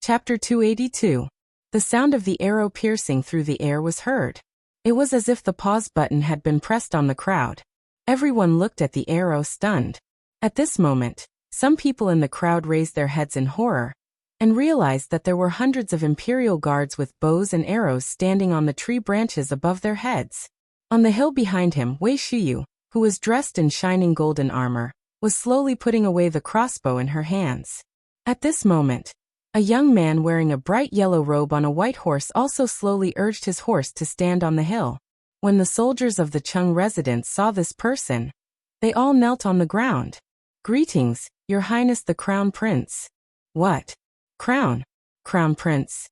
Chapter 282. The sound of the arrow piercing through the air was heard. It was as if the pause button had been pressed on the crowd. Everyone looked at the arrow stunned. At this moment, some people in the crowd raised their heads in horror and realized that there were hundreds of imperial guards with bows and arrows standing on the tree branches above their heads. On the hill behind him, Wei Shiyu, who was dressed in shining golden armor, was slowly putting away the crossbow in her hands. At this moment, a young man wearing a bright yellow robe on a white horse also slowly urged his horse to stand on the hill. When the soldiers of the Chung residence saw this person, they all knelt on the ground. "Greetings, Your Highness the Crown Prince." "What? Crown? Crown Prince?"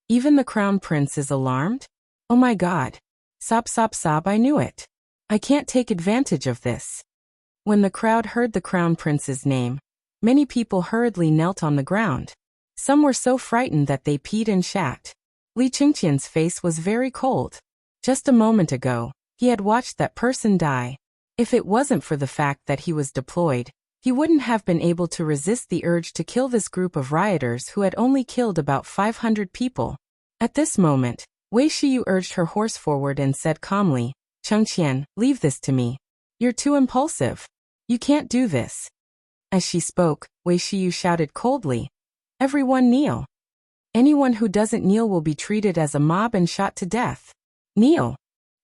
Even the Crown Prince is alarmed? "Oh my God. Sob, I knew it. I can't take advantage of this." When the crowd heard the Crown Prince's name, many people hurriedly knelt on the ground. Some were so frightened that they peed and shat. Li Qingqian's face was very cold. Just a moment ago, he had watched that person die. If it wasn't for the fact that he was deployed, he wouldn't have been able to resist the urge to kill this group of rioters who had only killed about 500 people. At this moment, Wei Shiyu urged her horse forward and said calmly, "Chengqian, leave this to me. You're too impulsive. You can't do this." As she spoke, Wei Shiyu shouted coldly, "Everyone kneel. Anyone who doesn't kneel will be treated as a mob and shot to death. Kneel."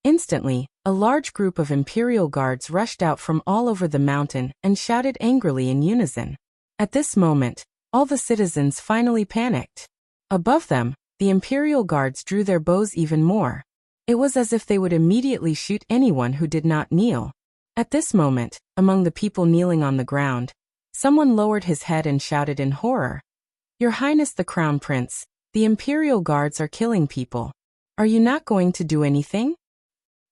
Instantly, a large group of imperial guards rushed out from all over the mountain and shouted angrily in unison. At this moment, all the citizens finally panicked. Above them, the imperial guards drew their bows even more. It was as if they would immediately shoot anyone who did not kneel. At this moment, among the people kneeling on the ground, someone lowered his head and shouted in horror, "Your Highness the Crown Prince, the imperial guards are killing people. Are you not going to do anything?"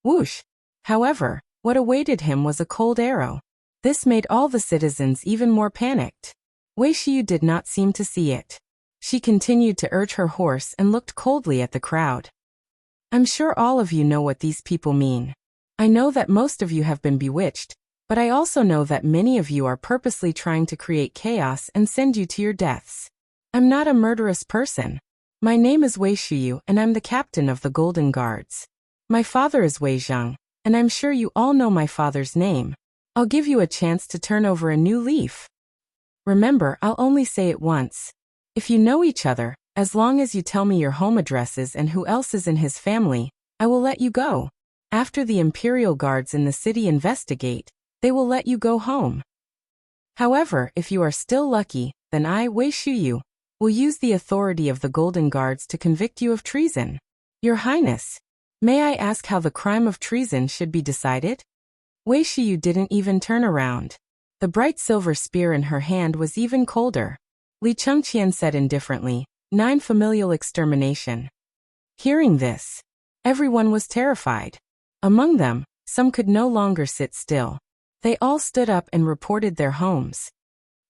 Whoosh! However, what awaited him was a cold arrow. This made all the citizens even more panicked. Wei Shiyu did not seem to see it. She continued to urge her horse and looked coldly at the crowd. "I'm sure all of you know what these people mean. I know that most of you have been bewitched, but I also know that many of you are purposely trying to create chaos and send you to your deaths. I'm not a murderous person. My name is Wei Shiyu and I'm the captain of the Golden Guards. My father is Wei Zhang, and I'm sure you all know my father's name. I'll give you a chance to turn over a new leaf. Remember, I'll only say it once. If you know each other, as long as you tell me your home addresses and who else is in his family, I will let you go. After the imperial guards in the city investigate, they will let you go home. However, if you are still lucky, then I, Wei Shiyu, will use the authority of the Golden Guards to convict you of treason. Your Highness, may I ask how the crime of treason should be decided?" Wei Shiyu didn't even turn around. The bright silver spear in her hand was even colder. Li Chengqian said indifferently, 9 familial extermination." Hearing this, everyone was terrified. Among them, some could no longer sit still. They all stood up and reported their homes.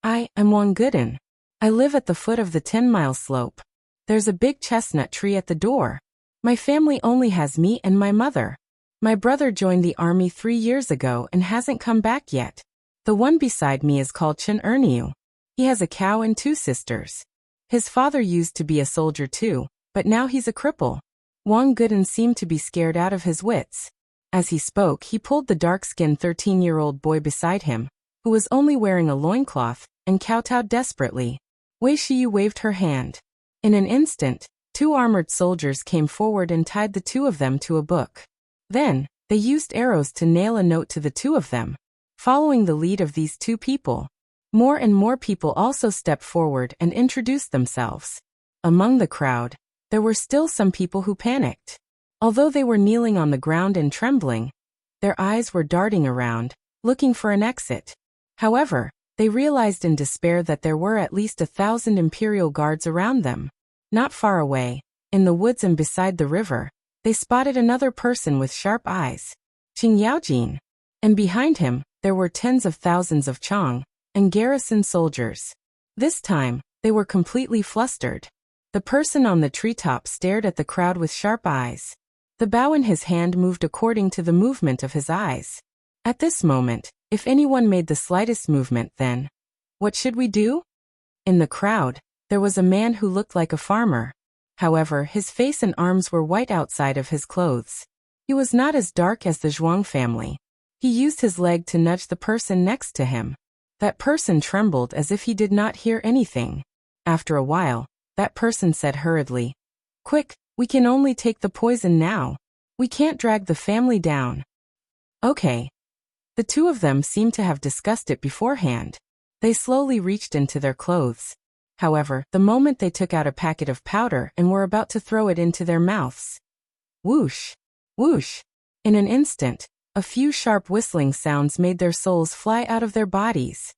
I'm Wang Guden. I live at the foot of the 10-mile slope. There's a big chestnut tree at the door. My family only has me and my mother. My brother joined the army 3 years ago and hasn't come back yet. The one beside me is called Chen Erniu. He has a cow and 2 sisters. His father used to be a soldier too, but now he's a cripple." Wang Guden seemed to be scared out of his wits. As he spoke, he pulled the dark-skinned 13-year-old boy beside him, who was only wearing a loincloth, and kowtowed desperately. Wei Shiyu waved her hand. In an instant, 2 armored soldiers came forward and tied the 2 of them to a book. Then, they used arrows to nail a note to the 2 of them. Following the lead of these 2 people, more and more people also stepped forward and introduced themselves. Among the crowd, there were still some people who panicked. Although they were kneeling on the ground and trembling, their eyes were darting around, looking for an exit. However, they realized in despair that there were at least 1,000 imperial guards around them. Not far away, in the woods and beside the river, they spotted another person with sharp eyes, Qing Yaojin. And behind him, there were tens of thousands of Chang and garrison soldiers. This time, they were completely flustered. The person on the treetop stared at the crowd with sharp eyes. The bow in his hand moved according to the movement of his eyes. At this moment, if anyone made the slightest movement, then, "What should we do?" In the crowd, there was a man who looked like a farmer. However, his face and arms were white outside of his clothes. He was not as dark as the Zhuang family. He used his leg to nudge the person next to him. That person trembled as if he did not hear anything. After a while, that person said hurriedly, "Quick, we can only take the poison now. We can't drag the family down." Okay. The two of them seemed to have discussed it beforehand. They slowly reached into their clothes. However, the moment they took out a packet of powder and were about to throw it into their mouths. Whoosh! Whoosh! In an instant, a few sharp whistling sounds made their souls fly out of their bodies.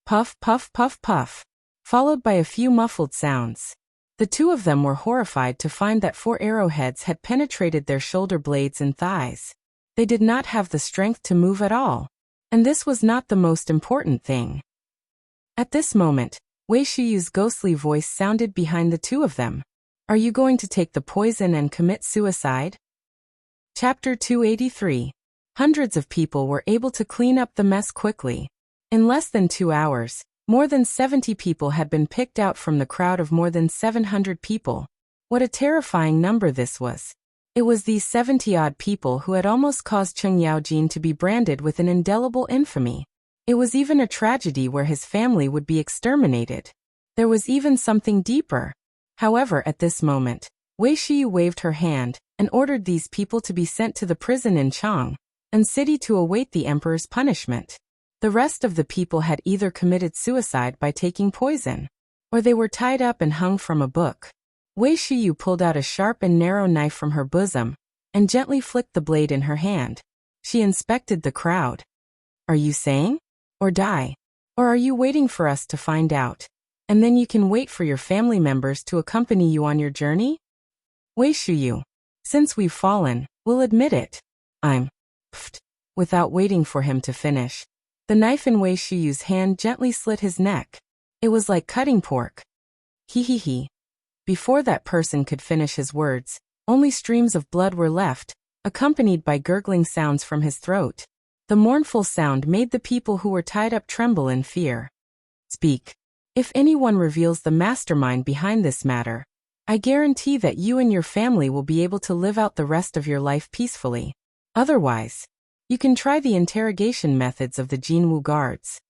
Puff, puff, puff, puff. Followed by a few muffled sounds. The two of them were horrified to find that 4 arrowheads had penetrated their shoulder blades and thighs. They did not have the strength to move at all. And this was not the most important thing. At this moment, Wei Shiyu's ghostly voice sounded behind the two of them. "Are you going to take the poison and commit suicide?" Chapter 283. Hundreds of people were able to clean up the mess quickly. In less than 2 hours, more than 70 people had been picked out from the crowd of more than 700 people. What a terrifying number this was. It was these 70-odd people who had almost caused Cheng Yaojin to be branded with an indelible infamy. It was even a tragedy where his family would be exterminated. There was even something deeper. However, at this moment, Wei Shiyu waved her hand and ordered these people to be sent to the prison in Chang and city to await the emperor's punishment. The rest of the people had either committed suicide by taking poison, or they were tied up and hung from a book. Wei Shiyu pulled out a sharp and narrow knife from her bosom and gently flicked the blade in her hand. She inspected the crowd. "Are you saying? Or die? Or are you waiting for us to find out? And then you can wait for your family members to accompany you on your journey?" "Wei Shiyu, since we've fallen, we'll admit it. I'm..." Pfft. Without waiting for him to finish, the knife in Wei Shiyu's hand gently slit his neck. It was like cutting pork. He. Before that person could finish his words, only streams of blood were left, accompanied by gurgling sounds from his throat. The mournful sound made the people who were tied up tremble in fear. "Speak. If anyone reveals the mastermind behind this matter, I guarantee that you and your family will be able to live out the rest of your life peacefully. Otherwise, you can try the interrogation methods of the Jinwu guards.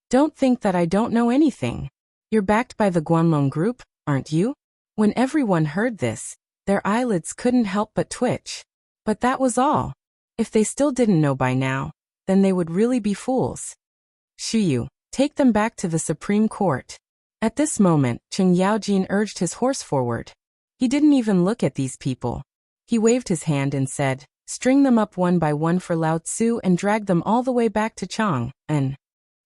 Don't think that I don't know anything. You're backed by the Guanlong group, aren't you?" When everyone heard this, their eyelids couldn't help but twitch. But that was all. If they still didn't know by now, then they would really be fools. "Shiyu, take them back to the Supreme Court." At this moment, Cheng Yaojin urged his horse forward. He didn't even look at these people. He waved his hand and said, "String them up one by one for Lao Tzu and drag them all the way back to Chang." And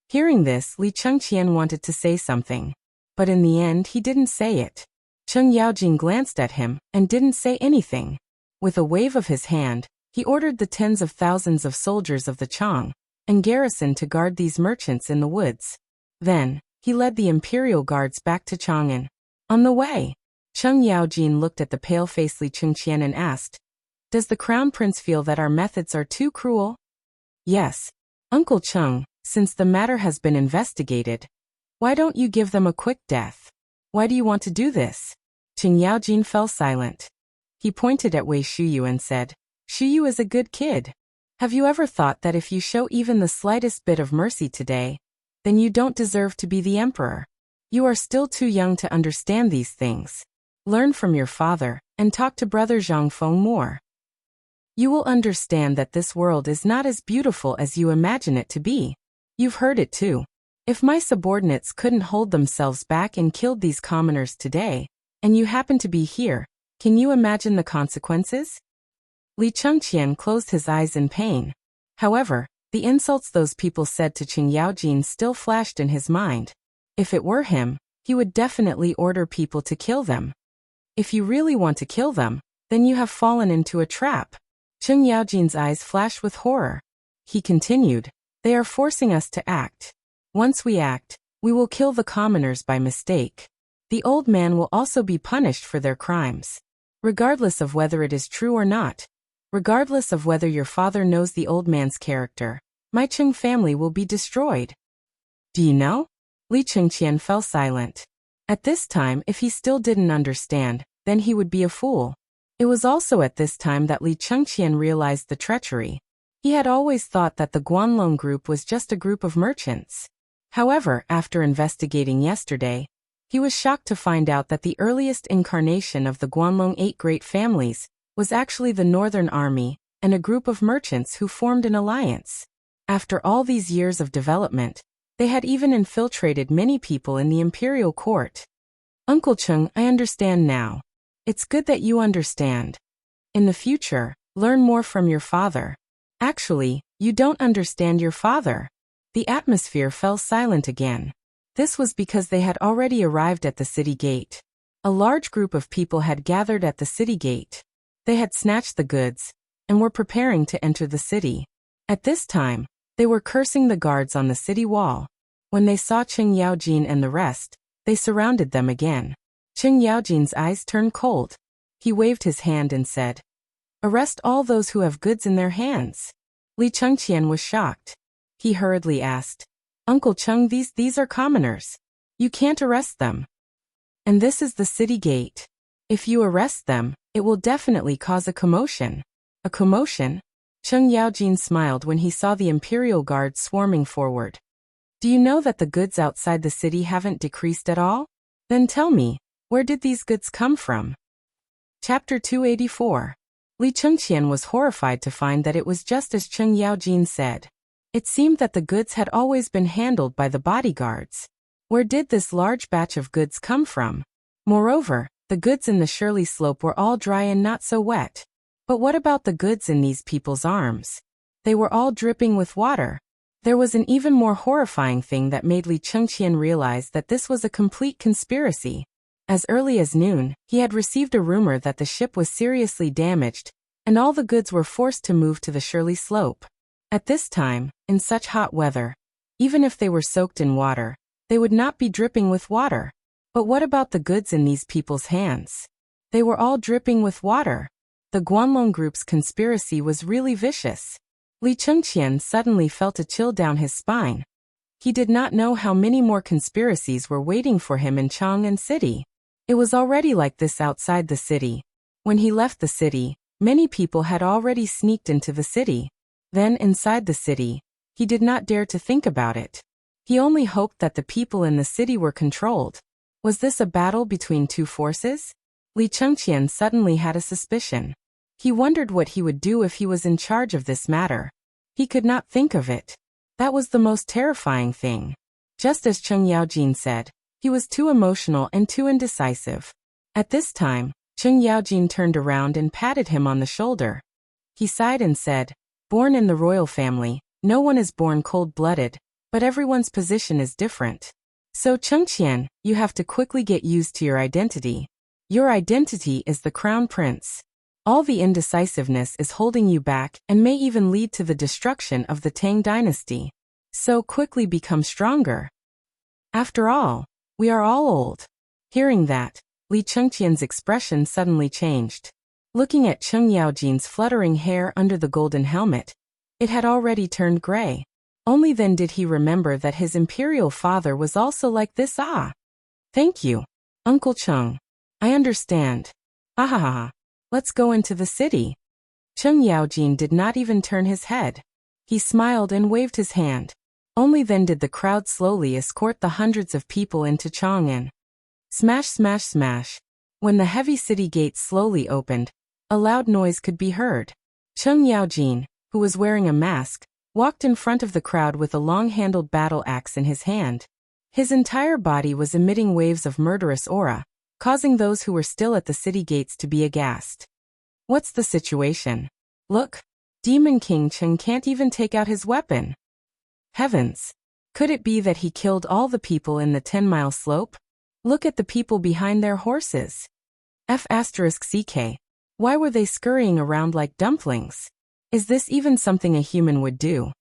hearing this, Li Chengqian wanted to say something. But in the end, he didn't say it. Cheng Yaojin glanced at him and didn't say anything. With a wave of his hand, he ordered the tens of thousands of soldiers of the Chang and garrison to guard these merchants in the woods. Then, he led the imperial guards back to Chang'an. On the way, Cheng Yaojin looked at the pale-faced Li Chengqian and asked, "Does the crown prince feel that our methods are too cruel?" "Yes, Uncle Cheng, since the matter has been investigated. Why don't you give them a quick death? Why do you want to do this?" Cheng Yaojin fell silent. He pointed at Wei Shiyu and said, "Shiyu is a good kid. Have you ever thought that if you show even the slightest bit of mercy today, then you don't deserve to be the emperor? You are still too young to understand these things. Learn from your father, and talk to brother Zhang Feng more. You will understand that this world is not as beautiful as you imagine it to be. You've heard it too. If my subordinates couldn't hold themselves back and killed these commoners today, and you happen to be here, can you imagine the consequences?" Li Chengqian closed his eyes in pain. However, the insults those people said to Cheng Yaojin still flashed in his mind. If it were him, he would definitely order people to kill them. If you really want to kill them, then you have fallen into a trap. Cheng Yaojin's eyes flashed with horror. He continued, "They are forcing us to act. Once we act, we will kill the commoners by mistake. The old man will also be punished for their crimes. Regardless of whether it is true or not, regardless of whether your father knows the old man's character, my Cheng family will be destroyed." "Do you know?" Li Chengqian fell silent. At this time, if he still didn't understand, then he would be a fool. It was also at this time that Li Chengqian realized the treachery. He had always thought that the Guanlong group was just a group of merchants. However, after investigating yesterday, he was shocked to find out that the earliest incarnation of the Guanlong 8 great families was actually the Northern Army and a group of merchants who formed an alliance. After all these years of development, they had even infiltrated many people in the imperial court. Uncle Cheng, I understand now. It's good that you understand. In the future, learn more from your father. Actually, you don't understand your father. The atmosphere fell silent again. This was because they had already arrived at the city gate. A large group of people had gathered at the city gate. They had snatched the goods and were preparing to enter the city. At this time, they were cursing the guards on the city wall. When they saw Cheng Yaojin and the rest, they surrounded them again. Cheng Yaojin's eyes turned cold. He waved his hand and said, "Arrest all those who have goods in their hands." Li Chengqian was shocked. He hurriedly asked, "Uncle Cheng, these are commoners. You can't arrest them. And this is the city gate. If you arrest them, it will definitely cause a commotion." A commotion? Cheng Yaojin smiled when he saw the imperial guards swarming forward. "Do you know that the goods outside the city haven't decreased at all? Then tell me, where did these goods come from?" Chapter 284. Li Chengqian was horrified to find that it was just as Cheng Yaojin said. It seemed that the goods had always been handled by the bodyguards. Where did this large batch of goods come from? Moreover, the goods in the Shirley Slope were all dry and not so wet. But what about the goods in these people's arms? They were all dripping with water. There was an even more horrifying thing that made Li Chengqian realize that this was a complete conspiracy. As early as noon, he had received a rumor that the ship was seriously damaged, and all the goods were forced to move to the Shirley Slope. At this time, in such hot weather, even if they were soaked in water, they would not be dripping with water. But what about the goods in these people's hands? They were all dripping with water. The Guanlong group's conspiracy was really vicious. Li Chengqian suddenly felt a chill down his spine. He did not know how many more conspiracies were waiting for him in Chang'an City. It was already like this outside the city. When he left the city, many people had already sneaked into the city. Then inside the city, he did not dare to think about it. He only hoped that the people in the city were controlled. Was this a battle between two forces? Li Chengqian suddenly had a suspicion. He wondered what he would do if he was in charge of this matter. He could not think of it. That was the most terrifying thing. Just as Cheng Yaojin said, he was too emotional and too indecisive. At this time, Cheng Yaojin turned around and patted him on the shoulder. He sighed and said, "Born in the royal family, no one is born cold-blooded, but everyone's position is different. So Chengqian, you have to quickly get used to your identity. Your identity is the crown prince. All the indecisiveness is holding you back and may even lead to the destruction of the Tang dynasty. So quickly become stronger. After all, we are all old." Hearing that, Li Chengqian's expression suddenly changed. Looking at Cheng Yaojin's fluttering hair under the golden helmet, it had already turned gray. Only then did he remember that his imperial father was also like this. Thank you, Uncle Cheng. I understand. Ahaha. Let's go into the city. Cheng Yaojin did not even turn his head. He smiled and waved his hand. Only then did the crowd slowly escort the hundreds of people into Chang'an. Smash, smash, smash. When the heavy city gates slowly opened, a loud noise could be heard. Cheng Yaojin, who was wearing a mask, walked in front of the crowd with a long-handled battle axe in his hand. His entire body was emitting waves of murderous aura, causing those who were still at the city gates to be aghast. What's the situation? Look, Demon King Cheng can't even take out his weapon. Heavens! Could it be that he killed all the people in the 10-mile slope? Look at the people behind their horses. F***CK. Why were they scurrying around like dumplings? Is this even something a human would do?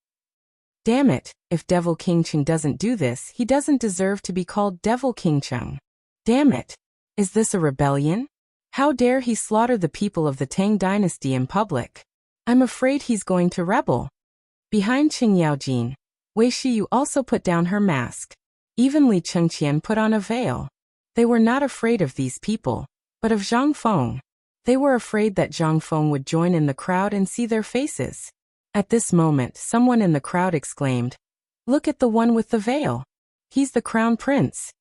Damn it, if Devil King Cheng doesn't do this, he doesn't deserve to be called Devil King Cheng. Damn it. Is this a rebellion? How dare he slaughter the people of the Tang dynasty in public? I'm afraid he's going to rebel. Behind Cheng Yaojin, Wei Shiyu also put down her mask. Even Li Chengqian put on a veil. They were not afraid of these people, but of Zhang Feng. They were afraid that Zhang Feng would join in the crowd and see their faces. At this moment, someone in the crowd exclaimed, "Look at the one with the veil. He's the crown prince."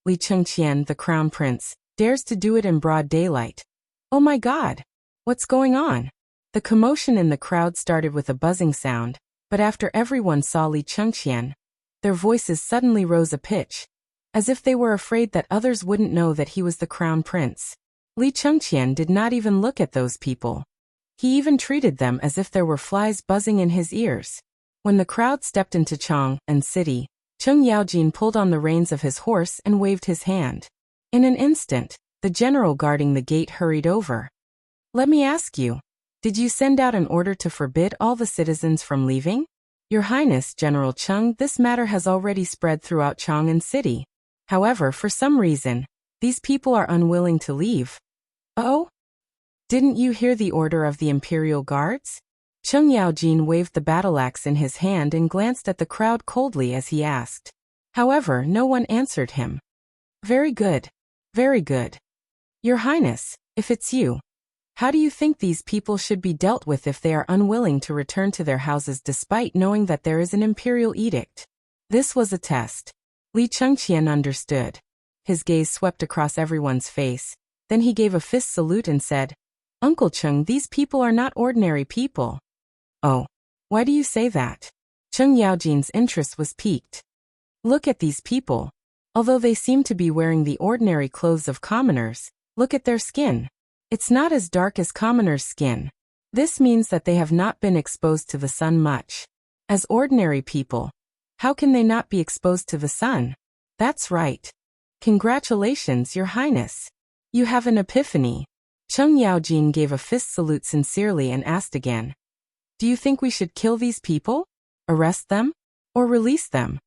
Li Chengqian, the crown prince, dares to do it in broad daylight. Oh my God! What's going on? The commotion in the crowd started with a buzzing sound, but after everyone saw Li Chengqian, their voices suddenly rose a pitch, as if they were afraid that others wouldn't know that he was the crown prince. Li Chengqian did not even look at those people. He even treated them as if there were flies buzzing in his ears. When the crowd stepped into Chang and city, Cheng Yaojin pulled on the reins of his horse and waved his hand. In an instant, the general guarding the gate hurried over. "Let me ask you, did you send out an order to forbid all the citizens from leaving?" "Your Highness, General Cheng, this matter has already spread throughout Chang'an City. However, for some reason, these people are unwilling to leave." "Oh? Didn't you hear the order of the Imperial Guards?" Cheng Yaojin waved the battle-axe in his hand and glanced at the crowd coldly as he asked. However, no one answered him. "Very good. Very good. Your Highness, if it's you, how do you think these people should be dealt with if they are unwilling to return to their houses despite knowing that there is an imperial edict?" This was a test. Li Chengqian understood. His gaze swept across everyone's face. Then he gave a fist salute and said, "Uncle Cheng, these people are not ordinary people." "Oh, why do you say that?" Cheng Yaojin's interest was piqued. "Look at these people. Although they seem to be wearing the ordinary clothes of commoners, look at their skin. It's not as dark as commoners' skin. This means that they have not been exposed to the sun much. As ordinary people, how can they not be exposed to the sun?" "That's right. Congratulations, Your Highness. You have an epiphany." Cheng Yaojin gave a fist salute sincerely and asked again, "Do you think we should kill these people? Arrest them? Or release them?"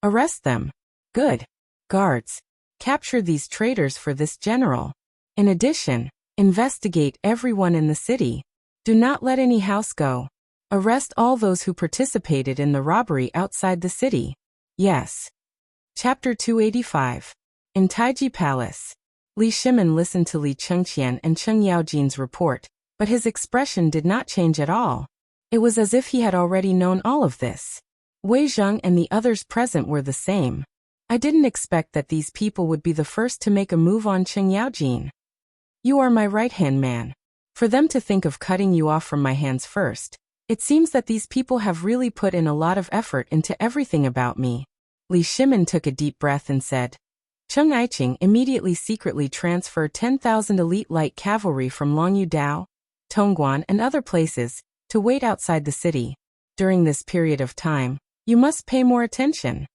"Arrest them." "Good. Guards, capture these traitors for this general. In addition, investigate everyone in the city. Do not let any house go. Arrest all those who participated in the robbery outside the city." "Yes." Chapter 285. In Taiji Palace. Li Shimin listened to Li Chengqian and Cheng Yaojin's report, but his expression did not change at all. It was as if he had already known all of this. Wei Zheng and the others present were the same. "I didn't expect that these people would be the first to make a move on Cheng Yaojin. You are my right-hand man. For them to think of cutting you off from my hands first, it seems that these people have really put in a lot of effort into everything about me." Li Shimin took a deep breath and said, "Cheng Aiqing, immediately secretly transfer 10,000 elite light cavalry from Longyu Dao, Tongguan and other places, to wait outside the city. During this period of time, you must pay more attention."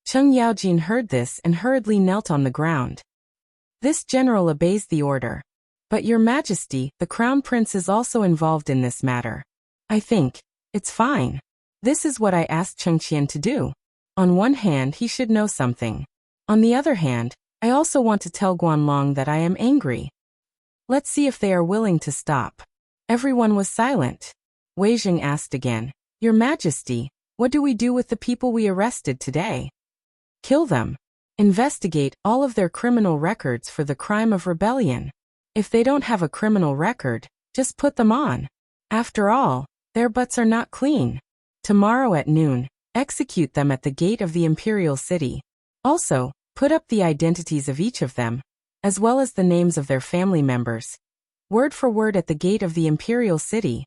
Cheng Yaojin heard this and hurriedly knelt on the ground. "This general obeys the order. But Your Majesty, the Crown Prince is also involved in this matter. I think it's fine. This is what I asked Chengqian to do. On one hand, he should know something. On the other hand, I also want to tell Guanlong that I am angry. Let's see if they are willing to stop." Everyone was silent. Wei Zheng asked again, "Your Majesty, what do we do with the people we arrested today?" "Kill them. Investigate all of their criminal records for the crime of rebellion. If they don't have a criminal record, just put them on. After all, their butts are not clean. Tomorrow at noon, execute them at the gate of the imperial city. Also, put up the identities of each of them, as well as the names of their family members, word for word at the gate of the imperial city."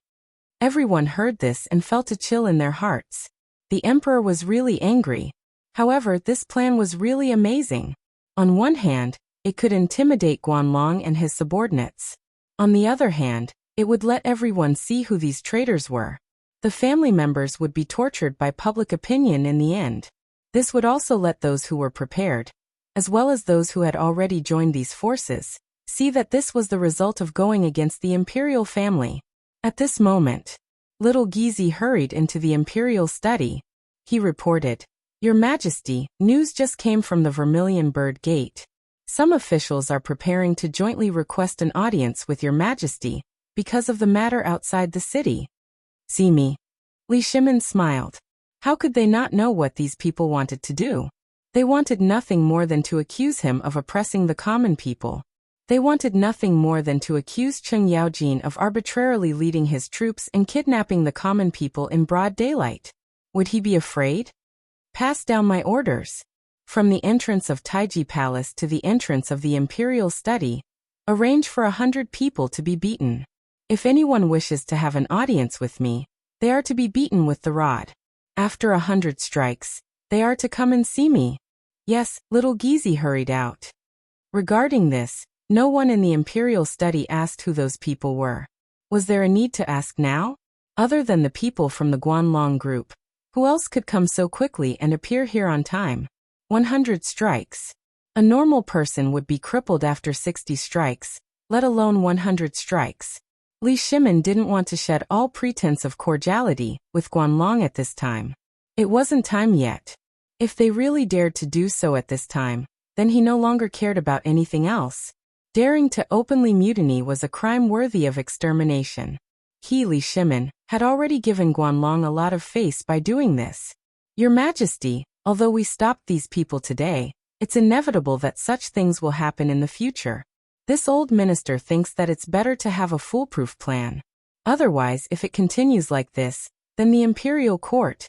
Everyone heard this and felt a chill in their hearts. The emperor was really angry. However, this plan was really amazing. On one hand, it could intimidate Guanlong and his subordinates. On the other hand, it would let everyone see who these traitors were. The family members would be tortured by public opinion in the end. This would also let those who were prepared, as well as those who had already joined these forces, see that this was the result of going against the imperial family. At this moment, little Gizi hurried into the imperial study. He reported, "Your Majesty, news just came from the Vermilion Bird Gate. Some officials are preparing to jointly request an audience with Your Majesty because of the matter outside the city." "See me?" Li Shimin smiled. How could they not know what these people wanted to do? They wanted nothing more than to accuse him of oppressing the common people. They wanted nothing more than to accuse Cheng Yaojin of arbitrarily leading his troops and kidnapping the common people in broad daylight. Would he be afraid? Pass down my orders. From the entrance of Taiji Palace to the entrance of the Imperial Study, arrange for 100 people to be beaten. If anyone wishes to have an audience with me, they are to be beaten with the rod. After 100 strikes, they are to come and see me. Yes, little Gizi hurried out. Regarding this, no one in the Imperial Study asked who those people were. Was there a need to ask now? Other than the people from the Guanlong group, who else could come so quickly and appear here on time? 100 strikes. A normal person would be crippled after 60 strikes, let alone 100 strikes. Li Shimin didn't want to shed all pretense of cordiality with Guanlong at this time. It wasn't time yet. If they really dared to do so at this time, then he no longer cared about anything else. Daring to openly mutiny was a crime worthy of extermination. He, Li Shimin, had already given Guanlong a lot of face by doing this. Your Majesty, although we stopped these people today, it's inevitable that such things will happen in the future. This old minister thinks that it's better to have a foolproof plan. Otherwise, if it continues like this, then the imperial court.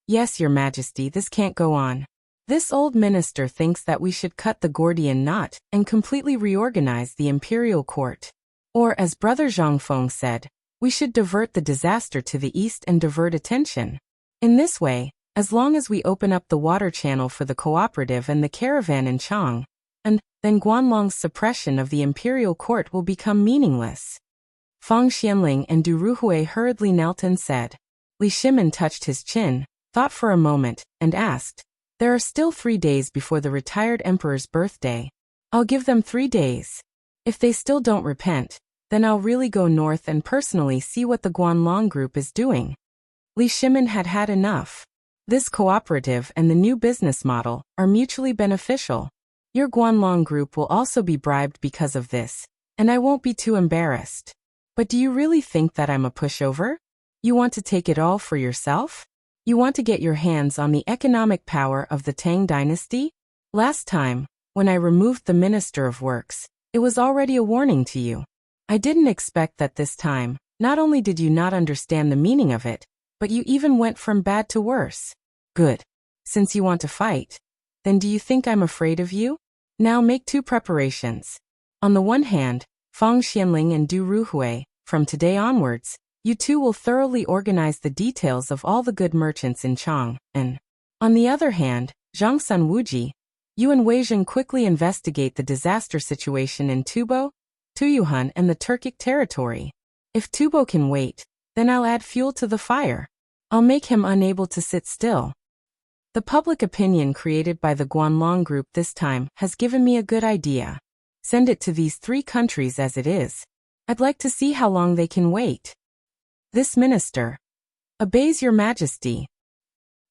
Yes, Your Majesty, this can't go on. This old minister thinks that we should cut the Gordian knot and completely reorganize the imperial court. Or, as Brother Zhangfeng said, we should divert the disaster to the east and divert attention. In this way, as long as we open up the water channel for the cooperative and the caravan in Chang, and then Guanlong's suppression of the imperial court will become meaningless. Fang Xianling and Du Ruhui hurriedly knelt and said. Li Shimin touched his chin, thought for a moment, and asked, there are still 3 days before the retired emperor's birthday. I'll give them 3 days. If they still don't repent, then I'll really go north and personally see what the Guanlong group is doing. Li Shimin had had enough. This cooperative and the new business model are mutually beneficial. Your Guanlong group will also be bribed because of this, and I won't be too embarrassed. But do you really think that I'm a pushover? You want to take it all for yourself? You want to get your hands on the economic power of the Tang dynasty? Last time, when I removed the Minister of Works, it was already a warning to you. I didn't expect that this time. Not only did you not understand the meaning of it, but you even went from bad to worse. Good. Since you want to fight, then do you think I'm afraid of you? Now make 2 preparations. On the one hand, Fang Xianling and Du Ruhui, from today onwards, you two will thoroughly organize the details of all the good merchants in Chang, and on the other hand, Zhang Sun Wuji, you and Wei Zheng quickly investigate the disaster situation in Tubo, Tuyuhan and the Turkic territory. If Tubo can wait, then I'll add fuel to the fire. I'll make him unable to sit still. The public opinion created by the Guanlong group this time has given me a good idea. Send it to these 3 countries as it is. I'd like to see how long they can wait. This minister obeys Your Majesty.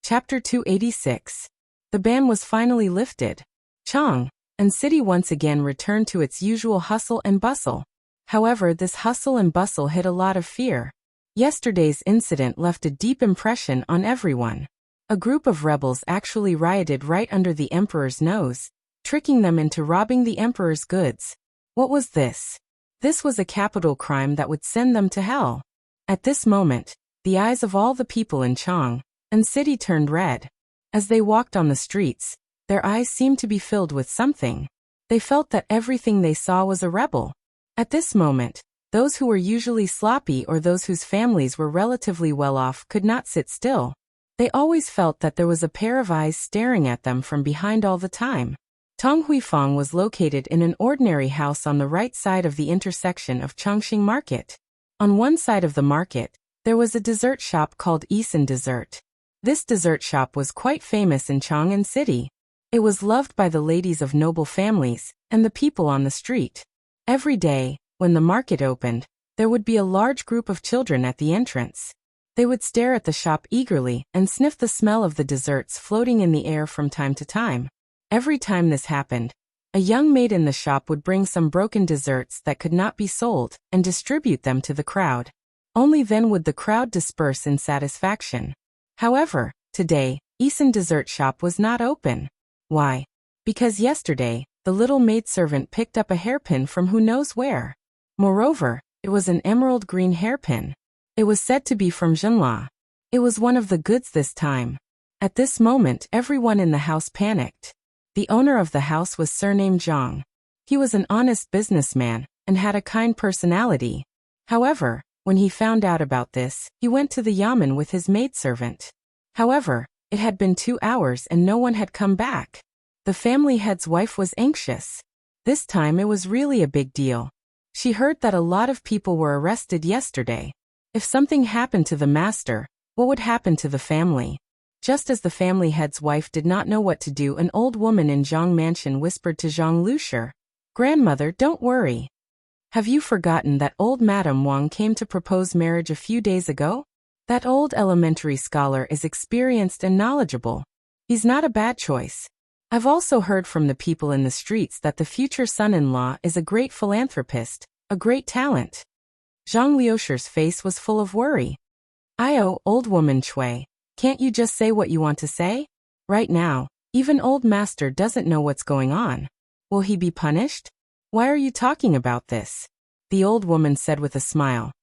Chapter 286. The ban was finally lifted. Chang and city once again returned to its usual hustle and bustle. However, this hustle and bustle hid a lot of fear. Yesterday's incident left a deep impression on everyone. A group of rebels actually rioted right under the emperor's nose, tricking them into robbing the emperor's goods. What was this? This was a capital crime that would send them to hell. At this moment, the eyes of all the people in Chang and city turned red. As they walked on the streets, their eyes seemed to be filled with something. They felt that everything they saw was a rebel. At this moment, those who were usually sloppy or those whose families were relatively well off could not sit still. They always felt that there was a pair of eyes staring at them from behind all the time. Tong Huifang was located in an ordinary house on the right side of the intersection of Chongqing Market. On one side of the market, there was a dessert shop called Isan Dessert. This dessert shop was quite famous in Chang'an City. It was loved by the ladies of noble families and the people on the street. Every day, when the market opened, there would be a large group of children at the entrance. They would stare at the shop eagerly and sniff the smell of the desserts floating in the air from time to time. Every time this happened, a young maid in the shop would bring some broken desserts that could not be sold and distribute them to the crowd. Only then would the crowd disperse in satisfaction. However, today, Isan Dessert Shop was not open. Why? Because yesterday, the little maidservant picked up a hairpin from who knows where. Moreover, it was an emerald green hairpin. It was said to be from Zhenla. It was one of the goods this time. At this moment, everyone in the house panicked. The owner of the house was surnamed Zhang. He was an honest businessman and had a kind personality. However, when he found out about this, he went to the yamen with his maidservant. However, it had been 2 hours and no one had come back. The family head's wife was anxious. This time it was really a big deal. She heard that a lot of people were arrested yesterday. If something happened to the master, what would happen to the family? Just as the family head's wife did not know what to do, an old woman in Zhang Mansion whispered to Zhang Lushi, "Grandmother, don't worry. Have you forgotten that old Madame Wang came to propose marriage a few days ago? That old elementary scholar is experienced and knowledgeable. He's not a bad choice. I've also heard from the people in the streets that the future son-in-law is a great philanthropist, a great talent." Zhang Liushi's face was full of worry. "Io, old woman Cui, can't you just say what you want to say? Right now, even old master doesn't know what's going on. Will he be punished? Why are you talking about this?" The old woman said with a smile.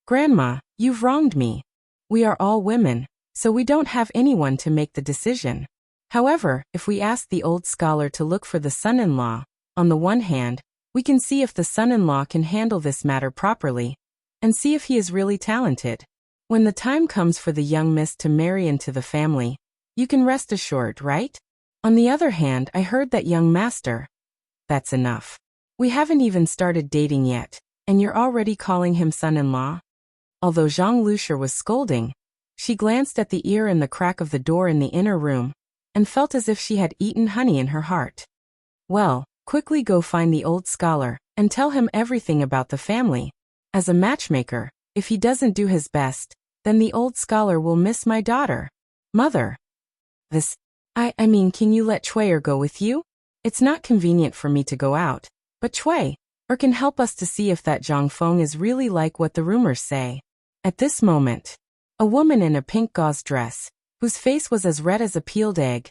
"Grandma, you've wronged me. We are all women, so we don't have anyone to make the decision. However, if we ask the old scholar to look for the son-in-law, on the one hand, we can see if the son-in-law can handle this matter properly, and see if he is really talented. When the time comes for the young miss to marry into the family, you can rest assured, right? On the other hand, I heard that young master." "That's enough. We haven't even started dating yet, and you're already calling him son-in-law?" Although Zhang Lushi was scolding, she glanced at the ear in the crack of the door in the inner room, and felt as if she had eaten honey in her heart. "Well, quickly go find the old scholar, and tell him everything about the family. As a matchmaker, if he doesn't do his best, then the old scholar will miss my daughter." "Mother." I mean, can you let Cui go with you? It's not convenient for me to go out, but Cui can help us to see if that Zhang Feng is really like what the rumors say." At this moment, a woman in a pink gauze dress, whose face was as red as a peeled egg,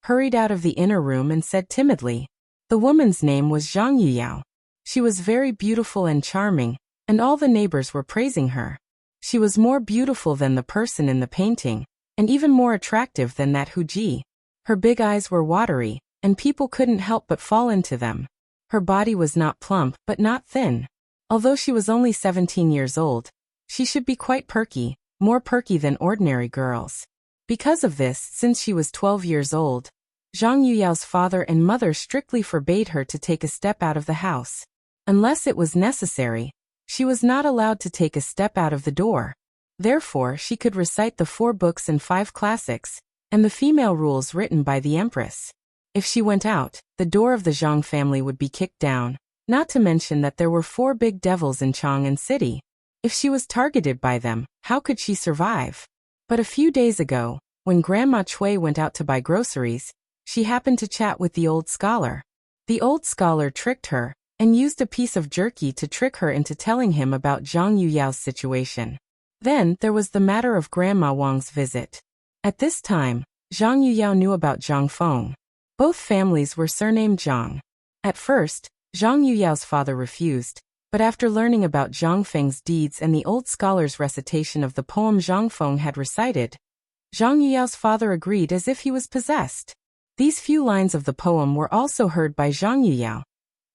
hurried out of the inner room and said timidly. The woman's name was Zhang Yuyao. She was very beautiful and charming, and all the neighbors were praising her. She was more beautiful than the person in the painting, and even more attractive than that Huji. Her big eyes were watery, and people couldn't help but fall into them. Her body was not plump but not thin. Although she was only 17 years old, she should be quite perky, more perky than ordinary girls. Because of this, since she was 12 years old, Zhang Yuyao's father and mother strictly forbade her to take a step out of the house. Unless it was necessary, she was not allowed to take a step out of the door. Therefore, she could recite the 4 books and 5 classics, and the female rules written by the empress. If she went out, the door of the Zhang family would be kicked down, not to mention that there were 4 big devils in Chang'an City. If she was targeted by them, how could she survive? But a few days ago, when Grandma Cui went out to buy groceries, she happened to chat with the old scholar. The old scholar tricked her, and used a piece of jerky to trick her into telling him about Zhang Yuyao's situation. Then, there was the matter of Grandma Wang's visit. At this time, Zhang Yuyao knew about Zhang Feng. Both families were surnamed Zhang. At first, Zhang Yuyao's father refused, but after learning about Zhang Feng's deeds and the old scholar's recitation of the poem Zhang Feng had recited, Zhang Yuyao's father agreed as if he was possessed. These few lines of the poem were also heard by Zhang Yuyao,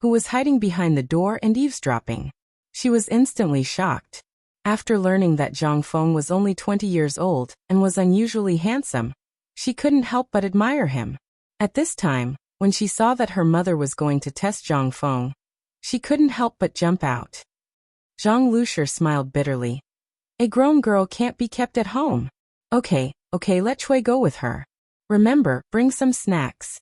who was hiding behind the door and eavesdropping. She was instantly shocked. After learning that Zhang Feng was only 20 years old and was unusually handsome, she couldn't help but admire him. At this time, when she saw that her mother was going to test Zhang Feng, she couldn't help but jump out. Zhang Lushi smiled bitterly. "A grown girl can't be kept at home. Okay, let Cui go with her. Remember, bring some snacks."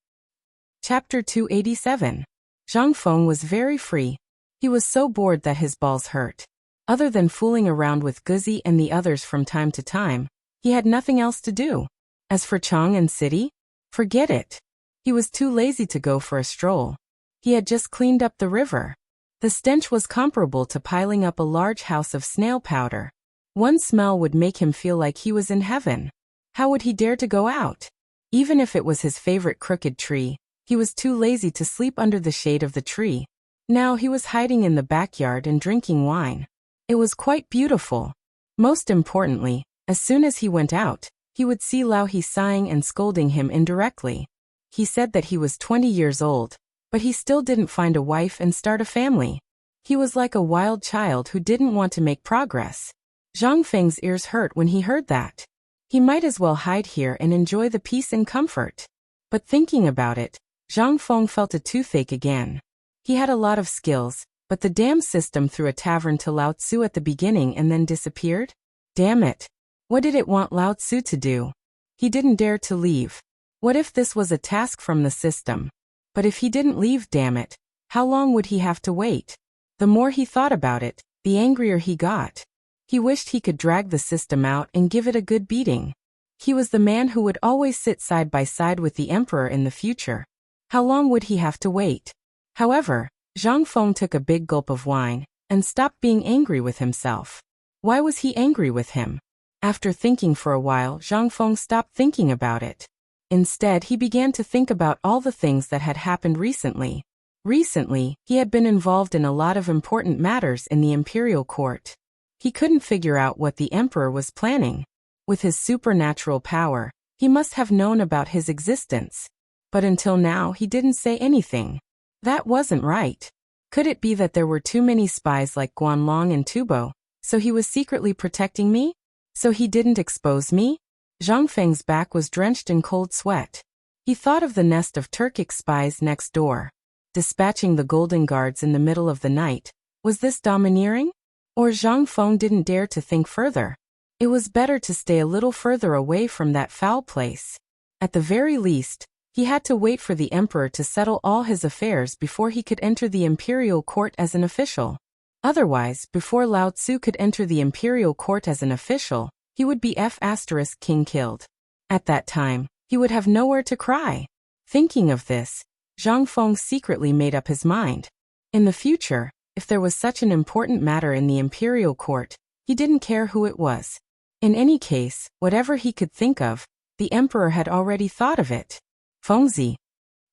Chapter 287. Zhang Feng was very free. He was so bored that his balls hurt. Other than fooling around with Guzi and the others from time to time, he had nothing else to do. As for Chang'an City, forget it. He was too lazy to go for a stroll. He had just cleaned up the river. The stench was comparable to piling up a large house of snail powder. One smell would make him feel like he was in heaven. How would he dare to go out? Even if it was his favorite crooked tree, He was too lazy to sleep under the shade of the tree. Now he was hiding in the backyard and drinking wine. It was quite beautiful. Most importantly, as soon as he went out, he would see Lao He sighing and scolding him indirectly. He said that he was 20 years old, but he still didn't find a wife and start a family. He was like a wild child who didn't want to make progress. Zhang Feng's ears hurt when he heard that. He might as well hide here and enjoy the peace and comfort. But thinking about it, Zhang Feng felt a toothache again. He had a lot of skills, but the damn system threw a tavern to Lao Tzu at the beginning and then disappeared? Damn it. What did it want Lao Tzu to do? He didn't dare to leave. What if this was a task from the system? But if he didn't leave, damn it, how long would he have to wait? The more he thought about it, the angrier he got. He wished he could drag the system out and give it a good beating. He was the man who would always sit side by side with the emperor in the future. How long would he have to wait? However, Zhang Feng took a big gulp of wine and stopped being angry with himself. Why was he angry with him? After thinking for a while, Zhang Feng stopped thinking about it. Instead, he began to think about all the things that had happened recently. Recently, he had been involved in a lot of important matters in the imperial court. He couldn't figure out what the emperor was planning. With his supernatural power, he must have known about his existence. But until now, he didn't say anything. That wasn't right. Could it be that there were too many spies like Guanlong and Tubo, so he was secretly protecting me? So he didn't expose me? Zhang Feng's back was drenched in cold sweat. He thought of the nest of Turkic spies next door. Dispatching the Golden Guards in the middle of the night. Was this domineering? Or Zhang Feng didn't dare to think further. It was better to stay a little further away from that foul place. At the very least, he had to wait for the emperor to settle all his affairs before he could enter the imperial court as an official. Otherwise, before Lao Tzu could enter the imperial court as an official, he would be King killed. At that time, he would have nowhere to cry. Thinking of this, Zhang Feng secretly made up his mind. In the future, if there was such an important matter in the imperial court, he didn't care who it was. In any case, whatever he could think of, the emperor had already thought of it. Fengzi.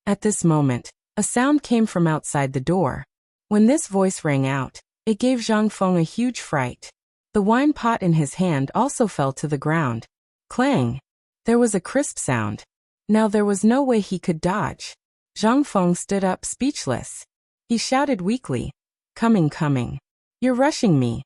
At this moment, a sound came from outside the door. When this voice rang out, it gave Zhang Feng a huge fright. The wine pot in his hand also fell to the ground. Clang! There was a crisp sound. Now there was no way he could dodge. Zhang Feng stood up speechless. He shouted weakly, Coming. You're rushing me."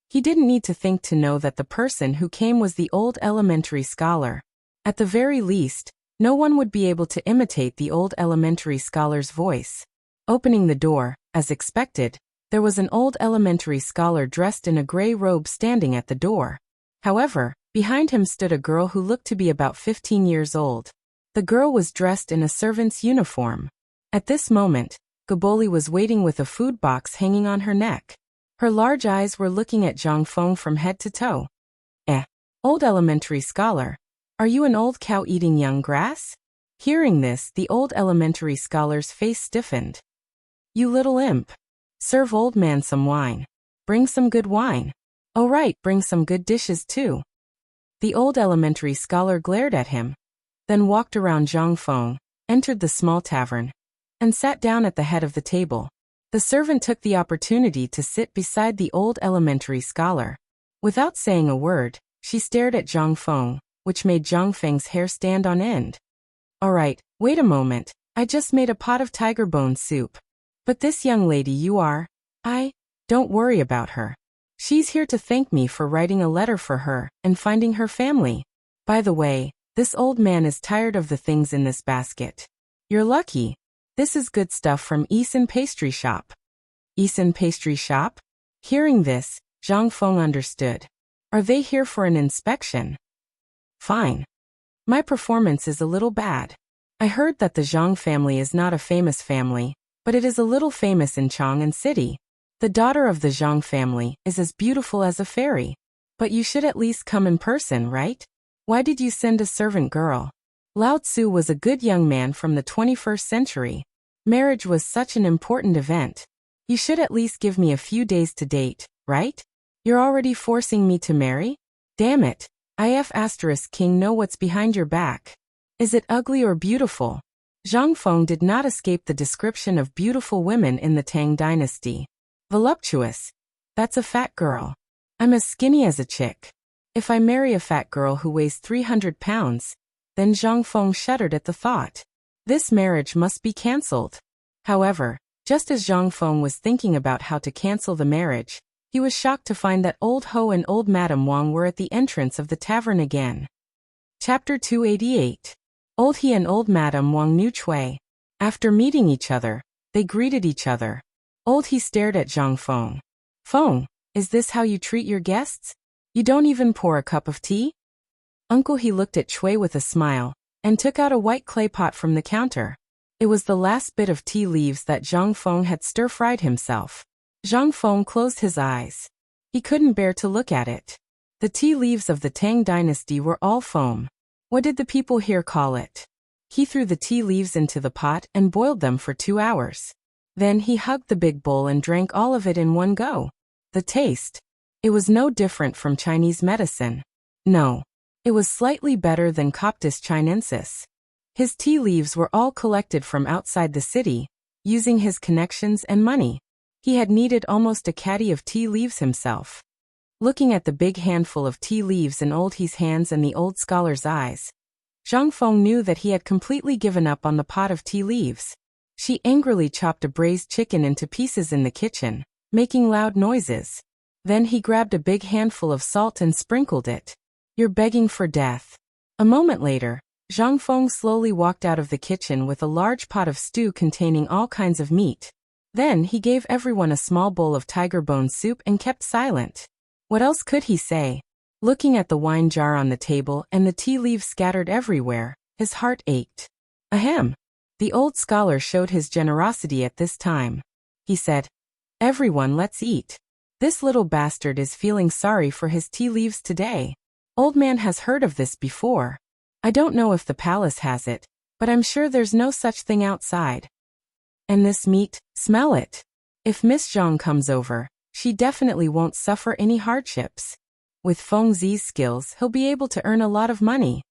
He didn't need to think to know that the person who came was the old elementary scholar. At the very least, no one would be able to imitate the old elementary scholar's voice. Opening the door, as expected, there was an old elementary scholar dressed in a gray robe standing at the door. However, behind him stood a girl who looked to be about 15 years old. The girl was dressed in a servant's uniform. At this moment, Gaboli was waiting with a food box hanging on her neck. Her large eyes were looking at Zhang Feng from head to toe. Old elementary scholar. Are you an old cow eating young grass?" Hearing this, the old elementary scholar's face stiffened. "You little imp. Serve old man some wine. Bring some good wine. Oh right, bring some good dishes too." The old elementary scholar glared at him, then walked around Zhang Feng, entered the small tavern, and sat down at the head of the table. The servant took the opportunity to sit beside the old elementary scholar. Without saying a word, she stared at Zhang Feng, which made Zhang Feng's hair stand on end. "All right, wait a moment, I just made a pot of tiger bone soup. But this young lady you are, don't worry about her. She's here to thank me for writing a letter for her and finding her family. By the way, this old man is tired of the things in this basket. You're lucky. This is good stuff from Isan Pastry Shop." Isan Pastry Shop? Hearing this, Zhang Feng understood. Are they here for an inspection? Fine. My performance is a little bad. I heard that the Zhang family is not a famous family, but it is a little famous in Chang'an City. The daughter of the Zhang family is as beautiful as a fairy. But you should at least come in person, right? Why did you send a servant girl? Lao Tzu was a good young man from the 21st century. Marriage was such an important event. You should at least give me a few days to date, right? You're already forcing me to marry? Damn it. King know what's behind your back. Is it ugly or beautiful? Zhang Feng did not escape the description of beautiful women in the Tang dynasty. Voluptuous. That's a fat girl. I'm as skinny as a chick. If I marry a fat girl who weighs 300 pounds, then Zhang Feng shuddered at the thought. This marriage must be cancelled. However, just as Zhang Feng was thinking about how to cancel the marriage, he was shocked to find that Old Ho and Old Madam Wang were at the entrance of the tavern again. Chapter 288. Old He and Old Madam Wang knew Chui. After meeting each other, they greeted each other. Old He stared at Zhang Feng. Feng, is this how you treat your guests? You don't even pour a cup of tea? Uncle He looked at Chui with a smile, and took out a white clay pot from the counter. It was the last bit of tea leaves that Zhang Feng had stir-fried himself. Zhang Feng closed his eyes. He couldn't bear to look at it. The tea leaves of the Tang dynasty were all foam. What did the people here call it? He threw the tea leaves into the pot and boiled them for 2 hours. Then he hugged the big bowl and drank all of it in one go. The taste. It was no different from Chinese medicine. No. It was slightly better than Coptis chinensis. His tea leaves were all collected from outside the city, using his connections and money. He had needed almost a caddy of tea leaves himself. Looking at the big handful of tea leaves in Old He's hands and the old scholar's eyes, Zhang Feng knew that he had completely given up on the pot of tea leaves. She angrily chopped a braised chicken into pieces in the kitchen, making loud noises. Then he grabbed a big handful of salt and sprinkled it. You're begging for death. A moment later, Zhang Feng slowly walked out of the kitchen with a large pot of stew containing all kinds of meat. Then he gave everyone a small bowl of tiger bone soup and kept silent. What else could he say? Looking at the wine jar on the table and the tea leaves scattered everywhere, his heart ached. Ahem. The old scholar showed his generosity at this time. He said, Everyone, let's eat. This little bastard is feeling sorry for his tea leaves today. Old man has heard of this before. I don't know if the palace has it, but I'm sure there's no such thing outside. And this meat, smell it. If Miss Zhang comes over, she definitely won't suffer any hardships. With Feng Zi's skills, he'll be able to earn a lot of money.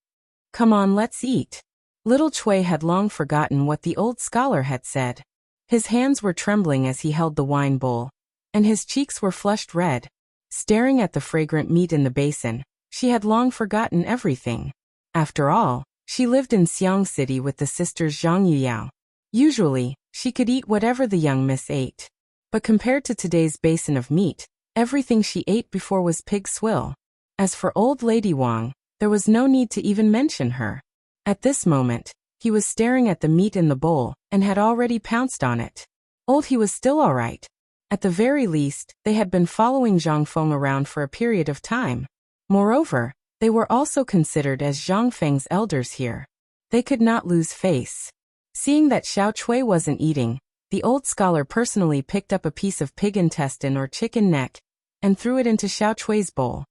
Come on, let's eat. Little Chui had long forgotten what the old scholar had said. His hands were trembling as he held the wine bowl, and his cheeks were flushed red. Staring at the fragrant meat in the basin, she had long forgotten everything. After all, she lived in Xiang City with the sisters Zhang Yuyao. Usually, she could eat whatever the young miss ate. But compared to today's basin of meat, everything she ate before was pig swill. As for old Lady Wang, there was no need to even mention her. At this moment, he was staring at the meat in the bowl, and had already pounced on it. Old He was still all right. At the very least, they had been following Zhang Feng around for a period of time. Moreover, they were also considered as Zhang Feng's elders here. They could not lose face. Seeing that Xiao Chui wasn't eating, the old scholar personally picked up a piece of pig intestine or chicken neck, and threw it into Xiao Chui's bowl.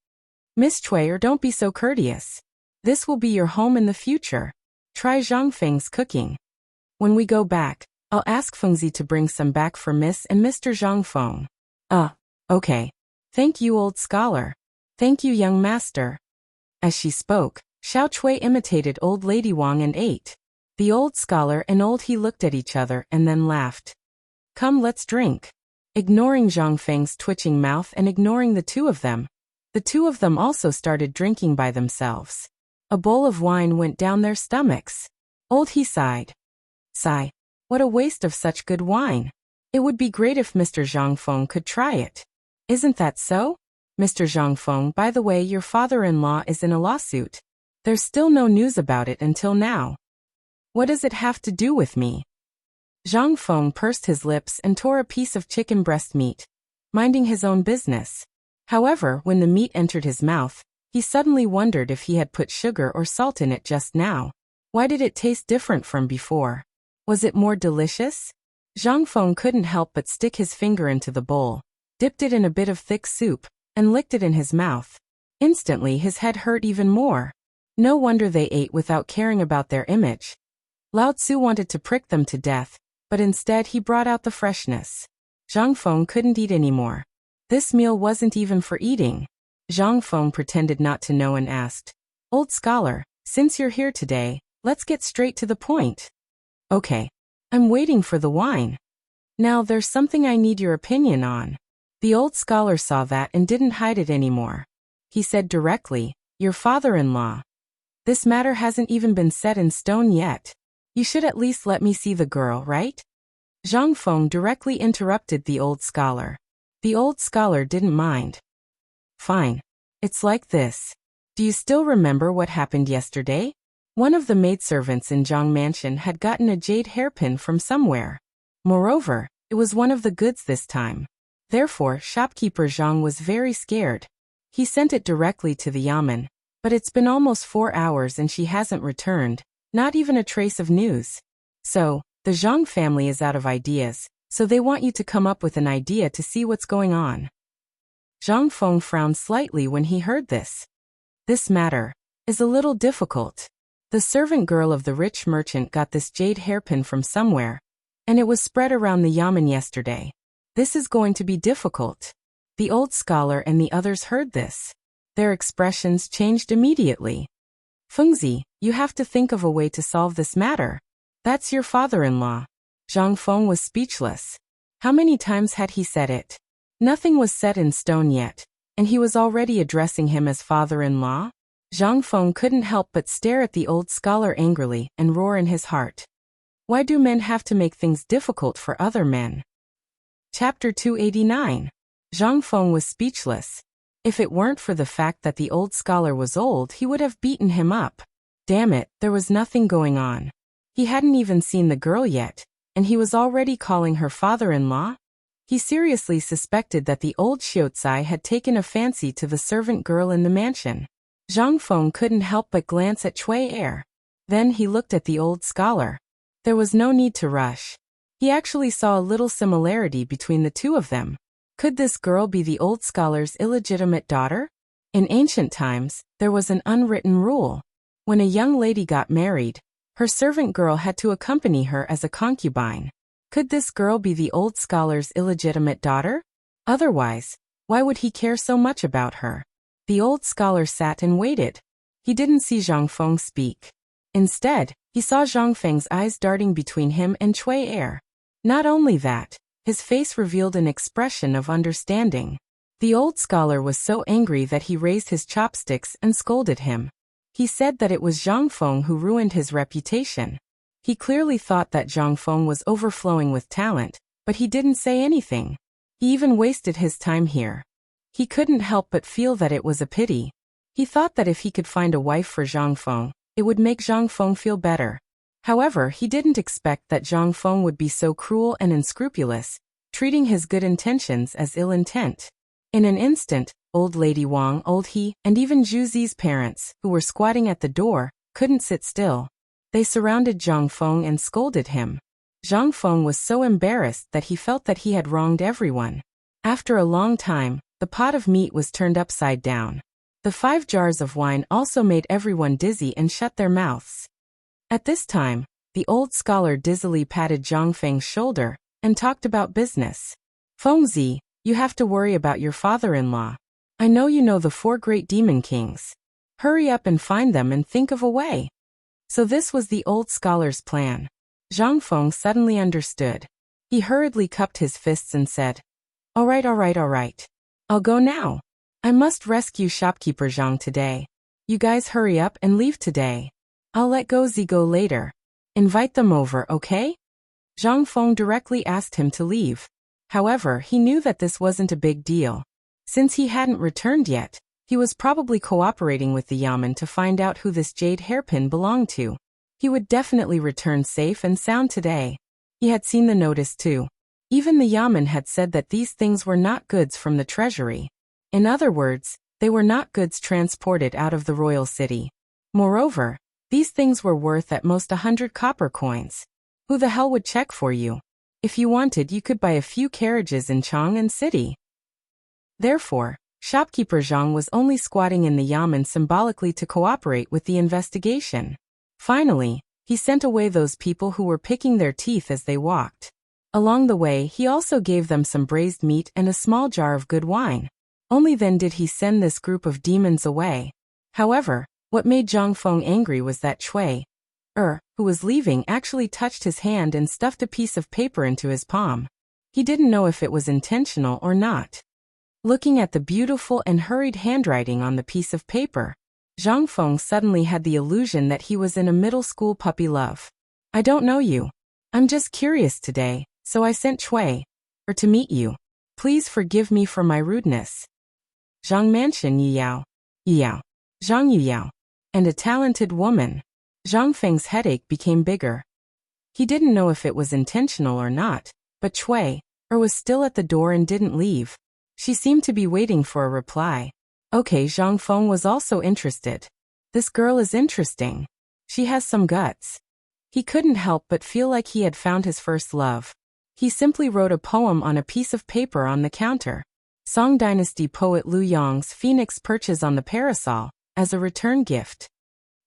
Miss Chui, don't be so courteous. This will be your home in the future. Try Zhang Feng's cooking. When we go back, I'll ask Fengzi to bring some back for Miss and Mr. Zhang Feng. Okay. Thank you, old scholar. Thank you, young master. As she spoke, Xiao Chui imitated old Lady Wang and ate. The old scholar and Old He looked at each other and then laughed. Come, let's drink. Ignoring Zhang Feng's twitching mouth and ignoring the two of them also started drinking by themselves. A bowl of wine went down their stomachs. Old He sighed. Sigh. What a waste of such good wine. It would be great if Mr. Zhang Feng could try it. Isn't that so? Mr. Zhang Feng, by the way, your father-in-law is in a lawsuit. There's still no news about it until now. What does it have to do with me? Zhang Feng pursed his lips and tore a piece of chicken breast meat, minding his own business. However, when the meat entered his mouth, he suddenly wondered if he had put sugar or salt in it just now. Why did it taste different from before? Was it more delicious? Zhang Feng couldn't help but stick his finger into the bowl, dipped it in a bit of thick soup, and licked it in his mouth. Instantly his head hurt even more. No wonder they ate without caring about their image. Lao Tzu wanted to prick them to death, but instead he brought out the freshness. Zhang Feng couldn't eat anymore. This meal wasn't even for eating. Zhang Feng pretended not to know and asked, Old scholar, since you're here today, let's get straight to the point. Okay. I'm waiting for the wine. Now there's something I need your opinion on. The old scholar saw that and didn't hide it anymore. He said directly, your father-in-law. This matter hasn't even been set in stone yet. You should at least let me see the girl, right? Zhang Feng directly interrupted the old scholar. The old scholar didn't mind. Fine. It's like this. Do you still remember what happened yesterday? One of the maidservants in Zhang Mansion had gotten a jade hairpin from somewhere. Moreover, it was one of the goods this time. Therefore, shopkeeper Zhang was very scared. He sent it directly to the yamen. But it's been almost 4 hours and she hasn't returned, not even a trace of news. So, the Zhang family is out of ideas, so they want you to come up with an idea to see what's going on. Zhang Feng frowned slightly when he heard this. This matter is a little difficult. The servant girl of the rich merchant got this jade hairpin from somewhere, and it was spread around the yamen yesterday. This is going to be difficult. The old scholar and the others heard this. Their expressions changed immediately. Fengzi, you have to think of a way to solve this matter. That's your father-in-law. Zhang Feng was speechless. How many times had he said it? Nothing was set in stone yet, and he was already addressing him as father-in-law? Zhang Feng couldn't help but stare at the old scholar angrily and roar in his heart. Why do men have to make things difficult for other men? Chapter 289. Zhang Feng was speechless. If it weren't for the fact that the old scholar was old, he would have beaten him up. Damn it, there was nothing going on. He hadn't even seen the girl yet, and he was already calling her father-in-law? He seriously suspected that the old Xiaocai had taken a fancy to the servant girl in the mansion. Zhang Feng couldn't help but glance at Cui Er. Then he looked at the old scholar. There was no need to rush. He actually saw a little similarity between the two of them. Could this girl be the old scholar's illegitimate daughter? In ancient times, there was an unwritten rule. When a young lady got married, her servant girl had to accompany her as a concubine. Could this girl be the old scholar's illegitimate daughter? Otherwise, why would he care so much about her? The old scholar sat and waited. He didn't see Zhang Feng speak. Instead, he saw Zhang Feng's eyes darting between him and Cui Er. Not only that, his face revealed an expression of understanding. The old scholar was so angry that he raised his chopsticks and scolded him. He said that it was Zhang Feng who ruined his reputation. He clearly thought that Zhang Feng was overflowing with talent, but he didn't say anything. He even wasted his time here. He couldn't help but feel that it was a pity. He thought that if he could find a wife for Zhang Feng, it would make Zhang Feng feel better. However, he didn't expect that Zhang Feng would be so cruel and unscrupulous, treating his good intentions as ill intent. In an instant, old lady Wang, old He, and even Zhu Zi's parents, who were squatting at the door, couldn't sit still. They surrounded Zhang Feng and scolded him. Zhang Feng was so embarrassed that he felt that he had wronged everyone. After a long time, the pot of meat was turned upside down. The 5 jars of wine also made everyone dizzy and shut their mouths. At this time, the old scholar dizzily patted Zhang Feng's shoulder and talked about business. Fengzi, you have to worry about your father-in-law. I know you know the 4 great demon kings. Hurry up and find them and think of a way. So this was the old scholar's plan. Zhang Feng suddenly understood. He hurriedly cupped his fists and said, All right. I'll go now. I must rescue shopkeeper Zhang today. You guys hurry up and leave today. I'll let go Zigo later. Invite them over, okay? Zhang Feng directly asked him to leave. However, he knew that this wasn't a big deal. Since he hadn't returned yet, he was probably cooperating with the yamen to find out who this jade hairpin belonged to. He would definitely return safe and sound today. He had seen the notice too. Even the yamen had said that these things were not goods from the treasury. In other words, they were not goods transported out of the royal city. Moreover, these things were worth at most 100 copper coins. Who the hell would check for you? If you wanted, you could buy a few carriages in Chang'an City. Therefore, shopkeeper Zhang was only squatting in the yamen symbolically to cooperate with the investigation. Finally, he sent away those people who were picking their teeth as they walked. Along the way, he also gave them some braised meat and a small jar of good wine. Only then did he send this group of demons away. However, what made Zhang Feng angry was that Cui Er, who was leaving, actually touched his hand and stuffed a piece of paper into his palm. He didn't know if it was intentional or not. Looking at the beautiful and hurried handwriting on the piece of paper, Zhang Feng suddenly had the illusion that he was in a middle school puppy love. I don't know you. I'm just curious today, so I sent Chui, to meet you. Please forgive me for my rudeness. Zhang Mansion Yiyao. Zhang Yiyao. And a talented woman. Zhang Feng's headache became bigger. He didn't know if it was intentional or not, but Chui, was still at the door and didn't leave. She seemed to be waiting for a reply. Okay, Zhang Feng was also interested. This girl is interesting. She has some guts. He couldn't help but feel like he had found his first love. He simply wrote a poem on a piece of paper on the counter. Song Dynasty poet Liu Yong's phoenix perches on the parasol, as a return gift.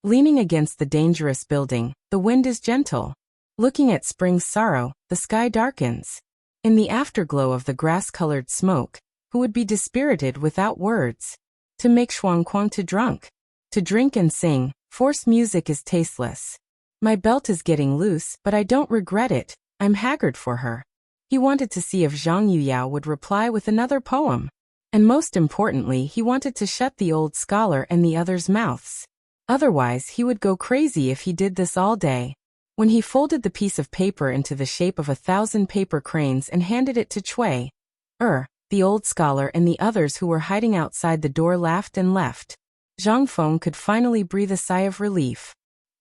Leaning against the dangerous building, the wind is gentle. Looking at spring's sorrow, the sky darkens. In the afterglow of the grass-colored smoke, who would be dispirited without words? To make shuangquang to drunk. To drink and sing, forced music is tasteless. My belt is getting loose, but I don't regret it, I'm haggard for her. He wanted to see if Zhang Yuyao would reply with another poem. And most importantly, he wanted to shut the old scholar and the others' mouths. Otherwise, he would go crazy if he did this all day. When he folded the piece of paper into the shape of 1,000 paper cranes and handed it to Chui, the old scholar and the others who were hiding outside the door laughed and left. Zhang Feng could finally breathe a sigh of relief.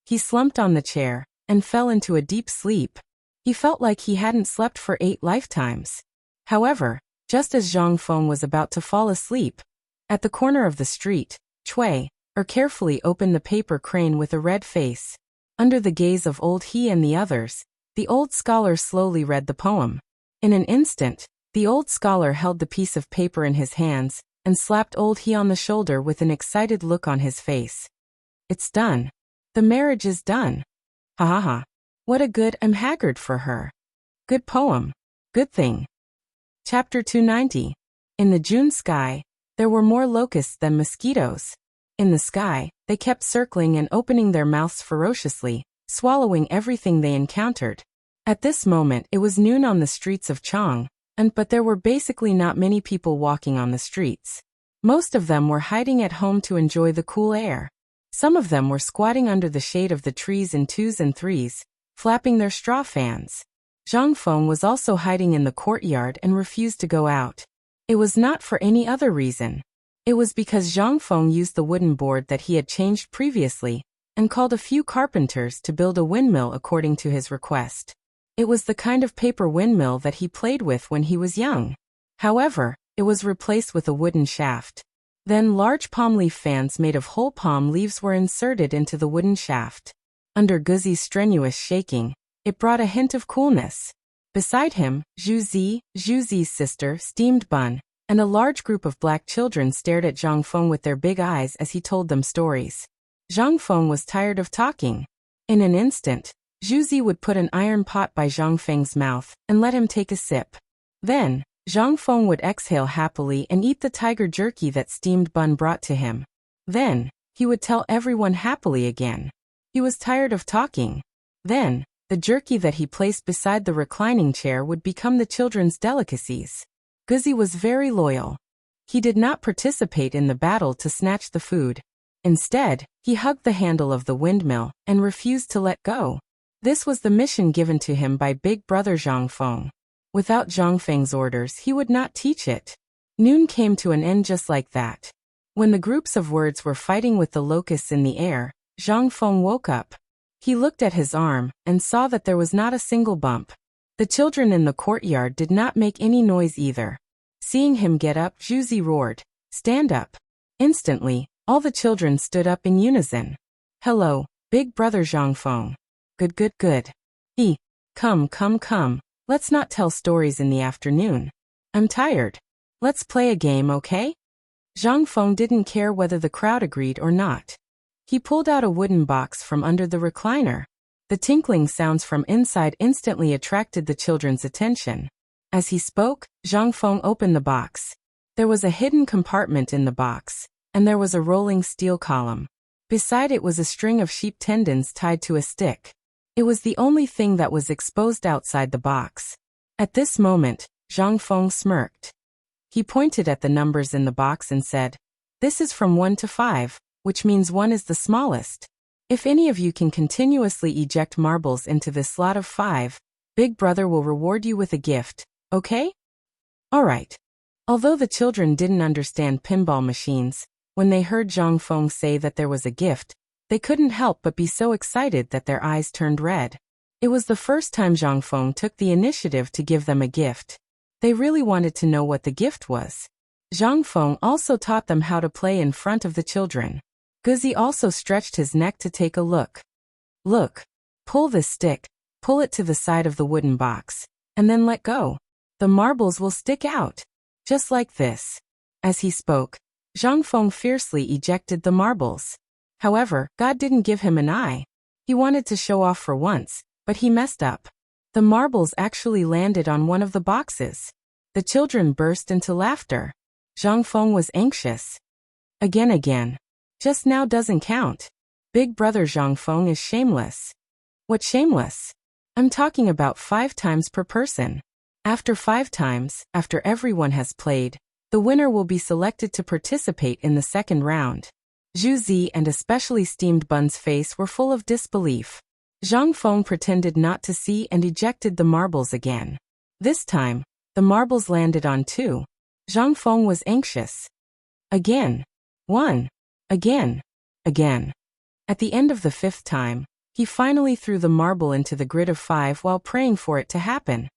He slumped on the chair and fell into a deep sleep. He felt like he hadn't slept for 8 lifetimes. However, just as Zhang Feng was about to fall asleep, at the corner of the street, Chui, carefully opened the paper crane with a red face. Under the gaze of old He and the others, the old scholar slowly read the poem. In an instant, the old scholar held the piece of paper in his hands and slapped old He on the shoulder with an excited look on his face. It's done. The marriage is done. Ha ha ha. What a good, I'm haggard for her. Good poem. Good thing. Chapter 290. In the June sky, there were more locusts than mosquitoes. In the sky, they kept circling and opening their mouths ferociously, swallowing everything they encountered. At this moment it was noon on the streets of Chang, but there were basically not many people walking on the streets. Most of them were hiding at home to enjoy the cool air. Some of them were squatting under the shade of the trees in 2s and 3s, flapping their straw fans. Zhang Feng was also hiding in the courtyard and refused to go out. It was not for any other reason. It was because Zhang Feng used the wooden board that he had changed previously, and called a few carpenters to build a windmill according to his request. It was the kind of paper windmill that he played with when he was young. However, it was replaced with a wooden shaft. Then large palm leaf fans made of whole palm leaves were inserted into the wooden shaft. Under Guzi's strenuous shaking, it brought a hint of coolness. Beside him, Zhuzi's sister, steamed bun, and a large group of black children stared at Zhang Feng with their big eyes as he told them stories. Zhang Feng was tired of talking. In an instant, Zhuzi would put an iron pot by Zhang Feng's mouth and let him take a sip. Then, Zhang Feng would exhale happily and eat the tiger jerky that steamed bun brought to him. Then, he would tell everyone happily again. He was tired of talking. Then, the jerky that he placed beside the reclining chair would become the children's delicacies. Guzi was very loyal. He did not participate in the battle to snatch the food. Instead, he hugged the handle of the windmill and refused to let go. This was the mission given to him by Big Brother Zhang Feng. Without Zhang Feng's orders, he would not teach it. Noon came to an end just like that. When the groups of words were fighting with the locusts in the air, Zhang Feng woke up. He looked at his arm and saw that there was not a single bump. The children in the courtyard did not make any noise either. Seeing him get up, Zhuzi roared, "Stand up!" Instantly, all the children stood up in unison. "Hello, Big Brother Zhang Feng. Good. Come. Let's not tell stories in the afternoon. I'm tired. Let's play a game, okay?" Zhang Feng didn't care whether the crowd agreed or not. He pulled out a wooden box from under the recliner. The tinkling sounds from inside instantly attracted the children's attention. As he spoke, Zhang Feng opened the box. There was a hidden compartment in the box, and there was a rolling steel column. Beside it was a string of sheep tendons tied to a stick. It was the only thing that was exposed outside the box. At this moment, Zhang Feng smirked. He pointed at the numbers in the box and said, "This is from 1 to 5, which means 1 is the smallest. If any of you can continuously eject marbles into this slot of 5, Big Brother will reward you with a gift, okay?" Alright. Although the children didn't understand pinball machines, when they heard Zhang Feng say that there was a gift, they couldn't help but be so excited that their eyes turned red. It was the first time Zhang Feng took the initiative to give them a gift. They really wanted to know what the gift was. Zhang Feng also taught them how to play in front of the children. Guzzi also stretched his neck to take a look. Look. Pull this stick, pull it to the side of the wooden box, and then let go. The marbles will stick out. Just like this. As he spoke, Zhang Feng fiercely ejected the marbles. However, God didn't give him an eye. He wanted to show off for once, but he messed up. The marbles actually landed on one of the boxes. The children burst into laughter. Zhang Feng was anxious. Again. Just now doesn't count. Big Brother Zhang Feng is shameless. What shameless? I'm talking about 5 times per person. After 5 times, after everyone has played, the winner will be selected to participate in the second round. Zhu Zi and especially Steamed Bun's face were full of disbelief. Zhang Feng pretended not to see and ejected the marbles again. This time, the marbles landed on 2. Zhang Feng was anxious. Again. 1. Again. At the end of the 5th time, he finally threw the marble into the grid of 5 while praying for it to happen.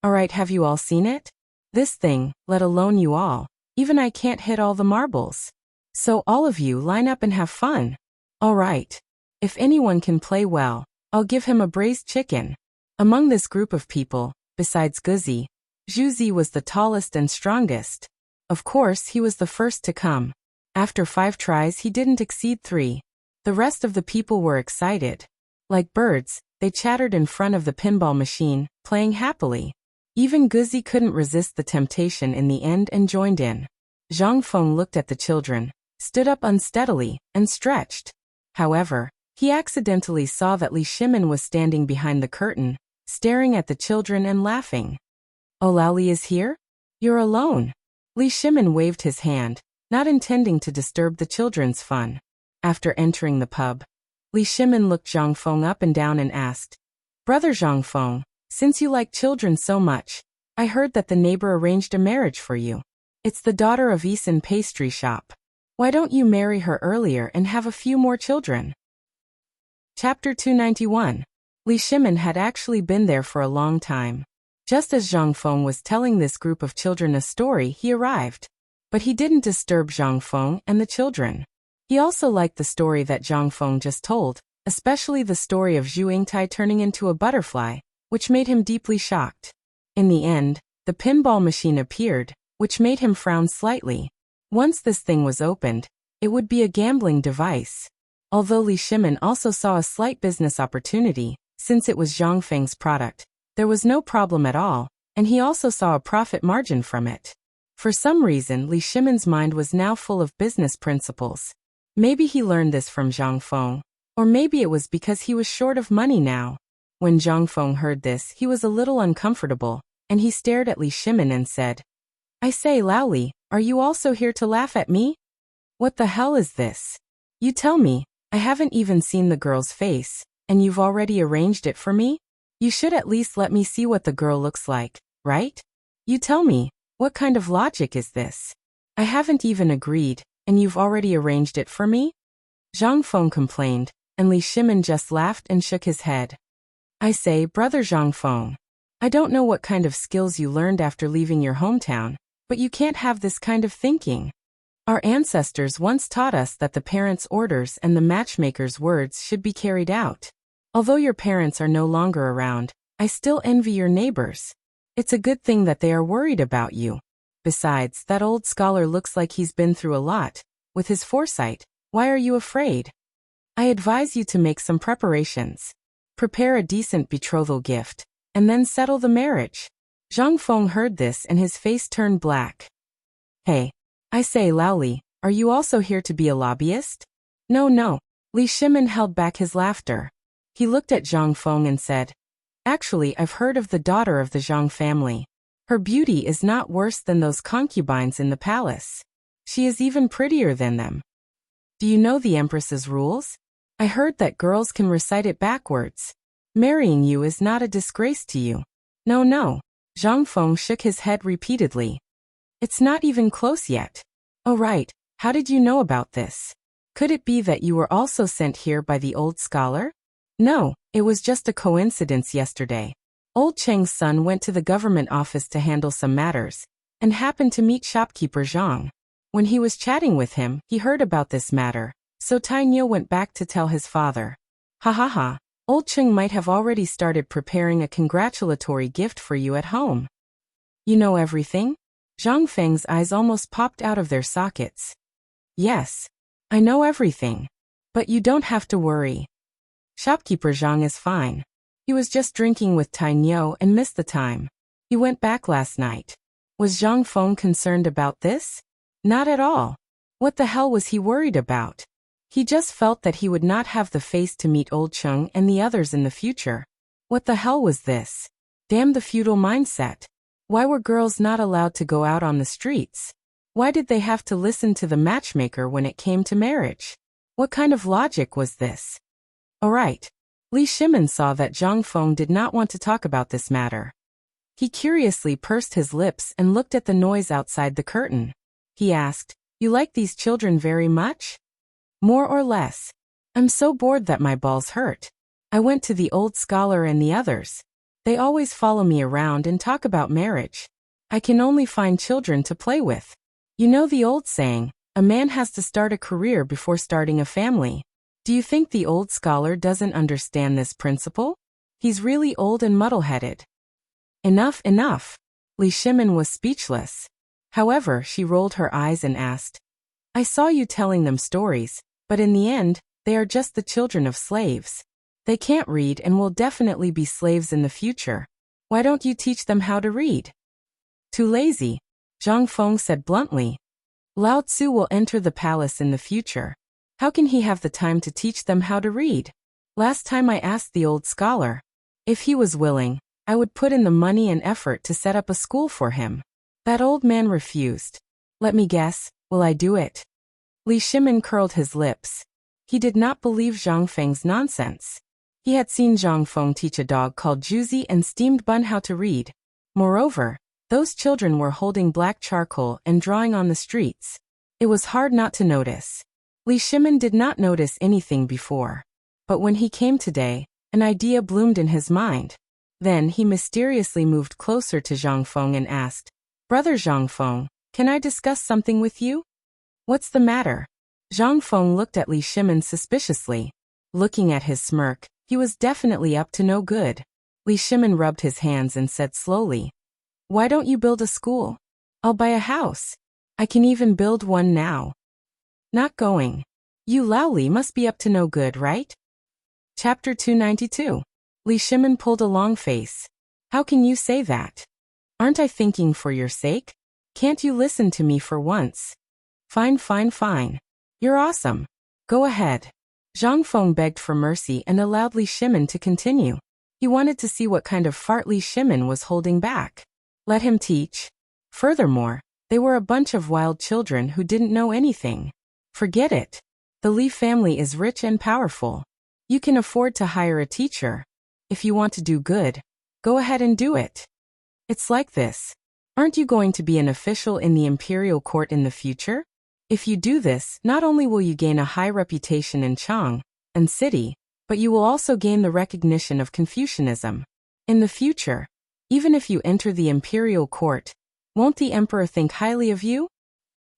Alright, have you all seen it? This thing, let alone you all. Even I can't hit all the marbles. So all of you line up and have fun. Alright. If anyone can play well, I'll give him a braised chicken. Among this group of people, besides Guzzi, Zhu Zi was the tallest and strongest. Of course, he was the first to come. After 5 tries, he didn't exceed 3. The rest of the people were excited. Like birds, they chattered in front of the pinball machine, playing happily. Even Guzzi couldn't resist the temptation in the end and joined in. Zhang Feng looked at the children, stood up unsteadily, and stretched. However, he accidentally saw that Li Shimin was standing behind the curtain, staring at the children and laughing. "Oh, Lao Li is here? You're alone." Li Shimin waved his hand, not intending to disturb the children's fun. After entering the pub, Li Shimin looked Zhang Feng up and down and asked, "Brother Zhang Feng, since you like children so much, I heard that the neighbor arranged a marriage for you. It's the daughter of Isan Pastry Shop. Why don't you marry her earlier and have a few more children?" Chapter 291. Li Shimin had actually been there for a long time. Just as Zhang Feng was telling this group of children a story, he arrived. But he didn't disturb Zhang Feng and the children. He also liked the story that Zhang Feng just told, especially the story of Zhu Yingtai turning into a butterfly, which made him deeply shocked. In the end, the pinball machine appeared, which made him frown slightly. Once this thing was opened, it would be a gambling device. Although Li Shimin also saw a slight business opportunity, since it was Zhang Feng's product, there was no problem at all, and he also saw a profit margin from it. For some reason, Li Shimin's mind was now full of business principles. Maybe he learned this from Zhang Feng, or maybe it was because he was short of money now. When Zhang Feng heard this, he was a little uncomfortable, and he stared at Li Shimin and said, "I say, Lao Li, are you also here to laugh at me? What the hell is this? You tell me, I haven't even seen the girl's face, and you've already arranged it for me? You should at least let me see what the girl looks like, right? You tell me, what kind of logic is this? I haven't even agreed, and you've already arranged it for me?" Zhang Feng complained, and Li Shimin just laughed and shook his head. "I say, Brother Zhang Feng, I don't know what kind of skills you learned after leaving your hometown, but you can't have this kind of thinking. Our ancestors once taught us that the parents' orders and the matchmaker's words should be carried out. Although your parents are no longer around, I still envy your neighbors. It's a good thing that they are worried about you. Besides, that old scholar looks like he's been through a lot. With his foresight, why are you afraid? I advise you to make some preparations. Prepare a decent betrothal gift, and then settle the marriage." Zhang Feng heard this and his face turned black. "Hey, I say, Lao Li, are you also here to be a lobbyist?" No. Li Shimin held back his laughter. He looked at Zhang Feng and said, "Actually, I've heard of the daughter of the Zhang family. Her beauty is not worse than those concubines in the palace. She is even prettier than them. Do you know the Empress's rules? I heard that girls can recite it backwards. Marrying you is not a disgrace to you." "No, no." Zhang Feng shook his head repeatedly. "It's not even close yet." "Oh right, how did you know about this? Could it be that you were also sent here by the old scholar?" "No, it was just a coincidence yesterday. Old Cheng's son went to the government office to handle some matters, and happened to meet shopkeeper Zhang. When he was chatting with him, he heard about this matter, so Tai Niu went back to tell his father. Ha ha ha, old Cheng might have already started preparing a congratulatory gift for you at home." "You know everything?" Zhang Feng's eyes almost popped out of their sockets. "Yes, I know everything. But you don't have to worry. Shopkeeper Zhang is fine. He was just drinking with Tai Niu and missed the time. He went back last night." Was Zhang Feng concerned about this? Not at all. What the hell was he worried about? He just felt that he would not have the face to meet old Cheng and the others in the future. What the hell was this? Damn the feudal mindset. Why were girls not allowed to go out on the streets? Why did they have to listen to the matchmaker when it came to marriage? What kind of logic was this? Alright. Li Shimin saw that Zhang Feng did not want to talk about this matter. He curiously pursed his lips and looked at the noise outside the curtain. He asked, "You like these children very much?" "More or less. I'm so bored that my balls hurt. I went to the old scholar and the others. They always follow me around and talk about marriage. I can only find children to play with. You know the old saying, a man has to start a career before starting a family. Do you think the old scholar doesn't understand this principle? He's really old and muddle-headed." Enough, enough. Li Shimin was speechless. However, she rolled her eyes and asked, "I saw you telling them stories, but in the end, they are just the children of slaves. They can't read and will definitely be slaves in the future. Why don't you teach them how to read?" "Too lazy," Zhang Feng said bluntly. "Lao Tzu will enter the palace in the future. How can he have the time to teach them how to read? Last time I asked the old scholar. If he was willing, I would put in the money and effort to set up a school for him. That old man refused. Let me guess, will I do it?" Li Shimin curled his lips. He did not believe Zhang Feng's nonsense. He had seen Zhang Feng teach a dog called Juzi and steamed bun how to read. Moreover, those children were holding black charcoal and drawing on the streets. It was hard not to notice. Li Shimin did not notice anything before. But when he came today, an idea bloomed in his mind. Then he mysteriously moved closer to Zhang Feng and asked, "Brother Zhang Feng, can I discuss something with you?" "What's the matter?" Zhang Feng looked at Li Shimin suspiciously. Looking at his smirk, he was definitely up to no good. Li Shimin rubbed his hands and said slowly, "Why don't you build a school? I'll buy a house. I can even build one now." "Not going. You Laoli must be up to no good, right?" Chapter 292. Li Shimin pulled a long face. "How can you say that? Aren't I thinking for your sake? Can't you listen to me for once?" Fine, fine, fine. You're awesome. Go ahead." Zhang Feng begged for mercy and allowed Li Shimin to continue. He wanted to see what kind of fart Li Shimin was holding back. Let him teach. Furthermore, they were a bunch of wild children who didn't know anything. Forget it. The Li family is rich and powerful. You can afford to hire a teacher. If you want to do good, go ahead and do it. It's like this. Aren't you going to be an official in the imperial court in the future? If you do this, not only will you gain a high reputation in Chang and city, but you will also gain the recognition of Confucianism. In the future, even if you enter the imperial court, won't the emperor think highly of you?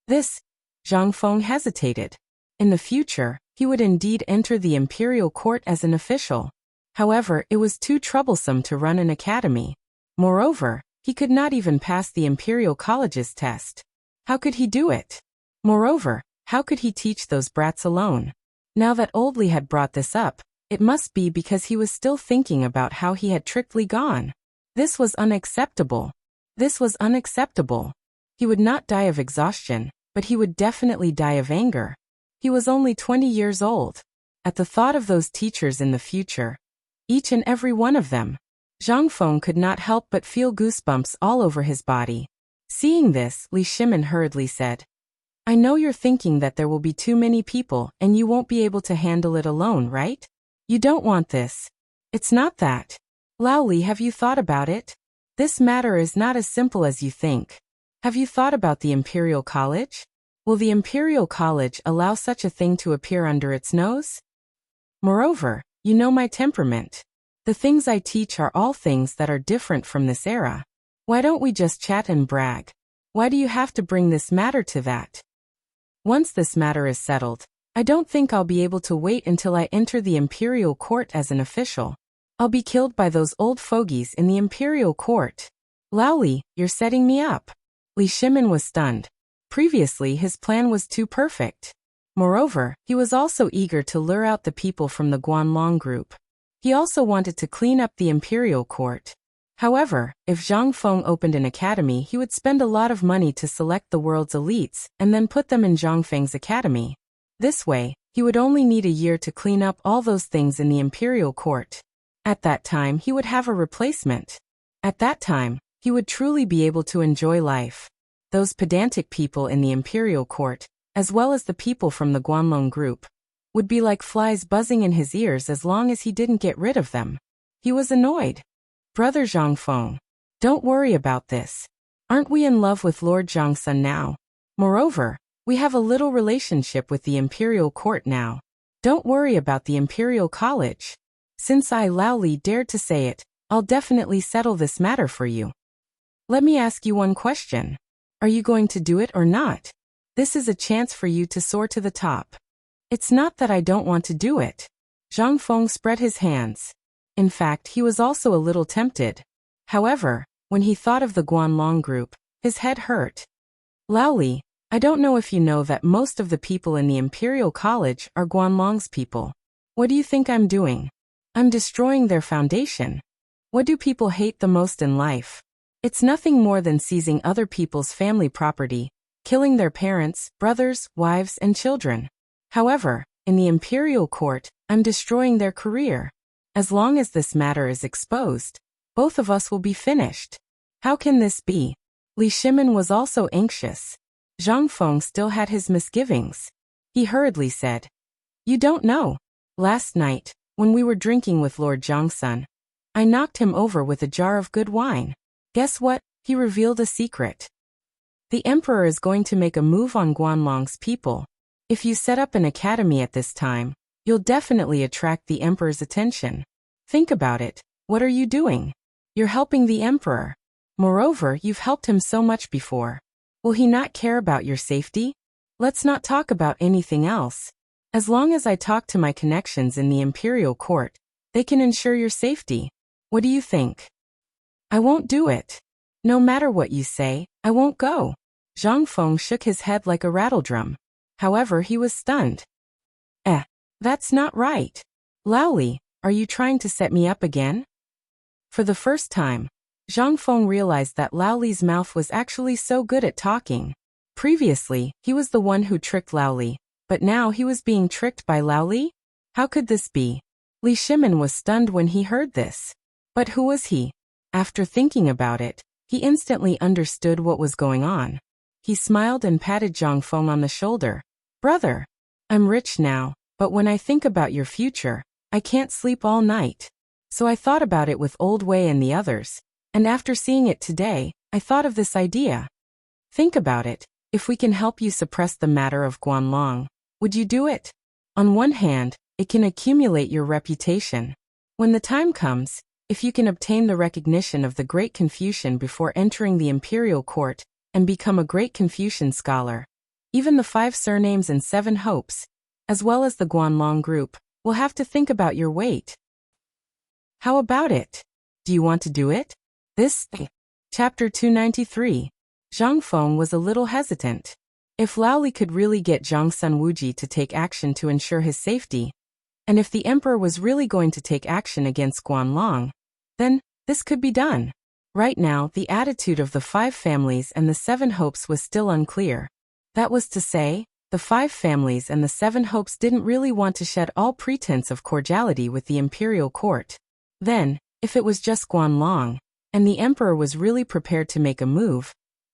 This, Zhang Feng hesitated. In the future, he would indeed enter the imperial court as an official. However, it was too troublesome to run an academy. Moreover, he could not even pass the imperial college's test. How could he do it? Moreover, how could he teach those brats alone? Now that Old Li had brought this up, it must be because he was still thinking about how he had tricked Li gone. This was unacceptable. This was unacceptable. He would not die of exhaustion, but he would definitely die of anger. He was only 20 years old. At the thought of those teachers in the future, Each and every one of them. Zhang Feng could not help but feel goosebumps all over his body. Seeing this, Li Shimin hurriedly said, I know you're thinking that there will be too many people and you won't be able to handle it alone, right? You don't want this. It's not that. Lao Li, have you thought about it? This matter is not as simple as you think. Have you thought about the Imperial College? Will the Imperial College allow such a thing to appear under its nose? Moreover, you know my temperament. The things I teach are all things that are different from this era. Why don't we just chat and brag? Why do you have to bring this matter to that? Once this matter is settled, I don't think I'll be able to wait until I enter the Imperial Court as an official. I'll be killed by those old fogies in the Imperial Court. Lao Li, you're setting me up. Li Shimin was stunned. Previously, his plan was too perfect. Moreover, he was also eager to lure out the people from the Guanlong group. He also wanted to clean up the Imperial Court. However, if Zhang Feng opened an academy, he would spend a lot of money to select the world's elites and then put them in Zhang Feng's academy. This way, he would only need a year to clean up all those things in the Imperial Court. At that time, he would have a replacement. At that time, he would truly be able to enjoy life. Those pedantic people in the Imperial Court, as well as the people from the Guanlong group, would be like flies buzzing in his ears as long as he didn't get rid of them. He was annoyed. Brother Zhang Feng, don't worry about this. Aren't we in love with Lord Zhangsun now? Moreover, we have a little relationship with the Imperial Court now. Don't worry about the Imperial College. Since I, Lao Li, dared to say it, I'll definitely settle this matter for you. Let me ask you one question. Are you going to do it or not? This is a chance for you to soar to the top. It's not that I don't want to do it. Zhang Feng spread his hands. In fact, he was also a little tempted. However, when he thought of the Guanlong group, his head hurt. Lao Li, I don't know if you know that most of the people in the Imperial College are Guanlong's people. What do you think I'm doing? I'm destroying their foundation. What do people hate the most in life? It's nothing more than seizing other people's family property, killing their parents, brothers, wives, and children. However, in the Imperial Court, I'm destroying their career. As long as this matter is exposed, both of us will be finished. How can this be? Li Shimin was also anxious. Zhang Feng still had his misgivings. He hurriedly said, You don't know. Last night, when we were drinking with Lord Zhangsun, I knocked him over with a jar of good wine. Guess what? He revealed a secret. The emperor is going to make a move on Guanlong's people. If you set up an academy at this time, you'll definitely attract the emperor's attention. Think about it. What are you doing? You're helping the emperor. Moreover, you've helped him so much before. Will he not care about your safety? Let's not talk about anything else. As long as I talk to my connections in the Imperial Court, they can ensure your safety. What do you think? I won't do it. No matter what you say, I won't go. Zhang Feng shook his head like a rattledrum. However, he was stunned. That's not right. Lao Li, are you trying to set me up again? For the first time, Zhang Feng realized that Lao Li's mouth was actually so good at talking. Previously, he was the one who tricked Lao Li, but now he was being tricked by Lao Li? How could this be? Li Shimin was stunned when he heard this. But who was he? After thinking about it, he instantly understood what was going on. He smiled and patted Zhang Feng on the shoulder. Brother, I'm rich now, but when I think about your future, I can't sleep all night. So I thought about it with Old Wei and the others, and after seeing it today, I thought of this idea. Think about it. If we can help you suppress the matter of Guanlong, would you do it? On one hand, it can accumulate your reputation. When the time comes, if you can obtain the recognition of the Great Confucian before entering the Imperial Court and become a Great Confucian scholar, even the 5 surnames and 7 hopes, as well as the Guanlong group, will have to think about your weight. How about it? Do you want to do it? Chapter 293. Zhang Feng was a little hesitant. If Lao Li could really get Zhang Sun Wuji to take action to ensure his safety, and if the emperor was really going to take action against Guanlong, then this could be done. Right now, the attitude of the 5 families and the 7 hopes was still unclear. That was to say, the 5 families and the 7 hopes didn't really want to shed all pretense of cordiality with the Imperial Court. Then, if it was just Guanlong, and the emperor was really prepared to make a move,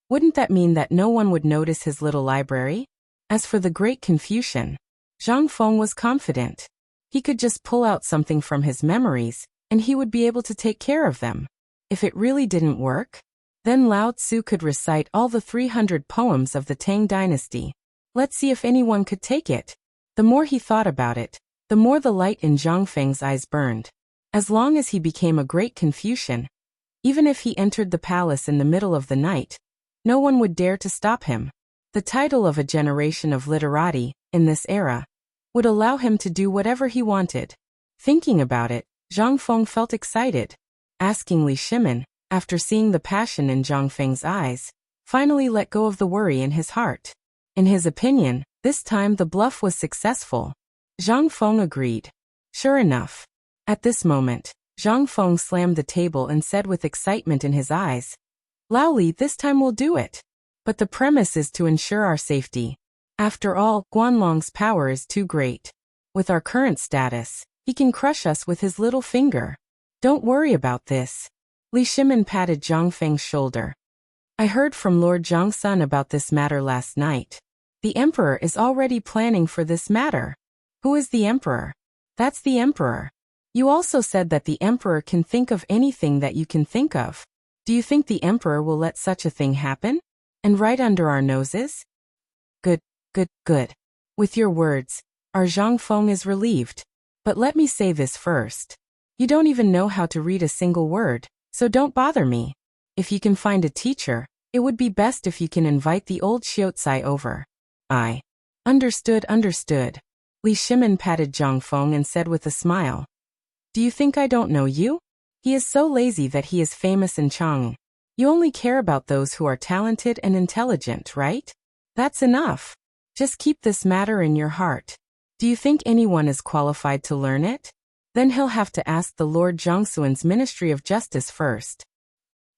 wouldn't that mean that no one would notice his little library? As for the Great Confucian, Zhang Feng was confident. He could just pull out something from his memories, and he would be able to take care of them. If it really didn't work, then Lao Tzu could recite all the 300 poems of the Tang dynasty. Let's see if anyone could take it. The more he thought about it, the more the light in Zhang Feng's eyes burned. As long as he became a great Confucian, even if he entered the palace in the middle of the night, no one would dare to stop him. The title of a generation of literati, in this era, would allow him to do whatever he wanted. Thinking about it, Zhang Feng felt excited. Asking Li Shimin, after seeing the passion in Zhang Feng's eyes, finally let go of the worry in his heart. In his opinion, this time the bluff was successful. Zhang Feng agreed. Sure enough. At this moment, Zhang Feng slammed the table and said with excitement in his eyes, "Lao Li, this time we'll do it. But the premise is to ensure our safety. After all, Guanlong's power is too great. With our current status, he can crush us with his little finger. Don't worry about this." Li Shimin patted Zhang Feng's shoulder. "I heard from Lord Zhangsun about this matter last night. The emperor is already planning for this matter." "Who is the emperor?" "That's the emperor. You also said that the emperor can think of anything that you can think of. Do you think the emperor will let such a thing happen? And right under our noses?" Good. With your words, our Zhang Feng is relieved. But let me say this first. You don't even know how to read a single word, so don't bother me. If you can find a teacher, it would be best if you can invite the old Xiaocai over. I understood. Li Shimin patted Zhang Feng and said with a smile, "Do you think I don't know you? He is so lazy that he is famous in Chang. You only care about those who are talented and intelligent, right? That's enough. Just keep this matter in your heart. Do you think anyone is qualified to learn it? Then he'll have to ask the Lord Zhongsuan's Ministry of Justice first.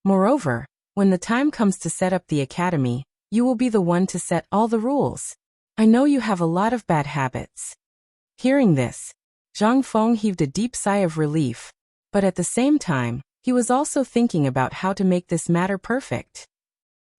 Moreover, when the time comes to set up the academy, you will be the one to set all the rules. I know you have a lot of bad habits." Hearing this, Zhang Feng heaved a deep sigh of relief, but at the same time, he was also thinking about how to make this matter perfect.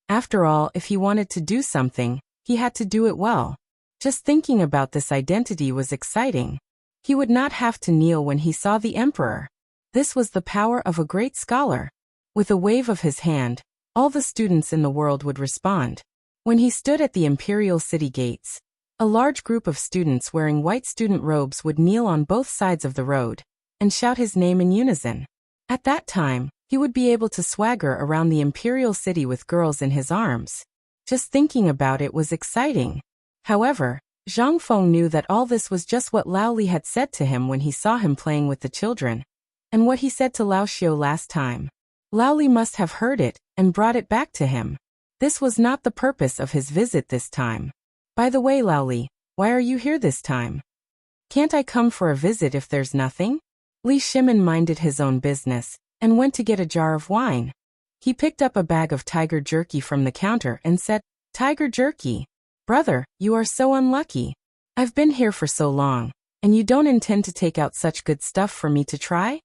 After all, if he wanted to do something, he had to do it well. Just thinking about this identity was exciting. He would not have to kneel when he saw the emperor. This was the power of a great scholar. With a wave of his hand, all the students in the world would respond. When he stood at the imperial city gates, a large group of students wearing white student robes would kneel on both sides of the road and shout his name in unison. At that time, he would be able to swagger around the imperial city with girls in his arms. Just thinking about it was exciting. However, Zhang Feng knew that all this was just what Lao Li had said to him when he saw him playing with the children, and what he said to Lao Xiu last time. Lao Li must have heard it and brought it back to him. This was not the purpose of his visit this time. "By the way, Lao Li, why are you here this time? Can't I come for a visit if there's nothing?" Li Shimin minded his own business and went to get a jar of wine. He picked up a bag of tiger jerky from the counter and said, "Tiger jerky? Brother, you are so unlucky. I've been here for so long, and you don't intend to take out such good stuff for me to try?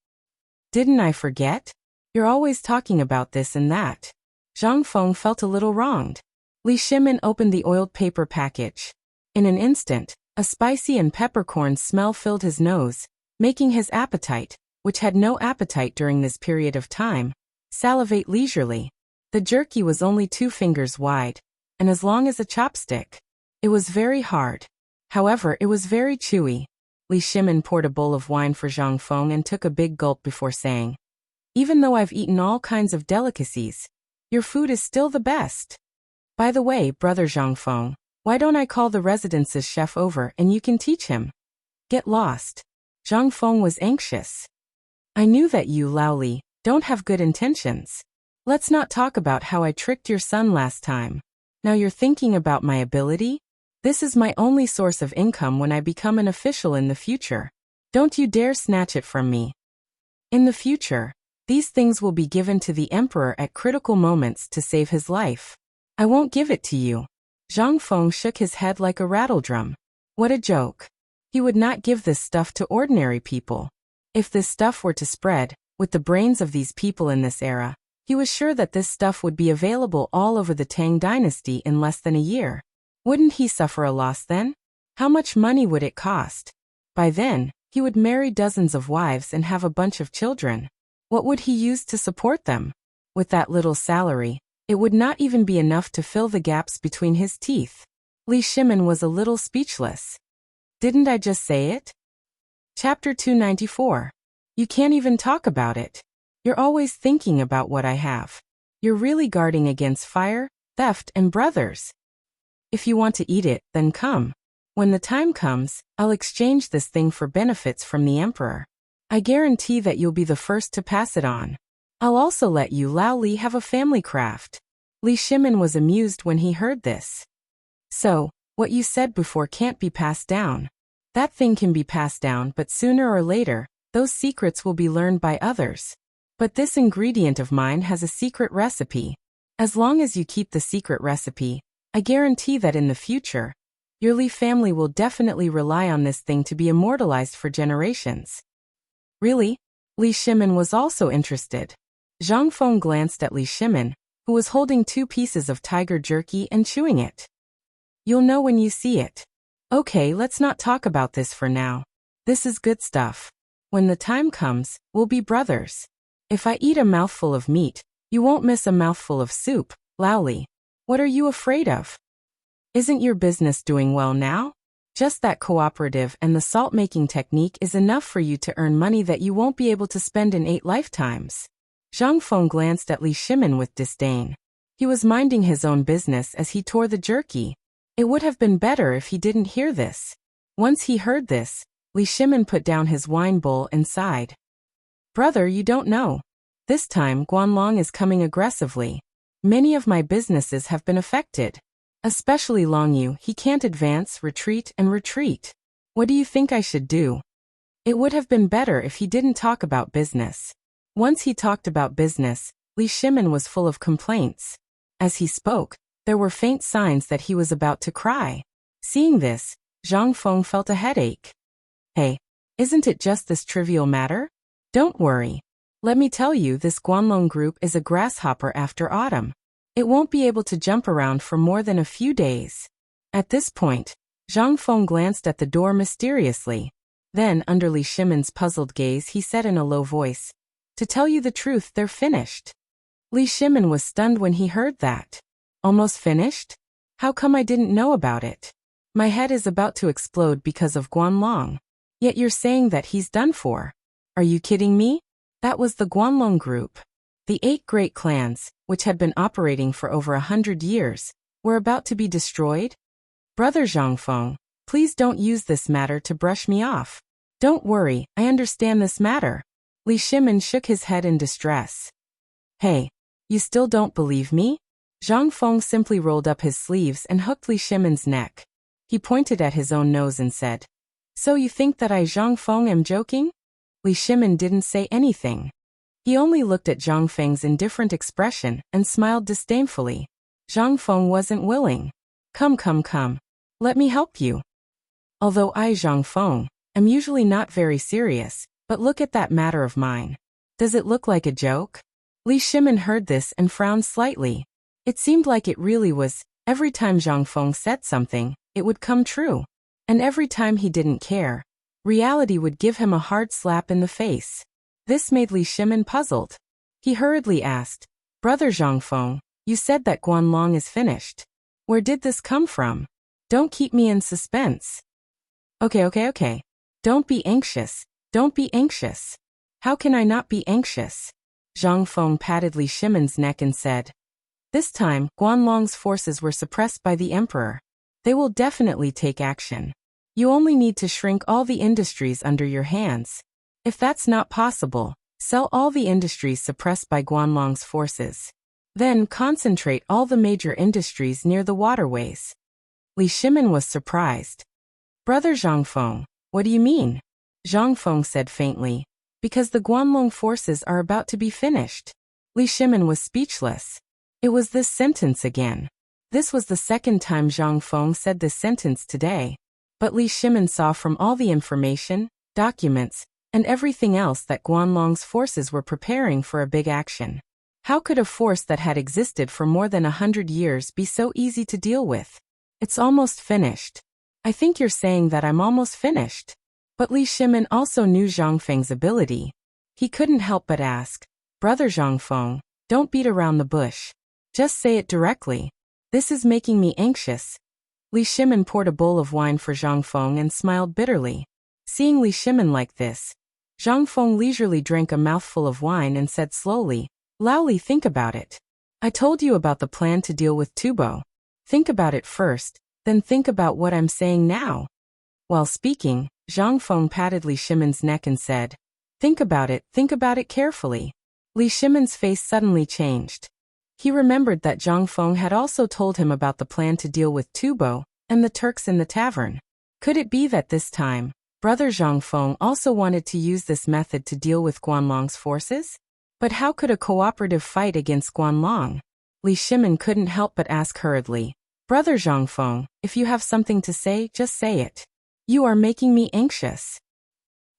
Didn't I forget? You're always talking about this and that." Zhang Feng felt a little wronged. Li Shimin opened the oiled paper package. In an instant, a spicy and peppercorn smell filled his nose, making his appetite, which had no appetite during this period of time, salivate leisurely. The jerky was only 2 fingers wide, and as long as a chopstick. It was very hard. However, it was very chewy. Li Shimin poured a bowl of wine for Zhang Feng and took a big gulp before saying, "Even though I've eaten all kinds of delicacies, your food is still the best. By the way, brother Zhang Feng, why don't I call the residence's chef over and you can teach him?" "Get lost." Zhang Feng was anxious. "I knew that you, Lao Li, don't have good intentions. Let's not talk about how I tricked your son last time. Now you're thinking about my ability? This is my only source of income when I become an official in the future. Don't you dare snatch it from me. In the future, these things will be given to the emperor at critical moments to save his life. I won't give it to you." Zhang Feng shook his head like a rattledrum. What a joke. He would not give this stuff to ordinary people. If this stuff were to spread, With the brains of these people in this era, he was sure that this stuff would be available all over the Tang dynasty in less than a year. Wouldn't he suffer a loss then? How much money would it cost? By then, he would marry dozens of wives and have a bunch of children. What would he use to support them? With that little salary, it would not even be enough to fill the gaps between his teeth. Li Shimin was a little speechless. Didn't I just say it? Chapter 294. You can't even talk about it. You're always thinking about what I have. You're really guarding against fire, theft, and brothers. If you want to eat it, then come. When the time comes, I'll exchange this thing for benefits from the emperor. I guarantee that you'll be the first to pass it on. I'll also let you Lao Li have a family craft. Li Shimin was amused when he heard this. So, what you said before can't be passed down. That thing can be passed down, but sooner or later, those secrets will be learned by others. But this ingredient of mine has a secret recipe. As long as you keep the secret recipe, I guarantee that in the future, your Li family will definitely rely on this thing to be immortalized for generations. Really? Li Shimin was also interested. Zhang Feng glanced at Li Shimin, who was holding 2 pieces of tiger jerky and chewing it. You'll know when you see it. Okay, let's not talk about this for now. This is good stuff. When the time comes, we'll be brothers. If I eat a mouthful of meat, you won't miss a mouthful of soup, Lao Li. What are you afraid of? Isn't your business doing well now? Just that cooperative and the salt-making technique is enough for you to earn money that you won't be able to spend in 8 lifetimes. Zhang Feng glanced at Li Shimin with disdain. He was minding his own business as he tore the jerky. It would have been better if he didn't hear this. Once he heard this, Li Shimin put down his wine bowl and sighed. Brother, you don't know. This time Guanlong is coming aggressively. Many of my businesses have been affected. Especially Longyu, he can't advance, retreat, and retreat. What do you think I should do? It would have been better if he didn't talk about business. Once he talked about business, Li Shimin was full of complaints. As he spoke, there were faint signs that he was about to cry. Seeing this, Zhang Feng felt a headache. Hey, isn't it just this trivial matter? Don't worry. Let me tell you, this Guanlong group is a grasshopper after autumn. It won't be able to jump around for more than a few days. At this point, Zhang Feng glanced at the door mysteriously. Then, under Li Shimin's puzzled gaze, he said in a low voice, To tell you the truth, they're finished. Li Shimin was stunned when he heard that. Almost finished? How come I didn't know about it? My head is about to explode because of Guanlong. Yet you're saying that he's done for. Are you kidding me? That was the Guanlong group. The 8 great clans, which had been operating for over 100 years, were about to be destroyed? Brother Zhang Feng, please don't use this matter to brush me off. Don't worry, I understand this matter. Li Shimin shook his head in distress. Hey, you still don't believe me? Zhang Feng simply rolled up his sleeves and hooked Li Shimin's neck. He pointed at his own nose and said, So you think that I Zhang Feng am joking? Li Shimin didn't say anything. He only looked at Zhang Feng's indifferent expression and smiled disdainfully. Zhang Feng wasn't willing. Come. Let me help you. Although I, Zhang Feng, am usually not very serious, but look at that matter of mine. Does it look like a joke? Li Shimin heard this and frowned slightly. It seemed like it really was. Every time Zhang Feng said something, it would come true. And every time he didn't care, reality would give him a hard slap in the face. This made Li Shimin puzzled. He hurriedly asked, Brother Zhang Feng, you said that Guanlong is finished. Where did this come from? Don't keep me in suspense. Okay. Don't be anxious. How can I not be anxious? Zhang Feng patted Li Shimin's neck and said, This time, Guanlong's forces were suppressed by the emperor. They will definitely take action. You only need to shrink all the industries under your hands. If that's not possible, sell all the industries suppressed by Guanlong's forces. Then concentrate all the major industries near the waterways. Li Shimin was surprised. Brother Zhang Feng, what do you mean? Zhang Feng said faintly, Because the Guanlong forces are about to be finished. Li Shimin was speechless. It was this sentence again. This was the second time Zhang Feng said this sentence today. But Li Shimin saw from all the information, documents, and everything else that Guanlong's forces were preparing for a big action. How could a force that had existed for more than 100 years be so easy to deal with? It's almost finished. I think you're saying that I'm almost finished. But Li Shimin also knew Zhang Feng's ability. He couldn't help but ask, Brother Zhang Feng, don't beat around the bush. Just say it directly. This is making me anxious. Li Shimin poured a bowl of wine for Zhang Feng and smiled bitterly. Seeing Li Shimin like this, Zhang Feng leisurely drank a mouthful of wine and said slowly, Lao Li, think about it. I told you about the plan to deal with Tubo. Think about it first, then think about what I'm saying now. While speaking, Zhang Feng patted Li Shimin's neck and said, think about it carefully. Li Shimin's face suddenly changed. He remembered that Zhang Feng had also told him about the plan to deal with Tubo and the Turks in the tavern. Could it be that this time, Brother Zhang Feng also wanted to use this method to deal with Guanlong's forces? But how could a cooperative fight against Guanlong? Li Shimin couldn't help but ask hurriedly, Brother Zhang Feng, if you have something to say, just say it. You are making me anxious.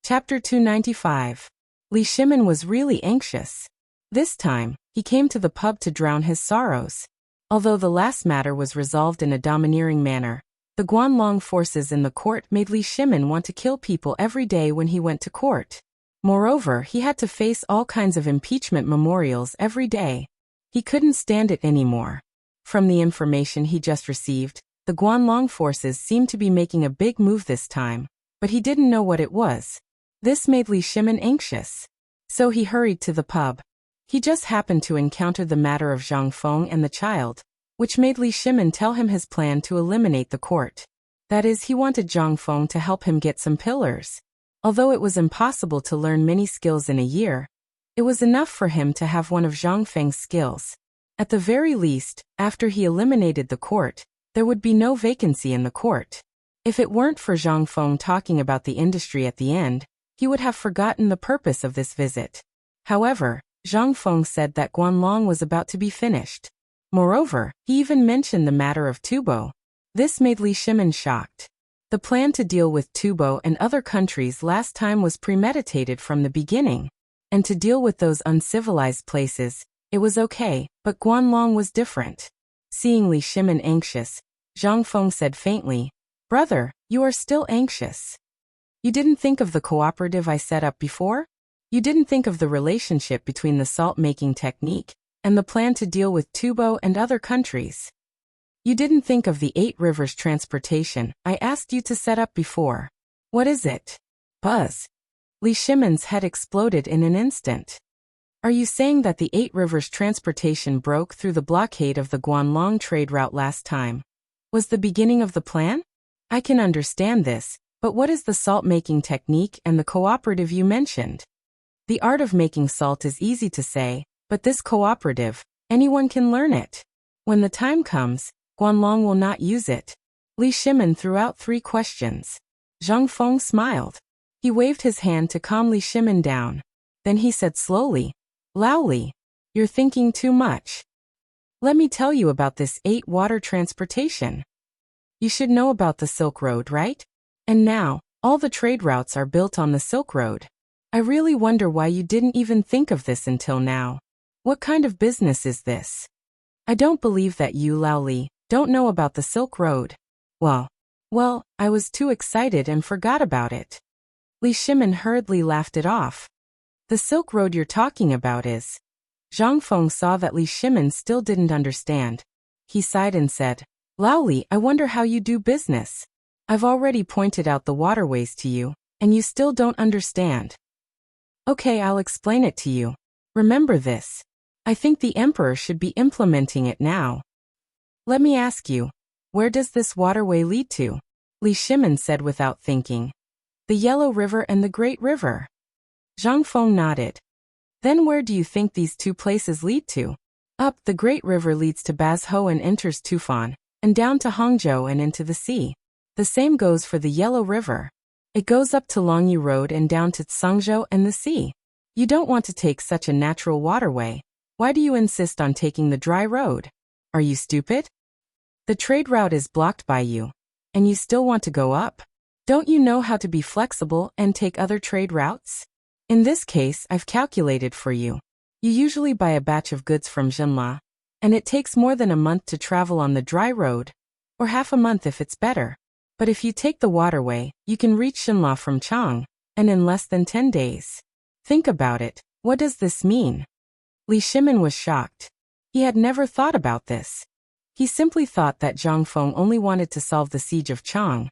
Chapter 295. Li Shimin was really anxious. This time, he came to the pub to drown his sorrows. Although the last matter was resolved in a domineering manner, the Guanlong forces in the court made Li Shimin want to kill people every day when he went to court. Moreover, he had to face all kinds of impeachment memorials every day. He couldn't stand it anymore. From the information he just received, the Guanlong forces seemed to be making a big move this time, but he didn't know what it was. This made Li Shimin anxious. So he hurried to the pub. He just happened to encounter the matter of Zhang Feng and the child, which made Li Shimin tell him his plan to eliminate the court. That is, he wanted Zhang Feng to help him get some pillars. Although it was impossible to learn many skills in a year, it was enough for him to have one of Zhang Feng's skills. At the very least, after he eliminated the court, there would be no vacancy in the court. If it weren't for Zhang Feng talking about the industry at the end, he would have forgotten the purpose of this visit. However, Zhang Feng said that Guanlong was about to be finished. Moreover, he even mentioned the matter of Tubo. This made Li Shimin shocked. The plan to deal with Tubo and other countries last time was premeditated from the beginning. And to deal with those uncivilized places, it was okay, but Guanlong was different. Seeing Li Shimin anxious, Zhang Feng said faintly, Brother, you are still anxious. You didn't think of the cooperative I set up before? You didn't think of the relationship between the salt-making technique and the plan to deal with Tubo and other countries. You didn't think of the 8 rivers transportation I asked you to set up before. What is it? Buzz. Li Shimin's head exploded in an instant. Are you saying that the 8 rivers transportation broke through the blockade of the Guanlong trade route last time? Was the beginning of the plan? I can understand this, but what is the salt-making technique and the cooperative you mentioned? The art of making salt is easy to say, but this cooperative, anyone can learn it. When the time comes, Guanlong will not use it. Li Shimin threw out 3 questions. Zhang Feng smiled. He waved his hand to calm Li Shimin down. Then he said slowly, Lao Li, you're thinking too much. Let me tell you about this 8 water transportation. You should know about the Silk Road, right? And now, all the trade routes are built on the Silk Road. I really wonder why you didn't even think of this until now. What kind of business is this? I don't believe that you, Lao Li, don't know about the Silk Road. Well, I was too excited and forgot about it. Li Shimin hurriedly laughed it off. The Silk Road you're talking about is... Zhang Feng saw that Li Shimin still didn't understand. He sighed and said, Lao Li, I wonder how you do business. I've already pointed out the waterways to you, and you still don't understand. Okay, I'll explain it to you. Remember this. I think the Emperor should be implementing it now. Let me ask you, where does this waterway lead to? Li Shimin said without thinking. The Yellow River and the Great River. Zhang Feng nodded. Then where do you think these 2 places lead to? Up, the Great River leads to Bazhou and enters Tufan, and down to Hangzhou and into the sea. The same goes for the Yellow River. It goes up to Longyu Road and down to Tsangzhou and the sea. You don't want to take such a natural waterway. Why do you insist on taking the dry road? Are you stupid? The trade route is blocked by you. And you still want to go up? Don't you know how to be flexible and take other trade routes? In this case, I've calculated for you. You usually buy a batch of goods from Jinla, and it takes more than a month to travel on the dry road, or half a month if it's better. But if you take the waterway, you can reach Jinla from Chang, and in less than 10 days. Think about it. What does this mean? Li Shimin was shocked. He had never thought about this. He simply thought that Zhang Feng only wanted to solve the siege of Chang,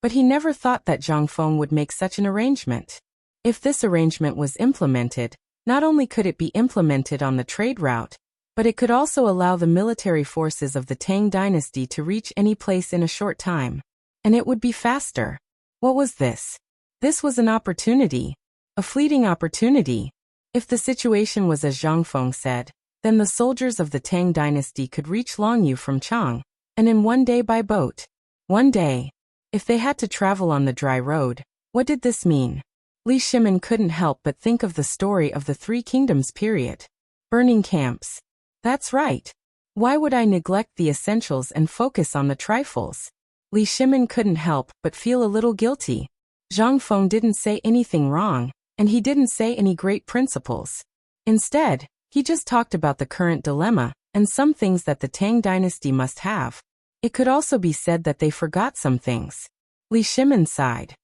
but he never thought that Zhang Feng would make such an arrangement. If this arrangement was implemented, not only could it be implemented on the trade route, but it could also allow the military forces of the Tang dynasty to reach any place in a short time. And it would be faster. What was this? This was an opportunity. A fleeting opportunity. If the situation was as Zhang Feng said, then the soldiers of the Tang dynasty could reach Longyu from Chang, and in one day by boat. One day. If they had to travel on the dry road, what did this mean? Li Shimin couldn't help but think of the story of the Three Kingdoms period. Burning camps. That's right. Why would I neglect the essentials and focus on the trifles? Li Shimin couldn't help but feel a little guilty. Zhang Feng didn't say anything wrong, and he didn't say any great principles. Instead, he just talked about the current dilemma and some things that the Tang dynasty must have. It could also be said that they forgot some things. Li Shimin sighed.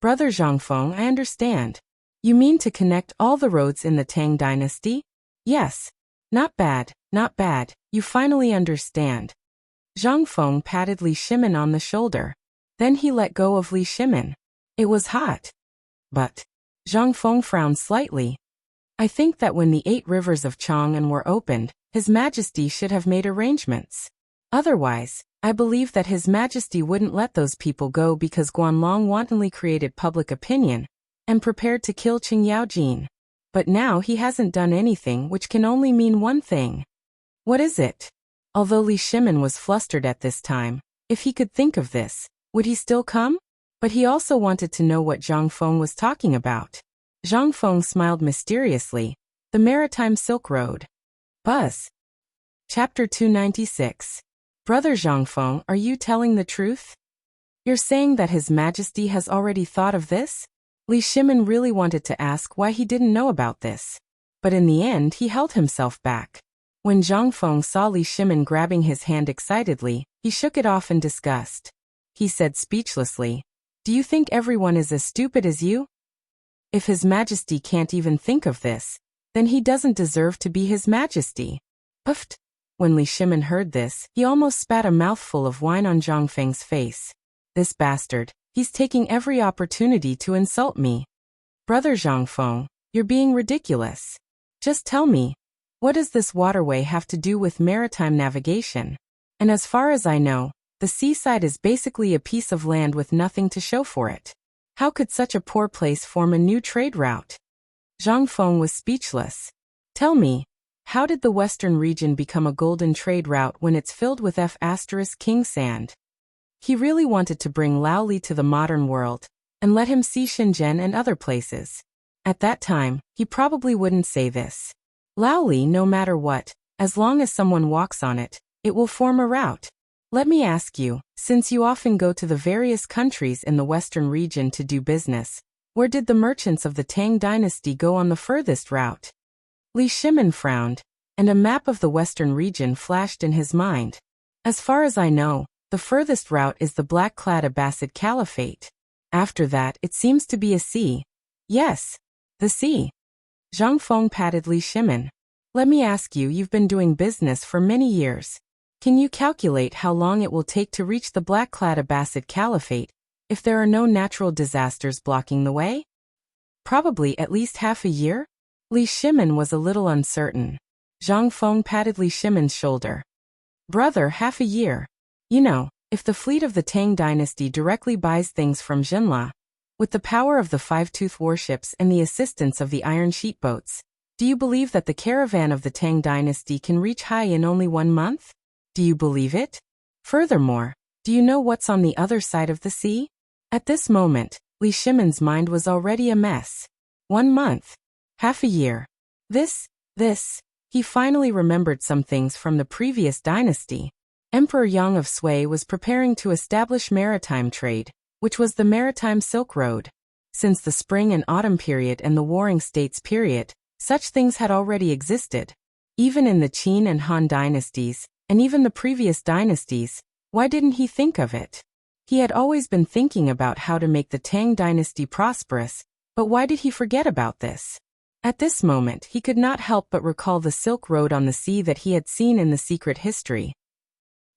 Brother Zhang Feng, I understand. You mean to connect all the roads in the Tang dynasty? Yes. Not bad, not bad. You finally understand. Zhang Feng patted Li Shimin on the shoulder. Then he let go of Li Shimin. It was hot. But Zhang Feng frowned slightly. I think that when the 8 rivers of Chang'an were opened, His Majesty should have made arrangements. Otherwise, I believe that His Majesty wouldn't let those people go because Guanlong wantonly created public opinion and prepared to kill Qing Yaojin. But now he hasn't done anything, which can only mean one thing. What is it? Although Li Shimin was flustered at this time, if he could think of this, would he still come? But he also wanted to know what Zhang Feng was talking about. Zhang Feng smiled mysteriously. The Maritime Silk Road. Buzz. Chapter 296. Brother Zhang Feng, are you telling the truth? You're saying that His Majesty has already thought of this? Li Shimin really wanted to ask why he didn't know about this. But in the end he held himself back. When Zhang Feng saw Li Shimin grabbing his hand excitedly, he shook it off in disgust. He said speechlessly, "Do you think everyone is as stupid as you? If His Majesty can't even think of this, then he doesn't deserve to be His Majesty." Puffed. When Li Shimin heard this, he almost spat a mouthful of wine on Zhang Feng's face. This bastard, he's taking every opportunity to insult me. Brother Zhang Feng, you're being ridiculous. Just tell me, what does this waterway have to do with maritime navigation? And as far as I know, the seaside is basically a piece of land with nothing to show for it. How could such a poor place form a new trade route? Zhang Feng was speechless. Tell me, how did the western region become a golden trade route when it's filled with King sand? He really wanted to bring Lao Li to the modern world, and let him see Shenzhen and other places. At that time, he probably wouldn't say this. Lao Li, no matter what, as long as someone walks on it, it will form a route. Let me ask you, since you often go to the various countries in the western region to do business, where did the merchants of the Tang dynasty go on the furthest route? Li Shimin frowned, and a map of the western region flashed in his mind. As far as I know, the furthest route is the black-clad Abbasid Caliphate. After that, it seems to be a sea. Yes, the sea. Zhang Feng patted Li Shimin. Let me ask you, you've been doing business for many years. Can you calculate how long it will take to reach the black-clad Abbasid Caliphate, if there are no natural disasters blocking the way? Probably at least half a year? Li Shimin was a little uncertain. Zhang Feng patted Li Shimin's shoulder. Brother, half a year. You know, if the fleet of the Tang dynasty directly buys things from Jinla, with the power of the 5-tooth warships and the assistance of the iron sheet boats, do you believe that the caravan of the Tang dynasty can reach Hai in only 1 month? Do you believe it? Furthermore, do you know what's on the other side of the sea? At this moment, Li Shimin's mind was already a mess. 1 month. Half a year. This. He finally remembered some things from the previous dynasty. Emperor Yang of Sui was preparing to establish maritime trade, which was the Maritime Silk Road. Since the Spring and Autumn period and the Warring States period, such things had already existed. Even in the Qin and Han dynasties, and even the previous dynasties, why didn't he think of it? He had always been thinking about how to make the Tang dynasty prosperous, but why did he forget about this? At this moment, he could not help but recall the Silk Road on the sea that he had seen in the secret history.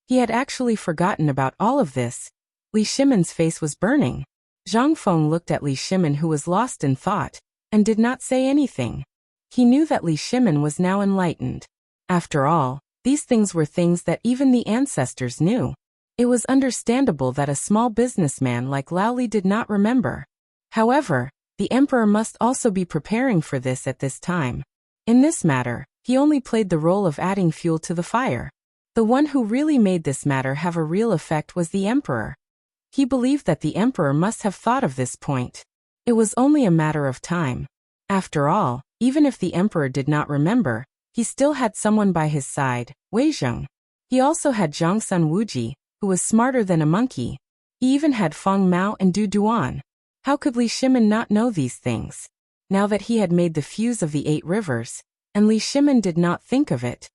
He had actually forgotten about all of this. Li Shimin's face was burning. Zhang Feng looked at Li Shimin, who was lost in thought, and did not say anything. He knew that Li Shimin was now enlightened. After all, these things were things that even the ancestors knew. It was understandable that a small businessman like Lao Li did not remember. However, the emperor must also be preparing for this at this time. In this matter, he only played the role of adding fuel to the fire. The one who really made this matter have a real effect was the emperor. He believed that the emperor must have thought of this point. It was only a matter of time. After all, even if the emperor did not remember, he still had someone by his side, Wei Zheng. He also had Zhang Sun Wuji, who was smarter than a monkey. He even had Feng Mao and Du Duan. How could Li Shimin not know these things? Now that he had made the fuse of the 8 rivers, and Li Shimin did not think of it,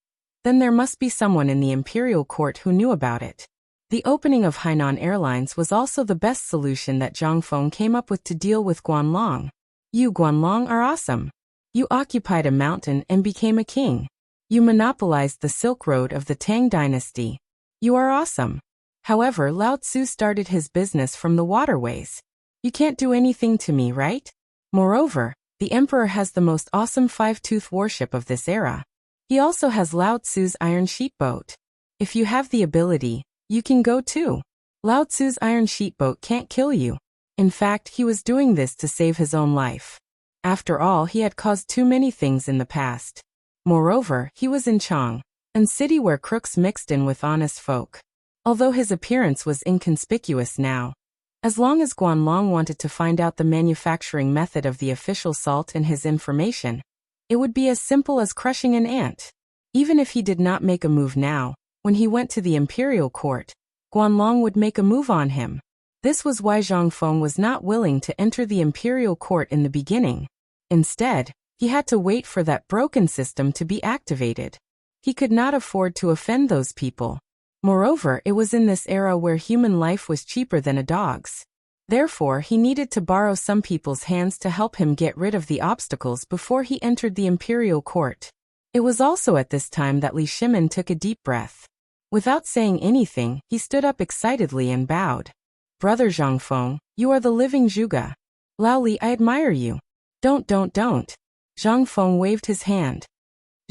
then there must be someone in the imperial court who knew about it. The opening of Hainan Airlines was also the best solution that Zhang Feng came up with to deal with Guanlong. You Guanlong are awesome. You occupied a mountain and became a king. You monopolized the Silk Road of the Tang dynasty. You are awesome. However, Lao Tzu started his business from the waterways. You can't do anything to me, right? Moreover, the emperor has the most awesome 5-tooth warship of this era. He also has Lao Tzu's iron sheet boat. If you have the ability, you can go too. Lao Tzu's iron sheet boat can't kill you. In fact, he was doing this to save his own life. After all, he had caused too many things in the past. Moreover, he was in Chang, a city where crooks mixed in with honest folk. Although his appearance was inconspicuous now, as long as Guanlong wanted to find out the manufacturing method of the official salt and his information, it would be as simple as crushing an ant. Even if he did not make a move now, when he went to the imperial court, Guanlong would make a move on him. This was why Zhang Feng was not willing to enter the imperial court in the beginning. Instead, he had to wait for that broken system to be activated. He could not afford to offend those people. Moreover, it was in this era where human life was cheaper than a dog's. Therefore, he needed to borrow some people's hands to help him get rid of the obstacles before he entered the imperial court. It was also at this time that Li Shimin took a deep breath. Without saying anything, he stood up excitedly and bowed. Brother Zhang Feng, you are the living Zhuge. Lao Li, I admire you. Don't. Zhang Feng waved his hand.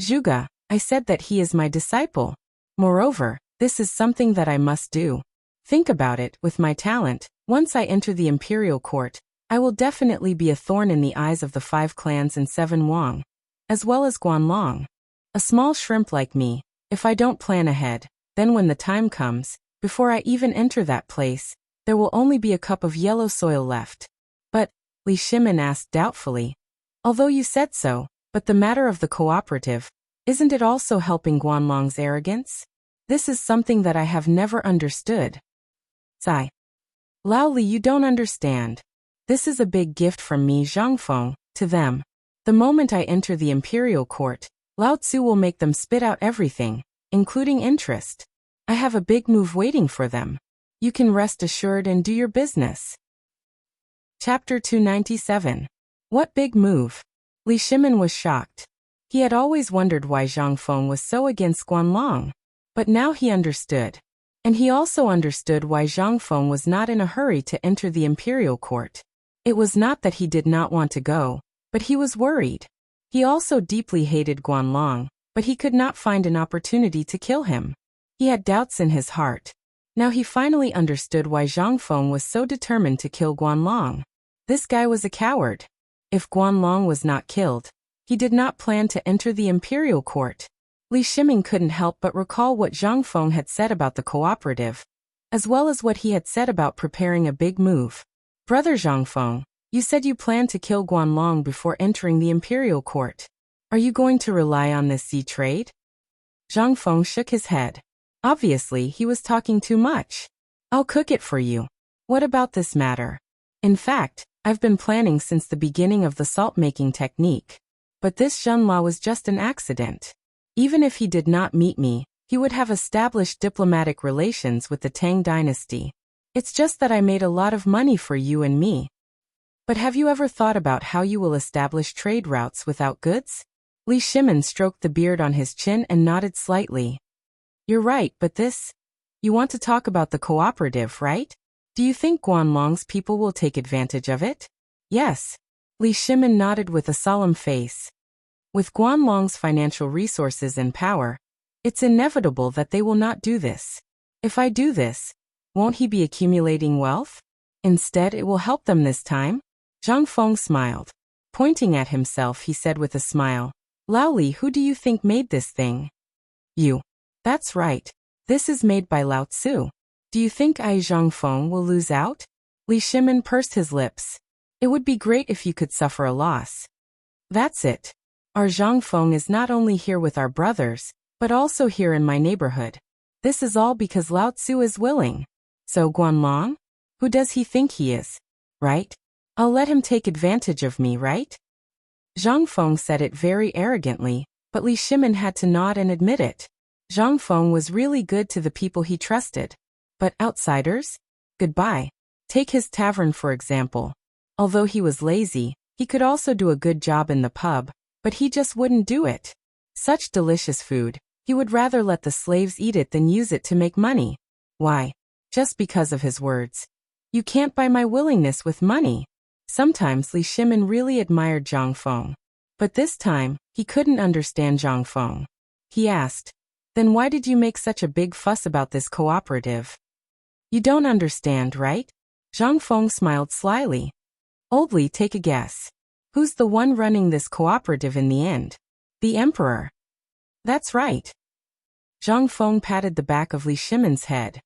Zhuge, I said that he is my disciple. Moreover, this is something that I must do. Think about it, with my talent, once I enter the imperial court, I will definitely be a thorn in the eyes of the 5 clans and 7 Wang, as well as Guanlong. A small shrimp like me, if I don't plan ahead, then when the time comes, before I even enter that place, there will only be a cup of yellow soil left. But, Li Shimin asked doubtfully, although you said so, but the matter of the cooperative, isn't it also helping Guanlong's arrogance? This is something that I have never understood. Sigh. Lao Li, you don't understand. This is a big gift from me, Zhang Feng, to them. The moment I enter the imperial court, Lao Tzu will make them spit out everything, including interest. I have a big move waiting for them. You can rest assured and do your business. Chapter 297. What big move? Li Shimin was shocked. He had always wondered why Zhang Feng was so against Guanlong. But now he understood. And he also understood why Zhang Feng was not in a hurry to enter the imperial court. It was not that he did not want to go, but he was worried. He also deeply hated Guanlong, but he could not find an opportunity to kill him. He had doubts in his heart. Now he finally understood why Zhang Feng was so determined to kill Guanlong. This guy was a coward. If Guanlong was not killed, he did not plan to enter the imperial court. Li Shimin couldn't help but recall what Zhang Feng had said about the cooperative, as well as what he had said about preparing a big move. Brother Zhang Feng, you said you planned to kill Guanlong before entering the imperial court. Are you going to rely on this sea trade? Zhang Feng shook his head. Obviously, he was talking too much. I'll cook it for you. What about this matter? In fact, I've been planning since the beginning of the salt-making technique. But this Zhenla was just an accident. Even if he did not meet me, he would have established diplomatic relations with the Tang dynasty. It's just that I made a lot of money for you and me. But have you ever thought about how you will establish trade routes without goods? Li Shimin stroked the beard on his chin and nodded slightly. You're right, but you want to talk about the cooperative, right? Do you think Guanlong's people will take advantage of it? Yes. Li Shimin nodded with a solemn face. With Guanlong's financial resources and power, it's inevitable that they will not do this. If I do this, won't he be accumulating wealth? Instead, it will help them this time. Zhang Feng smiled. Pointing at himself, he said with a smile, Lao Li, who do you think made this thing? You. That's right. This is made by Lao Tzu. Do you think I Zhang Feng will lose out? Li Shimin pursed his lips. It would be great if you could suffer a loss. That's it. Our Zhang Feng is not only here with our brothers, but also here in my neighborhood. This is all because Lao Tzu is willing. So Guanlong? Who does he think he is? Right? I'll let him take advantage of me, right? Zhang Feng said it very arrogantly, but Li Shimin had to nod and admit it. Zhang Feng was really good to the people he trusted. But outsiders? Goodbye. Take his tavern for example. Although he was lazy, he could also do a good job in the pub, but he just wouldn't do it. Such delicious food, he would rather let the slaves eat it than use it to make money. Why? Just because of his words. You can't buy my willingness with money. Sometimes Li Shimin really admired Zhang Feng. But this time, he couldn't understand Zhang Feng. He asked, then why did you make such a big fuss about this cooperative? You don't understand, right? Zhang Feng smiled slyly. Oldly, take a guess. Who's the one running this cooperative in the end? The emperor. That's right. Zhang Feng patted the back of Li Shimin's head.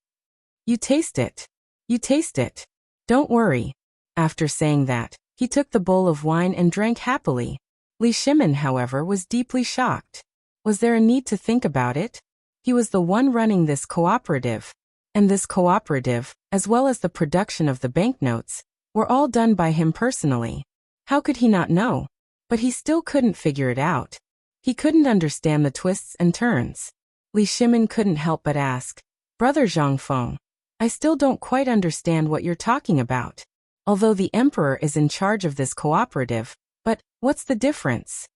You taste it. You taste it. Don't worry. After saying that, he took the bowl of wine and drank happily. Li Shimin, however, was deeply shocked. Was there a need to think about it? He was the one running this cooperative. And this cooperative, as well as the production of the banknotes, were all done by him personally. How could he not know? But he still couldn't figure it out. He couldn't understand the twists and turns. Li Shimin couldn't help but ask, Brother Zhang Feng, I still don't quite understand what you're talking about. Although the emperor is in charge of this cooperative, but what's the difference?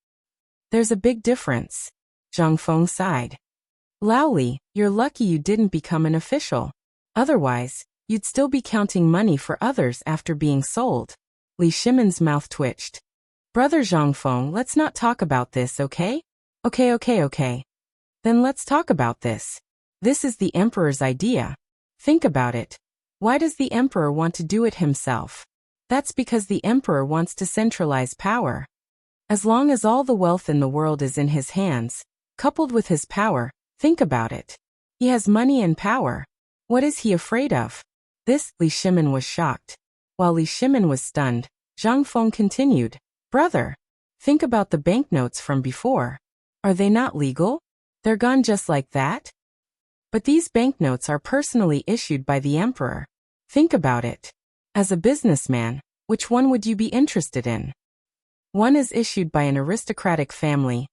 There's a big difference. Zhang Feng sighed. Lao Li, you're lucky you didn't become an official. Otherwise, you'd still be counting money for others after being sold. Li Shimin's mouth twitched. Brother Zhang Feng, let's not talk about this, okay? Okay. Then let's talk about this. This is the emperor's idea. Think about it. Why does the emperor want to do it himself? That's because the emperor wants to centralize power. As long as all the wealth in the world is in his hands, coupled with his power, think about it. He has money and power. What is he afraid of? This, Li Shimin was shocked. While Li Shimin was stunned, Zhang Feng continued, Brother, think about the banknotes from before. Are they not legal? They're gone just like that? But these banknotes are personally issued by the emperor. Think about it. As a businessman, which one would you be interested in? One is issued by an aristocratic family,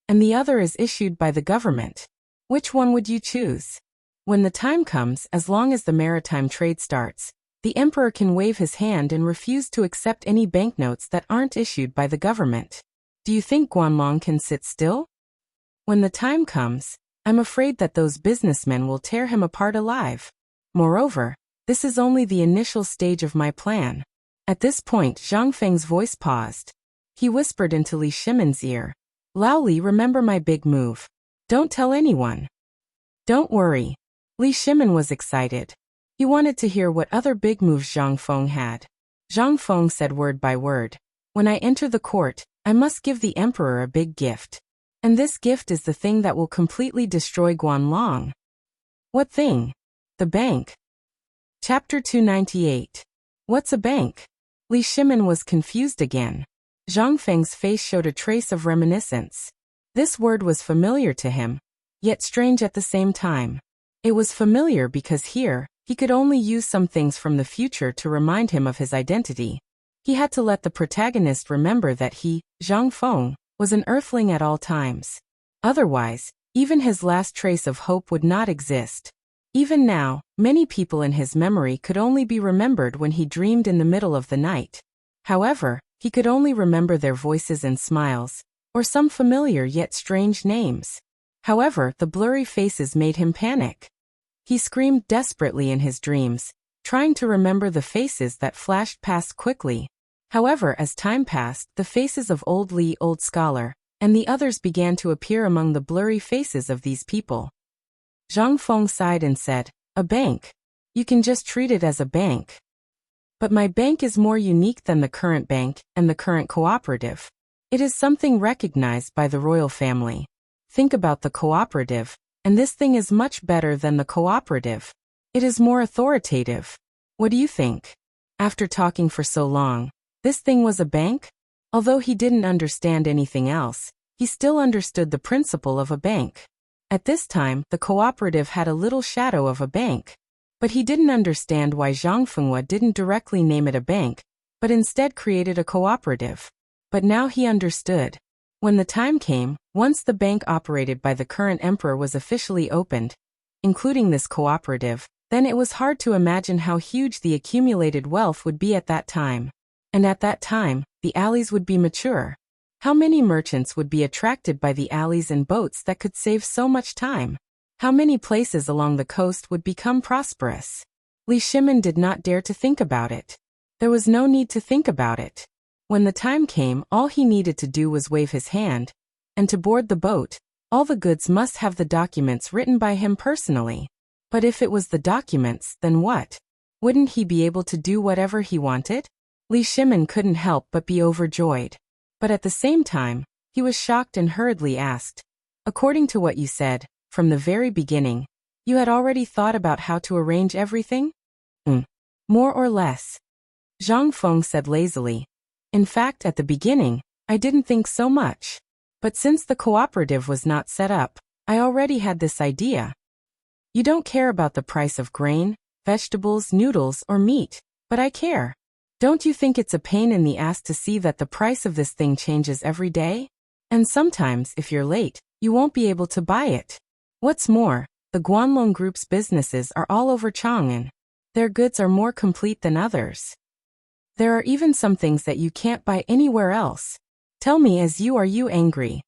and the other is issued by the government. Which one would you choose? When the time comes, as long as the maritime trade starts, the emperor can wave his hand and refuse to accept any banknotes that aren't issued by the government. Do you think Guanlong can sit still? When the time comes, I'm afraid that those businessmen will tear him apart alive. Moreover, this is only the initial stage of my plan. At this point, Zhang Feng's voice paused. He whispered into Li Shimin's ear. Lao Li, remember my big move. Don't tell anyone. Don't worry. Li Shimin was excited. He wanted to hear what other big moves Zhang Feng had. Zhang Feng said word by word. When I enter the court, I must give the emperor a big gift. And this gift is the thing that will completely destroy Guanlong. What thing? The bank. Chapter 298. What's a bank? Li Shimin was confused again. Zhang Feng's face showed a trace of reminiscence. This word was familiar to him, yet strange at the same time. It was familiar because here, He could only use some things from the future to remind him of his identity. He had to let the protagonist remember that he, Zhang Feng, was an earthling at all times. Otherwise, even his last trace of hope would not exist. Even now, many people in his memory could only be remembered when he dreamed in the middle of the night. However, he could only remember their voices and smiles, or some familiar yet strange names. However, the blurry faces made him panic. He screamed desperately in his dreams, trying to remember the faces that flashed past quickly. However, as time passed, the faces of Old Li, Old Scholar, and the others began to appear among the blurry faces of these people. Zhang Feng sighed and said, "A bank. You can just treat it as a bank. But my bank is more unique than the current bank and the current cooperative. It is something recognized by the royal family. Think about the cooperative, and this thing is much better than the cooperative. It is more authoritative. What do you think?" After talking for so long, this thing was a bank? Although he didn't understand anything else, he still understood the principle of a bank. At this time, the cooperative had a little shadow of a bank. But he didn't understand why Zhang Fenghua didn't directly name it a bank, but instead created a cooperative. But now he understood. When the time came, once the bank operated by the current emperor was officially opened, including this cooperative, then it was hard to imagine how huge the accumulated wealth would be at that time. And at that time, the alleys would be mature. How many merchants would be attracted by the alleys and boats that could save so much time? How many places along the coast would become prosperous? Li Shimin did not dare to think about it. There was no need to think about it. When the time came, all he needed to do was wave his hand, and to board the boat, all the goods must have the documents written by him personally. But if it was the documents, then what? Wouldn't he be able to do whatever he wanted? Li Shimin couldn't help but be overjoyed. But at the same time, he was shocked and hurriedly asked, "According to what you said, from the very beginning, you had already thought about how to arrange everything?" More or less. Zhang Feng said lazily. "In fact, at the beginning, I didn't think so much. But since the cooperative was not set up, I already had this idea. You don't care about the price of grain, vegetables, noodles, or meat, but I care. Don't you think it's a pain in the ass to see that the price of this thing changes every day? And sometimes, if you're late, you won't be able to buy it. What's more, the Guanlong Group's businesses are all over Chang'an. Their goods are more complete than others. There are even some things that you can't buy anywhere else. Tell me, are you angry?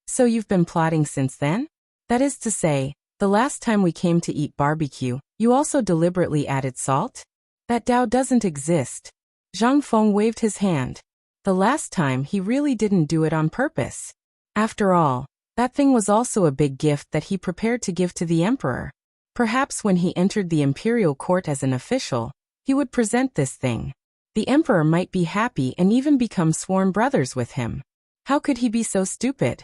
So you've been plotting since then? That is to say, the last time we came to eat barbecue, you also deliberately added salt? That Dao doesn't exist." Zhang Feng waved his hand. The last time he really didn't do it on purpose. After all, that thing was also a big gift that he prepared to give to the emperor. Perhaps when he entered the imperial court as an official, he would present this thing. The emperor might be happy and even become sworn brothers with him. How could he be so stupid?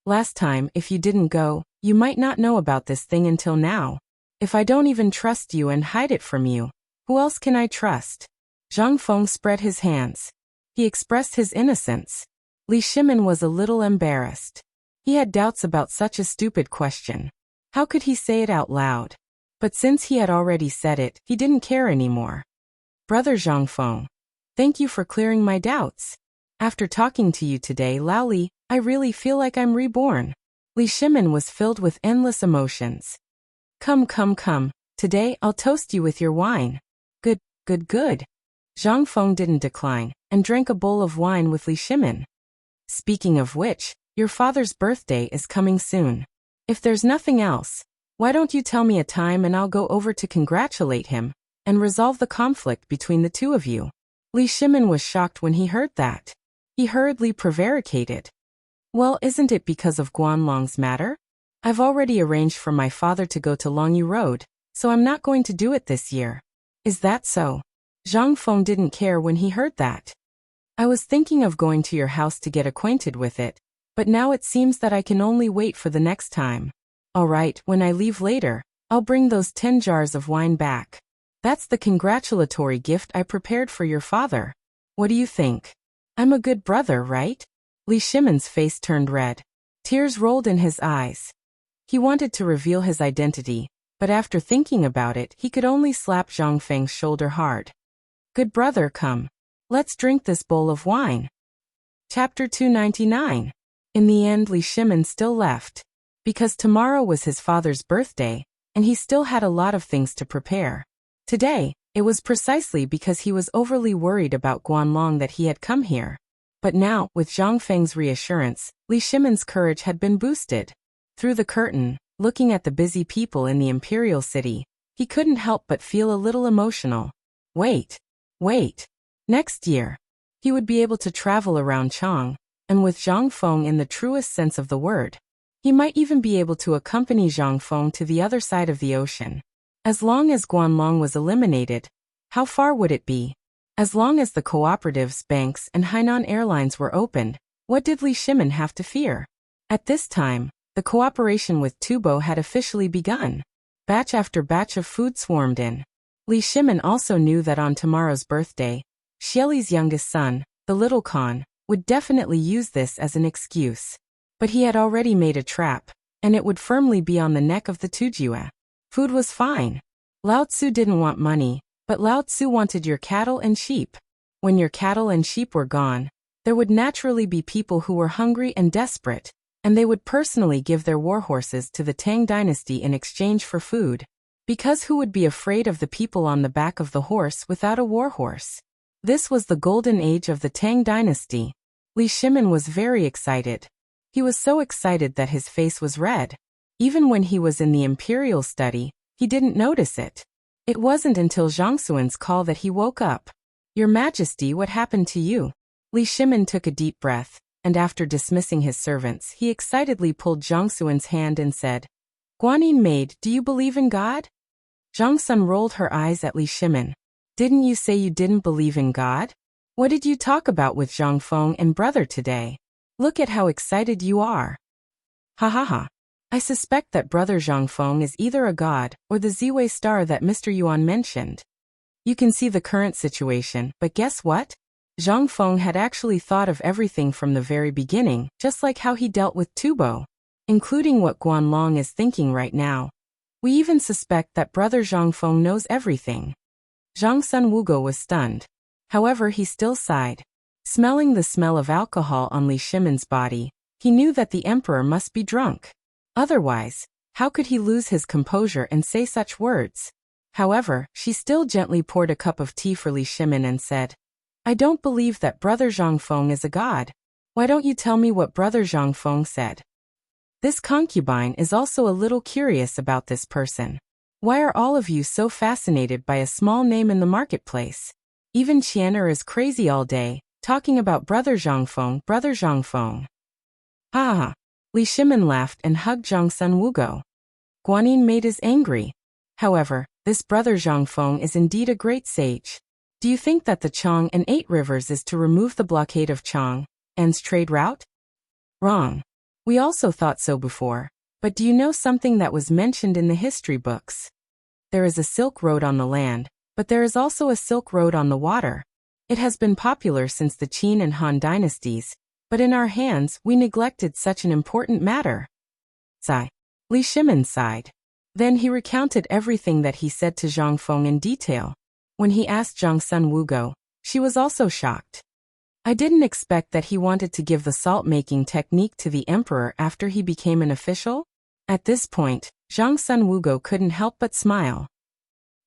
Last time, if you didn't go, you might not know about this thing until now. If I don't even trust you and hide it from you, who else can I trust? Zhang Feng spread his hands. He expressed his innocence. Li Shimin was a little embarrassed. He had doubts about such a stupid question. How could he say it out loud? But since he had already said it, he didn't care anymore. "Brother Zhang Feng, thank you for clearing my doubts. After talking to you today, Lao Li, I really feel like I'm reborn." Li Shimin was filled with endless emotions. Come. Today I'll toast you with your wine." Good. Zhang Feng didn't decline, and drank a bowl of wine with Li Shimin. "Speaking of which, your father's birthday is coming soon. If there's nothing else, why don't you tell me a time and I'll go over to congratulate him, and resolve the conflict between the two of you." Li Shimin was shocked when he heard that. He hurriedly prevaricated. "Well, isn't it because of Guanlong's matter? I've already arranged for my father to go to Longyu Road, so I'm not going to do it this year." "Is that so?" Zhang Feng didn't care when he heard that. "I was thinking of going to your house to get acquainted with it, but now it seems that I can only wait for the next time. All right, when I leave later, I'll bring those 10 jars of wine back. That's the congratulatory gift I prepared for your father. What do you think? I'm a good brother, right?" Li Shimin's face turned red. Tears rolled in his eyes. He wanted to reveal his identity, but after thinking about it, he could only slap Zhang Feng's shoulder hard. Good brother, come. Let's drink this bowl of wine. Chapter 299. In the end, Li Shimin still left, because tomorrow was his father's birthday, and he still had a lot of things to prepare. Today, it was precisely because he was overly worried about Guanlong that he had come here. But now, with Zhang Feng's reassurance, Li Shimin's courage had been boosted. Through the curtain, looking at the busy people in the imperial city, he couldn't help but feel a little emotional. Wait. Next year, he would be able to travel around Chang, and with Zhang Feng in the truest sense of the word. He might even be able to accompany Zhang Feng to the other side of the ocean. As long as Guanlong was eliminated, how far would it be? As long as the cooperatives, banks, and Hainan Airlines were opened, what did Li Shimin have to fear? At this time, the cooperation with Tubo had officially begun. Batch after batch of food swarmed in. Li Shimin also knew that on tomorrow's birthday, Xieli's youngest son, the little Khan, would definitely use this as an excuse. But he had already made a trap, and it would firmly be on the neck of the Tujue. Food was fine. Lao Tzu didn't want money, but Lao Tzu wanted your cattle and sheep. When your cattle and sheep were gone, there would naturally be people who were hungry and desperate, and they would personally give their war horses to the Tang dynasty in exchange for food. Because who would be afraid of the people on the back of the horse without a war horse? This was the golden age of the Tang dynasty. Li Shimin was very excited. He was so excited that his face was red. Even when he was in the imperial study, he didn't notice it. It wasn't until Zhang Xuan's call that he woke up. Your Majesty, what happened to you? Li Shimin took a deep breath, and after dismissing his servants, he excitedly pulled Zhang Xuan's hand and said, Guanyin maid, do you believe in God? Zhang Sun rolled her eyes at Li Shimin. Didn't you say you didn't believe in God? What did you talk about with Zhang Feng and brother today? Look at how excited you are. Ha ha ha. I suspect that brother Zhang Feng is either a god or the Ziwei star that Mr. Yuan mentioned. You can see the current situation, but guess what? Zhang Feng had actually thought of everything from the very beginning, just like how he dealt with Tubo, including what Guanlong is thinking right now. We even suspect that brother Zhang Feng knows everything. Zhang Sun Wugo was stunned. However, he still sighed. Smelling the smell of alcohol on Li Shimin's body, he knew that the emperor must be drunk. Otherwise, how could he lose his composure and say such words? However, she still gently poured a cup of tea for Li Shimin and said, I don't believe that brother Zhang Feng is a god. Why don't you tell me what brother Zhang Feng said? This concubine is also a little curious about this person. Why are all of you so fascinated by a small name in the marketplace? Even Qianer is crazy all day, talking about brother Zhang Feng, brother Zhang Feng. Ha ha. Li Shimin laughed and hugged Zhang Sun Wugo. Guanyin maid is angry. However, this brother Zhang Feng is indeed a great sage. Do you think that the Chang and 8 Rivers is to remove the blockade of Chang's trade route? Wrong. We also thought so before, but do you know something that was mentioned in the history books? There is a Silk Road on the land, but there is also a Silk Road on the water. It has been popular since the Qin and Han dynasties, but in our hands we neglected such an important matter. Sigh. Li Shimin sighed. Then he recounted everything that he said to Zhang Feng in detail. When he asked Zhang Sun Wugo, she was also shocked. I didn't expect that he wanted to give the salt-making technique to the emperor after he became an official. At this point, Zhang Sun Wugo couldn't help but smile.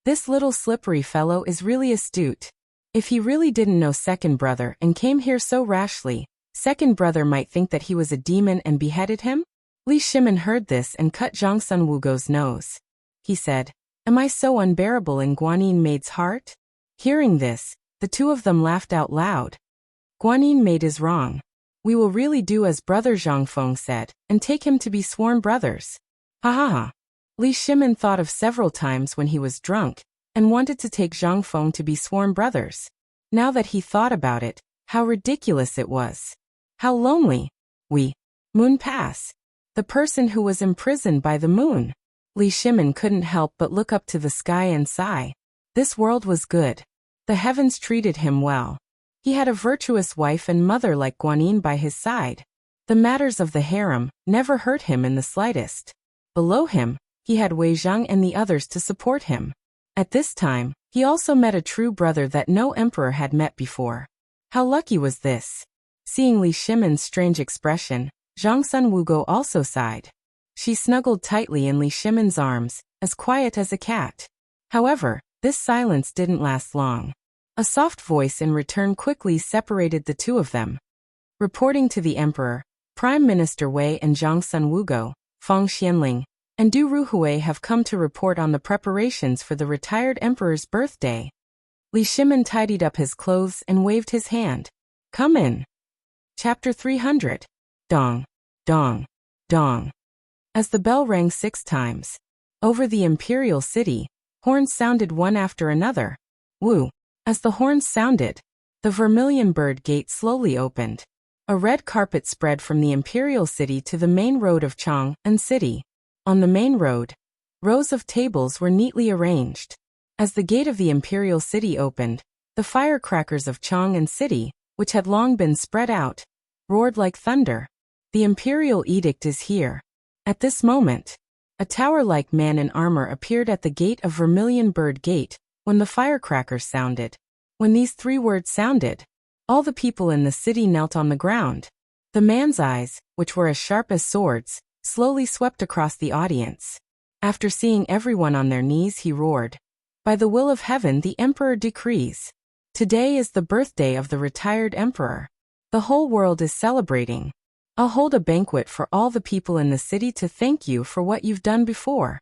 This little slippery fellow is really astute. If he really didn't know second brother and came here so rashly, second brother might think that he was a demon and beheaded him? Li Shimin heard this and cut Zhang Sun Wugo's nose. He said, Am I so unbearable in Guanyin maid's heart? Hearing this, the two of them laughed out loud. Guanyin maid is wrong. We will really do as brother Zhang Feng said, and take him to be sworn brothers. Ha ha ha. Li Shimin thought of several times when he was drunk, and wanted to take Zhang Feng to be sworn brothers. Now that he thought about it, how ridiculous it was. How lonely. Moon pass. The person who was imprisoned by the moon. Li Shimin couldn't help but look up to the sky and sigh. This world was good. The heavens treated him well. He had a virtuous wife and mother like Guanyin by his side. The matters of the harem never hurt him in the slightest. Below him, He had Wei Zhang and the others to support him. At this time, he also met a true brother that no emperor had met before. How lucky was this? Seeing Li Shimen's strange expression, Zhang Sun Wugo also sighed. She snuggled tightly in Li Shimen's arms, as quiet as a cat. However, this silence didn't last long. A soft voice in return quickly separated the two of them. Reporting to the emperor, Prime Minister Wei and Zhang Sun Wugo, Feng Xianling, and Du Ruhui have come to report on the preparations for the retired emperor's birthday. Li Shimen tidied up his clothes and waved his hand. Come in. Chapter 300. Dong, dong, dong. As the bell rang 6 times, over the imperial city, horns sounded one after another. Woo! As the horns sounded, the Vermilion Bird Gate slowly opened. A red carpet spread from the imperial city to the main road of Chang'an City. On the main road, rows of tables were neatly arranged. As the gate of the imperial city opened, the firecrackers of Chang'an City, which had long been spread out, roared like thunder. The imperial edict is here. At this moment, a tower-like man in armor appeared at the gate of Vermilion Bird Gate when the firecrackers sounded. When these 3 words sounded, all the people in the city knelt on the ground. The man's eyes, which were as sharp as swords, slowly swept across the audience. After seeing everyone on their knees, he roared, "By the will of heaven, the emperor decrees. Today is the birthday of the retired emperor. The whole world is celebrating. I'll hold a banquet for all the people in the city to thank you for what you've done before."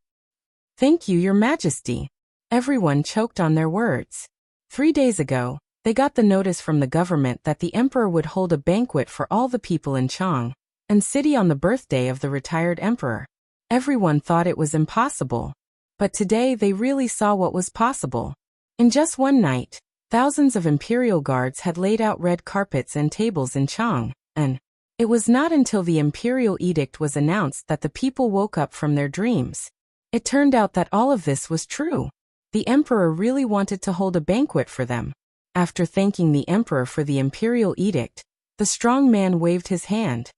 "Thank you, Your Majesty." Everyone choked on their words. 3 days ago, they got the notice from the government that the emperor would hold a banquet for all the people in Chang'an City on the birthday of the retired emperor. Everyone thought it was impossible. But today they really saw what was possible. In just one night, thousands of imperial guards had laid out red carpets and tables in Chang'an. It was not until the imperial edict was announced that the people woke up from their dreams. It turned out that all of this was true. The emperor really wanted to hold a banquet for them. After thanking the emperor for the imperial edict, the strong man waved his hand.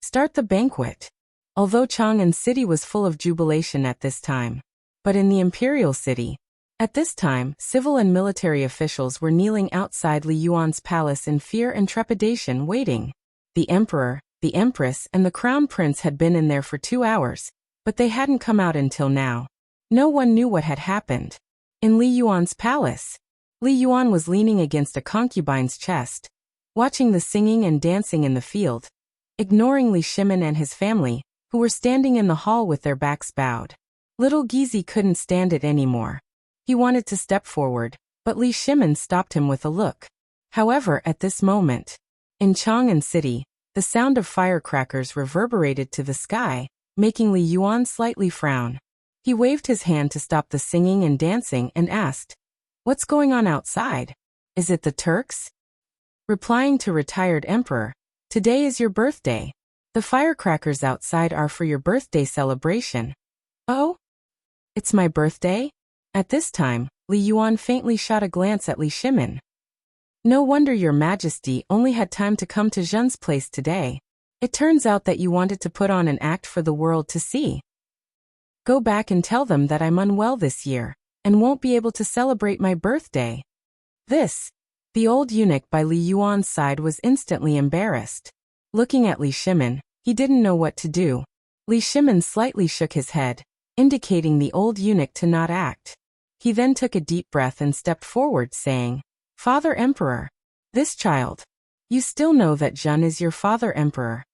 "Start the banquet." Although Chang'an City was full of jubilation at this time, but in the imperial city, at this time, civil and military officials were kneeling outside Li Yuan's palace in fear and trepidation, waiting. The emperor, the empress, and the crown prince had been in there for 2 hours, but they hadn't come out until now. No one knew what had happened. In Li Yuan's palace, Li Yuan was leaning against a concubine's chest, watching the singing and dancing in the field, ignoring Li Shimen and his family, who were standing in the hall with their backs bowed. Little Gizi couldn't stand it anymore. He wanted to step forward, but Li Shimen stopped him with a look. However, at this moment, in Chang'an City, the sound of firecrackers reverberated to the sky, making Li Yuan slightly frown. He waved his hand to stop the singing and dancing and asked, "What's going on outside? Is it the Turks?" Replying to retired emperor, "Today is your birthday. The firecrackers outside are for your birthday celebration." "Oh? It's my birthday?" At this time, Li Yuan faintly shot a glance at Li Shimen. "No wonder Your Majesty only had time to come to Zhen's place today. It turns out that you wanted to put on an act for the world to see. Go back and tell them that I'm unwell this year, and won't be able to celebrate my birthday." This. The old eunuch by Li Yuan's side was instantly embarrassed. Looking at Li Shimen, he didn't know what to do. Li Shimen slightly shook his head, indicating the old eunuch to not act. He then took a deep breath and stepped forward, saying, "Father Emperor, this child. You still know that Zhen is your father emperor."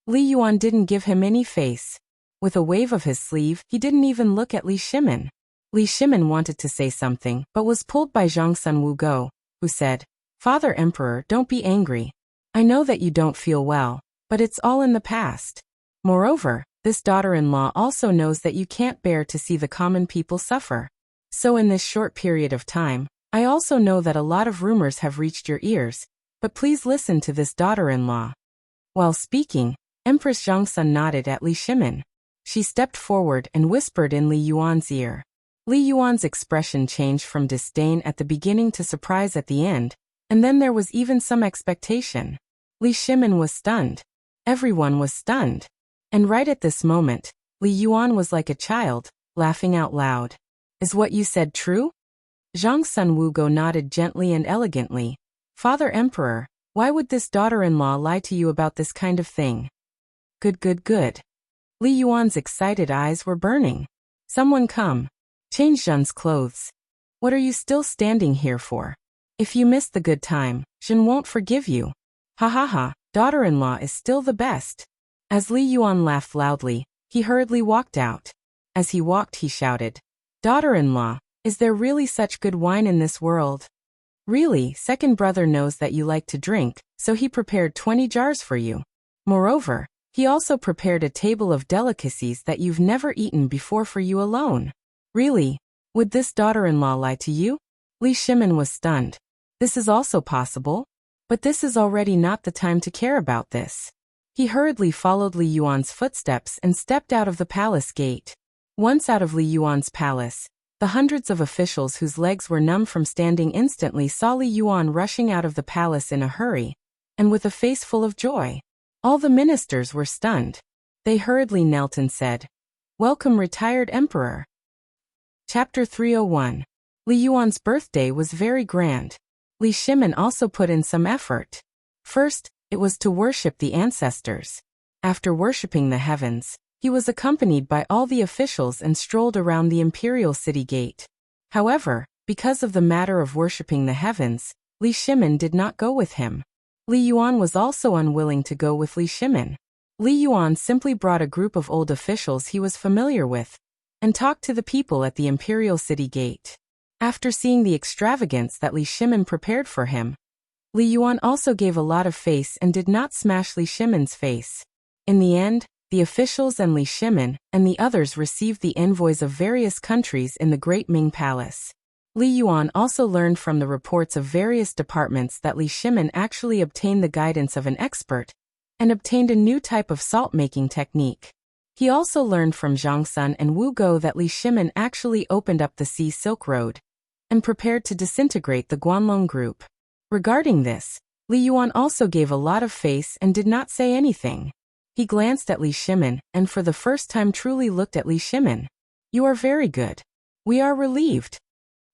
Li Yuan didn't give him any face. With a wave of his sleeve, he didn't even look at Li Shimen. Li Shimen wanted to say something, but was pulled by Zhang Sun Wugo, who said, "Father Emperor, don't be angry. I know that you don't feel well, but it's all in the past. Moreover, this daughter-in-law also knows that you can't bear to see the common people suffer. So in this short period of time, I also know that a lot of rumors have reached your ears, but please listen to this daughter-in-law." While speaking, Empress Zhangsun nodded at Li Shimen. She stepped forward and whispered in Li Yuan's ear. Li Yuan's expression changed from disdain at the beginning to surprise at the end, and then there was even some expectation. Li Shimen was stunned. Everyone was stunned. And right at this moment, Li Yuan was like a child, laughing out loud. Is what you said true? Zhang's son Wugo nodded gently and elegantly. Father Emperor, why would this daughter-in-law lie to you about this kind of thing? Good, good, good. Li Yuan's excited eyes were burning. Someone come. Change Zhen's clothes. What are you still standing here for? If you miss the good time, Zhen won't forgive you. Ha ha ha, daughter-in-law is still the best. As Li Yuan laughed loudly, he hurriedly walked out. As he walked, he shouted, Daughter-in-law, is there really such good wine in this world? Really, second brother knows that you like to drink, so he prepared 20 jars for you. Moreover, he also prepared a table of delicacies that you've never eaten before for you alone. Really? Would this daughter-in-law lie to you? Li Shimin was stunned. This is also possible? But this is already not the time to care about this. He hurriedly followed Li Yuan's footsteps and stepped out of the palace gate. Once out of Li Yuan's palace, the hundreds of officials whose legs were numb from standing instantly saw Li Yuan rushing out of the palace in a hurry, and with a face full of joy. All the ministers were stunned. They hurriedly knelt and said, Welcome, retired emperor. Chapter 301. Li Yuan's birthday was very grand. Li Shimin also put in some effort. First, it was to worship the ancestors. After worshipping the heavens, he was accompanied by all the officials and strolled around the imperial city gate. However, because of the matter of worshipping the heavens, Li Shimin did not go with him. Li Yuan was also unwilling to go with Li Shimin. Li Yuan simply brought a group of old officials he was familiar with, and talked to the people at the imperial city gate. After seeing the extravagance that Li Shimin prepared for him, Li Yuan also gave a lot of face and did not smash Li Shimin's face. In the end, the officials and Li Shimin and the others received the envoys of various countries in the Great Ming Palace. Li Yuan also learned from the reports of various departments that Li Shimin actually obtained the guidance of an expert and obtained a new type of salt-making technique. He also learned from Zhang Sun and Wu Go that Li Shimin actually opened up the Sea Silk Road and prepared to disintegrate the Guanlong group. Regarding this, Li Yuan also gave a lot of face and did not say anything. He glanced at Li Shimin and for the first time truly looked at Li Shimin. You are very good. We are relieved.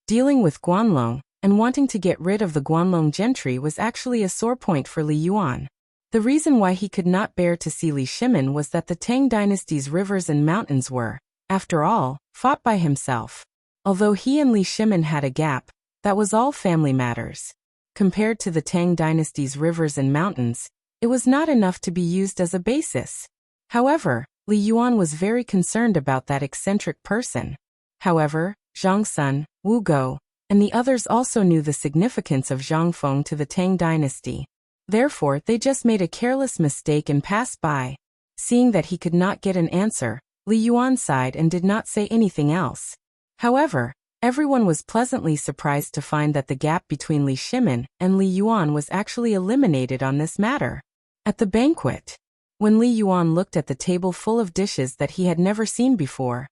Dealing with Guanlong and wanting to get rid of the Guanlong gentry was actually a sore point for Li Yuan. The reason why he could not bear to see Li Shimin was that the Tang dynasty's rivers and mountains were, after all, fought by himself. Although he and Li Shimin had a gap, that was all family matters. Compared to the Tang dynasty's rivers and mountains, it was not enough to be used as a basis. However, Li Yuan was very concerned about that eccentric person. However, Zhang Sun, Wu Go, and the others also knew the significance of Zhang Feng to the Tang dynasty. Therefore, they just made a careless mistake and passed by. Seeing that he could not get an answer, Li Yuan sighed and did not say anything else. However, everyone was pleasantly surprised to find that the gap between Li Shimin and Li Yuan was actually eliminated on this matter. At the banquet, when Li Yuan looked at the table full of dishes that he had never seen before,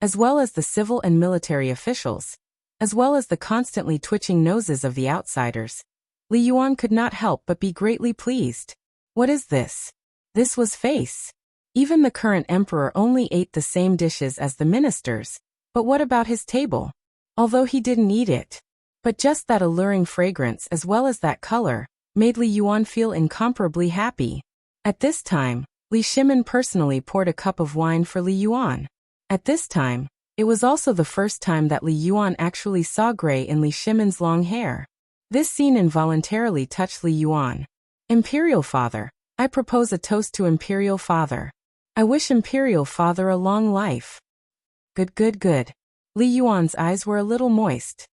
as well as the civil and military officials, as well as the constantly twitching noses of the outsiders, Li Yuan could not help but be greatly pleased. What is this? This was face. Even the current emperor only ate the same dishes as the ministers, but what about his table? Although he didn't eat it. But just that alluring fragrance as well as that color made Li Yuan feel incomparably happy. At this time, Li Shimin personally poured a cup of wine for Li Yuan. At this time, it was also the first time that Li Yuan actually saw gray in Li Shimin's long hair. This scene involuntarily touched Li Yuan. Imperial Father, I propose a toast to Imperial Father. I wish Imperial Father a long life. Good, good, good. Li Yuan's eyes were a little moist.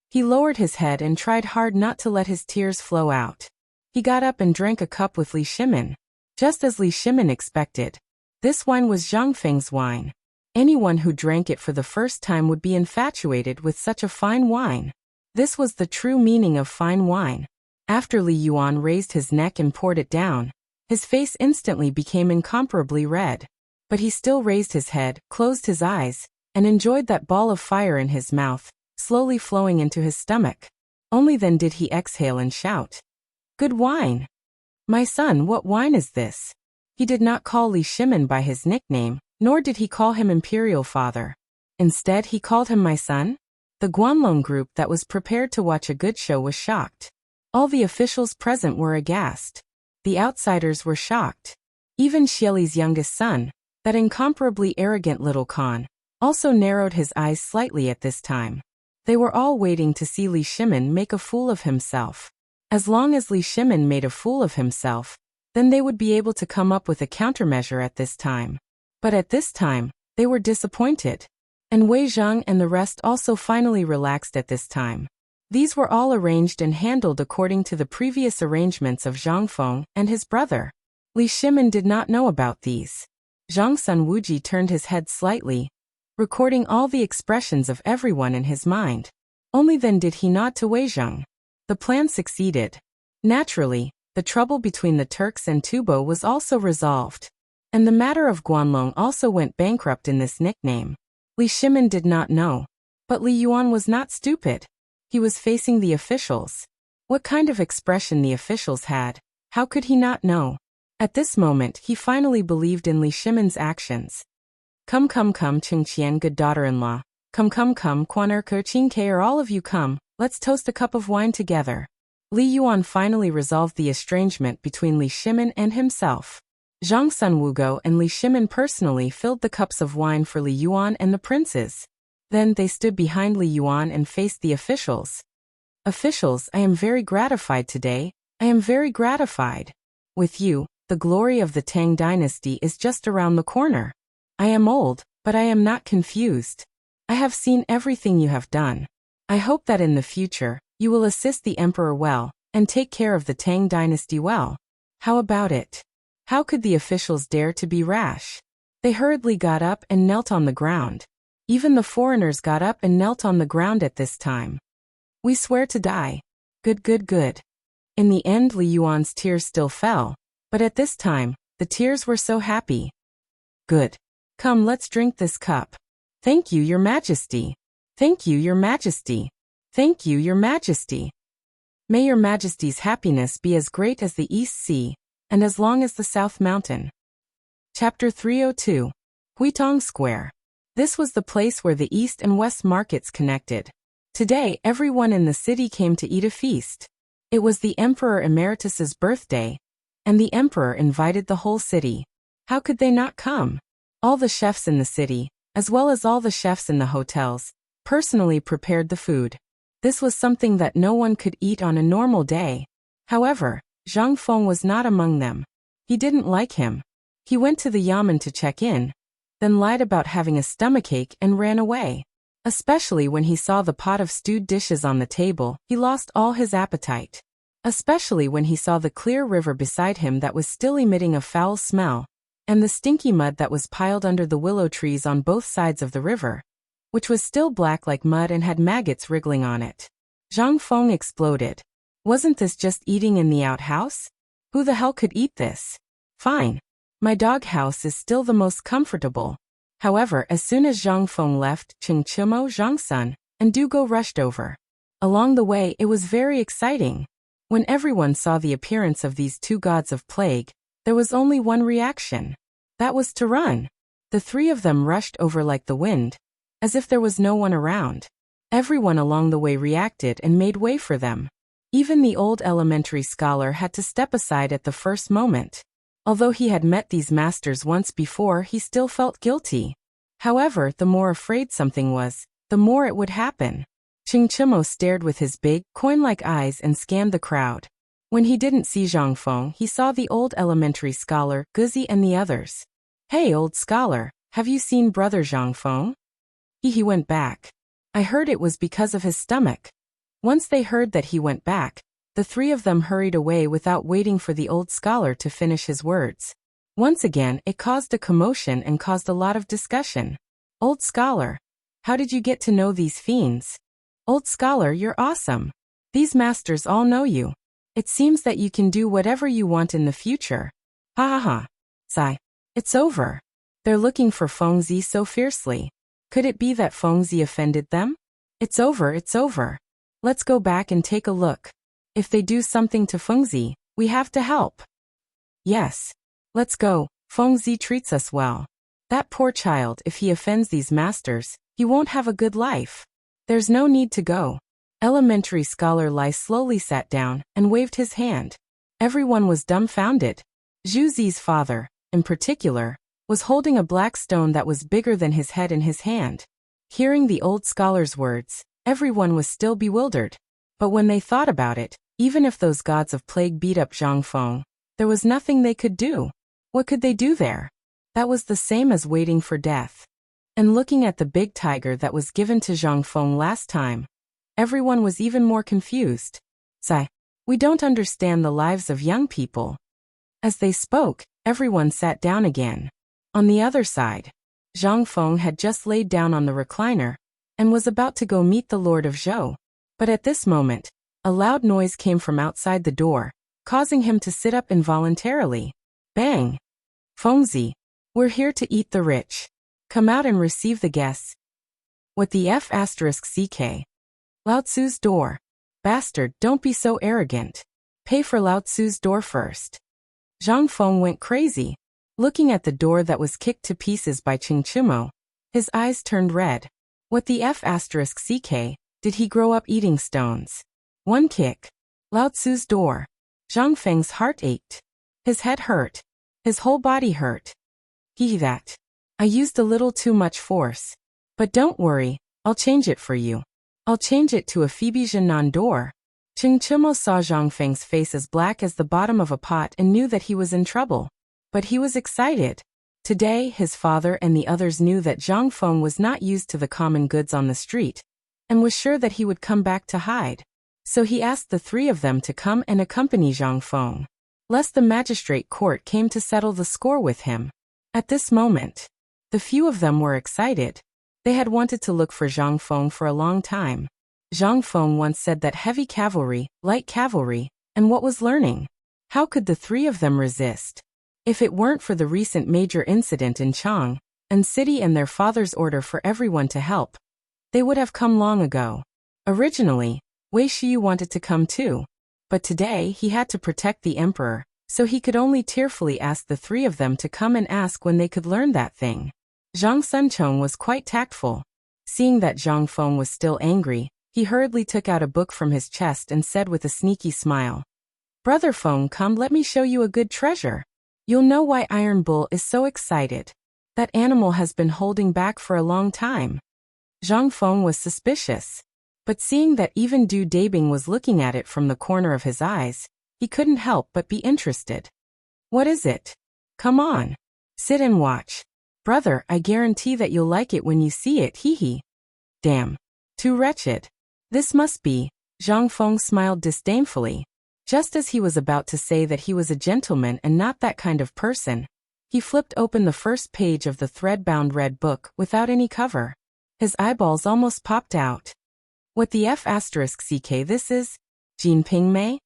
He lowered his head and tried hard not to let his tears flow out. He got up and drank a cup with Li Shimin. Just as Li Shimin expected, this wine was Zhang Feng's wine. Anyone who drank it for the first time would be infatuated with such a fine wine. This was the true meaning of fine wine. After Li Yuan raised his neck and poured it down, his face instantly became incomparably red. But he still raised his head, closed his eyes, and enjoyed that ball of fire in his mouth, slowly flowing into his stomach. Only then did he exhale and shout, Good wine! My son, what wine is this? He did not call Li Shimin by his nickname, nor did he call him Imperial Father. Instead, he called him my son? The Guanlong group that was prepared to watch a good show was shocked. All the officials present were aghast. The outsiders were shocked. Even Xieli's youngest son, that incomparably arrogant little Khan, also narrowed his eyes slightly at this time. They were all waiting to see Li Shimin make a fool of himself. As long as Li Shimin made a fool of himself, then they would be able to come up with a countermeasure at this time. But at this time, they were disappointed. And Wei Zhang and the rest also finally relaxed at this time. These were all arranged and handled according to the previous arrangements of Zhang Feng and his brother. Li Shimin did not know about these. Zhang Sun Wuji turned his head slightly, recording all the expressions of everyone in his mind. Only then did he nod to Wei Zhang. The plan succeeded. Naturally, the trouble between the Turks and Tubo was also resolved. And the matter of Guanlong also went bankrupt in this nickname. Li Shimin did not know. But Li Yuan was not stupid. He was facing the officials. What kind of expression the officials had, how could he not know? At this moment, he finally believed in Li Shimin's actions. Come, Ching Qian, good daughter-in-law. Come, Quan Erke Qing Ke, all of you come, let's toast a cup of wine together. Li Yuan finally resolved the estrangement between Li Shimin and himself. Zhang Sun Wugo and Li Shimin personally filled the cups of wine for Li Yuan and the princes. Then they stood behind Li Yuan and faced the officials. Officials, I am very gratified today. I am very gratified. With you, the glory of the Tang dynasty is just around the corner. I am old, but I am not confused. I have seen everything you have done. I hope that in the future, you will assist the emperor well, and take care of the Tang dynasty well. How about it? How could the officials dare to be rash? They hurriedly got up and knelt on the ground. Even the foreigners got up and knelt on the ground at this time. We swear to die. Good. In the end, Li Yuan's tears still fell, but at this time, the tears were so happy. Good. Come, let's drink this cup. Thank you, Your Majesty. Thank you, Your Majesty. Thank you, Your Majesty. May Your Majesty's happiness be as great as the East Sea, and as long as the South Mountain. Chapter 302. Huitong Square. This was the place where the East and West markets connected. Today, everyone in the city came to eat a feast. It was the Emperor Emeritus's birthday, and the Emperor invited the whole city. How could they not come? All the chefs in the city, as well as all the chefs in the hotels, personally prepared the food. This was something that no one could eat on a normal day. However, Zhang Feng was not among them. He didn't like him. He went to the yamen to check in, then lied about having a stomachache and ran away. Especially when he saw the pot of stewed dishes on the table, he lost all his appetite. Especially when he saw the clear river beside him that was still emitting a foul smell, and the stinky mud that was piled under the willow trees on both sides of the river, which was still black like mud and had maggots wriggling on it. Zhang Feng exploded. Wasn't this just eating in the outhouse? Who the hell could eat this? Fine. My doghouse is still the most comfortable. However, as soon as Zhang Feng left, Ching Chimo, Zhang Sun, and Dugo rushed over. Along the way, it was very exciting. When everyone saw the appearance of these two gods of plague, there was only one reaction. That was to run. The three of them rushed over like the wind, as if there was no one around. Everyone along the way reacted and made way for them. Even the old elementary scholar had to step aside at the first moment. Although he had met these masters once before, he still felt guilty. However, the more afraid something was, the more it would happen. Ching Chimo stared with his big, coin-like eyes and scanned the crowd. When he didn't see Zhang Feng, he saw the old elementary scholar, Guzi, and the others. Hey, old scholar, have you seen brother Zhang Feng? He went back. I heard it was because of his stomach. Once they heard that he went back, the three of them hurried away without waiting for the old scholar to finish his words. Once again, it caused a commotion and caused a lot of discussion. Old scholar, how did you get to know these fiends? Old scholar, you're awesome. These masters all know you. It seems that you can do whatever you want in the future. Ha ha ha. Sigh. It's over. They're looking for Fengzi so fiercely. Could it be that Fengzi offended them? It's over, it's over. Let's go back and take a look. If they do something to Fengzi, we have to help. Yes. Let's go. Fengzi treats us well. That poor child, if he offends these masters, He won't have a good life. There's no need to go. Elementary scholar Lai slowly sat down and waved his hand. Everyone was dumbfounded. Zhu Zi's father, in particular, was holding a black stone that was bigger than his head in his hand. Hearing the old scholar's words, everyone was still bewildered. But when they thought about it, even if those gods of plague beat up Zhang Feng, there was nothing they could do. What could they do there? That was the same as waiting for death. And looking at the big tiger that was given to Zhang Feng last time, everyone was even more confused. Sigh. We don't understand the lives of young people. As they spoke, everyone sat down again. On the other side, Zhang Feng had just laid down on the recliner and was about to go meet the Lord of Zhou. But at this moment, a loud noise came from outside the door, causing him to sit up involuntarily. Bang! Fengzi, we're here to eat the rich. Come out and receive the guests. What the F***CK? Lao Tzu's door. Bastard, don't be so arrogant. Pay for Lao Tzu's door first. Zhang Feng went crazy. Looking at the door that was kicked to pieces by Ching Chimo, his eyes turned red. What the F***CK? Did he grow up eating stones? One kick. Lao Tzu's door. Zhang Feng's heart ached. His head hurt. His whole body hurt. That. I used a little too much force. But don't worry, I'll change it for you. I'll change it to a Phoebe Jinan door. Ching Chimo saw Zhang Feng's face as black as the bottom of a pot and knew that he was in trouble. But he was excited. Today, his father and the others knew that Zhang Feng was not used to the common goods on the street, and was sure that he would come back to hide. So he asked the three of them to come and accompany Zhang Feng, lest the magistrate court came to settle the score with him. At this moment, the few of them were excited. They had wanted to look for Zhang Feng for a long time. Zhang Feng once said that heavy cavalry, light cavalry, and what was learning? How could the three of them resist? If it weren't for the recent major incident in Chang and City and their father's order for everyone to help, they would have come long ago. Originally, Wei Shiyu wanted to come too, but today he had to protect the emperor, so he could only tearfully ask the three of them to come and ask when they could learn that thing. Zhang Sunchong was quite tactful. Seeing that Zhang Feng was still angry, he hurriedly took out a book from his chest and said with a sneaky smile, "Brother Feng, come, let me show you a good treasure. You'll know why Iron Bull is so excited. That animal has been holding back for a long time." Zhang Feng was suspicious, but seeing that even Du Dabing was looking at it from the corner of his eyes, he couldn't help but be interested. "What is it? Come on. Sit and watch. Brother, I guarantee that you'll like it when you see it, hee. Damn. Too wretched. This must be." Zhang Feng smiled disdainfully. Just as he was about to say that he was a gentleman and not that kind of person, he flipped open the first page of the thread-bound red book without any cover. His eyeballs almost popped out. What the F***CK this is? Jinping Mei?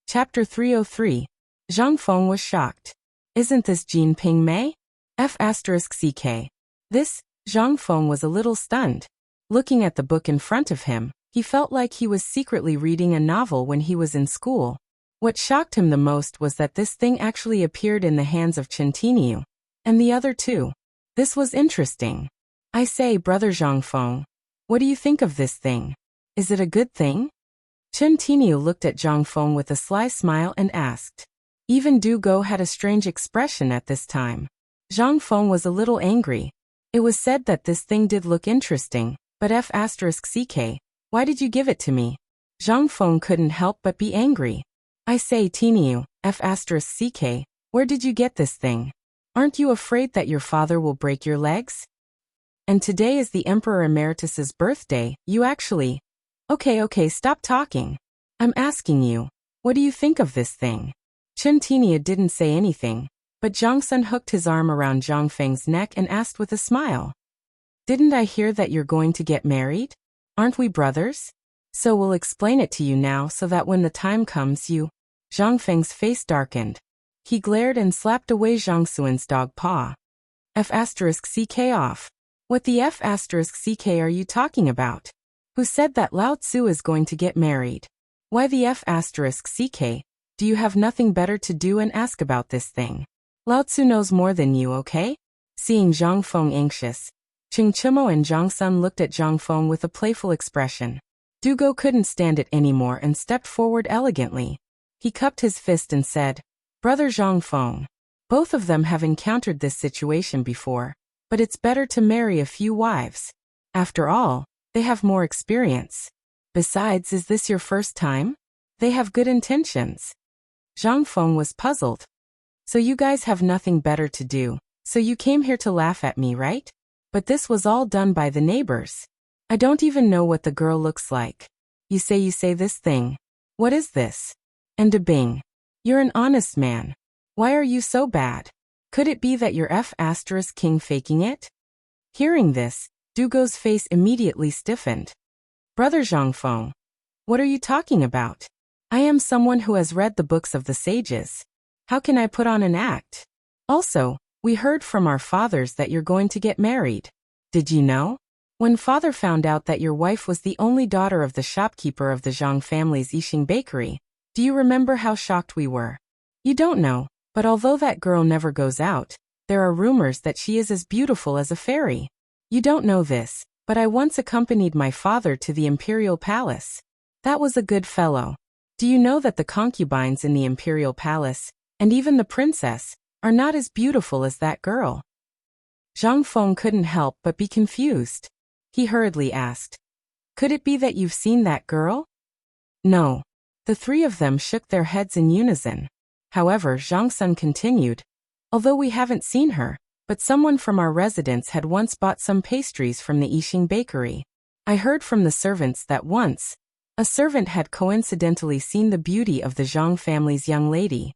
Chapter 303. Zhang Feng was shocked. Isn't this Jinping Mei? F***CK. This? Zhang Feng was a little stunned. Looking at the book in front of him, he felt like he was secretly reading a novel when he was in school. What shocked him the most was that this thing actually appeared in the hands of Chen Tiniu, and the other two. This was interesting. "I say, brother Zhang Feng, what do you think of this thing? Is it a good thing?" Chen Tiniu looked at Zhang Feng with a sly smile and asked. Even Du Go had a strange expression at this time. Zhang Feng was a little angry. It was said that this thing did look interesting, but F***CK, why did you give it to me? Zhang Feng couldn't help but be angry. "I say, Tiniu, F***CK, where did you get this thing? Aren't you afraid that your father will break your legs? And today is the Emperor Emeritus's birthday, you actually..." Okay, stop talking. I'm asking you, what do you think of this thing?" Chen Tiniu didn't say anything, but Zhang Sun hooked his arm around Zhang Feng's neck and asked with a smile. "Didn't I hear that you're going to get married? Aren't we brothers? So we'll explain it to you now so that when the time comes you..." Zhang Feng's face darkened. He glared and slapped away Zhang Suan's dog paw. F***CK off. What the F***CK are you talking about? Who said that Lao Tzu is going to get married? Why the F***CK? Do you have nothing better to do and ask about this thing? Lao Tzu knows more than you, okay? Seeing Zhang Feng anxious, Ching Chimo and Zhang Sun looked at Zhang Feng with a playful expression. Dugo couldn't stand it anymore and stepped forward elegantly. He cupped his fist and said, "Brother Zhang Feng, both of them have encountered this situation before, but it's better to marry a few wives. After all, they have more experience. Besides, is this your first time? They have good intentions." Zhang Feng was puzzled. "So you guys have nothing better to do, so you came here to laugh at me, right? But this was all done by the neighbors. I don't even know what the girl looks like. You say this thing. What is this? And a bing. You're an honest man. Why are you so bad? Could it be that you're King faking it?" Hearing this, Dugo's face immediately stiffened. "Brother Zhang Feng, what are you talking about? I am someone who has read the books of the sages. How can I put on an act? Also, we heard from our fathers that you're going to get married. Did you know? When father found out that your wife was the only daughter of the shopkeeper of the Zhang family's Yixing bakery, do you remember how shocked we were? You don't know, but although that girl never goes out, there are rumors that she is as beautiful as a fairy. You don't know this, but I once accompanied my father to the imperial palace. That was a good fellow. Do you know that the concubines in the imperial palace, and even the princess, are not as beautiful as that girl?" Zhang Feng couldn't help but be confused. He hurriedly asked, "Could it be that you've seen that girl?" "No." The three of them shook their heads in unison. However, Zhang Sun continued, "Although we haven't seen her, but someone from our residence had once bought some pastries from the Yixing bakery. I heard from the servants that once, a servant had coincidentally seen the beauty of the Zhang family's young lady.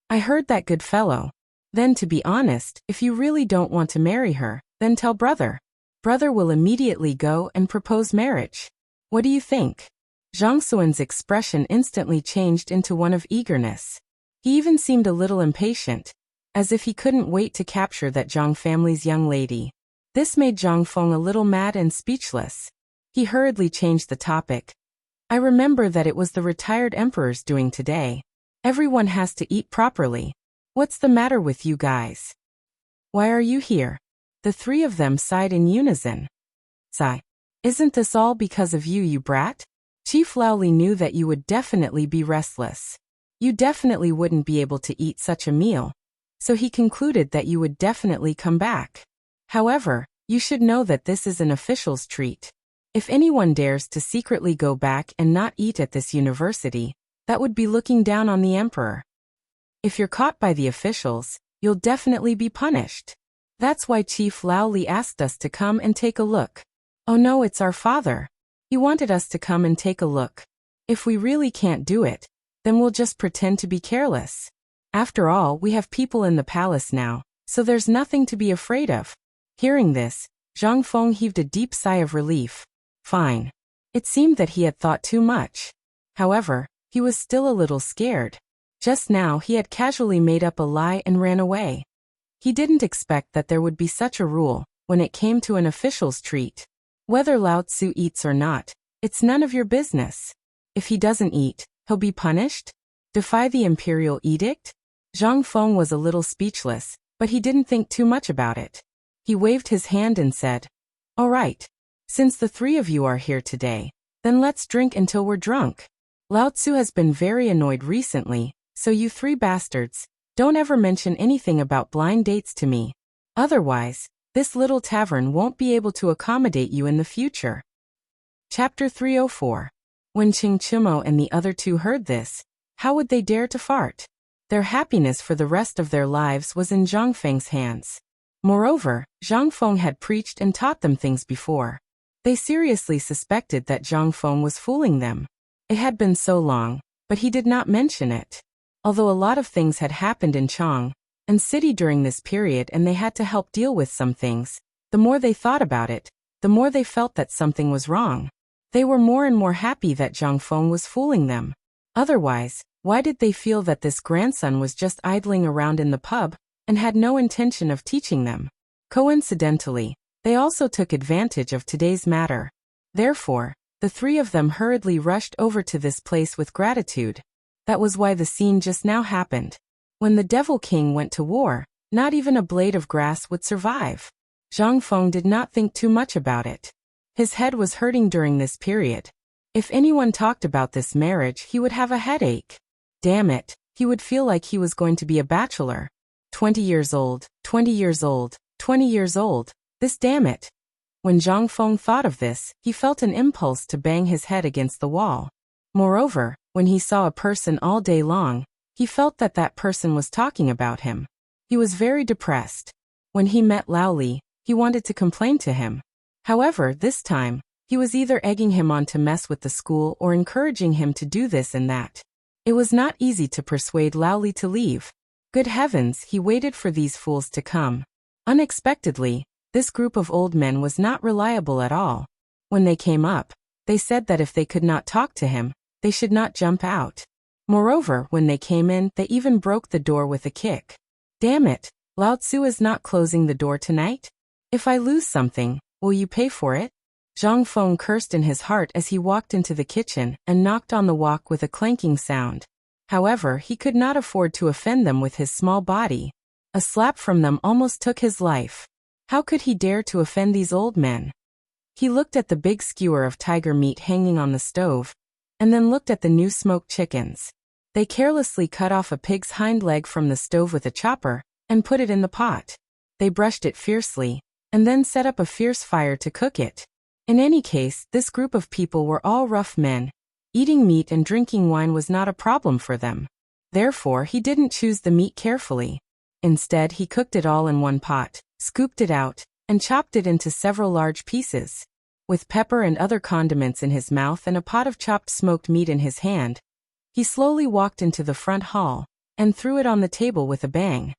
I heard that good fellow. Then, to be honest, if you really don't want to marry her, then tell brother. Brother will immediately go and propose marriage. What do you think?" Zhang Suan's expression instantly changed into one of eagerness. He even seemed a little impatient, as if he couldn't wait to capture that Zhang family's young lady. This made Zhang Feng a little mad and speechless. He hurriedly changed the topic. "I remember that it was the retired emperor's doing today. Everyone has to eat properly. What's the matter with you guys? Why are you here?" The three of them sighed in unison. "Sigh. Isn't this all because of you, you brat? Chief Laoli knew that you would definitely be restless. You definitely wouldn't be able to eat such a meal. So he concluded that you would definitely come back. However, you should know that this is an official's treat. If anyone dares to secretly go back and not eat at this university, that would be looking down on the emperor. If you're caught by the officials, you'll definitely be punished. That's why Chief Laoli asked us to come and take a look. Oh no, it's our father. He wanted us to come and take a look. If we really can't do it, then we'll just pretend to be careless. After all, we have people in the palace now, so there's nothing to be afraid of." Hearing this, Zhang Feng heaved a deep sigh of relief. Fine. It seemed that he had thought too much. However, he was still a little scared. Just now he had casually made up a lie and ran away. He didn't expect that there would be such a rule when it came to an official's treat. Whether Lao Tzu eats or not, it's none of your business. If he doesn't eat, he'll be punished? Defy the imperial edict? Zhang Feng was a little speechless, but he didn't think too much about it. He waved his hand and said, "All right. Since the three of you are here today, then let's drink until we're drunk. Lao Tzu has been very annoyed recently, so you three bastards, don't ever mention anything about blind dates to me. Otherwise, this little tavern won't be able to accommodate you in the future." Chapter 304. When Ching Chimo and the other two heard this, how would they dare to fart? Their happiness for the rest of their lives was in Zhang Feng's hands. Moreover, Zhang Feng had preached and taught them things before. They seriously suspected that Zhang Feng was fooling them. It had been so long, but he did not mention it. Although a lot of things had happened in Chang and City during this period and they had to help deal with some things, the more they thought about it, the more they felt that something was wrong. They were more and more happy that Zhang Feng was fooling them. Otherwise, why did they feel that this grandson was just idling around in the pub and had no intention of teaching them? Coincidentally, they also took advantage of today's matter. Therefore, the three of them hurriedly rushed over to this place with gratitude. That was why the scene just now happened. When the Devil King went to war, not even a blade of grass would survive. Zhang Feng did not think too much about it. His head was hurting during this period. If anyone talked about this marriage, he would have a headache. Damn it, he would feel like he was going to be a bachelor. 20 years old, 20 years old, 20 years old, this damn it. When Zhang Feng thought of this, he felt an impulse to bang his head against the wall. Moreover, when he saw a person all day long, he felt that that person was talking about him. He was very depressed. When he met Lao Li, he wanted to complain to him. However, this time, he was either egging him on to mess with the school or encouraging him to do this and that. It was not easy to persuade Lao Li to leave. Good heavens, he waited for these fools to come. Unexpectedly, this group of old men was not reliable at all. When they came up, they said that if they could not talk to him, they should not jump out. Moreover, when they came in, they even broke the door with a kick. Damn it, Lao Tzu is not closing the door tonight? If I lose something, will you pay for it? Zhang Feng cursed in his heart as he walked into the kitchen and knocked on the wok with a clanking sound. However, he could not afford to offend them with his small body. A slap from them almost took his life. How could he dare to offend these old men? He looked at the big skewer of tiger meat hanging on the stove, and then looked at the new smoked chickens. They carelessly cut off a pig's hind leg from the stove with a chopper and put it in the pot. They brushed it fiercely, and then set up a fierce fire to cook it. In any case, this group of people were all rough men. Eating meat and drinking wine was not a problem for them. Therefore, he didn't choose the meat carefully. Instead, he cooked it all in one pot, scooped it out, and chopped it into several large pieces. With pepper and other condiments in his mouth and a pot of chopped smoked meat in his hand, he slowly walked into the front hall and threw it on the table with a bang.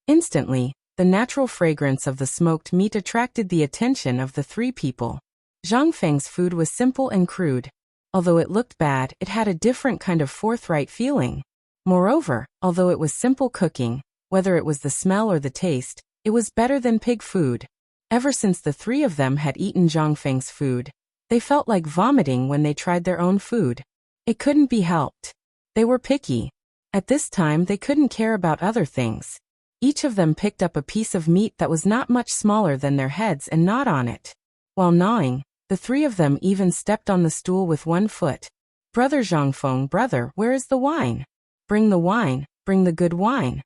Instantly, the natural fragrance of the smoked meat attracted the attention of the three people. Zhang Feng's food was simple and crude. Although it looked bad, it had a different kind of forthright feeling. Moreover, although it was simple cooking, whether it was the smell or the taste, it was better than pig food. Ever since the three of them had eaten Zhang Feng's food, they felt like vomiting when they tried their own food. It couldn't be helped. They were picky. At this time they couldn't care about other things. Each of them picked up a piece of meat that was not much smaller than their heads and gnawed on it. While gnawing, the three of them even stepped on the stool with one foot. Brother Zhang Feng, brother, where is the wine? Bring the wine, bring the good wine.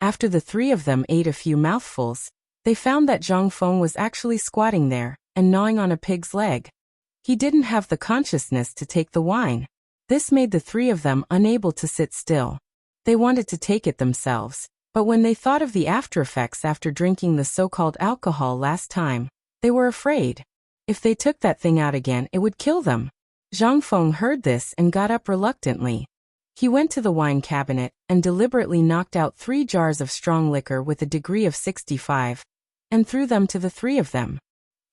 After the three of them ate a few mouthfuls, they found that Zhang Feng was actually squatting there and gnawing on a pig's leg. He didn't have the consciousness to take the wine. This made the three of them unable to sit still. They wanted to take it themselves, but when they thought of the after-effects after drinking the so-called alcohol last time, they were afraid. If they took that thing out again, it would kill them. Zhang Feng heard this and got up reluctantly. He went to the wine cabinet and deliberately knocked out 3 jars of strong liquor with a degree of 65, and threw them to the three of them.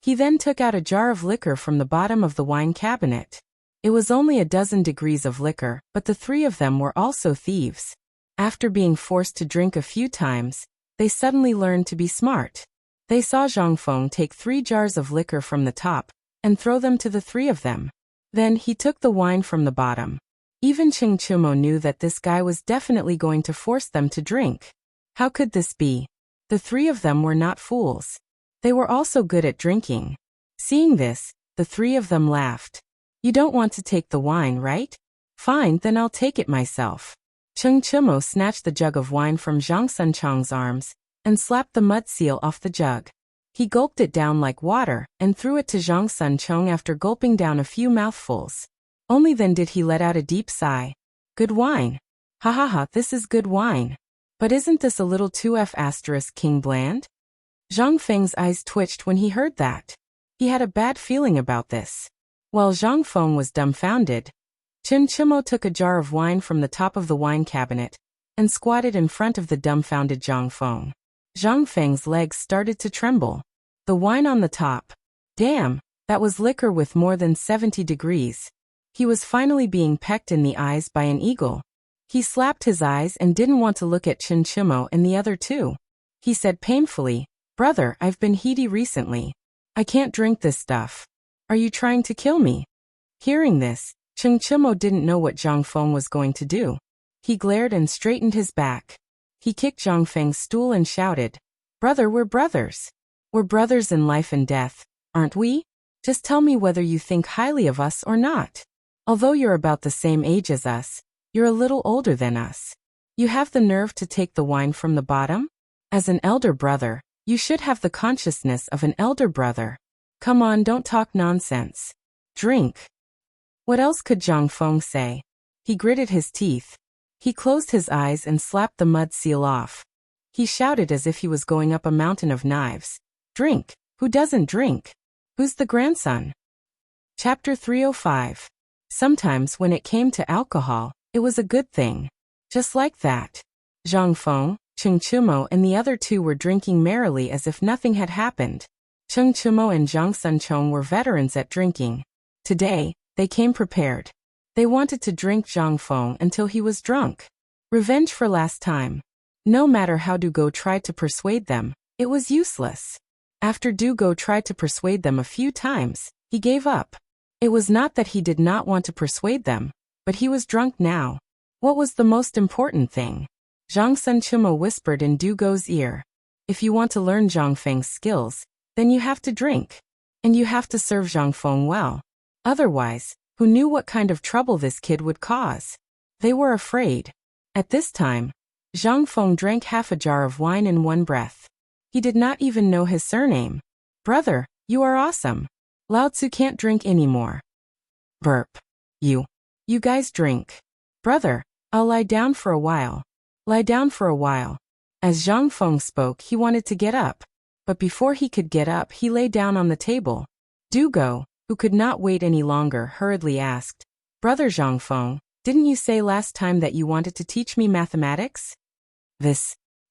He then took out a jar of liquor from the bottom of the wine cabinet. It was only a dozen degrees of liquor, but the three of them were also thieves. After being forced to drink a few times, they suddenly learned to be smart. They saw Zhang Feng take 3 jars of liquor from the top and throw them to the three of them. Then he took the wine from the bottom. Even Cheng Chumo knew that this guy was definitely going to force them to drink. How could this be? The three of them were not fools. They were also good at drinking. Seeing this, the three of them laughed. You don't want to take the wine, right? Fine, then I'll take it myself. Cheng Chumo snatched the jug of wine from Zhang Sunchang's arms and slapped the mud seal off the jug. He gulped it down like water and threw it to Zhang Sunchang after gulping down a few mouthfuls. Only then did he let out a deep sigh. Good wine. Ha ha ha, this is good wine. But isn't this a little too King bland? Zhang Feng's eyes twitched when he heard that. He had a bad feeling about this. While Zhang Feng was dumbfounded, Chen Chimo took a jar of wine from the top of the wine cabinet and squatted in front of the dumbfounded Zhang Feng. Zhang Feng's legs started to tremble. The wine on the top. Damn, that was liquor with more than 70 degrees. He was finally being pecked in the eyes by an eagle. He slapped his eyes and didn't want to look at Chin Chimo and the other two. He said painfully, Brother, I've been heady recently. I can't drink this stuff. Are you trying to kill me? Hearing this, Cheng Chimo didn't know what Zhang Feng was going to do. He glared and straightened his back. He kicked Zhang Feng's stool and shouted, Brother, we're brothers. We're brothers in life and death, aren't we? Just tell me whether you think highly of us or not. Although you're about the same age as us, you're a little older than us. You have the nerve to take the wine from the bottom? As an elder brother, you should have the consciousness of an elder brother. Come on, don't talk nonsense. Drink. What else could Zhang Feng say? He gritted his teeth. He closed his eyes and slapped the mud seal off. He shouted as if he was going up a mountain of knives. Drink. Who doesn't drink? Who's the grandson? Chapter 305. Sometimes when it came to alcohol, it was a good thing. Just like that. Zhang Feng, Cheng Chumo and the other two were drinking merrily as if nothing had happened. Cheng Chumo and Zhang Sunchong were veterans at drinking. Today, they came prepared. They wanted to drink Zhang Feng until he was drunk. Revenge for last time. No matter how Du Go tried to persuade them, it was useless. After Du Go tried to persuade them a few times, he gave up. It was not that he did not want to persuade them, but he was drunk now. What was the most important thing? Zhang Sunchumo whispered in Du Go's ear. If you want to learn Zhang Feng's skills, then you have to drink. And you have to serve Zhang Feng well. Otherwise, who knew what kind of trouble this kid would cause? They were afraid. At this time, Zhang Feng drank half a jar of wine in one breath. He did not even know his surname. Brother, you are awesome. Lao Tzu can't drink anymore. Burp. You guys drink. Brother, I'll lie down for a while. Lie down for a while. As Zhang Feng spoke, he wanted to get up. But before he could get up, he lay down on the table. Du Go, who could not wait any longer, hurriedly asked, Brother Zhang Feng, didn't you say last time that you wanted to teach me mathematics?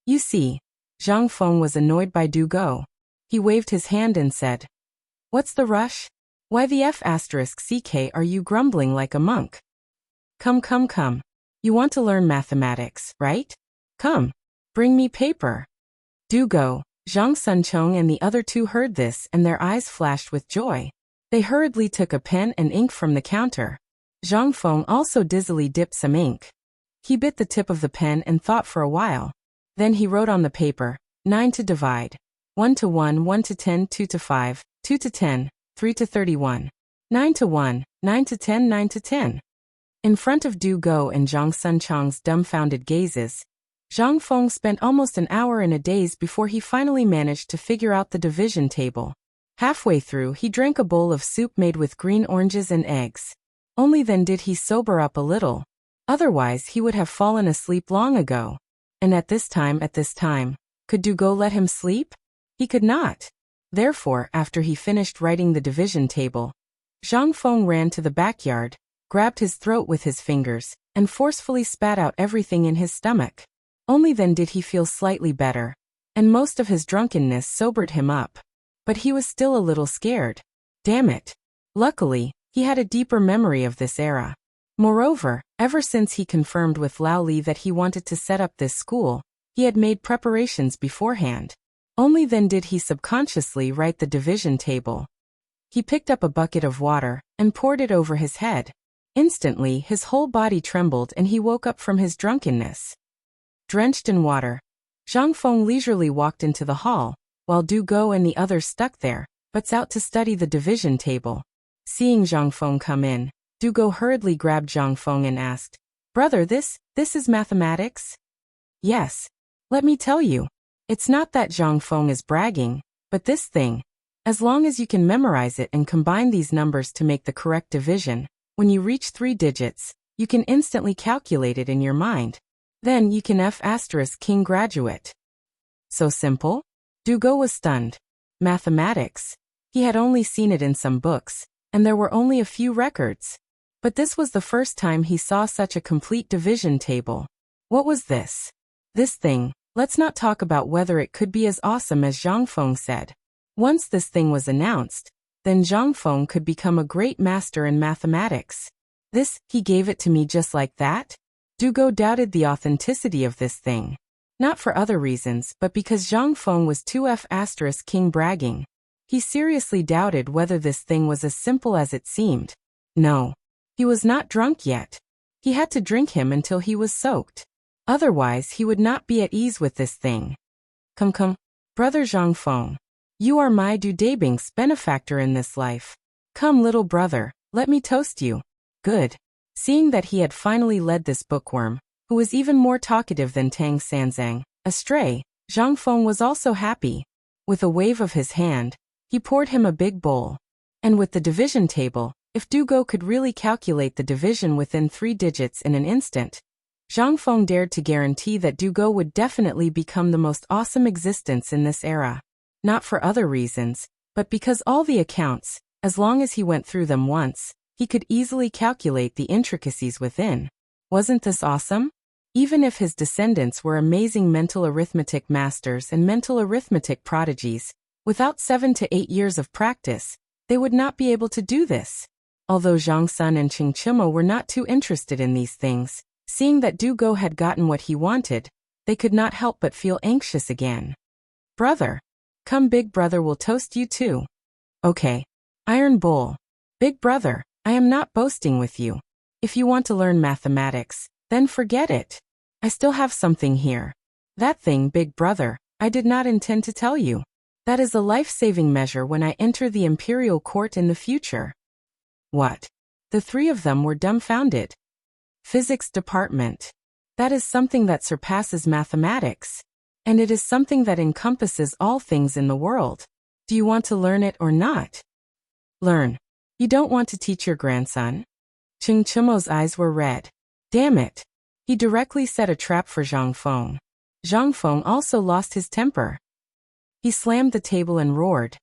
You see, Zhang Feng was annoyed by Du Go. He waved his hand and said, What's the rush? Why the F***ck are you grumbling like a monk? Come. You want to learn mathematics, right? Come. Bring me paper. Du Go, Zhang Sunchong and the other two heard this and their eyes flashed with joy. They hurriedly took a pen and ink from the counter. Zhang Feng also dizzily dipped some ink. He bit the tip of the pen and thought for a while. Then he wrote on the paper, 9 to divide. 1 to 1, 1 to 10, 2 to 5, 2 to 10, 3 to 31. 9 to 1, 9 to 10, 9 to 10. In front of Du Go and Zhang Sunchong's dumbfounded gazes, Zhang Feng spent almost an hour in a daze before he finally managed to figure out the division table. Halfway through, he drank a bowl of soup made with green oranges and eggs. Only then did he sober up a little. Otherwise, he would have fallen asleep long ago. And at this time, could Du Go let him sleep? He could not. Therefore, after he finished writing the division table, Zhang Feng ran to the backyard, grabbed his throat with his fingers, and forcefully spat out everything in his stomach. Only then did he feel slightly better, and most of his drunkenness sobered him up. But he was still a little scared. Damn it. Luckily, he had a deeper memory of this era. Moreover, ever since he confirmed with Lao Li that he wanted to set up this school, he had made preparations beforehand. Only then did he subconsciously write the division table. He picked up a bucket of water and poured it over his head. Instantly, his whole body trembled and he woke up from his drunkenness. Drenched in water, Zhang Feng leisurely walked into the hall, while Du Go and the others stuck there, butts out to study the division table. Seeing Zhang Feng come in, Du Go hurriedly grabbed Zhang Feng and asked, Brother, this is mathematics? Yes. Let me tell you. It's not that Zhang Feng is bragging, but this thing. As long as you can memorize it and combine these numbers to make the correct division, when you reach 3 digits, you can instantly calculate it in your mind. Then you can F***king graduate. So simple? Du Go was stunned. Mathematics. He had only seen it in some books, and there were only a few records. But this was the first time he saw such a complete division table. What was this? This thing, let's not talk about whether it could be as awesome as Zhang Feng said. Once this thing was announced, then Zhang Feng could become a great master in mathematics. He gave it to me just like that? Du Go doubted the authenticity of this thing. Not for other reasons, but because Zhang Feng was too F***king bragging. He seriously doubted whether this thing was as simple as it seemed. No. He was not drunk yet. He had to drink him until he was soaked. Otherwise, he would not be at ease with this thing. Come, brother Zhang Feng. You are my Dudebing's benefactor in this life. Come, little brother, let me toast you. Good. Seeing that he had finally led this bookworm, who was even more talkative than Tang Sanzang, astray, Zhang Feng was also happy. With a wave of his hand, he poured him a big bowl. And with the division table, if Dugo could really calculate the division within 3 digits in an instant, Zhang Feng dared to guarantee that Dugo would definitely become the most awesome existence in this era. Not for other reasons, but because all the accounts, as long as he went through them once, he could easily calculate the intricacies within. Wasn't this awesome? Even if his descendants were amazing mental arithmetic masters and mental arithmetic prodigies, without 7 to 8 years of practice, they would not be able to do this. Although Zhang Sun and Qing Chimo were not too interested in these things, seeing that Dugo had gotten what he wanted, they could not help but feel anxious again. Brother. Come, big brother will toast you too. Okay. Iron Bowl. Big brother, I am not boasting with you. If you want to learn mathematics, then forget it. I still have something here. That thing, big brother, I did not intend to tell you. That is a life-saving measure when I enter the imperial court in the future. What? The 3 of them were dumbfounded. Physics department. That is something that surpasses mathematics. And it is something that encompasses all things in the world. Do you want to learn it or not? Learn. You don't want to teach your grandson? Qing Chimo's eyes were red. Damn it. He directly set a trap for Zhang Feng. Zhang Feng also lost his temper. He slammed the table and roared.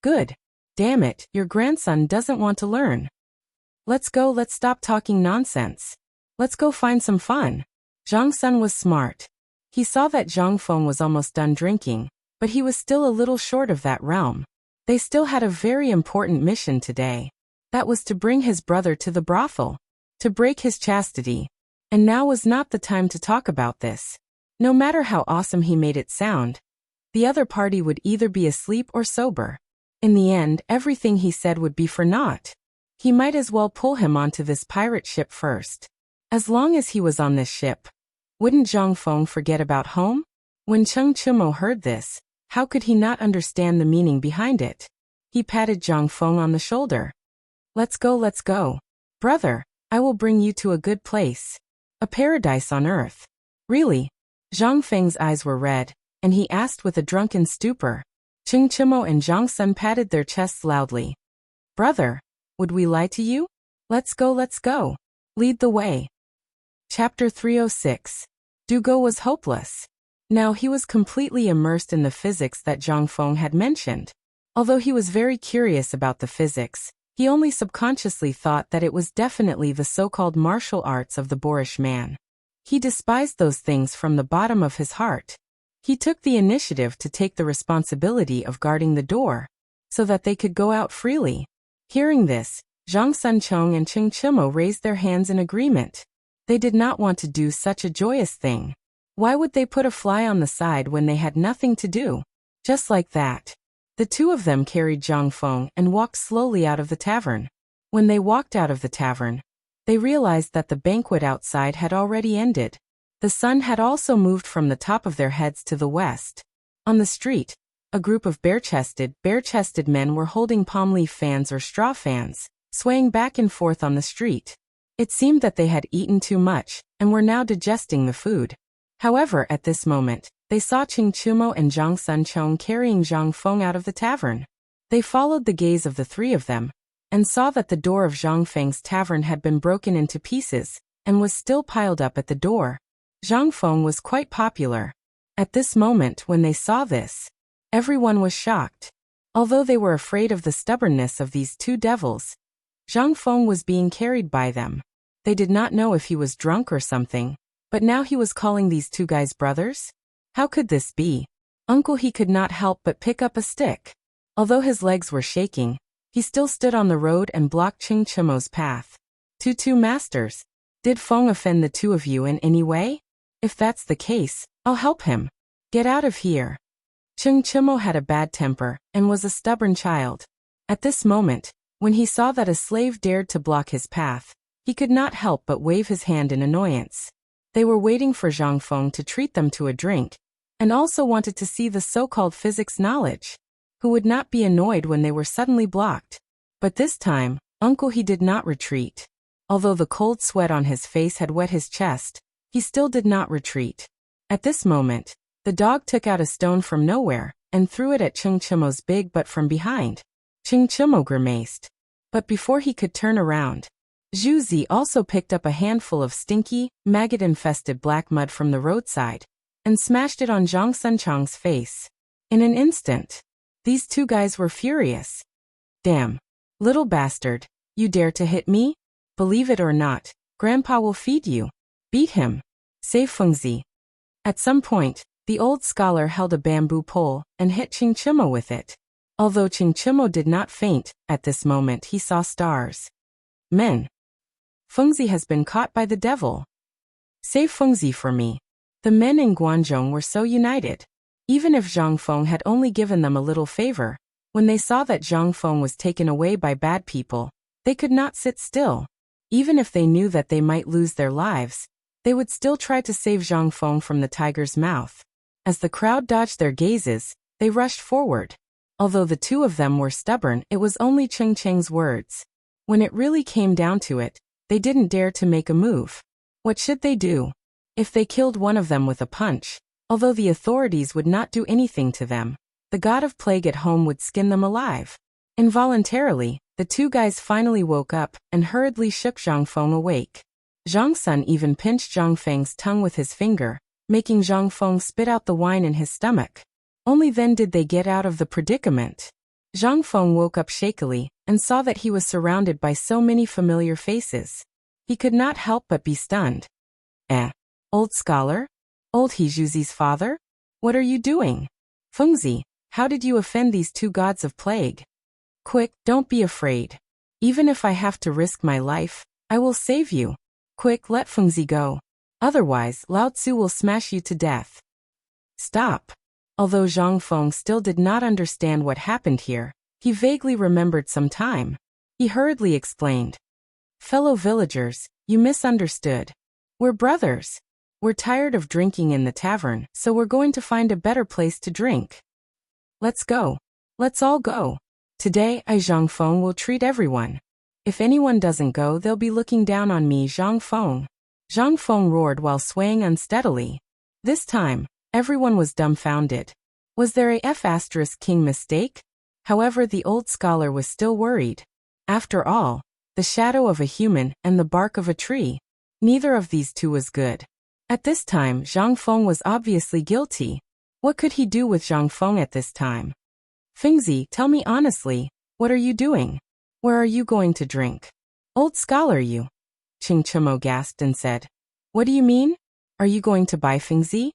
Good. Damn it, your grandson doesn't want to learn. Let's go, let's stop talking nonsense. Let's go find some fun. Zhang Sun was smart. He saw that Zhang Feng was almost done drinking, but he was still a little short of that realm. They still had a very important mission today. That was to bring his brother to the brothel, to break his chastity. And now was not the time to talk about this. No matter how awesome he made it sound, the other party would either be asleep or sober. In the end, everything he said would be for naught. He might as well pull him onto this pirate ship first. As long as he was on this ship, wouldn't Zhang Feng forget about home? When Qing Chimo heard this, how could he not understand the meaning behind it? He patted Zhang Feng on the shoulder. Let's go, let's go. Brother, I will bring you to a good place. A paradise on earth. Really? Zhang Feng's eyes were red, and he asked with a drunken stupor. Qing Chimo and Zhang Sun patted their chests loudly. Brother, would we lie to you? Let's go, let's go. Lead the way. Chapter 306. Dugo was hopeless. Now he was completely immersed in the physics that Zhang Feng had mentioned. Although he was very curious about the physics, he only subconsciously thought that it was definitely the so-called martial arts of the boorish man. He despised those things from the bottom of his heart. He took the initiative to take the responsibility of guarding the door, so that they could go out freely. Hearing this, Zhang Sunchong and Qing Chimo raised their hands in agreement. They did not want to do such a joyous thing. Why would they put a fly on the side when they had nothing to do? Just like that. The 2 of them carried Zhang Feng and walked slowly out of the tavern. When they walked out of the tavern, they realized that the banquet outside had already ended. The sun had also moved from the top of their heads to the west. On the street, a group of bare-chested men were holding palm leaf fans or straw fans, swaying back and forth on the street. It seemed that they had eaten too much, and were now digesting the food. However, at this moment, they saw Qing Chimo and Zhang Sunchong carrying Zhang Feng out of the tavern. They followed the gaze of the 3 of them, and saw that the door of Zhang Feng's tavern had been broken into pieces, and was still piled up at the door. Zhang Feng was quite popular. At this moment when they saw this, everyone was shocked. Although they were afraid of the stubbornness of these 2 devils, Zhang Feng was being carried by them. They did not know if he was drunk or something, but now he was calling these 2 guys brothers? How could this be? Uncle, he could not help but pick up a stick. Although his legs were shaking, he still stood on the road and blocked Qing Chimo's path. Two masters. Did Feng offend the 2 of you in any way? If that's the case, I'll help him. Get out of here. Qing Chimo had a bad temper, and was a stubborn child. At this moment, when he saw that a slave dared to block his path, he could not help but wave his hand in annoyance. They were waiting for Zhang Feng to treat them to a drink, and also wanted to see the so-called physics knowledge. who would not be annoyed when they were suddenly blocked. But this time, Uncle He did not retreat. Although the cold sweat on his face had wet his chest, he still did not retreat. At this moment, the dog took out a stone from nowhere and threw it at Ching Chimo's big butt from behind. Ching Chimo grimaced. But before he could turn around, Zhu Zi also picked up a handful of stinky, maggot-infested black mud from the roadside and smashed it on Zhang Sunchang's face. In an instant, these two guys were furious. Damn. Little bastard, you dare to hit me? Believe it or not, Grandpa will feed you. Beat him. Save Fengzi. At some point, the old scholar held a bamboo pole and hit Ching Chimo with it. Although Ching Chimo did not faint, at this moment he saw stars. Men. Fengzi has been caught by the devil. Save Fengzi for me. The men in Guanzhong were so united. Even if Zhang Feng had only given them a little favor, when they saw that Zhang Feng was taken away by bad people, they could not sit still. Even if they knew that they might lose their lives, they would still try to save Zhang Feng from the tiger's mouth. As the crowd dodged their gazes, they rushed forward. Although the two of them were stubborn, it was only Cheng Cheng's words. When it really came down to it, they didn't dare to make a move. What should they do? If they killed one of them with a punch, although the authorities would not do anything to them, the god of plague at home would skin them alive. Involuntarily, the two guys finally woke up and hurriedly shook Zhang Feng awake. Zhang Sun even pinched Zhang Feng's tongue with his finger, making Zhang Feng spit out the wine in his stomach. Only then did they get out of the predicament. Zhang Feng woke up shakily and saw that he was surrounded by so many familiar faces. He could not help but be stunned. Old scholar? Old He Zhuzi's father? What are you doing? Fengzi, how did you offend these two gods of plague? Quick, don't be afraid. Even if I have to risk my life, I will save you. Quick, let Fengzi go. Otherwise, Lao Tzu will smash you to death. Stop. Although Zhang Feng still did not understand what happened here, he vaguely remembered some time. He hurriedly explained. Fellow villagers, you misunderstood. We're brothers. We're tired of drinking in the tavern, so we're going to find a better place to drink. Let's go. Let's all go. Today, I Zhang Feng will treat everyone. If anyone doesn't go, they'll be looking down on me, Zhang Feng. Zhang Feng roared while swaying unsteadily. This time, everyone was dumbfounded. Was there a F***king mistake? However, the old scholar was still worried. After all, the shadow of a human and the bark of a tree. Neither of these two was good. At this time, Zhang Feng was obviously guilty. What could he do with Zhang Feng at this time? Fengzi, tell me honestly, what are you doing? Where are you going to drink? Old scholar you. Ching Chimo gasped and said. What do you mean? Are you going to buy Fengzi?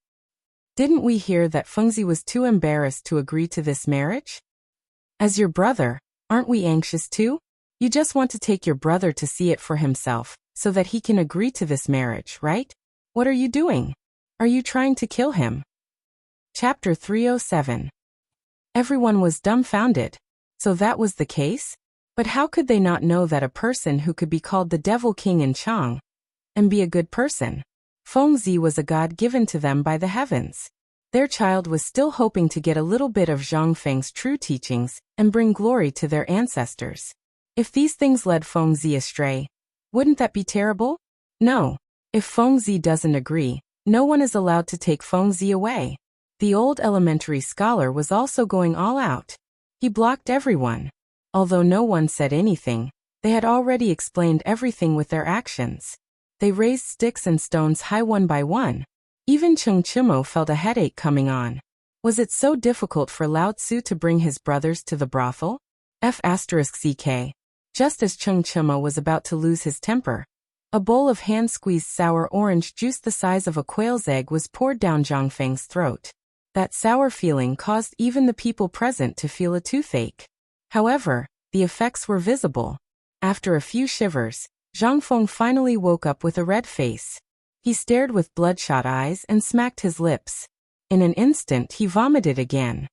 Didn't we hear that Fengzi was too embarrassed to agree to this marriage? As your brother, aren't we anxious too? You just want to take your brother to see it for himself, so that he can agree to this marriage, right? What are you doing? Are you trying to kill him? Chapter 307. Everyone was dumbfounded. So that was the case? But how could they not know that a person who could be called the Devil King in Chang and be a good person? Fengzi was a god given to them by the heavens. Their child was still hoping to get a little bit of Zhang Feng's true teachings and bring glory to their ancestors. If these things led Fengzi astray, wouldn't that be terrible? No. If Fengzi doesn't agree, no one is allowed to take Fengzi away. The old elementary scholar was also going all out. He blocked everyone. Although no one said anything, they had already explained everything with their actions. They raised sticks and stones high one by one. Even Cheng Chimo felt a headache coming on. Was it so difficult for Lao Tzu to bring his brothers to the brothel? F***ck. Just as Cheng Chimo was about to lose his temper, a bowl of hand-squeezed sour orange juice the size of a quail's egg was poured down Zhang Feng's throat. That sour feeling caused even the people present to feel a toothache. However, the effects were visible. After a few shivers, Zhang Feng finally woke up with a red face. He stared with bloodshot eyes and smacked his lips. In an instant he vomited again.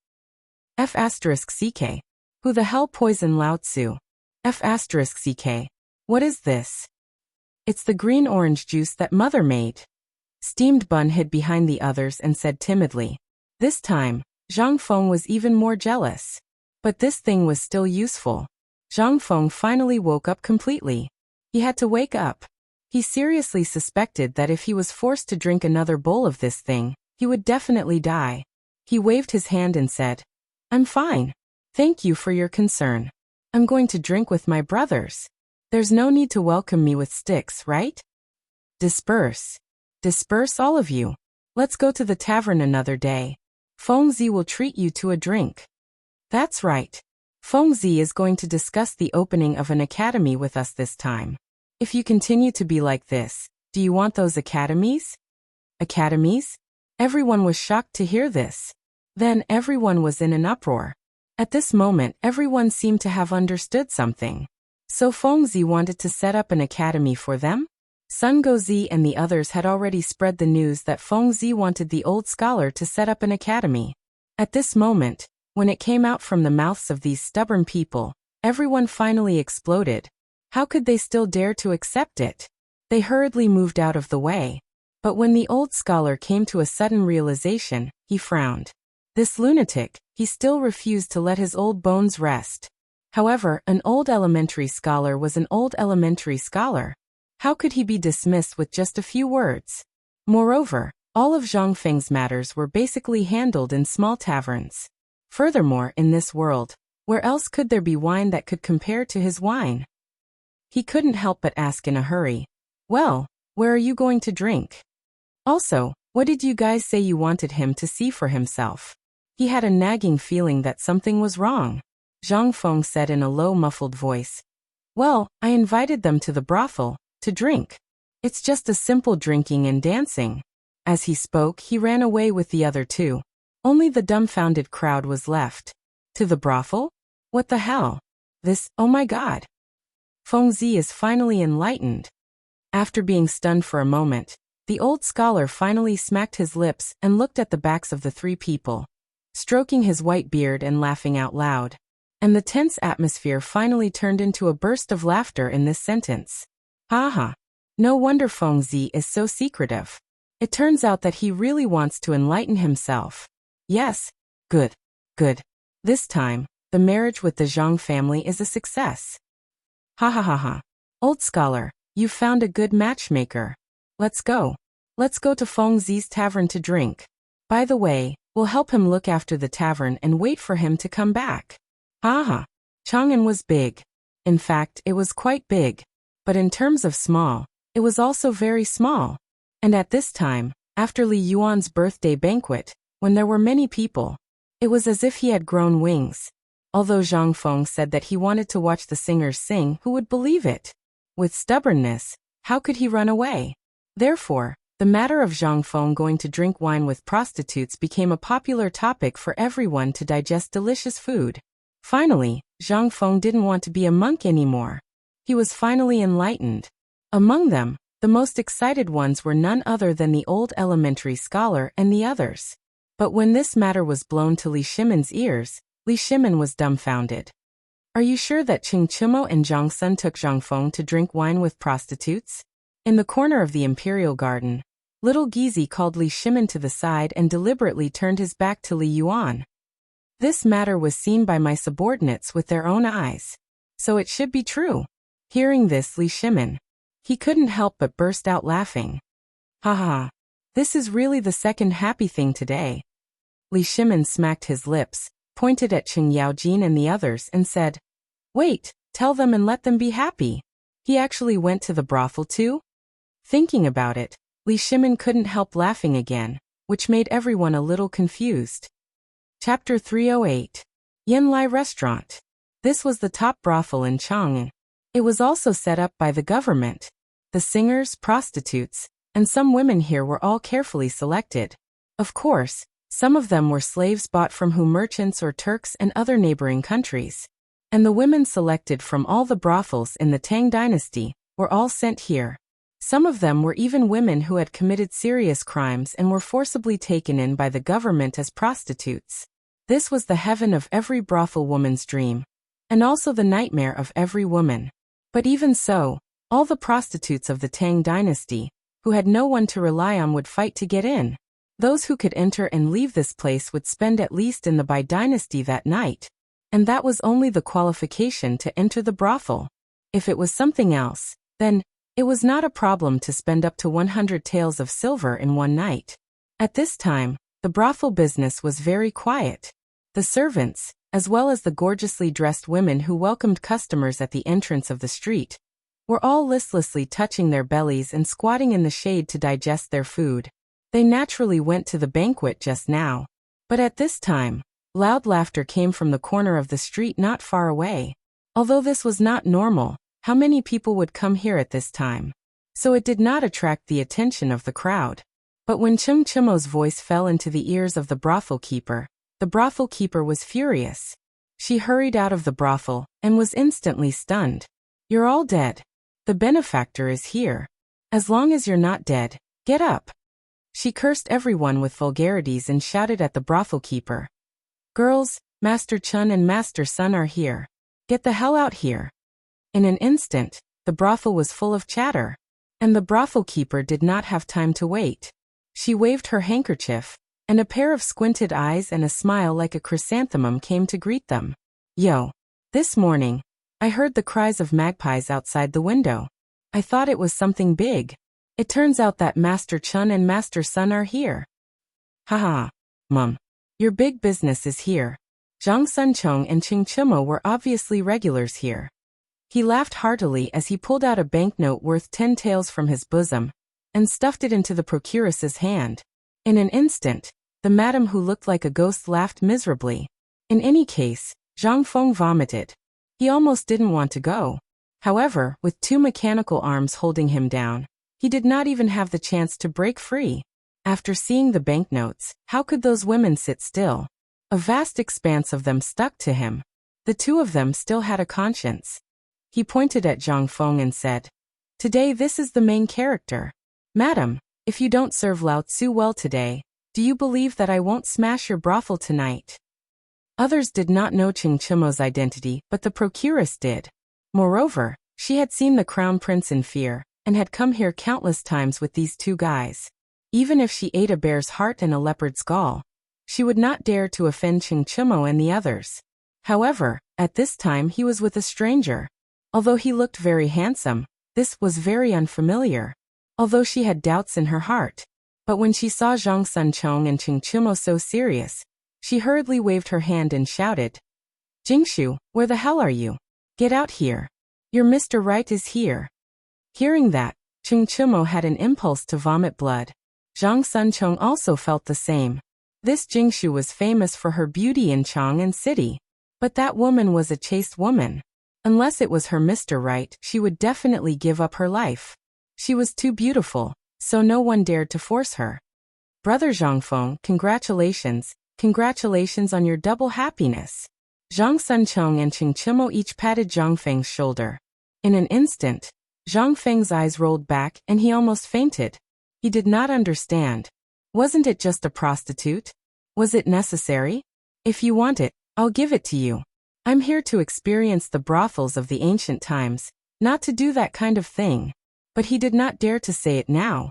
F***ck. Who the hell poisoned Lao Tzu? F***ck. What is this? It's the green orange juice that mother made. Steamed Bun hid behind the others and said timidly. This time, Zhang Feng was even more jealous. But this thing was still useful. Zhang Feng finally woke up completely. He had to wake up. He seriously suspected that if he was forced to drink another bowl of this thing, he would definitely die. He waved his hand and said, "I'm fine. Thank you for your concern. I'm going to drink with my brothers. There's no need to welcome me with sticks, right? Disperse. Disperse all of you. Let's go to the tavern another day. Fengzi will treat you to a drink." That's right. Fengzi is going to discuss the opening of an academy with us this time. If you continue to be like this, do you want those academies? Academies? Everyone was shocked to hear this. Then everyone was in an uproar. At this moment, everyone seemed to have understood something. So Fengzi wanted to set up an academy for them? Sun Gozi and the others had already spread the news that Fengzi wanted the old scholar to set up an academy. At this moment, when it came out from the mouths of these stubborn people, everyone finally exploded. How could they still dare to accept it? They hurriedly moved out of the way. But when the old scholar came to a sudden realization, he frowned. This lunatic, he still refused to let his old bones rest. However, an old elementary scholar was an old elementary scholar. How could he be dismissed with just a few words? Moreover, all of Zhang Feng's matters were basically handled in small taverns. Furthermore, in this world, where else could there be wine that could compare to his wine? He couldn't help but ask in a hurry, "Well, where are you going to drink? Also, what did you guys say you wanted him to see for himself?" He had a nagging feeling that something was wrong. Zhang Feng said in a low muffled voice, "Well, I invited them to the brothel, to drink. It's just a simple drinking and dancing." As he spoke, he ran away with the other two. Only the dumbfounded crowd was left. To the brothel? What the hell? This, oh my god. Fengzi is finally enlightened. After being stunned for a moment, the old scholar finally smacked his lips and looked at the backs of the three people, stroking his white beard and laughing out loud. And the tense atmosphere finally turned into a burst of laughter in this sentence. Haha. No wonder Fengzi is so secretive. It turns out that he really wants to enlighten himself. Yes. Good. Good. This time, the marriage with the Zhang family is a success. Ha ha ha ha. Old scholar, you found a good matchmaker. Let's go. Let's go to Fengzi's tavern to drink. By the way, we'll help him look after the tavern and wait for him to come back. Ha ha. Chang'an was big. In fact, it was quite big. But in terms of small, it was also very small. And at this time, after Li Yuan's birthday banquet, when there were many people, it was as if he had grown wings. Although Zhang Feng said that he wanted to watch the singers sing, who would believe it? With stubbornness, how could he run away? Therefore, the matter of Zhang Feng going to drink wine with prostitutes became a popular topic for everyone to digest delicious food. Finally, Zhang Feng didn't want to be a monk anymore. He was finally enlightened. Among them, the most excited ones were none other than the old elementary scholar and the others. But when this matter was blown to Li Shimen's ears, Li Shimen was dumbfounded. Are you sure that Qing Chumo and Zhang Sun took Zhang Feng to drink wine with prostitutes? In the corner of the imperial garden, little Gizi called Li Shimen to the side and deliberately turned his back to Li Yuan. This matter was seen by my subordinates with their own eyes. So it should be true. Hearing this, Li Shimen, he couldn't help but burst out laughing. Ha ha. This is really the second happy thing today. Li Shimen smacked his lips, pointed at Qing Yaojin and the others and said, "Wait, tell them and let them be happy. He actually went to the brothel too?" Thinking about it, Li Shimen couldn't help laughing again, which made everyone a little confused. Chapter 308. Yanlai Restaurant. This was the top brothel in Chang'an. It was also set up by the government. The singers, prostitutes, and some women here were all carefully selected. Of course, some of them were slaves bought from merchants or Turks and other neighboring countries. And the women selected from all the brothels in the Tang dynasty were all sent here. Some of them were even women who had committed serious crimes and were forcibly taken in by the government as prostitutes. This was the heaven of every brothel woman's dream, and also the nightmare of every woman. But even so, all the prostitutes of the Tang dynasty, who had no one to rely on, would fight to get in. Those who could enter and leave this place would spend at least in the Bai dynasty that night. And that was only the qualification to enter the brothel. If it was something else, then it was not a problem to spend up to 100 taels of silver in one night. At this time, the brothel business was very quiet. The servants, as well as the gorgeously dressed women who welcomed customers at the entrance of the street, were all listlessly touching their bellies and squatting in the shade to digest their food. They naturally went to the banquet just now. But at this time, loud laughter came from the corner of the street not far away. Although this was not normal, how many people would come here at this time? So it did not attract the attention of the crowd. But when Chung Chimo's voice fell into the ears of the brothel keeper was furious. She hurried out of the brothel and was instantly stunned. "You're all dead. The benefactor is here. As long as you're not dead, get up." She cursed everyone with vulgarities and shouted at the brothel keeper. "Girls, Master Chun and Master Sun are here. Get the hell out here." In an instant, the brothel was full of chatter. And the brothel keeper did not have time to wait. She waved her handkerchief, and a pair of squinted eyes and a smile like a chrysanthemum came to greet them. "Yo. This morning, I heard the cries of magpies outside the window. I thought it was something big. It turns out that Master Chun and Master Sun are here. Haha, Mum. Your big business is here." Zhang Sunchong and Ching Chimo were obviously regulars here. He laughed heartily as he pulled out a banknote worth 10 taels from his bosom and stuffed it into the procuress's hand. In an instant, the madam who looked like a ghost laughed miserably. In any case, Zhang Feng vomited. He almost didn't want to go. However, with two mechanical arms holding him down, he did not even have the chance to break free. After seeing the banknotes, how could those women sit still? A vast expanse of them stuck to him. The two of them still had a conscience. He pointed at Zhang Feng and said, "Today this is the main character. Madam, if you don't serve Lao Tzu well today, do you believe that I won't smash your brothel tonight?" Others did not know Ching Chimo's identity, but the procuress did. Moreover, she had seen the crown prince in fear, and had come here countless times with these two guys. Even if she ate a bear's heart and a leopard's gall, she would not dare to offend Ching Chimo and the others. However, at this time he was with a stranger. Although he looked very handsome, this was very unfamiliar. Although she had doubts in her heart. But when she saw Zhang Sunchong and Ching Chimo so serious, she hurriedly waved her hand and shouted, "Jingshu, where the hell are you? Get out here. Your Mr. Right is here." Hearing that, Ching Chimo had an impulse to vomit blood. Zhang Sunchong also felt the same. This Jingshu was famous for her beauty in Chang'an City. But that woman was a chaste woman. Unless it was her Mr. Right, she would definitely give up her life. She was too beautiful, so no one dared to force her. "Brother Zhangfeng, congratulations. Congratulations on your double happiness." Zhang Sunchong and Ching Chimo each patted Zhang Feng's shoulder. In an instant, Zhang Feng's eyes rolled back and he almost fainted. He did not understand. Wasn't it just a prostitute? Was it necessary? "If you want it, I'll give it to you. I'm here to experience the brothels of the ancient times, not to do that kind of thing." But he did not dare to say it now.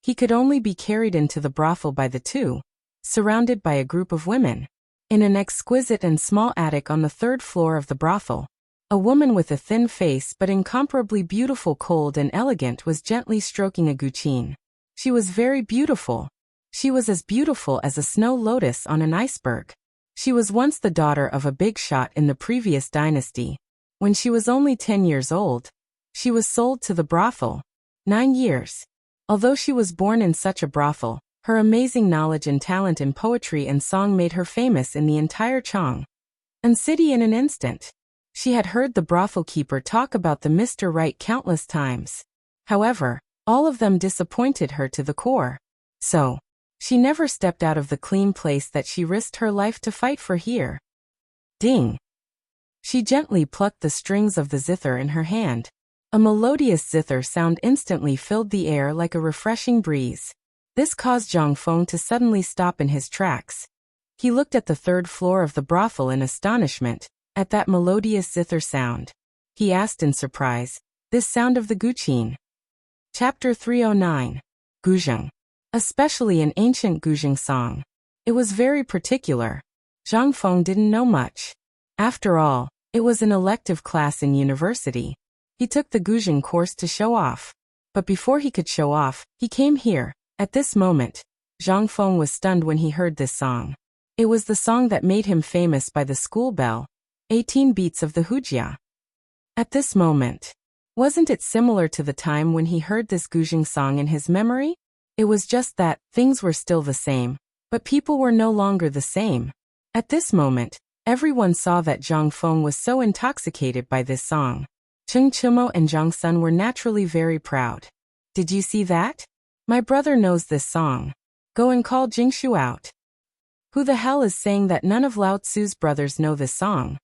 He could only be carried into the brothel by the two, surrounded by a group of women. In an exquisite and small attic on the 3rd floor of the brothel, a woman with a thin face but incomparably beautiful, cold and elegant, was gently stroking a guqin. She was very beautiful. She was as beautiful as a snow lotus on an iceberg. She was once the daughter of a big shot in the previous dynasty. When she was only 10 years old, she was sold to the brothel. 9 years. Although she was born in such a brothel, her amazing knowledge and talent in poetry and song made her famous in the entire Chang'an City in an instant. She had heard the brothel keeper talk about the Mr. Right countless times. However, all of them disappointed her to the core. So, she never stepped out of the clean place that she risked her life to fight for here. Ding! She gently plucked the strings of the zither in her hand. A melodious zither sound instantly filled the air like a refreshing breeze. This caused Zhang Feng to suddenly stop in his tracks. He looked at the 3rd floor of the brothel in astonishment, at that melodious zither sound. He asked in surprise, "This sound of the guqin?" Chapter 309. Guzheng. Especially an ancient Guzheng song. It was very particular. Zhang Feng didn't know much. After all, it was an elective class in university. He took the Guzheng course to show off. But before he could show off, he came here. At this moment, Zhang Feng was stunned when he heard this song. It was the song that made him famous by the school bell, 18 beats of the hujia. At this moment, wasn't it similar to the time when he heard this Guzheng song in his memory? It was just that things were still the same, but people were no longer the same. At this moment, everyone saw that Zhang Feng was so intoxicated by this song. Cheng Chimo and Zhang Sun were naturally very proud. Did you see that? My brother knows this song. Go and call Jingshu out. Who the hell is saying that none of Lao Tzu's brothers know this song?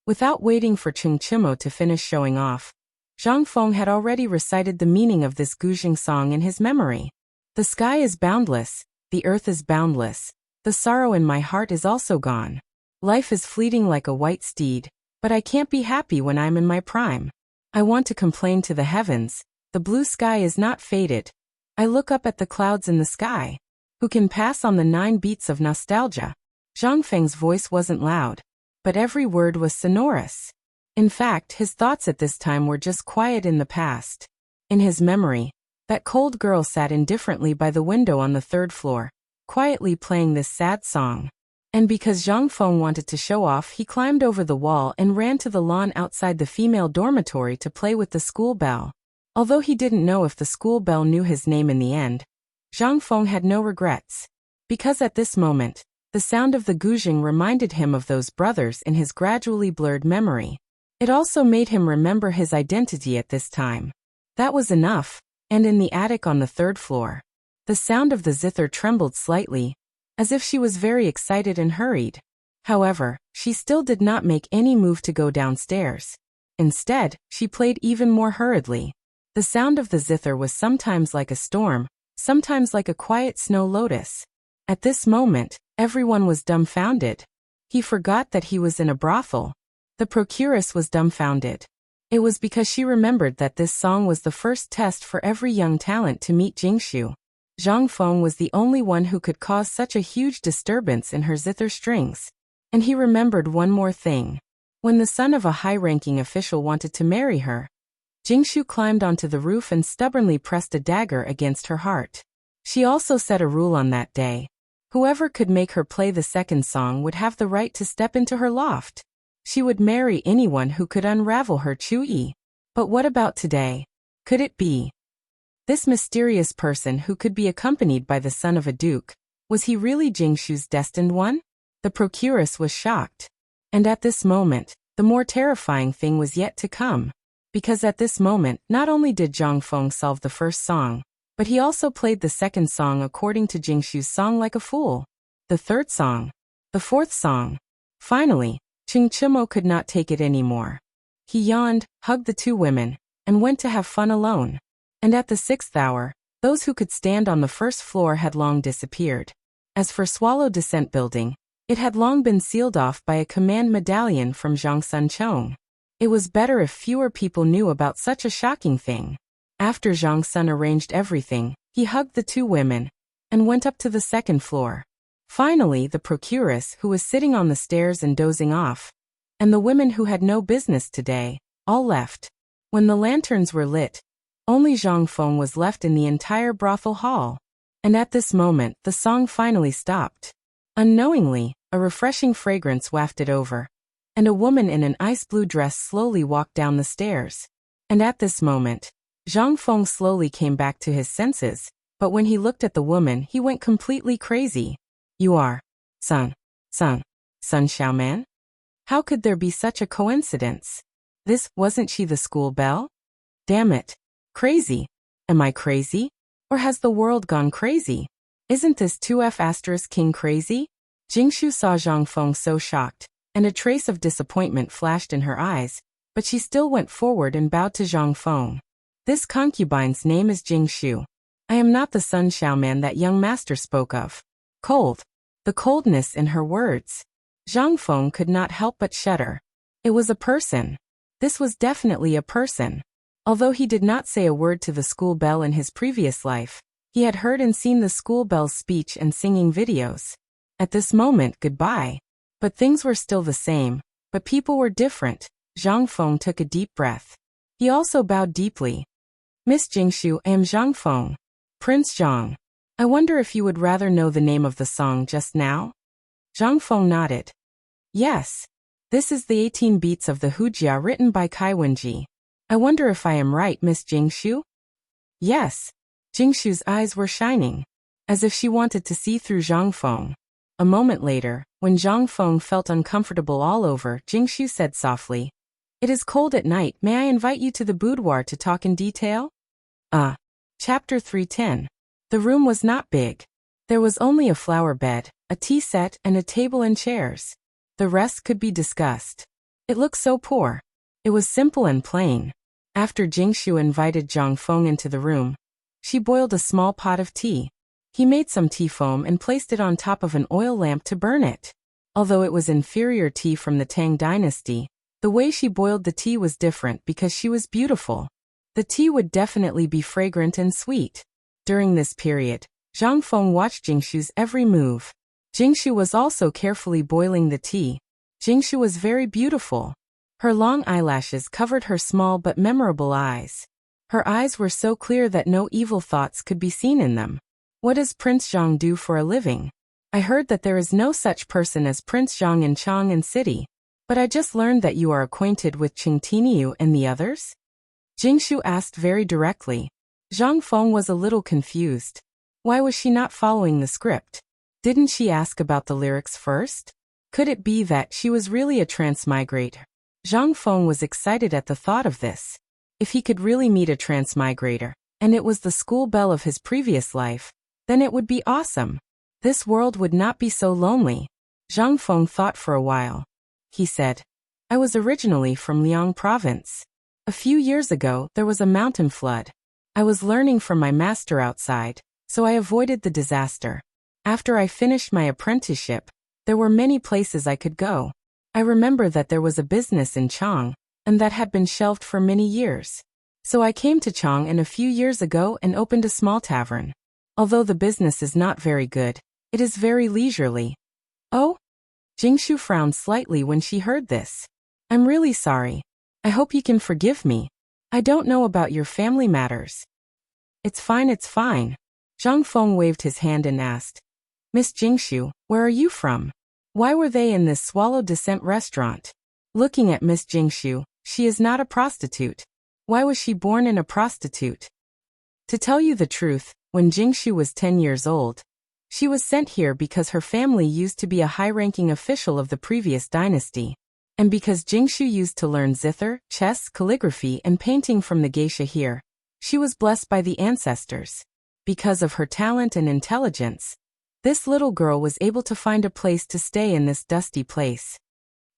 Without waiting for Cheng Chimo to finish showing off, Zhang Feng had already recited the meaning of this Guzheng song in his memory. The sky is boundless, the earth is boundless, the sorrow in my heart is also gone. Life is fleeting like a white steed, but I can't be happy when I'm in my prime. I want to complain to the heavens, the blue sky is not faded. I look up at the clouds in the sky. Who can pass on the 9 beats of nostalgia? Zhang Feng's voice wasn't loud, but every word was sonorous. In fact, his thoughts at this time were just quiet in the past. In his memory, that cold girl sat indifferently by the window on the 3rd floor, quietly playing this sad song. And because Zhang Feng wanted to show off, he climbed over the wall and ran to the lawn outside the female dormitory to play with the school bell. Although he didn't know if the school bell knew his name in the end, Zhang Feng had no regrets. Because at this moment, the sound of the Guzheng reminded him of those brothers in his gradually blurred memory. It also made him remember his identity at this time. That was enough, and in the attic on the 3rd floor, the sound of the zither trembled slightly, as if she was very excited and hurried. However, she still did not make any move to go downstairs. Instead, she played even more hurriedly. The sound of the zither was sometimes like a storm, sometimes like a quiet snow lotus. At this moment, everyone was dumbfounded. He forgot that he was in a brothel. The procuress was dumbfounded. It was because she remembered that this song was the first test for every young talent to meet Jingshu. Zhang Feng was the only one who could cause such a huge disturbance in her zither strings. And he remembered one more thing. When the son of a high-ranking official wanted to marry her, Jingshu climbed onto the roof and stubbornly pressed a dagger against her heart. She also set a rule on that day. Whoever could make her play the 2nd song would have the right to step into her loft. She would marry anyone who could unravel her Chu-yi. But what about today? Could it be this mysterious person who could be accompanied by the son of a duke? Was he really Jingshu's destined one? The procuress was shocked. And at this moment, the more terrifying thing was yet to come. Because at this moment, not only did Zhang Feng solve the 1st song, but he also played the 2nd song according to Jingshu's song like a fool. The 3rd song. The 4th song. Finally, Cheng Chimo could not take it anymore. He yawned, hugged the 2 women, and went to have fun alone. And at the 6th hour, those who could stand on the 1st floor had long disappeared. As for Swallow Descent Building, it had long been sealed off by a command medallion from Zhang Sun Chong. It was better if fewer people knew about such a shocking thing. After Zhang Sun arranged everything, he hugged the 2 women and went up to the 2nd floor. Finally, the procuress, who was sitting on the stairs and dozing off, and the women who had no business today, all left. When the lanterns were lit, only Zhang Feng was left in the entire brothel hall. And at this moment, the song finally stopped. Unknowingly, a refreshing fragrance wafted over, and a woman in an ice-blue dress slowly walked down the stairs. And at this moment, Zhang Feng slowly came back to his senses, but when he looked at the woman, he went completely crazy. You are Sun Xiaoman? How could there be such a coincidence? Wasn't she the school belle? Damn it. Crazy. Am I crazy? Or has the world gone crazy? Isn't this 2F** king crazy? Jingshu saw Zhang Feng so shocked, and a trace of disappointment flashed in her eyes, but she still went forward and bowed to Zhang Feng. This concubine's name is Jingshu. I am not the Sun Xiaoman that young master spoke of. Cold. The coldness in her words. Zhang Feng could not help but shudder. It was a person. This was definitely a person. Although he did not say a word to the school bell in his previous life, he had heard and seen the school bell's speech and singing videos. At this moment, goodbye. But things were still the same. But people were different. Zhang Feng took a deep breath. He also bowed deeply. Miss Jingshu, I am Zhang Feng. Prince Zhang. I wonder if you would rather know the name of the song just now? Zhang Feng nodded. Yes. This is the 18 beats of the Hujia written by Kai Wenji. I wonder if I am right, Miss Jingshu? Yes. Jingshu's eyes were shining, as if she wanted to see through Zhang Feng. A moment later, when Zhang Feng felt uncomfortable all over, Jingshu said softly, It is cold at night, may I invite you to the boudoir to talk in detail? Chapter 310. The room was not big. There was only a flower bed, a tea set, and a table and chairs. The rest could be discussed. It looked so poor. It was simple and plain. After Jingshu invited Zhang Feng into the room, she boiled a small pot of tea. He made some tea foam and placed it on top of an oil lamp to burn it. Although it was inferior tea from the Tang dynasty, the way she boiled the tea was different because she was beautiful. The tea would definitely be fragrant and sweet. During this period, Zhang Feng watched Jingshu's every move. Jingshu was also carefully boiling the tea. Jingshu was very beautiful. Her long eyelashes covered her small but memorable eyes. Her eyes were so clear that no evil thoughts could be seen in them. What does Prince Zhang do for a living? I heard that there is no such person as Prince Zhang in Chang'an City. But I just learned that you are acquainted with Qing Tiniu and the others? Jingshu asked very directly. Zhang Feng was a little confused. Why was she not following the script? Didn't she ask about the lyrics first? Could it be that she was really a transmigrator? Zhang Feng was excited at the thought of this. If he could really meet a transmigrator, and it was the school belle of his previous life, then it would be awesome. This world would not be so lonely. Zhang Feng thought for a while. He said, I was originally from Liang province. A few years ago, there was a mountain flood. I was learning from my master outside, so I avoided the disaster. After I finished my apprenticeship, there were many places I could go. I remember that there was a business in Chang, and that had been shelved for many years. So I came to Chang'an a few years ago and opened a small tavern. Although the business is not very good, it is very leisurely. Oh? Jingshu frowned slightly when she heard this. I'm really sorry. I hope you can forgive me. I don't know about your family matters. It's fine, it's fine. Zhang Feng waved his hand and asked, Miss Jingshu, where are you from? Why were they in this Swallow Descent restaurant? Looking at Miss Jingshu, she is not a prostitute. Why was she born in a prostitute? To tell you the truth, when Jingshu was 10 years old, she was sent here because her family used to be a high-ranking official of the previous dynasty. And because Jingshu used to learn zither, chess, calligraphy, and painting from the geisha here, she was blessed by the ancestors. Because of her talent and intelligence, this little girl was able to find a place to stay in this dusty place.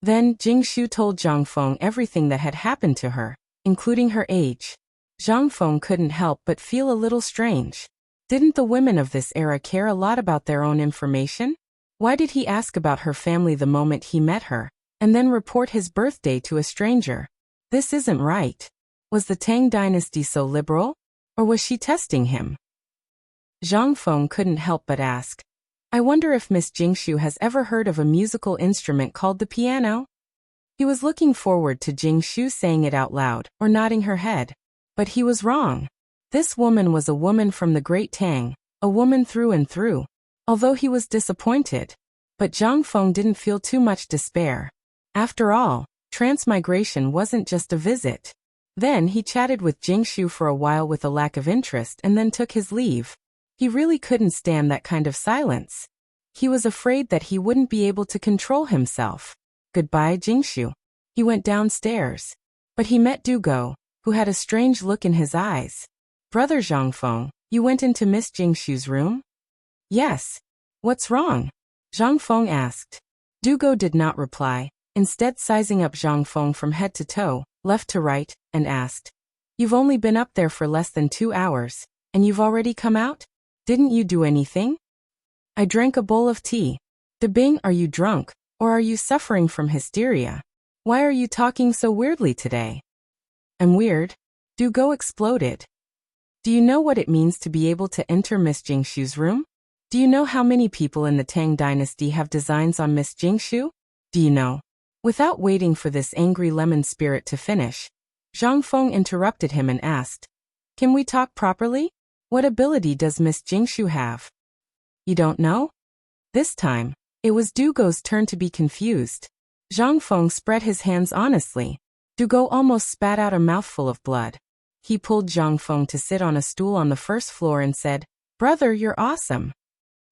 Then, Jingshu told Zhang Feng everything that had happened to her, including her age. Zhang Feng couldn't help but feel a little strange. Didn't the women of this era care a lot about their own information? Why did he ask about her family the moment he met her, and then report his birthday to a stranger? This isn't right. Was the Tang dynasty so liberal? Or was she testing him? Zhang Feng couldn't help but ask, I wonder if Miss Jingshu has ever heard of a musical instrument called the piano? He was looking forward to Jingshu saying it out loud, or nodding her head. But he was wrong. This woman was a woman from the Great Tang, a woman through and through. Although he was disappointed. But Zhang Feng didn't feel too much despair. After all, transmigration wasn't just a visit. Then he chatted with Jingshu for a while with a lack of interest and then took his leave. He really couldn't stand that kind of silence. He was afraid that he wouldn't be able to control himself. Goodbye, Jingshu. He went downstairs. But he met Dugo, who had a strange look in his eyes. Brother Zhang Feng, you went into Miss Jingshu's room? Yes. What's wrong? Zhang Feng asked. Dugo did not reply, instead sizing up Zhang Feng from head to toe, left to right, and asked, You've only been up there for less than 2 hours, and you've already come out? Didn't you do anything? I drank a bowl of tea. Debing, are you drunk, or are you suffering from hysteria? Why are you talking so weirdly today? I'm weird. Dugo exploded. Do you know what it means to be able to enter Miss Jingshu's room? Do you know how many people in the Tang dynasty have designs on Miss Jingshu? Do you know Without waiting for this angry lemon spirit to finish, Zhang Feng interrupted him and asked, "Can we talk properly? What ability does Miss Jingshu have?" "You don't know?" This time, it was Dugo's turn to be confused. Zhang Feng spread his hands honestly. Dugo almost spat out a mouthful of blood. He pulled Zhang Feng to sit on a stool on the first floor and said, "Brother, you're awesome.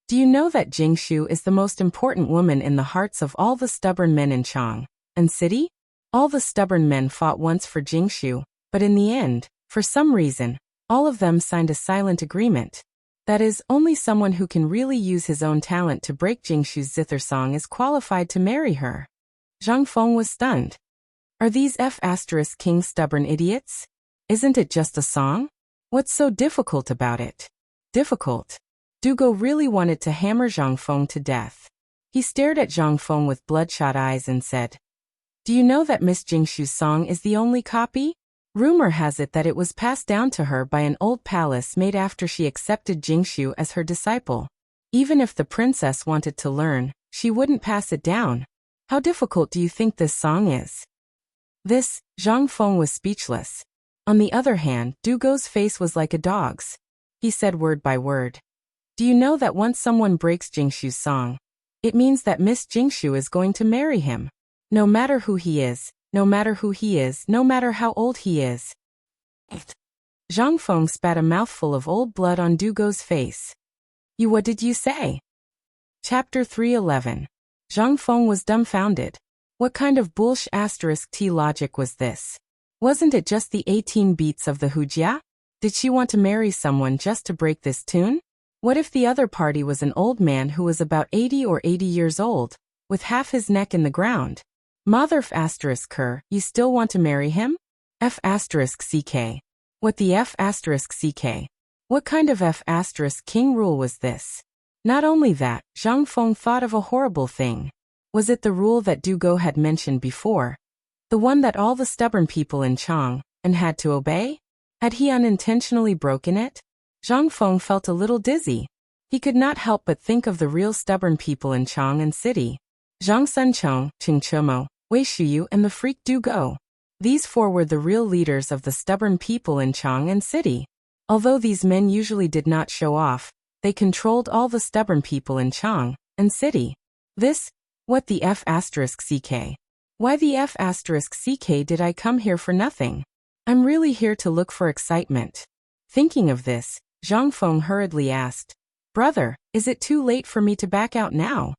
Do you know that Jingshu is the most important woman in the hearts of all the stubborn men in Chang and city? All the stubborn men fought once for Jingshu, but in the end, for some reason, all of them signed a silent agreement. That is, only someone who can really use his own talent to break Jingshu's zither song is qualified to marry her." Zhang Feng was stunned. "Are these F***king stubborn idiots? Isn't it just a song? What's so difficult about it?" Difficult? Dugo really wanted to hammer Zhang Feng to death. He stared at Zhang Feng with bloodshot eyes and said, "Do you know that Miss Jingshu's song is the only copy? Rumor has it that it was passed down to her by an old palace made after she accepted Jingshu as her disciple. Even if the princess wanted to learn, she wouldn't pass it down. How difficult do you think this song is?" Zhang Feng was speechless. On the other hand, Dugo's face was like a dog's. He said word by word, "Do you know that once someone breaks Jingshu's song, it means that Miss Jingshu is going to marry him? No matter who he is, no matter who he is, no matter how old he is." Zhang Feng spat a mouthful of old blood on Dugo's face. What did you say?" Chapter 311. Zhang Feng was dumbfounded. What kind of bullsh**t logic was this? Wasn't it just the 18 beats of the hujia? Did she want to marry someone just to break this tune? What if the other party was an old man who was about 80 or 80 years old, with half his neck in the ground? Mother f***ker, you still want to marry him? F***ck. What the f***ck? What kind of f***king rule was this? Not only that, Zhang Feng thought of a horrible thing. Was it the rule that Dugo had mentioned before? The one that all the stubborn people in Chang and had to obey? Had he unintentionally broken it? Zhang Feng felt a little dizzy. He could not help but think of the real stubborn people in Chang and city. Zhang Sunchong, Qing Chemo, Wei Shuyu and the freak Dugo. These four were the real leaders of the stubborn people in Chang and city. Although these men usually did not show off, they controlled all the stubborn people in Chang and city. What the f***ck? Why the f***ck did I come here for nothing? I'm really here to look for excitement. Thinking of this, Zhang Feng hurriedly asked, "Brother, is it too late for me to back out now?"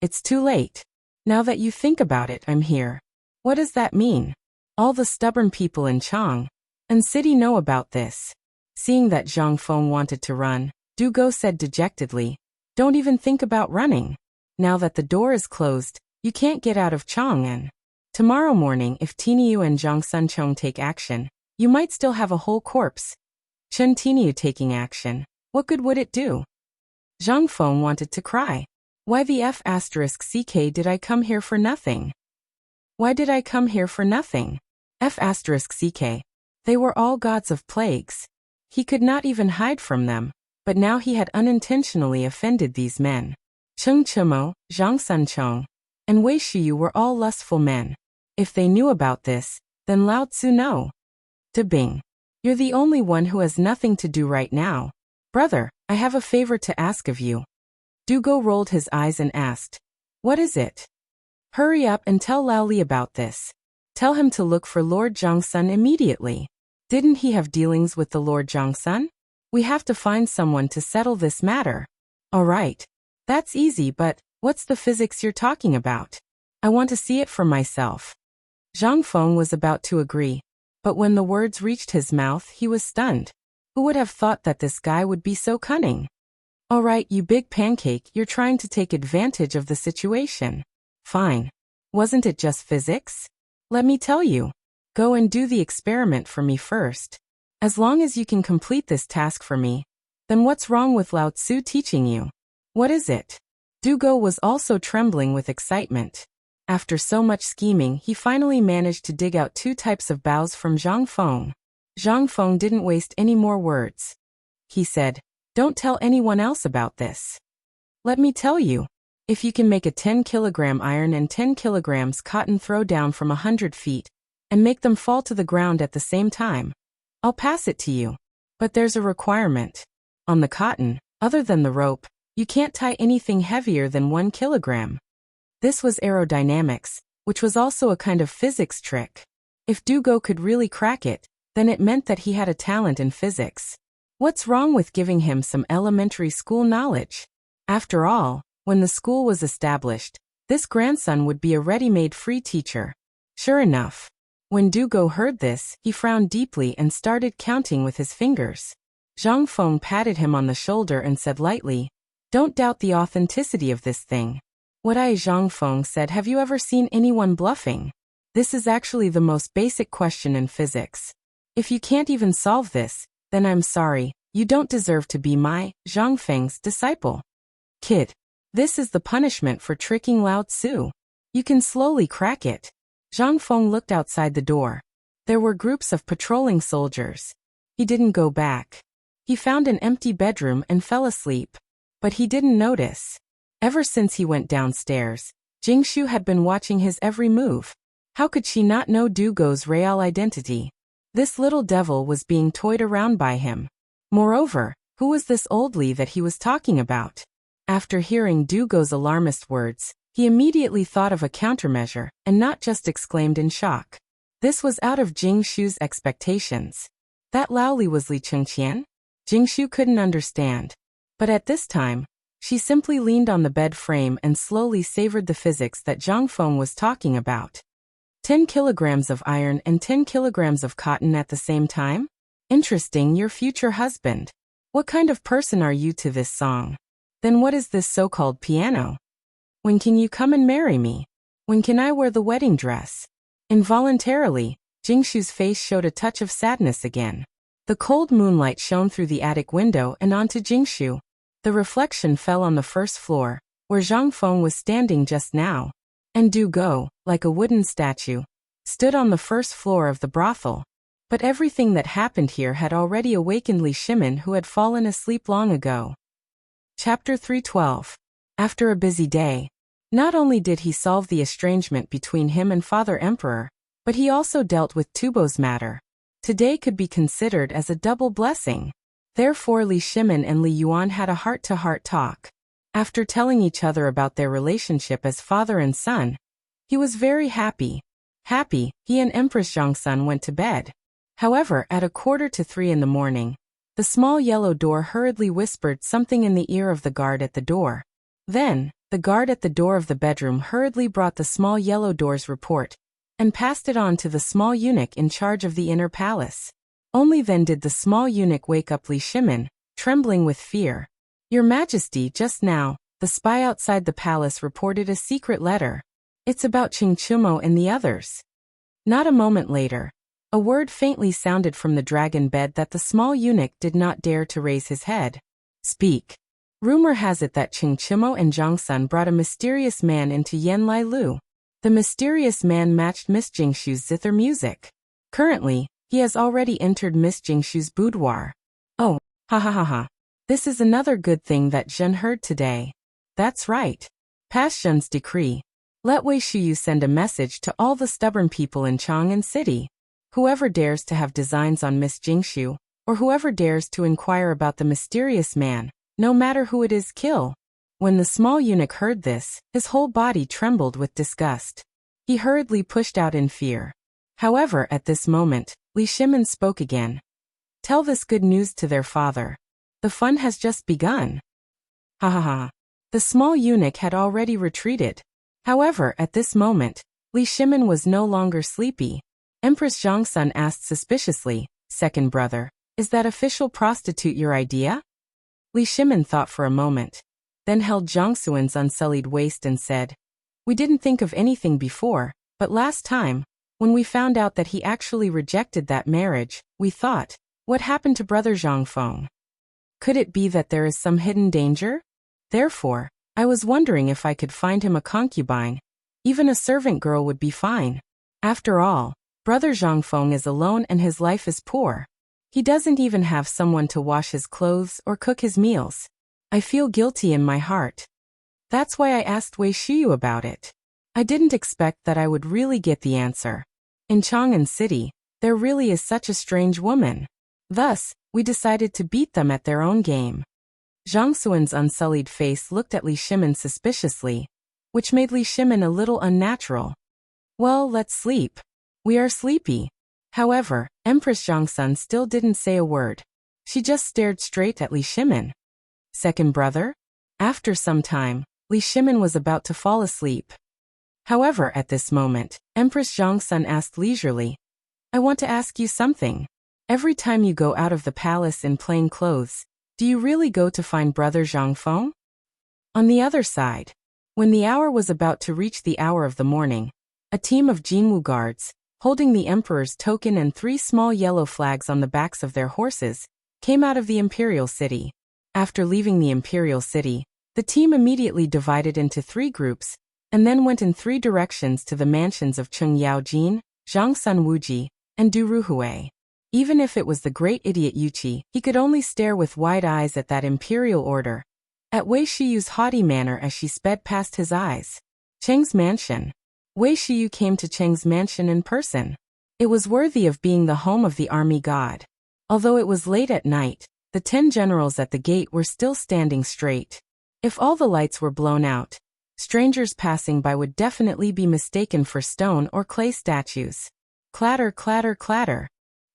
"It's too late. Now that you think about it, I'm here." "What does that mean?" "All the stubborn people in Chang and city know about this." Seeing that Zhang Feng wanted to run, Dugo said dejectedly, "Don't even think about running. Now that the door is closed, you can't get out of Chang'an. Tomorrow morning if Tiniu and Zhang Sunchong take action, you might still have a whole corpse. Chen Tiniu taking action, what good would it do?" Zhang Feng wanted to cry. Why the f***ck did I come here for nothing? Why did I come here for nothing? F***ck. They were all gods of plagues. He could not even hide from them, but now he had unintentionally offended these men. Cheng Chimo, Zhang Sunchong, and Wei Shuyu were all lustful men. If they knew about this, then Lao Tzu know. Bing. You're the only one who has nothing to do right now. Brother, I have a favor to ask of you. Dugo rolled his eyes and asked, "What is it?" "Hurry up and tell Lao Li about this. Tell him to look for Lord Zhongsun immediately. Didn't he have dealings with the Lord Zhongsun? We have to find someone to settle this matter." "All right. That's easy, but what's the physics you're talking about? I want to see it for myself." Zhang Feng was about to agree, but when the words reached his mouth, he was stunned. Who would have thought that this guy would be so cunning? "All right, you big pancake, you're trying to take advantage of the situation. Fine. Wasn't it just physics? Let me tell you. Go and do the experiment for me first. As long as you can complete this task for me, then what's wrong with Lao Tzu teaching you? What is it?" Dugo was also trembling with excitement. After so much scheming, he finally managed to dig out 2 types of bows from Zhang Feng. Zhang Feng didn't waste any more words. He said, "Don't tell anyone else about this. Let me tell you. If you can make a 10-kilogram iron and 10 kilograms cotton throw down from 100 feet, and make them fall to the ground at the same time, I'll pass it to you. But there's a requirement. On the cotton, other than the rope, you can't tie anything heavier than 1 kilogram. This was aerodynamics, which was also a kind of physics trick. If Dugo could really crack it, then it meant that he had a talent in physics. What's wrong with giving him some elementary school knowledge? After all, when the school was established, this grandson would be a ready-made free teacher. Sure enough. When Dugo heard this, he frowned deeply and started counting with his fingers. Zhang Feng patted him on the shoulder and said lightly, "Don't doubt the authenticity of this thing." "What I," Zhang Feng said, "have you ever seen anyone bluffing? This is actually the most basic question in physics. If you can't even solve this, then I'm sorry, you don't deserve to be my, Zhang Feng's, disciple. Kid, this is the punishment for tricking Lao Tzu. You can slowly crack it." Zhang Feng looked outside the door. There were groups of patrolling soldiers. He didn't go back. He found an empty bedroom and fell asleep. But he didn't notice. Ever since he went downstairs, Jingshu had been watching his every move. How could she not know Dugo's real identity? This little devil was being toyed around by him. Moreover, who was this old Li that he was talking about? After hearing Dugo's alarmist words, he immediately thought of a countermeasure, and not just exclaimed in shock. This was out of Jingshu's expectations. That Lao Li was Li Chengqian? Jingshu couldn't understand. But at this time, she simply leaned on the bed frame and slowly savored the physics that Zhang Feng was talking about. 10 kilograms of iron and 10 kilograms of cotton at the same time? Interesting, your future husband. What kind of person are you to this song? Then what is this so-called piano? When can you come and marry me? When can I wear the wedding dress? Involuntarily, Jingshu's face showed a touch of sadness again. The cold moonlight shone through the attic window and onto Jingshu. The reflection fell on the first floor, where Zhang Feng was standing just now. And Dugo, like a wooden statue, stood on the first floor of the brothel. But everything that happened here had already awakened Li Shimin, who had fallen asleep long ago. Chapter 312. After a busy day, not only did he solve the estrangement between him and Father Emperor, but he also dealt with Tubo's matter. Today could be considered as a double blessing. Therefore Li Shimin and Li Yuan had a heart-to-heart talk. After telling each other about their relationship as father and son, he was very happy. He and Empress Zhongsun went to bed. However, at 2:45 in the morning, the small yellow door hurriedly whispered something in the ear of the guard at the door. Then, the guard at the door of the bedroom hurriedly brought the small yellow door's report, and passed it on to the small eunuch in charge of the inner palace. Only then did the small eunuch wake up Li Shimin, trembling with fear. "Your Majesty, just now, the spy outside the palace reported a secret letter. It's about Qingchumo and the others." Not a moment later, a word faintly sounded from the dragon bed that the small eunuch did not dare to raise his head. "Speak. Rumor has it that Qingchumo and Zhongsun brought a mysterious man into Yanlai Lu. The mysterious man matched Miss Jingshu's zither music. Currently, he has already entered Miss Jingshu's boudoir." "Oh, ha ha ha ha. This is another good thing that Zhen heard today." "That's right. Pass Zhen's decree. Let Wei Shuyu send a message to all the stubborn people in Chang'an City. Whoever dares to have designs on Miss Jingshu, or whoever dares to inquire about the mysterious man, no matter who it is, kill." When the small eunuch heard this, his whole body trembled with disgust. He hurriedly pushed out in fear. However, at this moment, Li Shimin spoke again. "Tell this good news to their father. The fun has just begun." Ha ha ha. The small eunuch had already retreated. However, at this moment, Li Shimin was no longer sleepy. Empress Zhongsun asked suspiciously, "Second brother, is that official prostitute your idea?" Li Shimin thought for a moment, then held Zhongsuan's unsullied waist and said, "We didn't think of anything before, but last time, when we found out that he actually rejected that marriage, we thought, what happened to brother Zhongfeng? Could it be that there is some hidden danger? Therefore, I was wondering if I could find him a concubine. Even a servant girl would be fine. After all, brother Zhongfeng is alone and his life is poor. He doesn't even have someone to wash his clothes or cook his meals. I feel guilty in my heart." That's why I asked Wei Shiyu about it. I didn't expect that I would really get the answer. In Chang'an City, there really is such a strange woman. Thus, we decided to beat them at their own game. Zhang Xuan's unsullied face looked at Li Shimin suspiciously, which made Li Shimin a little unnatural. Well, let's sleep. We are sleepy. However, Empress Zhangsun still didn't say a word. She just stared straight at Li Shimin. Second brother? After some time, Li Shimin was about to fall asleep. However, at this moment, Empress Zhangsun asked leisurely, I want to ask you something. Every time you go out of the palace in plain clothes, do you really go to find brother Zhangfeng? On the other side, when the hour was about to reach the hour of the morning, a team of Jinwu guards, holding the emperor's token and 3 small yellow flags on the backs of their horses, came out of the imperial city. After leaving the imperial city, the team immediately divided into 3 groups, and then went in 3 directions to the mansions of Cheng Yaojin, Zhang Sun Wuji, and Du Ruhui. Even if it was the great idiot Yuqi, he could only stare with wide eyes at that imperial order, at Wei Shiyu's haughty manner as she sped past his eyes. Cheng's mansion. Wei Shiyu came to Cheng's mansion in person. It was worthy of being the home of the army god. Although it was late at night, the 10 generals at the gate were still standing straight. If all the lights were blown out, strangers passing by would definitely be mistaken for stone or clay statues. Clatter, clatter, clatter.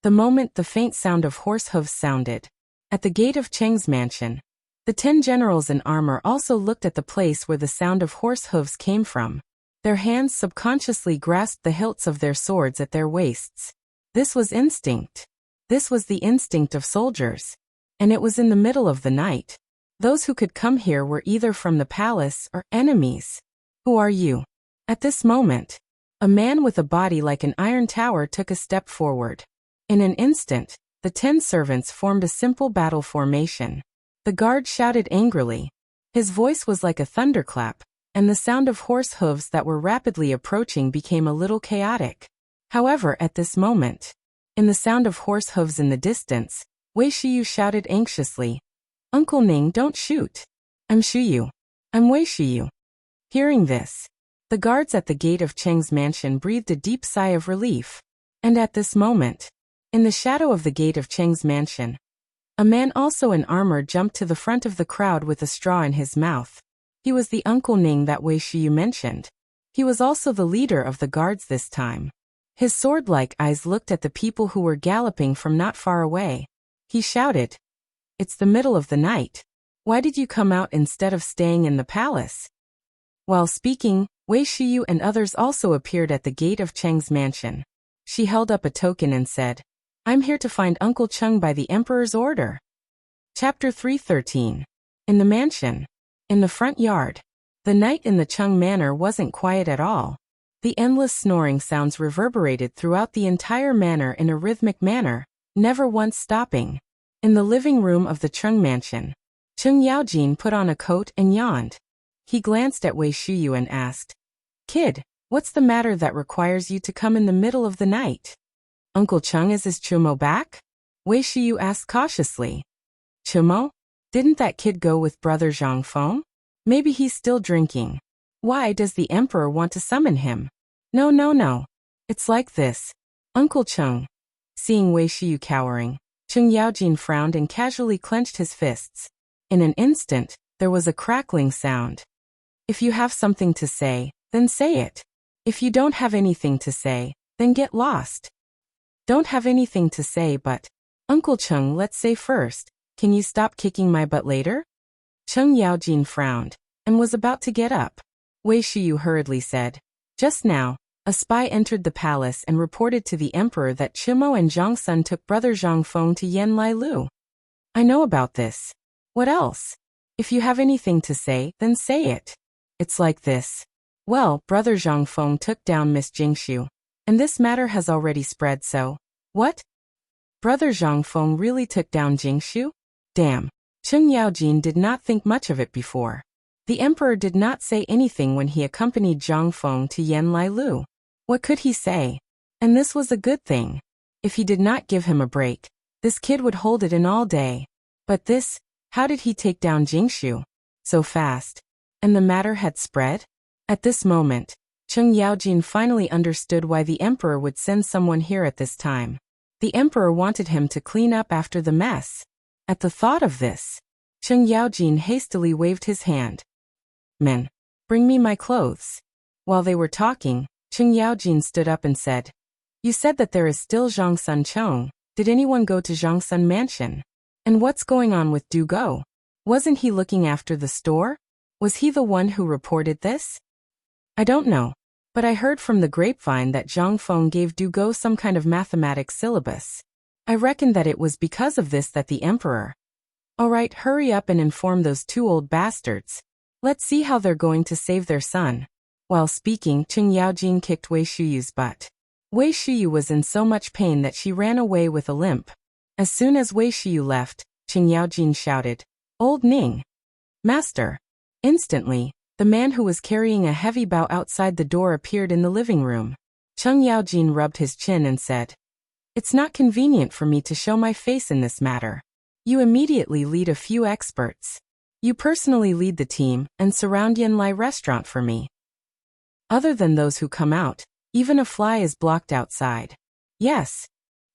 The moment the faint sound of horse hooves sounded, at the gate of Cheng's mansion, the 10 generals in armor also looked at the place where the sound of horse hooves came from. Their hands subconsciously grasped the hilts of their swords at their waists. This was instinct. This was the instinct of soldiers. And it was in the middle of the night. Those who could come here were either from the palace or enemies. Who are you? At this moment, a man with a body like an iron tower took a step forward. In an instant, the 10 servants formed a simple battle formation. The guard shouted angrily. His voice was like a thunderclap, and the sound of horse hooves that were rapidly approaching became a little chaotic. However, at this moment, in the sound of horse hooves in the distance, Wei Shiyu shouted anxiously, Uncle Ning, don't shoot. I'm Shiyu. I'm Wei Shiyu. Hearing this, the guards at the gate of Cheng's mansion breathed a deep sigh of relief. And at this moment, in the shadow of the gate of Cheng's mansion, a man also in armor jumped to the front of the crowd with a straw in his mouth. He was the Uncle Ning that Wei Shiyu mentioned. He was also the leader of the guards this time. His sword-like eyes looked at the people who were galloping from not far away. He shouted, It's the middle of the night. Why did you come out instead of staying in the palace? While speaking, Wei Shiyu and others also appeared at the gate of Cheng's mansion. She held up a token and said, I'm here to find Uncle Cheng by the Emperor's order. Chapter 313. In the mansion. In the front yard. The night in the Cheng manor wasn't quiet at all. The endless snoring sounds reverberated throughout the entire manor in a rhythmic manner, never once stopping. In the living room of the Cheng mansion, Cheng Yaojin put on a coat and yawned. He glanced at Wei Shiyu and asked, Kid, what's the matter that requires you to come in the middle of the night? Uncle Cheng, is Chumo back? Wei Shiyu asked cautiously. Chumo? Didn't that kid go with brother Zhangfeng? Maybe he's still drinking. Why does the emperor want to summon him? No. It's like this. Uncle Cheng. Seeing Wei Shiyu cowering, Cheng Yaojin frowned and casually clenched his fists. In an instant, there was a crackling sound. If you have something to say, then say it. If you don't have anything to say, then get lost. Don't have anything to say, but, Uncle Cheng, let's say first, can you stop kicking my butt later? Cheng Yaojin frowned, and was about to get up. Wei Shiyu hurriedly said, Just now, a spy entered the palace and reported to the emperor that Chimo and Zhang Sun took brother Zhangfeng to Yen Lai Lu. I know about this. What else? If you have anything to say, then say it. It's like this. Well, brother Zhangfeng took down Miss Jingshu, and this matter has already spread, so, what? Brother Zhangfeng really took down Jingshu? Damn. Cheng Yaojin did not think much of it before. The emperor did not say anything when he accompanied Zhangfeng to Yen Lai Lu. What could he say? And this was a good thing. If he did not give him a break, this kid would hold it in all day. But this, how did he take down Jingshu? So fast. And the matter had spread? At this moment, Cheng Yaojin finally understood why the emperor would send someone here at this time. The emperor wanted him to clean up after the mess. At the thought of this, Cheng Yaojin hastily waved his hand. Men, bring me my clothes. While they were talking, Cheng Yaojin stood up and said, You said that there is still Zhangsun Chong. Did anyone go to Zhangsun Mansion? And what's going on with Du Go? Wasn't he looking after the store? Was he the one who reported this? I don't know, but I heard from the grapevine that Zhang Feng gave Du Go some kind of mathematics syllabus. I reckon that it was because of this that the emperor. All right, hurry up and inform those two old bastards. Let's see how they're going to save their son. While speaking, Cheng Yaojin kicked Wei Shuyu's butt. Wei Shuyu was in so much pain that she ran away with a limp. As soon as Wei Shuyu left, Cheng Yaojin shouted, Old Ning! Master! Instantly, the man who was carrying a heavy bow outside the door appeared in the living room. Cheng Yaojin rubbed his chin and said, It's not convenient for me to show my face in this matter. You immediately lead a few experts. You personally lead the team and surround Yanlai restaurant for me. Other than those who come out, even a fly is blocked outside. Yes.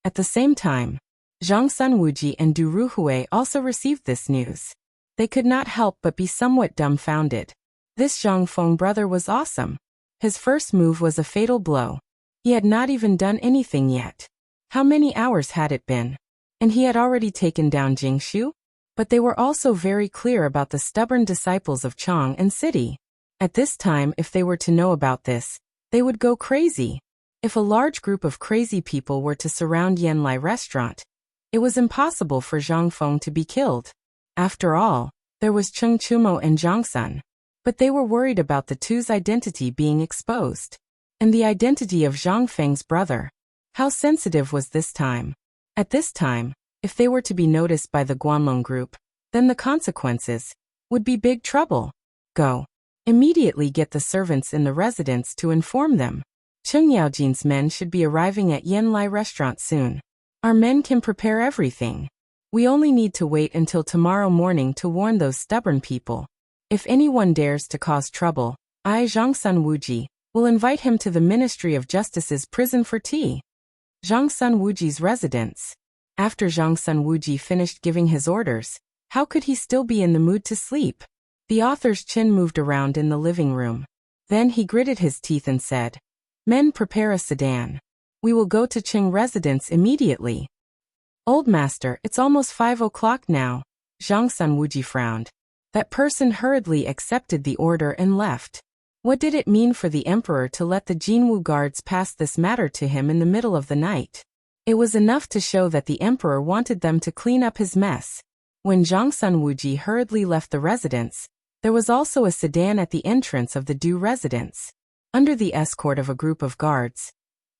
At the same time, Zhang Sunwuji and Du Ruhui also received this news. They could not help but be somewhat dumbfounded. This Zhang Feng brother was awesome. His first move was a fatal blow. He had not even done anything yet. How many hours had it been? And he had already taken down Jingshu? But they were also very clear about the stubborn disciples of Chang and City. At this time, if they were to know about this, they would go crazy. If a large group of crazy people were to surround Yanlai restaurant, it was impossible for Zhang Feng to be killed. After all, there was Cheng Chumo and Zhang Sun. But they were worried about the two's identity being exposed. And the identity of Zhang Feng's brother. How sensitive was this time? At this time, if they were to be noticed by the Guanlong group, then the consequences would be big trouble. Go. Immediately get the servants in the residence to inform them. Cheng Yaojin's men should be arriving at Yanlai restaurant soon. Our men can prepare everything. We only need to wait until tomorrow morning to warn those stubborn people. If anyone dares to cause trouble, I, Zhang Sunwuji, will invite him to the Ministry of Justice's prison for tea. Zhang Sunwuji's residence. After Zhang Sunwuji finished giving his orders, how could he still be in the mood to sleep? The author's chin moved around in the living room. Then he gritted his teeth and said, Men, prepare a sedan. We will go to Qing residence immediately. Old master, it's almost 5 o'clock now. Zhang Sunwuji frowned. That person hurriedly accepted the order and left. What did it mean for the emperor to let the Jinwu guards pass this matter to him in the middle of the night? It was enough to show that the emperor wanted them to clean up his mess. When Zhang Sunwuji hurriedly left the residence, there was also a sedan at the entrance of the Du residence. Under the escort of a group of guards,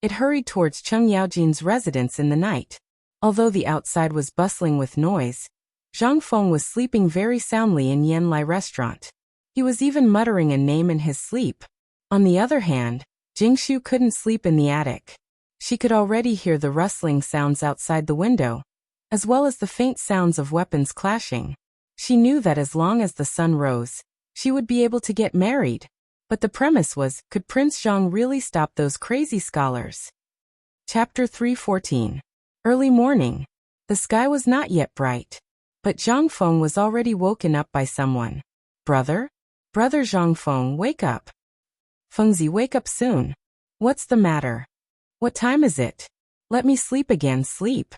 it hurried towards Cheng Yaojin's residence in the night. Although the outside was bustling with noise, Zhang Feng was sleeping very soundly in Yanlai restaurant. He was even muttering a name in his sleep. On the other hand, Jingshu couldn't sleep in the attic. She could already hear the rustling sounds outside the window, as well as the faint sounds of weapons clashing. She knew that as long as the sun rose, she would be able to get married. But the premise was, could Prince Zhang really stop those crazy scholars? Chapter 314. Early morning. The sky was not yet bright. But Zhang Feng was already woken up by someone. Brother? Brother Zhang Feng, wake up. Fengzi, wake up soon. What's the matter? What time is it? Let me sleep again, sleep.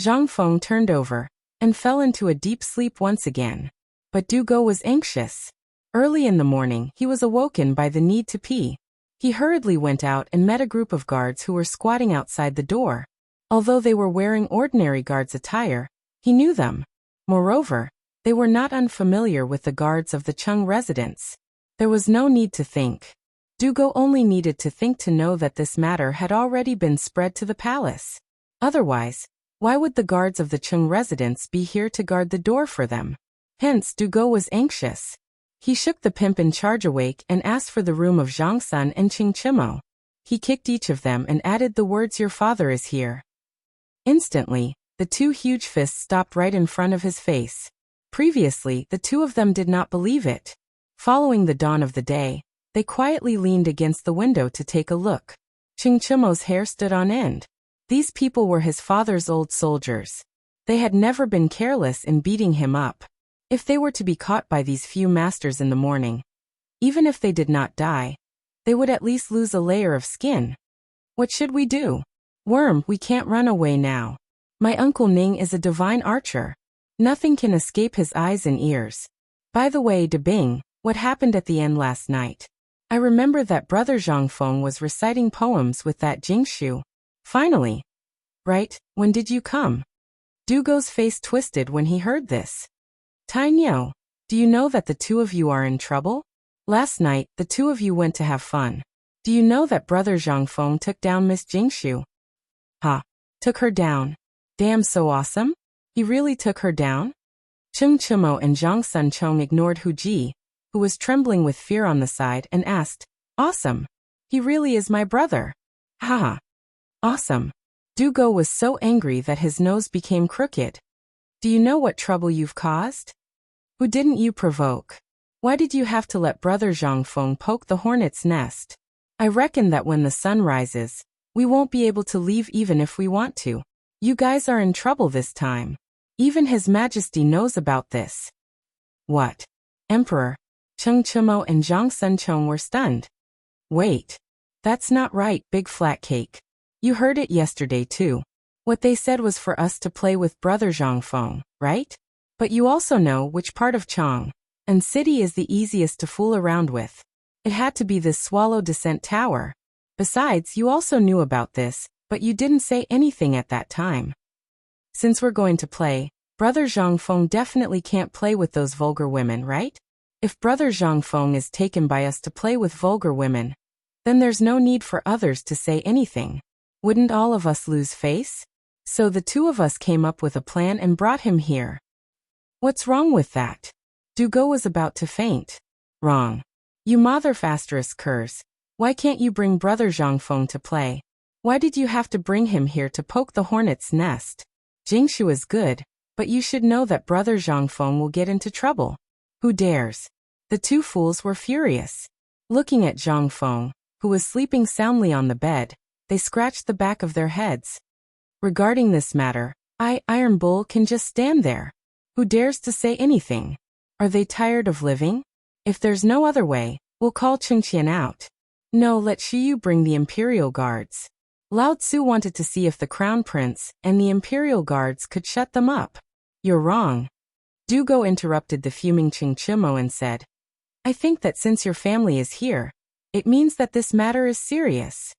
Zhang Feng turned over and fell into a deep sleep once again. But Du Go was anxious. Early in the morning, he was awoken by the need to pee. He hurriedly went out and met a group of guards who were squatting outside the door. Although they were wearing ordinary guards' attire, he knew them. Moreover, they were not unfamiliar with the guards of the Cheng residence. There was no need to think. Du Go only needed to think to know that this matter had already been spread to the palace. Otherwise, why would the guards of the Cheng residence be here to guard the door for them? Hence, Du Go was anxious. He shook the pimp in charge awake and asked for the room of Zhang Sun and Qing Chimo. He kicked each of them and added the words, "Your father is here." Instantly, the two huge fists stopped right in front of his face. Previously, the two of them did not believe it. Following the dawn of the day, they quietly leaned against the window to take a look. Chungchemo's hair stood on end. These people were his father's old soldiers. They had never been careless in beating him up. If they were to be caught by these few masters in the morning, even if they did not die, they would at least lose a layer of skin. What should we do? Worm, we can't run away now. My Uncle Ning is a divine archer. Nothing can escape his eyes and ears. By the way, De Bing, what happened at the end last night? I remember that Brother Zhangfeng was reciting poems with that Jingshu. Finally. Right, when did you come? Dugo's face twisted when he heard this. Tai Niu, do you know that the two of you are in trouble? Last night, the two of you went to have fun. Do you know that Brother Zhangfeng took down Miss Jingshu? Ha! Took her down. Damn, so awesome? He really took her down? Cheng Chimo and Zhang Sunchong ignored Hu Ji, who was trembling with fear on the side, and asked, Awesome! He really is my brother. Ha! Awesome! Dugo was so angry that his nose became crooked. Do you know what trouble you've caused? Who didn't you provoke? Why did you have to let Brother Zhangfeng poke the hornet's nest? I reckon that when the sun rises, we won't be able to leave even if we want to. You guys are in trouble this time. Even His Majesty knows about this. What? Emperor? Cheng Chimo and Zhang Sunchong were stunned. Wait. That's not right, Big Flat Cake. You heard it yesterday too. What they said was for us to play with Brother Zhangfeng, right? But you also know which part of Chang and City is the easiest to fool around with. It had to be this Swallow Descent Tower. Besides, you also knew about this, but you didn't say anything at that time. Since we're going to play, Brother Zhangfeng definitely can't play with those vulgar women, right? If Brother Zhangfeng is taken by us to play with vulgar women, then there's no need for others to say anything. Wouldn't all of us lose face? So the two of us came up with a plan and brought him here. What's wrong with that? Dugo was about to faint. Wrong. You motherfasterous curs. Why can't you bring Brother Zhangfeng to play? Why did you have to bring him here to poke the hornet's nest? Jingshu is good, but you should know that Brother Zhangfeng will get into trouble. Who dares? The two fools were furious. Looking at Zhangfeng, who was sleeping soundly on the bed, they scratched the back of their heads. Regarding this matter, Iron Bull can just stand there. Who dares to say anything? Are they tired of living? If there's no other way, we'll call Chengqian out. No, let Shiyu bring the Imperial Guards. Lao Tzu wanted to see if the Crown Prince and the Imperial Guards could shut them up. You're wrong. Dugo interrupted the fuming Chingchimo and said, I think that since your family is here, it means that this matter is serious.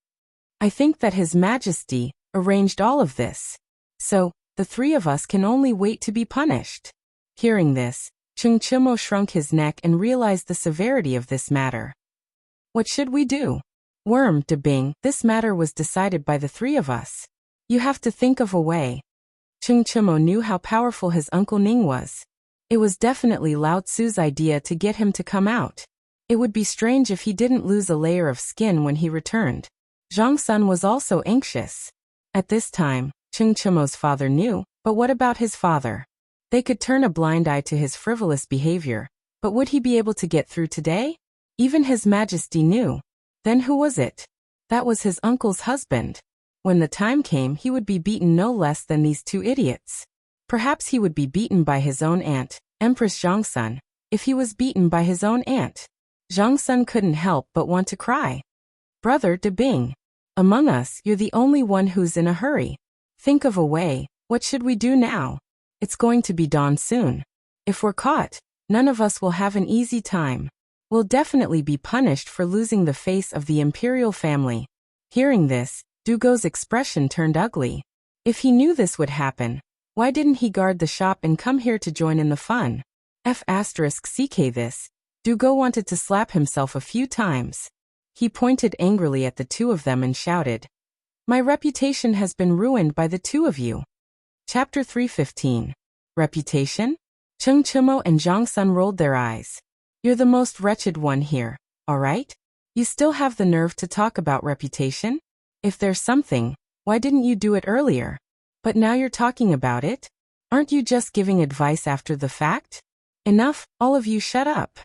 I think that His Majesty arranged all of this. So, the three of us can only wait to be punished. Hearing this, Chungchimo shrunk his neck and realized the severity of this matter. What should we do? Worm, De Bing, this matter was decided by the three of us. You have to think of a way. Chungchimo knew how powerful his Uncle Ning was. It was definitely Lao Tzu's idea to get him to come out. It would be strange if he didn't lose a layer of skin when he returned. Zhang Sun was also anxious. At this time, Chungchimo's father knew, but what about his father? They could turn a blind eye to his frivolous behavior, but would he be able to get through today? Even His Majesty knew. Then who was it? That was his uncle's husband. When the time came, he would be beaten no less than these two idiots. Perhaps he would be beaten by his own aunt, Empress Zhangsun, if he was beaten by his own aunt. Zhangsun couldn't help but want to cry. Brother De Bing, among us, you're the only one who's in a hurry. Think of a way. What should we do now? It's going to be dawn soon. If we're caught, none of us will have an easy time. We'll definitely be punished for losing the face of the imperial family. Hearing this, Dugo's expression turned ugly. If he knew this would happen, why didn't he guard the shop and come here to join in the fun? *CK this. Dugo wanted to slap himself a few times. He pointed angrily at the two of them and shouted, My reputation has been ruined by the two of you. Chapter 315. Reputation? Cheng Chimo and Zhang Sun rolled their eyes. You're the most wretched one here, all right? You still have the nerve to talk about reputation? If there's something, why didn't you do it earlier? But now you're talking about it? Aren't you just giving advice after the fact? Enough, all of you shut up.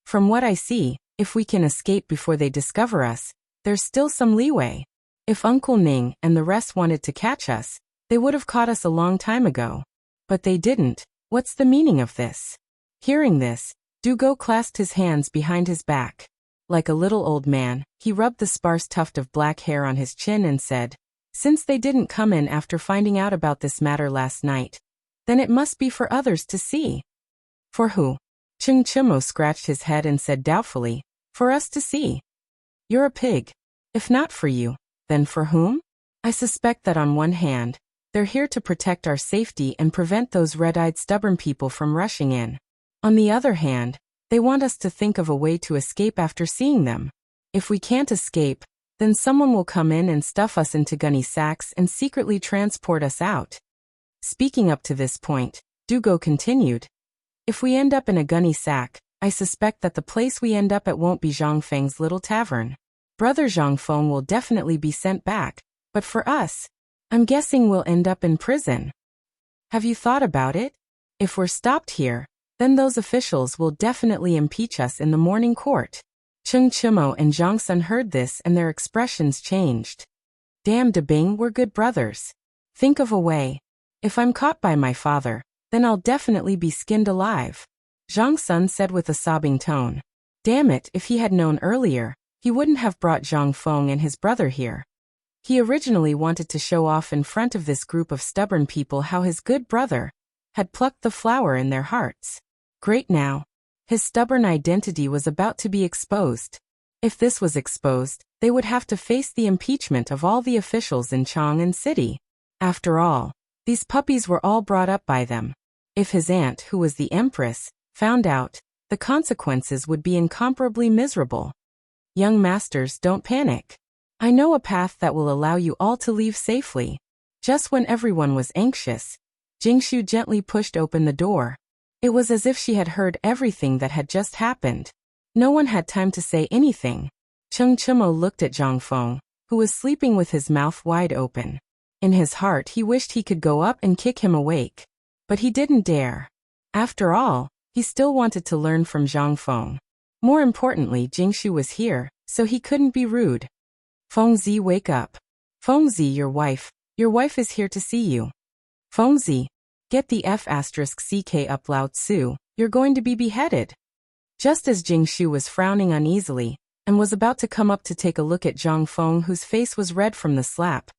From what I see, if we can escape before they discover us, there's still some leeway. If Uncle Ning and the rest wanted to catch us, they would have caught us a long time ago. But they didn't. What's the meaning of this? Hearing this, Dugo clasped his hands behind his back. Like a little old man, he rubbed the sparse tuft of black hair on his chin and said, "Since they didn't come in after finding out about this matter last night, then it must be for others to see." "For who?" Chung Chimo scratched his head and said doubtfully, "For us to see." "You're a pig. If not for you, then for whom? I suspect that on one hand, they're here to protect our safety and prevent those red-eyed stubborn people from rushing in. On the other hand, they want us to think of a way to escape after seeing them. If we can't escape, then someone will come in and stuff us into gunny sacks and secretly transport us out." Speaking up to this point, Dugo continued, "If we end up in a gunny sack, I suspect that the place we end up at won't be Zhang Feng's little tavern. Brother Zhang Feng will definitely be sent back, but for us, I'm guessing we'll end up in prison. Have you thought about it? If we're stopped here, then those officials will definitely impeach us in the morning court." Chung Chimo and Zhang Sun heard this and their expressions changed. "Damn De Bing, we're good brothers. Think of a way. If I'm caught by my father, then I'll definitely be skinned alive," Zhang Sun said with a sobbing tone. Damn it, if he had known earlier, he wouldn't have brought Zhang Feng and his brother here. He originally wanted to show off in front of this group of stubborn people how his good brother had plucked the flower in their hearts. Great now. His stubborn identity was about to be exposed. If this was exposed, they would have to face the impeachment of all the officials in Chang'an City. After all, these puppies were all brought up by them. If his aunt, who was the empress, found out, the consequences would be incomparably miserable. Young masters, don't panic. I know a path that will allow you all to leave safely. Just when everyone was anxious, Jingshu gently pushed open the door. It was as if she had heard everything that had just happened. No one had time to say anything. Chung Chimo looked at Zhang Feng, who was sleeping with his mouth wide open. In his heart he wished he could go up and kick him awake. But he didn't dare. After all, he still wanted to learn from Zhang Feng. More importantly, Jingshu was here, so he couldn't be rude. "Fengzi, wake up. Fengzi, your wife is here to see you. Fengzi, get the F*CK up, Lao Tzu, you're going to be beheaded." Just as Jingshu was frowning uneasily, and was about to come up to take a look at Zhang Feng, whose face was red from the slap,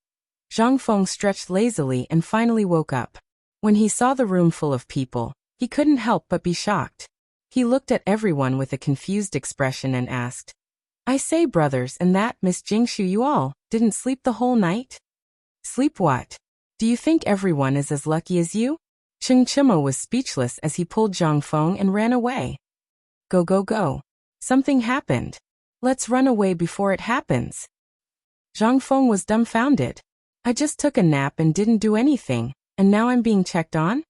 Zhang Feng stretched lazily and finally woke up. When he saw the room full of people, he couldn't help but be shocked. He looked at everyone with a confused expression and asked, "I say, brothers and that Miss Jingshu, you all didn't sleep the whole night?" "Sleep what? Do you think everyone is as lucky as you?" Chung Chimo was speechless as he pulled Zhang Feng and ran away. "Go, go, go. Something happened. Let's run away before it happens." Zhang Feng was dumbfounded. "I just took a nap and didn't do anything, and now I'm being checked on?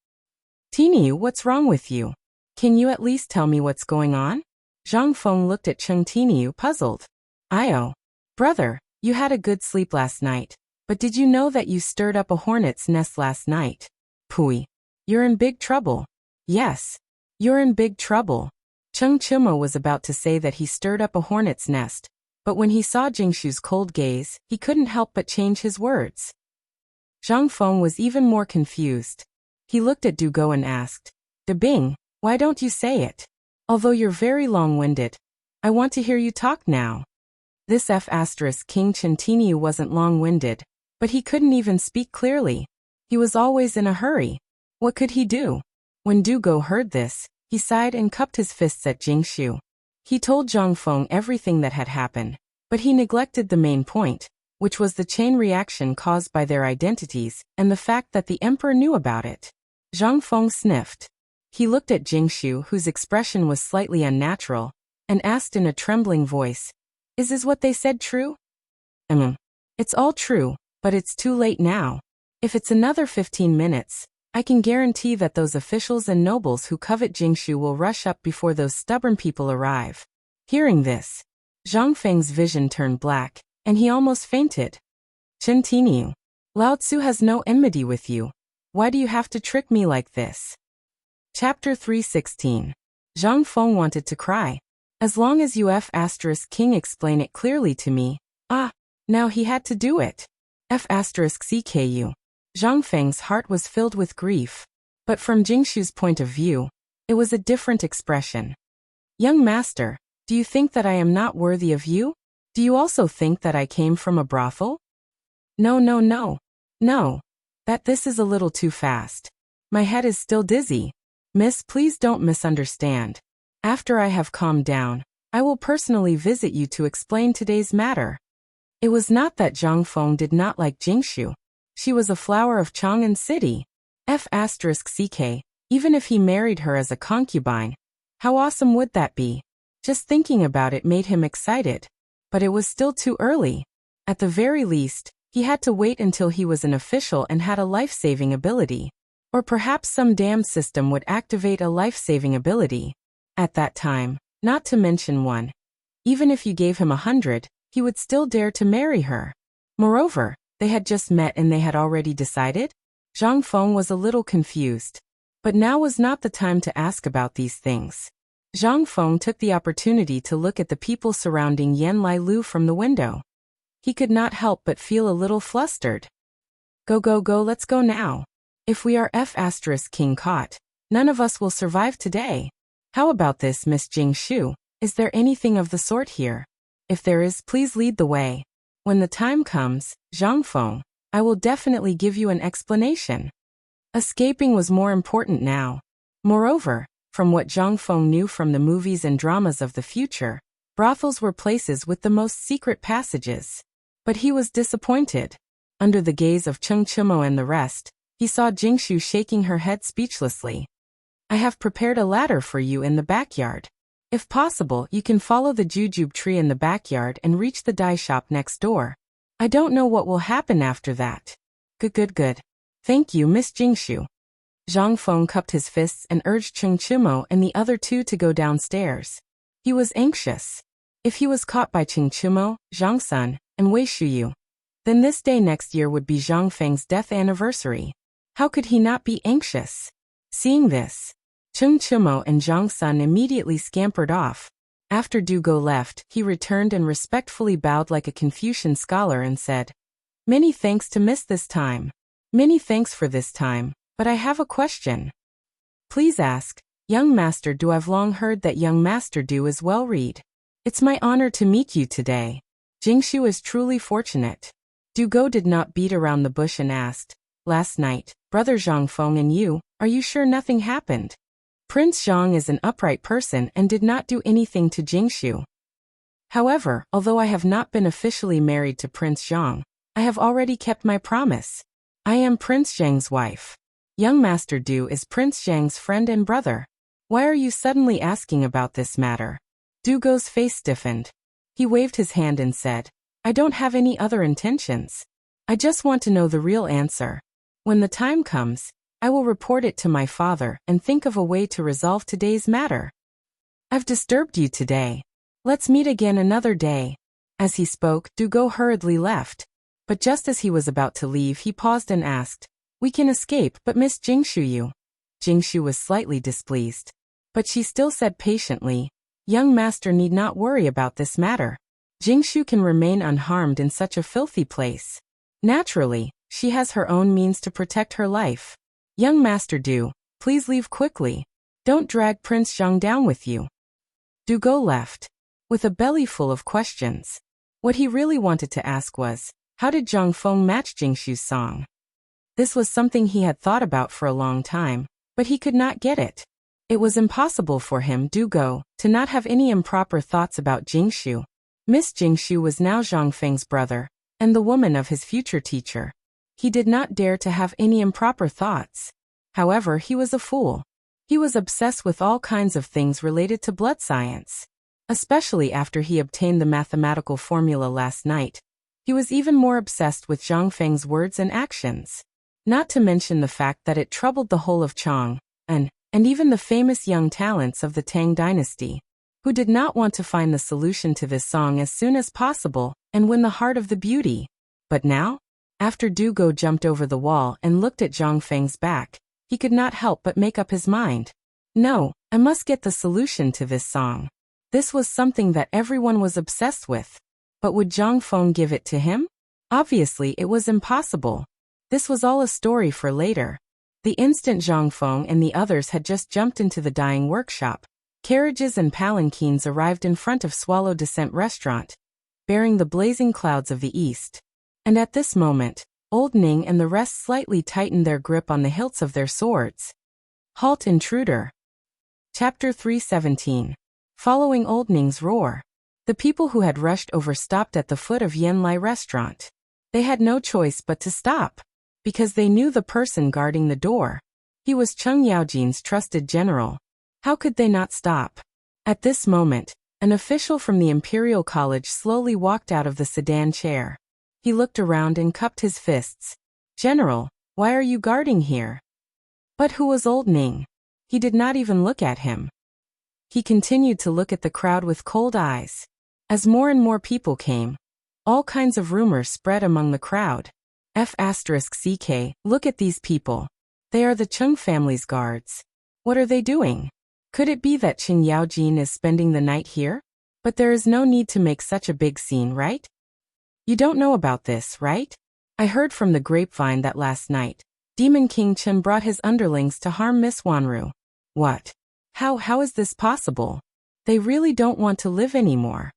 Tiniu, what's wrong with you? Can you at least tell me what's going on?" Zhang Feng looked at Chung Tiniu, puzzled. "Io. Brother, you had a good sleep last night, but did you know that you stirred up a hornet's nest last night? Pui. You're in big trouble." "Yes. You're in big trouble." Chung Chimo was about to say that he stirred up a hornet's nest, but when he saw Jingshu's cold gaze, he couldn't help but change his words. Zhang Feng was even more confused. He looked at Dugo and asked, "De Bing, why don't you say it? Although you're very long-winded, I want to hear you talk now." This King Chintiniu wasn't long-winded, but he couldn't even speak clearly. He was always in a hurry. What could he do? When Dugo heard this, he sighed and cupped his fists at Jingshu. He told Zhang Feng everything that had happened, but he neglected the main point, which was the chain reaction caused by their identities and the fact that the emperor knew about it. Zhang Feng sniffed. He looked at Jingshu, whose expression was slightly unnatural, and asked in a trembling voice, Is what they said true?" It's all true, but it's too late now. If it's another 15 minutes, I can guarantee that those officials and nobles who covet Jingshu will rush up before those stubborn people arrive." Hearing this, Zhang Feng's vision turned black, and he almost fainted. "Chen Tiniu, Lao Tzu has no enmity with you. Why do you have to trick me like this?" Chapter 316. Zhang Feng wanted to cry. As long as you F*King explain it clearly to me. Ah, now he had to do it. F*CKU. Zhang Feng's heart was filled with grief. But from Jingshu's point of view, it was a different expression. Young master, do you think that I am not worthy of you? Do you also think that I came from a brothel? No. No. This is a little too fast. My head is still dizzy. Miss, please don't misunderstand. After I have calmed down, I will personally visit you to explain today's matter. It was not that Zhang Feng did not like Jingshu. She was a flower of Chang'an City. F*CK, even if he married her as a concubine. How awesome would that be? Just thinking about it made him excited. But it was still too early. At the very least, he had to wait until he was an official and had a life-saving ability. Or perhaps some damned system would activate a life-saving ability. At that time, not to mention one. Even if you gave him 100, he would still dare to marry her. Moreover, they had just met and they had already decided? Zhang Feng was a little confused. But now was not the time to ask about these things. Zhang Feng took the opportunity to look at the people surrounding Yan Lai Lu from the window. He could not help but feel a little flustered. Go, let's go now. If we are F*King caught, none of us will survive today. How about this, Miss Jingshu? Is there anything of the sort here? If there is, please lead the way. When the time comes, Zhang Feng, I will definitely give you an explanation. Escaping was more important now. Moreover, from what Zhang Feng knew from the movies and dramas of the future, brothels were places with the most secret passages. But he was disappointed. Under the gaze of Cheng Chimo and the rest, he saw Jingshu shaking her head speechlessly. I have prepared a ladder for you in the backyard. If possible, you can follow the jujube tree in the backyard and reach the dye shop next door. I don't know what will happen after that. Good. Thank you, Miss Jingshu. Zhang Feng cupped his fists and urged Cheng Chimo and the other two to go downstairs. He was anxious. If he was caught by Cheng Chimo, Zhang Sun, and Wei Shuyu, then this day next year would be Zhang Feng's death anniversary. How could he not be anxious? Seeing this, Cheng Chimo and Zhang Sun immediately scampered off. After Du Go left, he returned and respectfully bowed like a Confucian scholar and said, Many thanks to miss this time. Many thanks for this time, but I have a question. Please ask. Young Master Du, I've long heard that Young Master Du is well read. It's my honor to meet you today. Jingshu is truly fortunate. Du Go did not beat around the bush and asked, Last night, Brother Zhang Feng and you, are you sure nothing happened? Prince Zhang is an upright person and did not do anything to Jingshu. However, although I have not been officially married to Prince Zhang, I have already kept my promise. I am Prince Zhang's wife. Young Master Du is Prince Zhang's friend and brother. Why are you suddenly asking about this matter? Du Go's face stiffened. He waved his hand and said, I don't have any other intentions. I just want to know the real answer. When the time comes, I will report it to my father and think of a way to resolve today's matter. I've disturbed you today. Let's meet again another day. As he spoke, Du Go hurriedly left. But just as he was about to leave, he paused and asked, We can escape, but Miss Jingshu. Jingshu was slightly displeased. But she still said patiently, Young Master need not worry about this matter. Jingshu can remain unharmed in such a filthy place. Naturally, she has her own means to protect her life. Young Master Du, please leave quickly. Don't drag Prince Zhang down with you. Du Go left, with a belly full of questions. What he really wanted to ask was, how did Zhang Feng match Jingshu's song? This was something he had thought about for a long time, but he could not get it. It was impossible for him, Du Go, to not have any improper thoughts about Jingshu. Miss Jingshu was now Zhang Feng's brother, and the woman of his future teacher. He did not dare to have any improper thoughts. However, he was a fool. He was obsessed with all kinds of things related to blood science. Especially after he obtained the mathematical formula last night. He was even more obsessed with Zhang Feng's words and actions. Not to mention the fact that it troubled the whole of Chang'an, and even the famous young talents of the Tang dynasty, who did not want to find the solution to this song as soon as possible and win the heart of the beauty. But now, after Du Go jumped over the wall and looked at Zhang Feng's back, he could not help but make up his mind. No, I must get the solution to this song. This was something that everyone was obsessed with. But would Zhang Feng give it to him? Obviously, it was impossible. This was all a story for later. The instant Zhang Feng and the others had just jumped into the dyeing workshop, carriages and palanquins arrived in front of Swallow Descent Restaurant, bearing the blazing clouds of the east. And at this moment, Old Ning and the rest slightly tightened their grip on the hilts of their swords. Halt, intruder! Chapter 317. Following Old Ning's roar, the people who had rushed over stopped at the foot of Yan Lai Restaurant. They had no choice but to stop, because they knew the person guarding the door. He was Cheng Yaojin's trusted general. How could they not stop? At this moment, an official from the Imperial College slowly walked out of the sedan chair. He looked around and cupped his fists. General, why are you guarding here? But who was Old Ning? He did not even look at him. He continued to look at the crowd with cold eyes. As more and more people came, all kinds of rumors spread among the crowd. F***ck, look at these people. They are the Cheng family's guards. What are they doing? Could it be that Cheng Yaojin is spending the night here? But there is no need to make such a big scene, right? You don't know about this, right? I heard from the grapevine that last night, Demon King Chen brought his underlings to harm Miss Wanru. What? How is this possible? They really don't want to live anymore.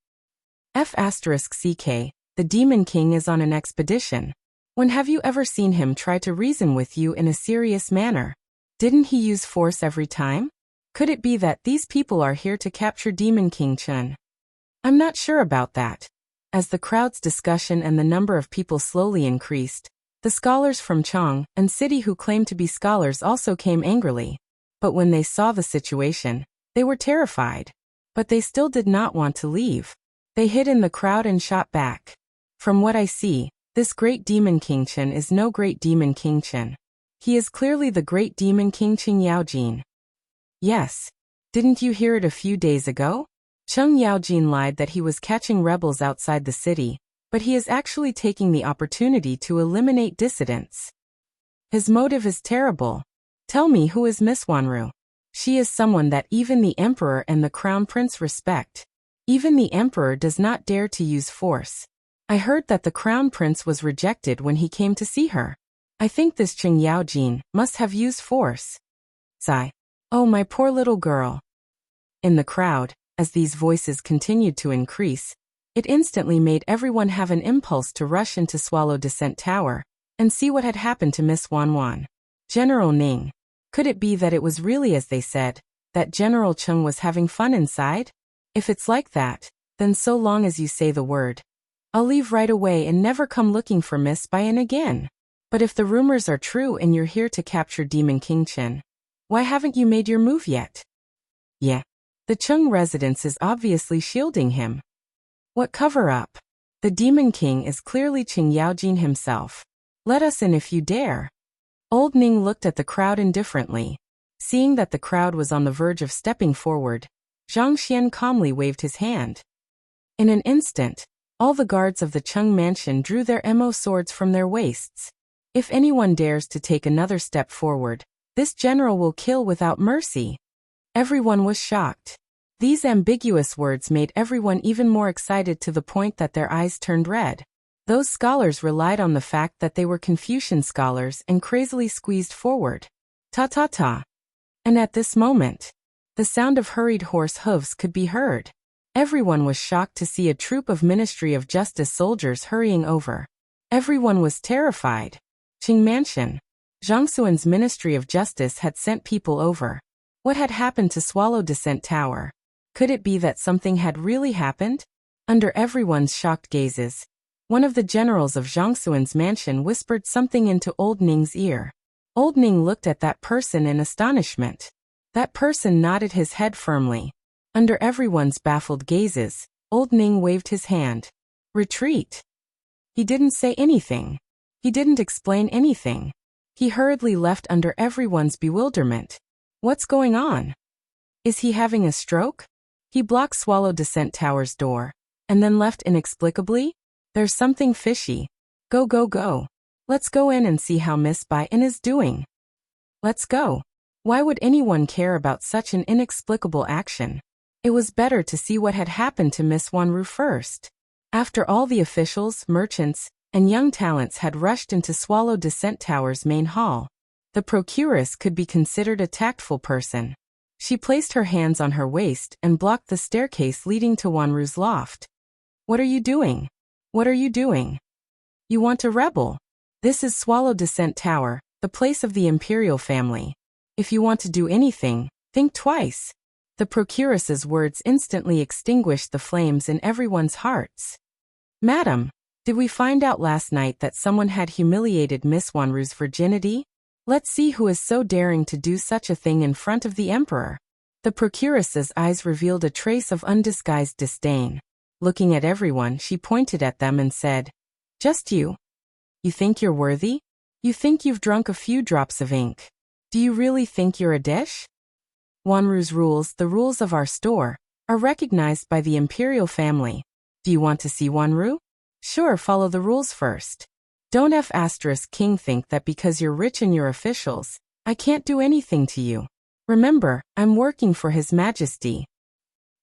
F***ck, the Demon King is on an expedition. When have you ever seen him try to reason with you in a serious manner? Didn't he use force every time? Could it be that these people are here to capture Demon King Chen? I'm not sure about that. As the crowd's discussion and the number of people slowly increased, the scholars from Chang and city who claimed to be scholars also came angrily. But when they saw the situation, they were terrified. But they still did not want to leave. They hid in the crowd and shot back. From what I see, this great Demon King Chen is no great Demon King Chen. He is clearly the great Demon King Cheng Yaojin. Yes. Didn't you hear it a few days ago? Cheng Yaojin lied that he was catching rebels outside the city, but he is actually taking the opportunity to eliminate dissidents. His motive is terrible. Tell me, who is Miss Wanru? She is someone that even the Emperor and the Crown Prince respect. Even the Emperor does not dare to use force. I heard that the Crown Prince was rejected when he came to see her. I think this Cheng Yaojin must have used force. Sigh. Oh, my poor little girl. In the crowd, as these voices continued to increase, it instantly made everyone have an impulse to rush into Swallow Descent Tower and see what had happened to Miss Wanwan. General Ning. Could it be that it was really as they said, that General Cheng was having fun inside? If it's like that, then so long as you say the word, I'll leave right away and never come looking for Miss Bayan again. But if the rumors are true and you're here to capture Demon King Chen, why haven't you made your move yet? Yeah. The Cheng residence is obviously shielding him. What cover-up? The Demon King is clearly Cheng Yaojin himself. Let us in if you dare. Old Ning looked at the crowd indifferently. Seeing that the crowd was on the verge of stepping forward, Zhang Xian calmly waved his hand. In an instant, all the guards of the Cheng mansion drew their mo swords from their waists. If anyone dares to take another step forward, this general will kill without mercy. Everyone was shocked. These ambiguous words made everyone even more excited to the point that their eyes turned red. Those scholars relied on the fact that they were Confucian scholars and crazily squeezed forward. Ta-ta-ta. And at this moment, the sound of hurried horse hooves could be heard. Everyone was shocked to see a troop of Ministry of Justice soldiers hurrying over. Everyone was terrified. Qing Mansion. Zhang Xuan's Ministry of Justice had sent people over. What had happened to Swallow Descent Tower? Could it be that something had really happened? Under everyone's shocked gazes, one of the generals of Zhang Xuan's mansion whispered something into Old Ning's ear. Old Ning looked at that person in astonishment. That person nodded his head firmly. Under everyone's baffled gazes, Old Ning waved his hand. Retreat. He didn't say anything. He didn't explain anything. He hurriedly left under everyone's bewilderment. What's going on? Is he having a stroke? He blocked Swallow Descent Tower's door, and then left inexplicably? There's something fishy. Go. Let's go in and see how Miss Bayan is doing. Let's go. Why would anyone care about such an inexplicable action? It was better to see what had happened to Miss Wanru first. After all the officials, merchants, and young talents had rushed into Swallow Descent Tower's main hall, the procuress could be considered a tactful person. She placed her hands on her waist and blocked the staircase leading to Wanru's loft. What are you doing? What are you doing? You want to rebel? This is Swallow Descent Tower, the place of the imperial family. If you want to do anything, think twice. The procuress's words instantly extinguished the flames in everyone's hearts. Madam, did we find out last night that someone had humiliated Miss Wanru's virginity? Let's see who is so daring to do such a thing in front of the emperor. The procuress's eyes revealed a trace of undisguised disdain. Looking at everyone, she pointed at them and said, "Just you? You think you're worthy? You think you've drunk a few drops of ink? Do you really think you're a dish? Wanru's rules, the rules of our store, are recognized by the imperial family. Do you want to see Wanru? Sure, follow the rules first. Don't King think that because you're rich and you're officials, I can't do anything to you. Remember, I'm working for His Majesty."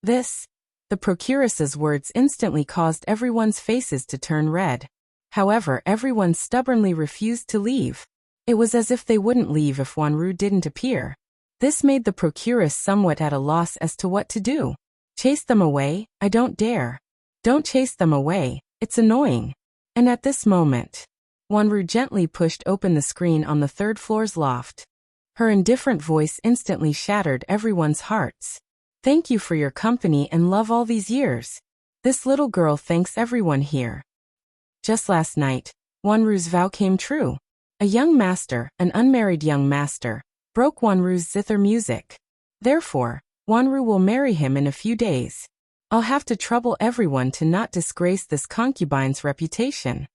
The procuress's words instantly caused everyone's faces to turn red. However, everyone stubbornly refused to leave. It was as if they wouldn't leave if Wanru didn't appear. This made the procuress somewhat at a loss as to what to do. Chase them away? I don't dare. Don't chase them away, it's annoying. And at this moment, Wanru gently pushed open the screen on the third floor's loft. Her indifferent voice instantly shattered everyone's hearts. Thank you for your company and love all these years. This little girl thanks everyone here. Just last night, Wanru's vow came true. A young master, an unmarried young master, broke Wanru's zither music. Therefore, Wanru will marry him in a few days. I'll have to trouble everyone to not disgrace this concubine's reputation.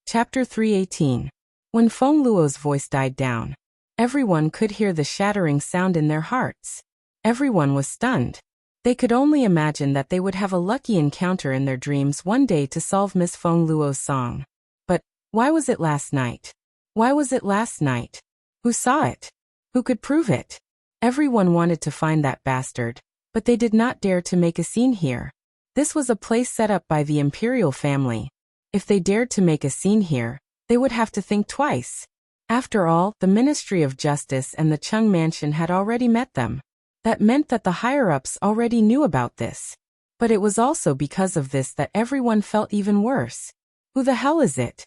Chapter 318. When Feng Luo's voice died down, everyone could hear the shattering sound in their hearts. Everyone was stunned. They could only imagine that they would have a lucky encounter in their dreams one day to solve Miss Feng Luo's song. But why was it last night? Why was it last night? Who saw it? Who could prove it? Everyone wanted to find that bastard, but they did not dare to make a scene here. This was a place set up by the imperial family. If they dared to make a scene here, they would have to think twice. After all, the Ministry of Justice and the Chung Mansion had already met them. That meant that the higher-ups already knew about this. But it was also because of this that everyone felt even worse. Who the hell is it?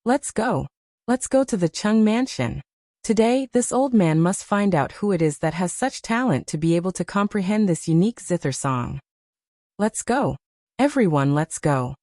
Let's go. Let's go to the Chung Mansion. Today, this old man must find out who it is that has such talent to be able to comprehend this unique zither song. Let's go. Everyone, let's go.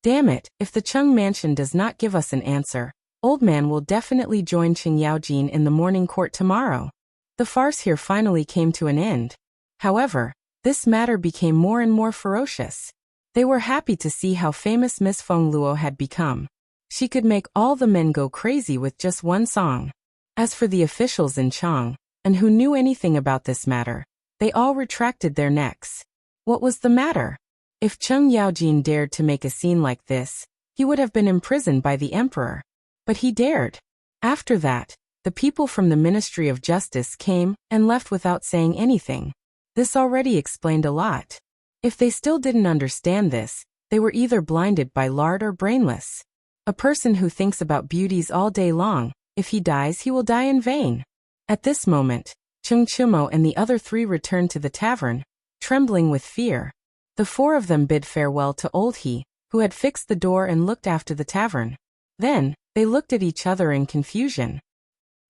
Damn it, if the Chung Mansion does not give us an answer, old man will definitely join Qing Yaojin in the morning court tomorrow. The farce here finally came to an end. However, this matter became more and more ferocious. They were happy to see how famous Miss Feng Luo had become. She could make all the men go crazy with just one song. As for the officials in Chang, and who knew anything about this matter, they all retracted their necks. What was the matter? If Qing Yaojin dared to make a scene like this, he would have been imprisoned by the emperor. But he dared. After that, the people from the Ministry of Justice came and left without saying anything. This already explained a lot. If they still didn't understand this, they were either blinded by lard or brainless. A person who thinks about beauties all day long, if he dies he will die in vain. At this moment, Chung Chumo and the other three returned to the tavern, trembling with fear. The four of them bid farewell to Old He, who had fixed the door and looked after the tavern. Then, they looked at each other in confusion.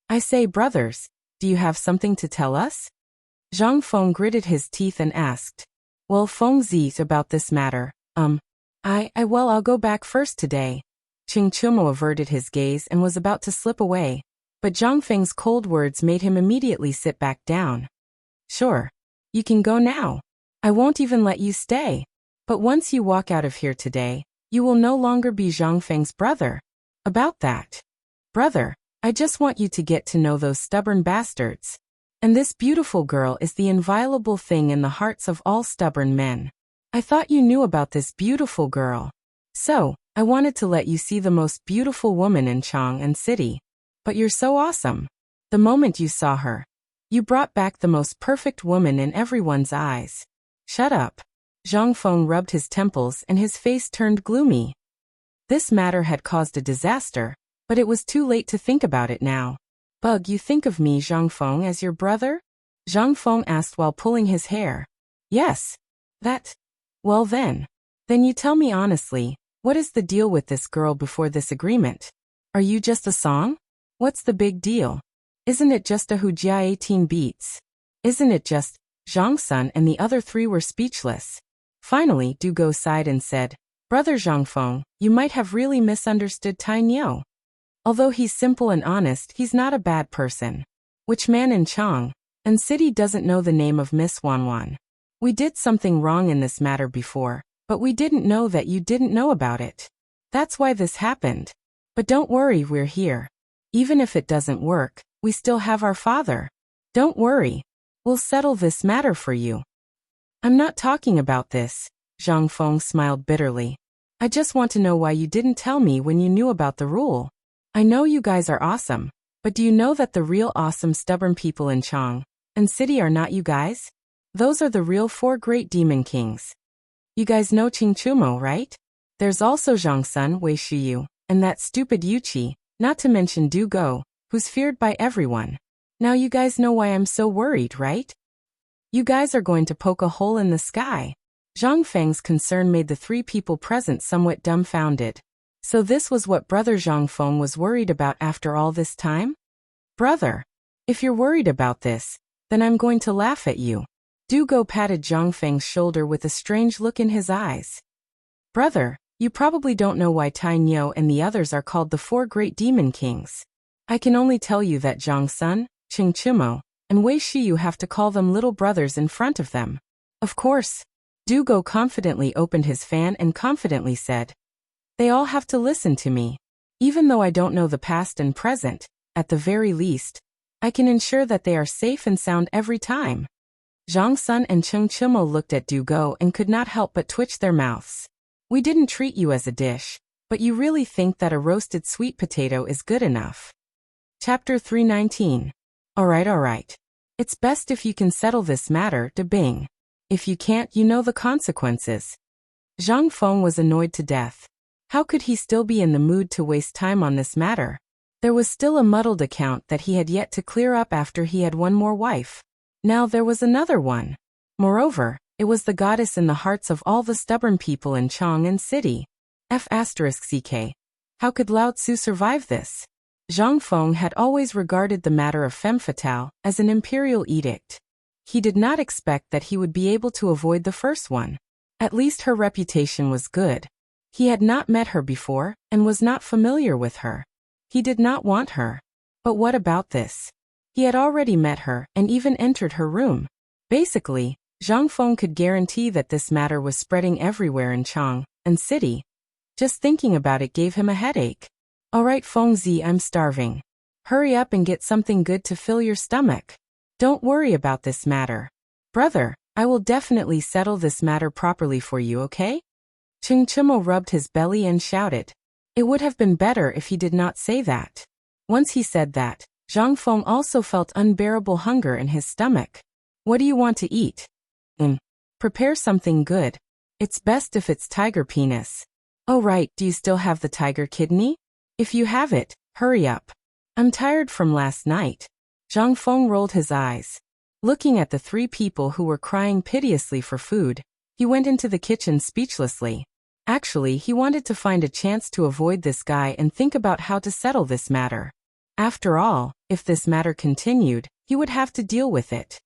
I say, brothers, do you have something to tell us? Zhang Feng gritted his teeth and asked. Well, Feng Zi's about this matter. I'll go back first today. Qing Chumo averted his gaze and was about to slip away, but Zhang Feng's cold words made him immediately sit back down. Sure. You can go now. I won't even let you stay. But once you walk out of here today, you will no longer be Zhang Feng's brother. About that. Brother, I just want you to get to know those stubborn bastards. And this beautiful girl is the inviolable thing in the hearts of all stubborn men. I thought you knew about this beautiful girl. So, I wanted to let you see the most beautiful woman in Chang and City. But you're so awesome. The moment you saw her, You brought back the most perfect woman in everyone's eyes. Shut up. Zhang Feng rubbed his temples and his face turned gloomy. This matter had caused a disaster, but it was too late to think about it now. Bug, you think of me, Zhang Feng, as your brother? Zhang Feng asked while pulling his hair. Yes. That. Well then. Then you tell me honestly, what is the deal with this girl before this agreement? Are you just a song? What's the big deal? Isn't it just a Hujia 18 beats? Isn't it just? Zhang Sun and the other three were speechless. Finally, Du Go sighed and said, Brother Zhang Feng, you might have really misunderstood Tai Niu. Although he's simple and honest, he's not a bad person. Which man in Chang and city doesn't know the name of Miss Wanwan? We did something wrong in this matter before, but we didn't know that you didn't know about it. That's why this happened. But don't worry, we're here. Even if it doesn't work, we still have our father. Don't worry. We'll settle this matter for you. I'm not talking about this, Zhang Feng smiled bitterly. I just want to know why you didn't tell me when you knew about the rule. I know you guys are awesome, but do you know that the real awesome stubborn people in Chang and city are not you guys? Those are the real 4 great demon kings. You guys know Qing Chumo, right? There's also Zhang Sun, Wei Shiyu, and that stupid Yuqi, not to mention Du Go, who's feared by everyone. Now you guys know why I'm so worried, right? You guys are going to poke a hole in the sky. Zhang Feng's concern made the 3 people present somewhat dumbfounded. So this was what Brother Zhang Feng was worried about after all this time? Brother, if you're worried about this, then I'm going to laugh at you. Du Go patted Zhang Feng's shoulder with a strange look in his eyes. Brother, you probably don't know why Tai Niu and the others are called the 4 great demon kings. I can only tell you that Zhang Sun, Qing Chumo, and Wei Shiyu have to call them little brothers in front of them. Of course. Du Go confidently opened his fan and confidently said, They all have to listen to me. Even though I don't know the past and present, at the very least, I can ensure that they are safe and sound every time. Zhang Sun and Qing Chumo looked at Du Go and could not help but twitch their mouths. We didn't treat you as a dish, but you really think that a roasted sweet potato is good enough. Chapter 319. Alright. It's best if you can settle this matter, De Bing. If you can't, you know the consequences. Zhang Feng was annoyed to death. How could he still be in the mood to waste time on this matter? There was still a muddled account that he had yet to clear up after he had one more wife. Now there was another one. Moreover, it was the goddess in the hearts of all the stubborn people in Chang and city. F***ck. How could Lao Tzu survive this? Zhang Feng had always regarded the matter of femme fatale as an imperial edict. He did not expect that he would be able to avoid the first one. At least her reputation was good. He had not met her before and was not familiar with her. He did not want her. But what about this? He had already met her and even entered her room. Basically, Zhang Feng could guarantee that this matter was spreading everywhere in Chang and city. Just thinking about it gave him a headache. Alright Fengzi, I'm starving. Hurry up and get something good to fill your stomach. Don't worry about this matter. Brother, I will definitely settle this matter properly for you, okay? Qing Chumo rubbed his belly and shouted. It would have been better if he did not say that. Once he said that, Zhang Feng also felt unbearable hunger in his stomach. What do you want to eat? Prepare something good. It's best if it's tiger penis. Oh right, do you still have the tiger kidney? If you have it, hurry up. I'm tired from last night. Zhang Feng rolled his eyes. Looking at the 3 people who were crying piteously for food, he went into the kitchen speechlessly. Actually, he wanted to find a chance to avoid this guy and think about how to settle this matter. After all, if this matter continued, he would have to deal with it.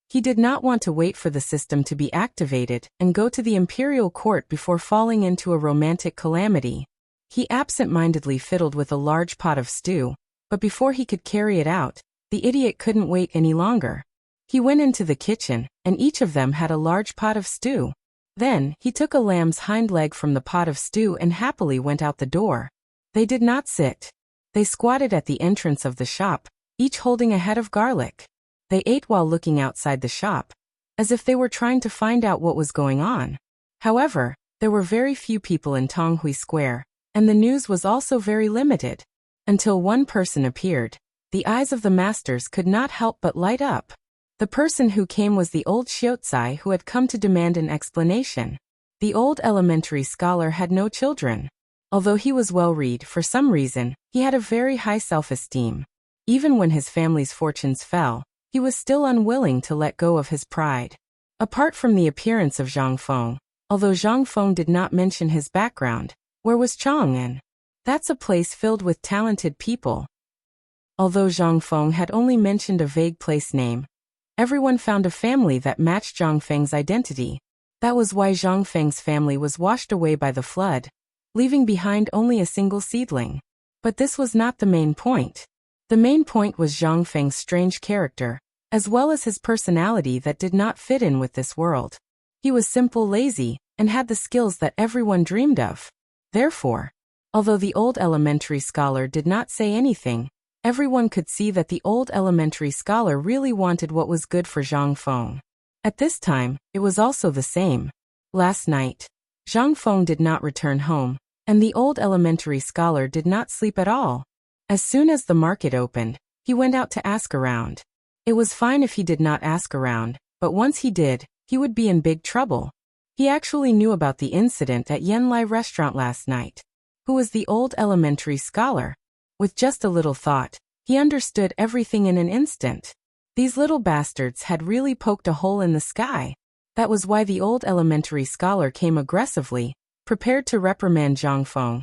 He did not want to wait for the system to be activated and go to the imperial court before falling into a romantic calamity. He absent-mindedly fiddled with a large pot of stew, but before he could carry it out, the idiot couldn't wait any longer. He went into the kitchen, and each of them had a large pot of stew. Then, he took a lamb's hind leg from the pot of stew and happily went out the door. They did not sit. They squatted at the entrance of the shop, each holding a head of garlic. They ate while looking outside the shop, as if they were trying to find out what was going on. However, there were very few people in Tonghui Square, and the news was also very limited. Until one person appeared. the eyes of the masters could not help but light up. The person who came was the old Xiaozai who had come to demand an explanation. The old elementary scholar had no children. Although he was well-read, for some reason, he had a very high self-esteem. Even when his family's fortunes fell, he was still unwilling to let go of his pride. Apart from the appearance of Zhang Feng, although Zhang Feng did not mention his background, where was Chang'an? That's a place filled with talented people. Although Zhang Feng had only mentioned a vague place name, everyone found a family that matched Zhang Feng's identity. That was why Zhang Feng's family was washed away by the flood, leaving behind only a single seedling. But this was not the main point. The main point was Zhang Feng's strange character, as well as his personality that did not fit in with this world. He was simple, lazy, and had the skills that everyone dreamed of. Therefore, although the old elementary scholar did not say anything, everyone could see that the old elementary scholar really wanted what was good for Zhang Feng. At this time, it was also the same. Last night, Zhang Feng did not return home, and the old elementary scholar did not sleep at all. As soon as the market opened, he went out to ask around. It was fine if he did not ask around, but once he did, he would be in big trouble. He actually knew about the incident at Yanlai restaurant last night. Who was the old elementary scholar? With just a little thought, he understood everything in an instant. These little bastards had really poked a hole in the sky. That was why the old elementary scholar came aggressively, prepared to reprimand Zhang Feng,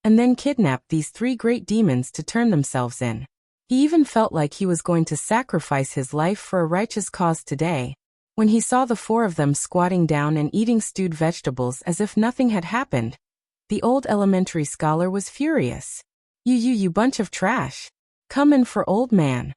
and then kidnap these three great demons to turn themselves in. He even felt like he was going to sacrifice his life for a righteous cause today. When he saw the four of them squatting down and eating stewed vegetables as if nothing had happened, the old elementary scholar was furious. You bunch of trash. Come in for old man.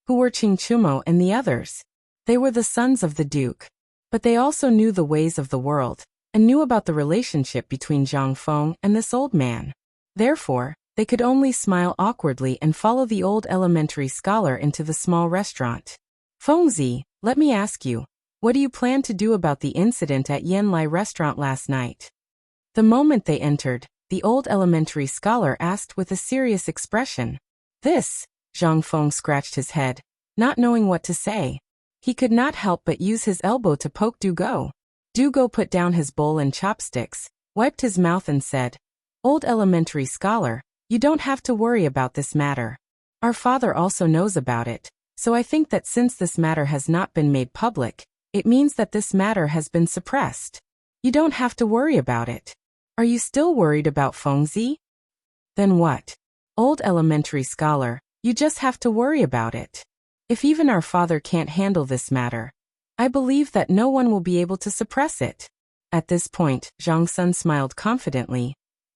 Who were Qing Chumo and the others? They were the sons of the Duke. But they also knew the ways of the world, and knew about the relationship between Zhang Feng and this old man. Therefore, they could only smile awkwardly and follow the old elementary scholar into the small restaurant. Fengzi, let me ask you, what do you plan to do about the incident at Yanlai restaurant last night? The moment they entered, the old elementary scholar asked with a serious expression. This, Zhang Feng scratched his head, not knowing what to say. He could not help but use his elbow to poke Dugo. Dugo put down his bowl and chopsticks, wiped his mouth and said, Old elementary scholar, you don't have to worry about this matter. Our father also knows about it, so I think that since this matter has not been made public, it means that this matter has been suppressed. You don't have to worry about it. Are you still worried about Fengzi? Then what? Old elementary scholar, you just have to worry about it. If even our father can't handle this matter, I believe that no one will be able to suppress it. At this point, Zhang Sun smiled confidently.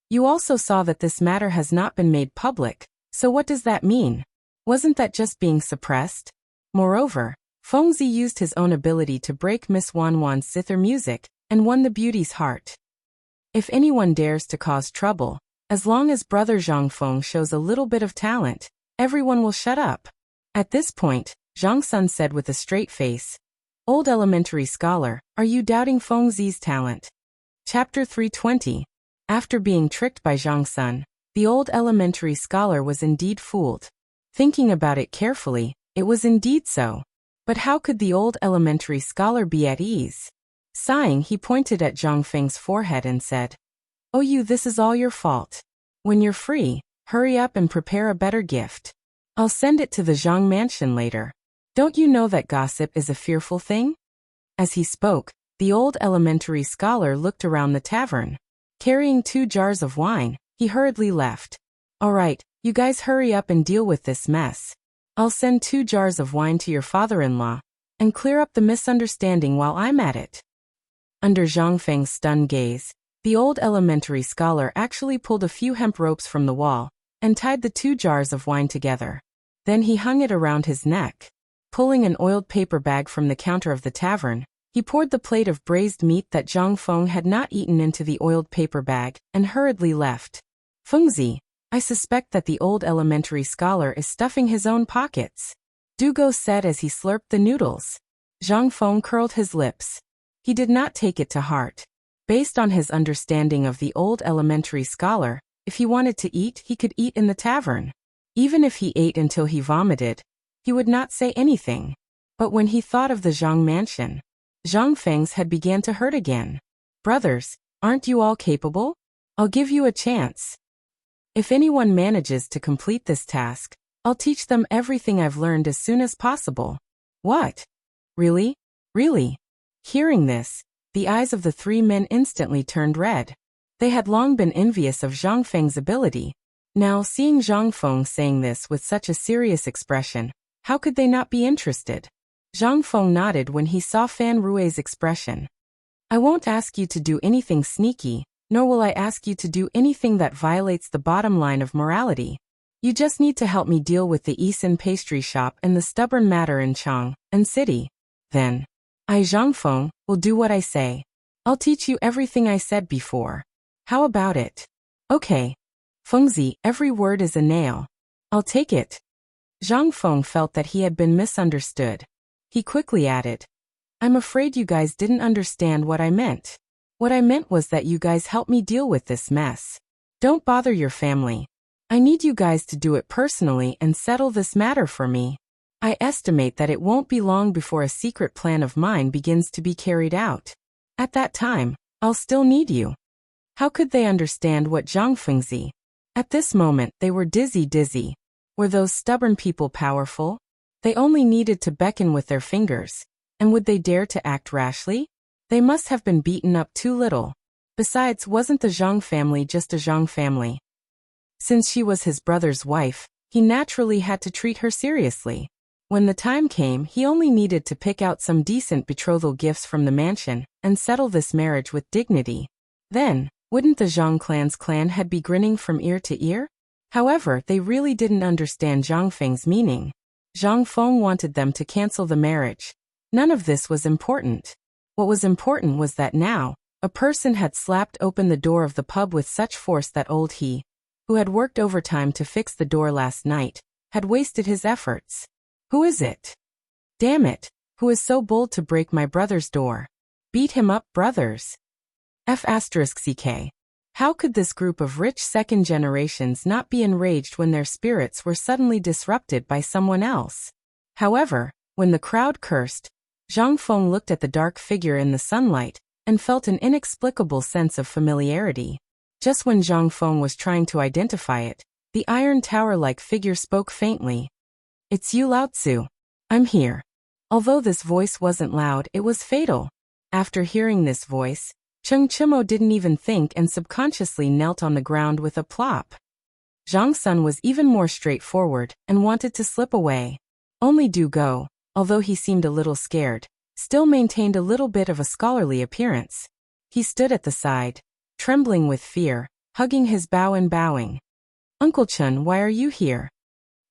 You also saw that this matter has not been made public, so what does that mean? Wasn't that just being suppressed? Moreover, Fengzi used his own ability to break Miss Wan Wan's zither music, and won the beauty's heart. If anyone dares to cause trouble, as long as brother Zhang Feng shows a little bit of talent, everyone will shut up. At this point, Zhang Sun said with a straight face, Old elementary scholar, are you doubting Fengzi's talent? Chapter 320. After being tricked by Zhang Sun, the old elementary scholar was indeed fooled. Thinking about it carefully, it was indeed so. But how could the old elementary scholar be at ease? Sighing, he pointed at Zhang Feng's forehead and said, Oh, this is all your fault. When you're free, hurry up and prepare a better gift. I'll send it to the Zhang mansion later. Don't you know that gossip is a fearful thing? As he spoke, the old elementary scholar looked around the tavern. Carrying 2 jars of wine, he hurriedly left. All right, you guys hurry up and deal with this mess. I'll send 2 jars of wine to your father-in-law, and clear up the misunderstanding while I'm at it. Under Zhang Feng's stunned gaze, the old elementary scholar actually pulled a few hemp ropes from the wall, and tied the 2 jars of wine together. Then he hung it around his neck. Pulling an oiled paper bag from the counter of the tavern, he poured the plate of braised meat that Zhang Feng had not eaten into the oiled paper bag, and hurriedly left. Fengzi, I suspect that the old elementary scholar is stuffing his own pockets, Dugo said as he slurped the noodles. Zhang Feng curled his lips. He did not take it to heart. Based on his understanding of the old elementary scholar, if he wanted to eat, he could eat in the tavern. Even if he ate until he vomited, he would not say anything. But when he thought of the Zhang mansion, Zhang Feng's head began to hurt again. Brothers, aren't you all capable? I'll give you a chance. If anyone manages to complete this task, I'll teach them everything I've learned as soon as possible. What? Really? Really? Hearing this, the eyes of the three men instantly turned red. They had long been envious of Zhang Feng's ability. Now, seeing Zhang Feng saying this with such a serious expression, how could they not be interested? Zhang Feng nodded when he saw Fan Rui's expression. I won't ask you to do anything sneaky, nor will I ask you to do anything that violates the bottom line of morality. You just need to help me deal with the Yisan pastry shop and the stubborn matter in Chang and City. Then, I, Zhang Feng, will do what I say. I'll teach you everything I said before. How about it? Okay. Fengzi, every word is a nail. I'll take it. Zhang Feng felt that he had been misunderstood. He quickly added, I'm afraid you guys didn't understand what I meant. What I meant was that you guys help me deal with this mess. Don't bother your family. I need you guys to do it personally and settle this matter for me. I estimate that it won't be long before a secret plan of mine begins to be carried out. At that time, I'll still need you. How could they understand what Zhang Fengzi? At this moment, they were dizzy. Were those stubborn people powerful? They only needed to beckon with their fingers. And would they dare to act rashly? They must have been beaten up too little. Besides, wasn't the Zhang family just a Zhang family? Since she was his brother's wife, he naturally had to treat her seriously. When the time came, he only needed to pick out some decent betrothal gifts from the mansion and settle this marriage with dignity. Then, wouldn't the Zhang clan's clan head be grinning from ear to ear? However, they really didn't understand Zhang Feng's meaning. Zhang Feng wanted them to cancel the marriage. None of this was important. What was important was that now, a person had slapped open the door of the pub with such force that old he, who had worked overtime to fix the door last night, had wasted his efforts. Who is it? Damn it, who is so bold to break my brother's door? Beat him up, brothers. F***ck. How could this group of rich second generations not be enraged when their spirits were suddenly disrupted by someone else? However, when the crowd cursed, Zhang Feng looked at the dark figure in the sunlight and felt an inexplicable sense of familiarity. Just when Zhang Feng was trying to identify it, the iron tower-like figure spoke faintly. It's you, Lao Tzu. I'm here. Although this voice wasn't loud, it was fatal. After hearing this voice, Cheng Chimo didn't even think and subconsciously knelt on the ground with a plop. Zhang Sun was even more straightforward and wanted to slip away. Only Do Go, although he seemed a little scared, still maintained a little bit of a scholarly appearance. He stood at the side, trembling with fear, hugging his bow and bowing. Uncle Chen, why are you here?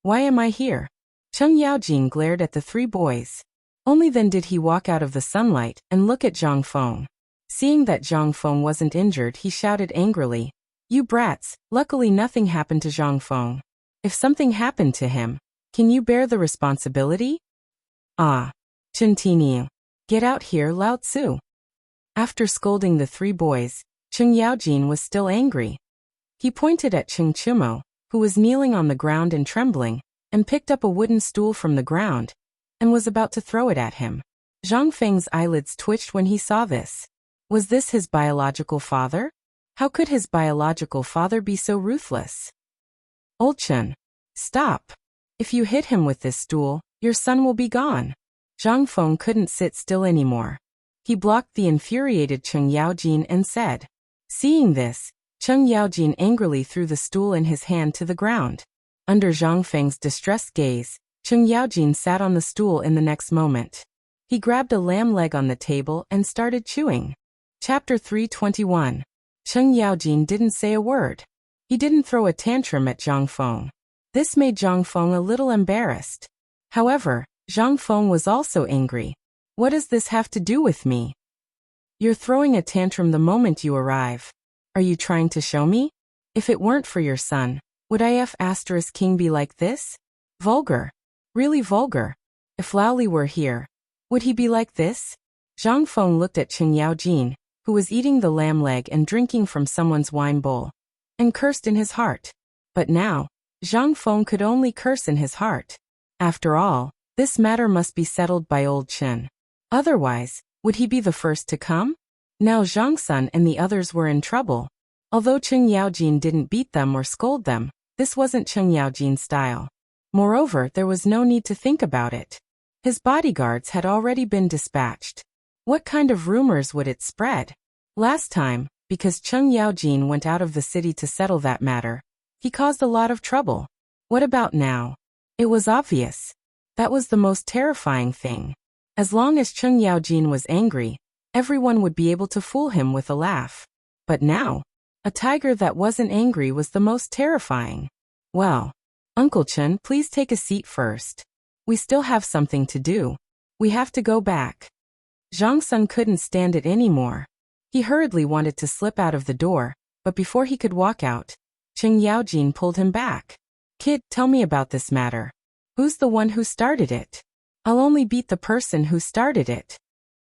Why am I here? Cheng Yaojin glared at the three boys. Only then did he walk out of the sunlight and look at Zhang Feng. Seeing that Zhang Feng wasn't injured, he shouted angrily, You brats, luckily nothing happened to Zhang Feng. If something happened to him, can you bear the responsibility? Ah. Chen Tiniu. Get out here, Lao Tzu. After scolding the three boys, Cheng Yaojin was still angry. He pointed at Cheng Chimo, who was kneeling on the ground and trembling, and picked up a wooden stool from the ground, and was about to throw it at him. Zhang Feng's eyelids twitched when he saw this. Was this his biological father? How could his biological father be so ruthless? Old Chen. Stop. If you hit him with this stool, your son will be gone. Zhang Feng couldn't sit still anymore. He blocked the infuriated Cheng Yaojin and said. Seeing this, Cheng Yaojin angrily threw the stool in his hand to the ground. Under Zhang Feng's distressed gaze, Cheng Yaojin sat on the stool in the next moment. He grabbed a lamb leg on the table and started chewing. Chapter 321. Cheng Yaojin didn't say a word. He didn't throw a tantrum at Zhang Feng. This made Zhang Feng a little embarrassed. However, Zhang Feng was also angry. What does this have to do with me? You're throwing a tantrum the moment you arrive. Are you trying to show me? If it weren't for your son, would King be like this? Vulgar. Really vulgar. If Laoli were here, would he be like this? Zhang Feng looked at Cheng Yaojin, who was eating the lamb leg and drinking from someone's wine bowl, and cursed in his heart. But now, Zhang Feng could only curse in his heart. After all, this matter must be settled by old Chen. Otherwise, would he be the first to come? Now Zhang Sun and the others were in trouble. Although Cheng Yaojin didn't beat them or scold them, this wasn't Cheng Yaojin's style. Moreover, there was no need to think about it. His bodyguards had already been dispatched. What kind of rumors would it spread? Last time, because Cheng Yaojin went out of the city to settle that matter, he caused a lot of trouble. What about now? It was obvious. That was the most terrifying thing. As long as Cheng Yaojin was angry, everyone would be able to fool him with a laugh. But now, a tiger that wasn't angry was the most terrifying. Well, Uncle Chen, please take a seat first. We still have something to do. We have to go back. Zhang Sun couldn't stand it anymore. He hurriedly wanted to slip out of the door, but before he could walk out, Cheng Yaojin pulled him back. Kid, tell me about this matter. Who's the one who started it? I'll only beat the person who started it.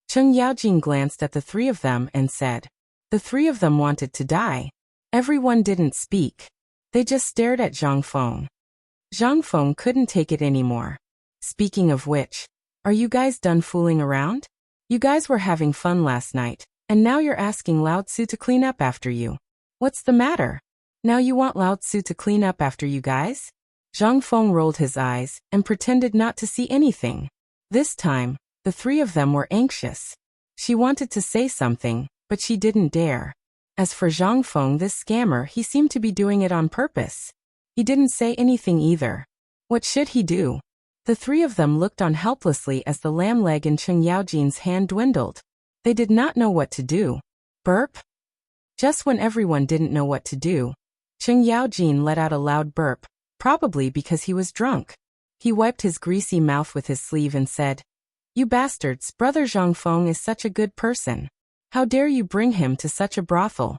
Cheng Yaojin glanced at the three of them and said. The three of them wanted to die. Everyone didn't speak. They just stared at Zhang Feng. Zhang Feng couldn't take it anymore. Speaking of which, are you guys done fooling around? You guys were having fun last night, and now you're asking Lao Tzu to clean up after you. What's the matter? Now you want Lao Tzu to clean up after you guys? Zhang Feng rolled his eyes and pretended not to see anything. This time, the three of them were anxious. She wanted to say something, but she didn't dare. As for Zhang Feng, this scammer, he seemed to be doing it on purpose. He didn't say anything either. What should he do? The three of them looked on helplessly as the lamb leg in Cheng Yaojin's hand dwindled. They did not know what to do. Burp? Just when everyone didn't know what to do, Cheng Yaojin let out a loud burp, probably because he was drunk. He wiped his greasy mouth with his sleeve and said, You bastards, Brother Zhang Feng is such a good person. How dare you bring him to such a brothel?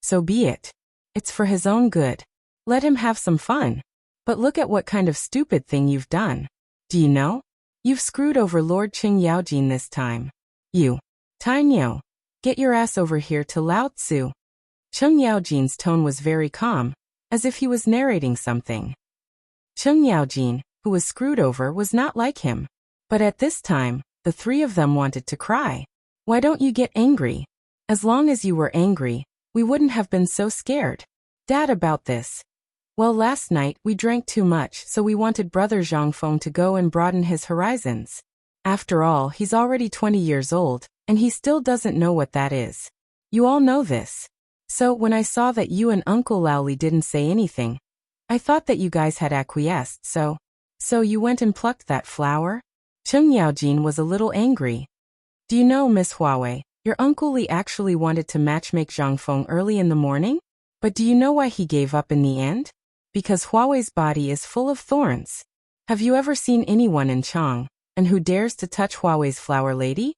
So be it. It's for his own good. Let him have some fun. But look at what kind of stupid thing you've done. Do you know? You've screwed over Lord Cheng Yaojin this time. You. Tainyo. Get your ass over here to Lao Tzu. Cheng Yaojin's tone was very calm, as if he was narrating something. Cheng Yaojin, who was screwed over, was not like him. But at this time, the three of them wanted to cry. Why don't you get angry? As long as you were angry, we wouldn't have been so scared. Dad, about this. Well, last night we drank too much, so we wanted Brother Zhang Feng to go and broaden his horizons. After all, he's already 20 years old, and he still doesn't know what that is. You all know this. So when I saw that you and Uncle Laoli didn't say anything, I thought that you guys had acquiesced, so you went and plucked that flower? Cheng Yaojin was a little angry. Do you know, Miss Huawei, your Uncle Li actually wanted to matchmake Zhang Feng early in the morning? But do you know why he gave up in the end? Because Huawei's body is full of thorns. Have you ever seen anyone in Chang, and who dares to touch Huawei's flower lady?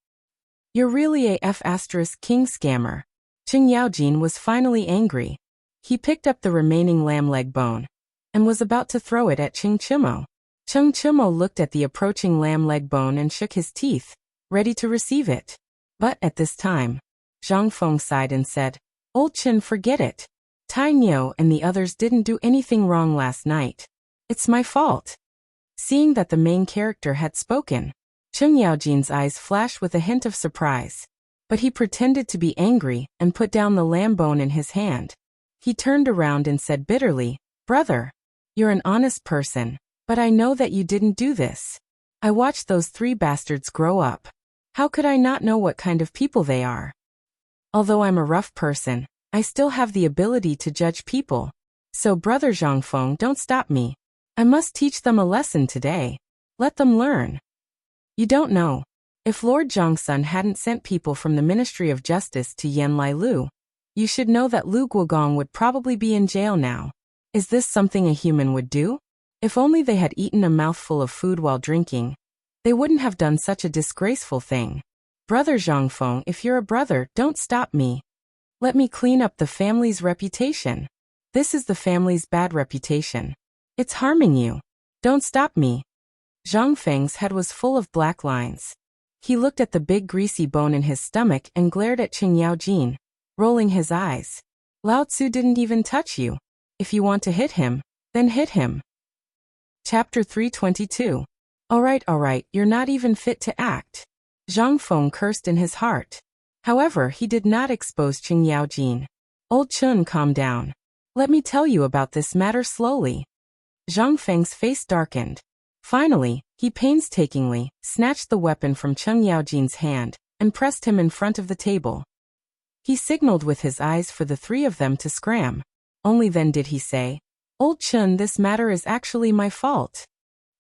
You're really a F***king scammer. Cheng Yaojin was finally angry. He picked up the remaining lamb leg bone, and was about to throw it at Cheng Chimo. Cheng Chimo looked at the approaching lamb leg bone and shook his teeth, ready to receive it. But at this time, Zhang Feng sighed and said, Old Chen, forget it. Tainyo and the others didn't do anything wrong last night. It's my fault. Seeing that the main character had spoken, Cheng Yaojin's eyes flashed with a hint of surprise. But he pretended to be angry and put down the lamb bone in his hand. He turned around and said bitterly, Brother, you're an honest person, but I know that you didn't do this. I watched those three bastards grow up. How could I not know what kind of people they are? Although I'm a rough person, I still have the ability to judge people. So Brother Zhang Feng, don't stop me. I must teach them a lesson today. Let them learn. You don't know. If Lord Zhongsun hadn't sent people from the Ministry of Justice to Yanlai Lu, you should know that Lu Guogong would probably be in jail now. Is this something a human would do? If only they had eaten a mouthful of food while drinking, they wouldn't have done such a disgraceful thing. Brother Zhang Feng, if you're a brother, don't stop me. Let me clean up the family's reputation. This is the family's bad reputation. It's harming you. Don't stop me. Zhang Feng's head was full of black lines. He looked at the big greasy bone in his stomach and glared at Cheng Yaojin, rolling his eyes. Lao Tzu didn't even touch you. If you want to hit him, then hit him. Chapter 322. All right, you're not even fit to act. Zhang Feng cursed in his heart. However, he did not expose Qing Yaojin. Old Chun, calm down. Let me tell you about this matter slowly. Zhang Feng's face darkened. Finally, he painstakingly snatched the weapon from Qing Yaojin's hand and pressed him in front of the table. He signaled with his eyes for the three of them to scram. Only then did he say, Old Chun, this matter is actually my fault.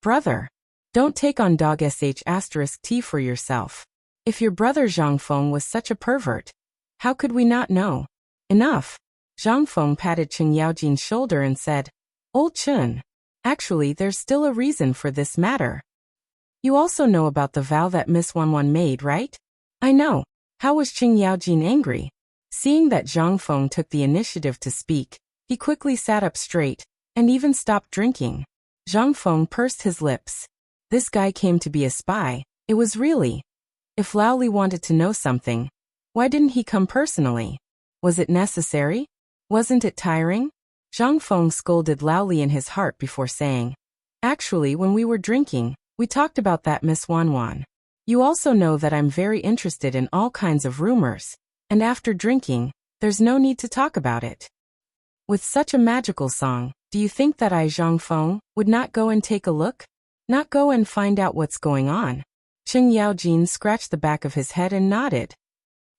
Brother, don't take on dog sh*t for yourself. If your brother Zhang Feng was such a pervert, how could we not know? Enough. Zhang Feng patted Qing Yaojin's shoulder and said, Old Chun, actually there's still a reason for this matter. You also know about the vow that Miss Wanwan made, right? I know. How was Qing Yaojin angry? Seeing that Zhang Feng took the initiative to speak, he quickly sat up straight, and even stopped drinking. Zhang Feng pursed his lips. This guy came to be a spy. It was really. If Lao Li wanted to know something, why didn't he come personally? Was it necessary? Wasn't it tiring? Zhang Feng scolded Lao Li in his heart before saying, Actually, when we were drinking, we talked about that Miss Wanwan. You also know that I'm very interested in all kinds of rumors, and after drinking, there's no need to talk about it. With such a magical song, do you think that I, Zhang Feng, would not go and take a look? Not go and find out what's going on? Qing Yaojin scratched the back of his head and nodded.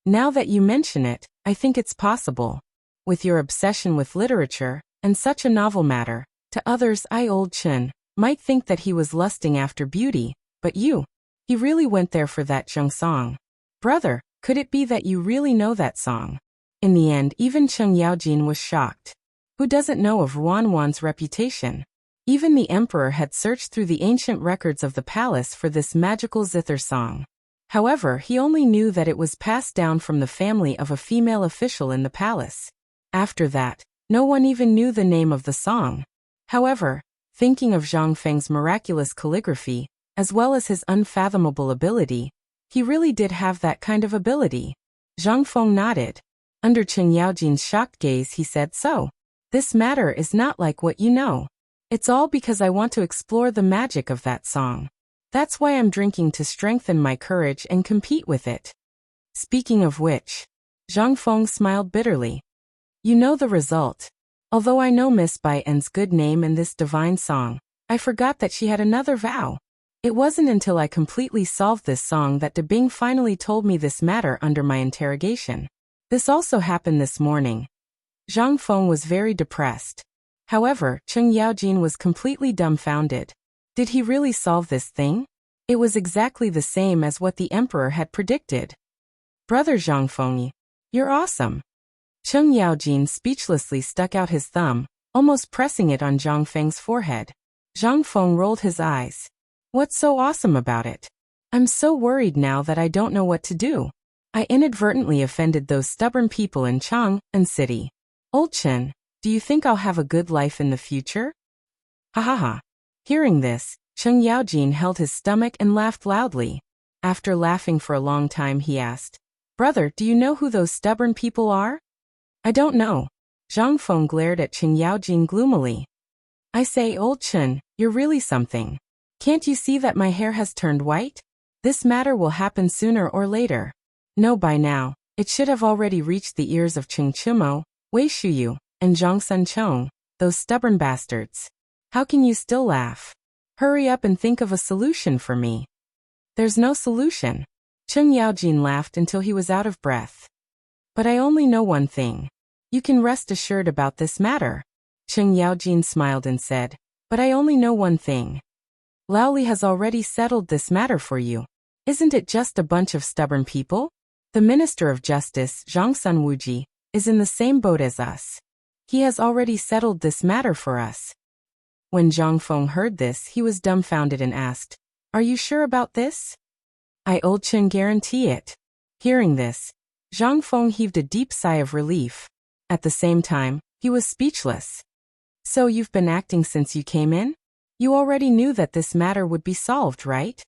Now that you mention it, I think it's possible. With your obsession with literature, and such a novel matter, to others Old Chun might think that he was lusting after beauty, but he really went there for that Zheng song. Brother, could it be that you really know that song? In the end, even Qing Yaojin was shocked. Who doesn't know of Wanwan's reputation? Even the emperor had searched through the ancient records of the palace for this magical zither song. However, he only knew that it was passed down from the family of a female official in the palace. After that, no one even knew the name of the song. However, thinking of Zhang Feng's miraculous calligraphy, as well as his unfathomable ability, he really did have that kind of ability. Zhang Feng nodded. Under Qing Yaojin's shocked gaze, he said, So, this matter is not like what you know. It's all because I want to explore the magic of that song. That's why I'm drinking, to strengthen my courage and compete with it. Speaking of which, Zhang Feng smiled bitterly. You know the result. Although I know Miss Bai En's good name and this divine song, I forgot that she had another vow. It wasn't until I completely solved this song that De Bing finally told me this matter under my interrogation. This also happened this morning. Zhang Feng was very depressed. However, Qing Yaojin was completely dumbfounded. Did he really solve this thing? It was exactly the same as what the emperor had predicted. Brother Zhang Feng, you're awesome. Qing Yaojin speechlessly stuck out his thumb, almost pressing it on Zhang Feng's forehead. Zhang Feng rolled his eyes. What's so awesome about it? I'm so worried now that I don't know what to do. I inadvertently offended those stubborn people in Chang'an City. Old Chen, do you think I'll have a good life in the future? Ha ha ha. Hearing this, Qing Yaojin held his stomach and laughed loudly. After laughing for a long time, he asked, Brother, do you know who those stubborn people are? I don't know. Zhang Feng glared at Qing Yaojin gloomily. I say, Old Chen, you're really something. Can't you see that my hair has turned white? This matter will happen sooner or later. No, by now, it should have already reached the ears of Qing Chimo, Wei Shuyu, and Zhang Sunchong, those stubborn bastards. How can you still laugh? Hurry up and think of a solution for me. There's no solution. Qing Yaojin laughed until he was out of breath. But I only know one thing. You can rest assured about this matter. Qing Yaojin smiled and said, But I only know one thing. Lao Li has already settled this matter for you. Isn't it just a bunch of stubborn people? The Minister of Justice, Zhang Sunwuji, is in the same boat as us. He has already settled this matter for us. When Zhang Feng heard this, he was dumbfounded and asked, Are you sure about this? I Old Chen guarantee it. Hearing this, Zhang Feng heaved a deep sigh of relief. At the same time, he was speechless. So you've been acting since you came in? You already knew that this matter would be solved, right?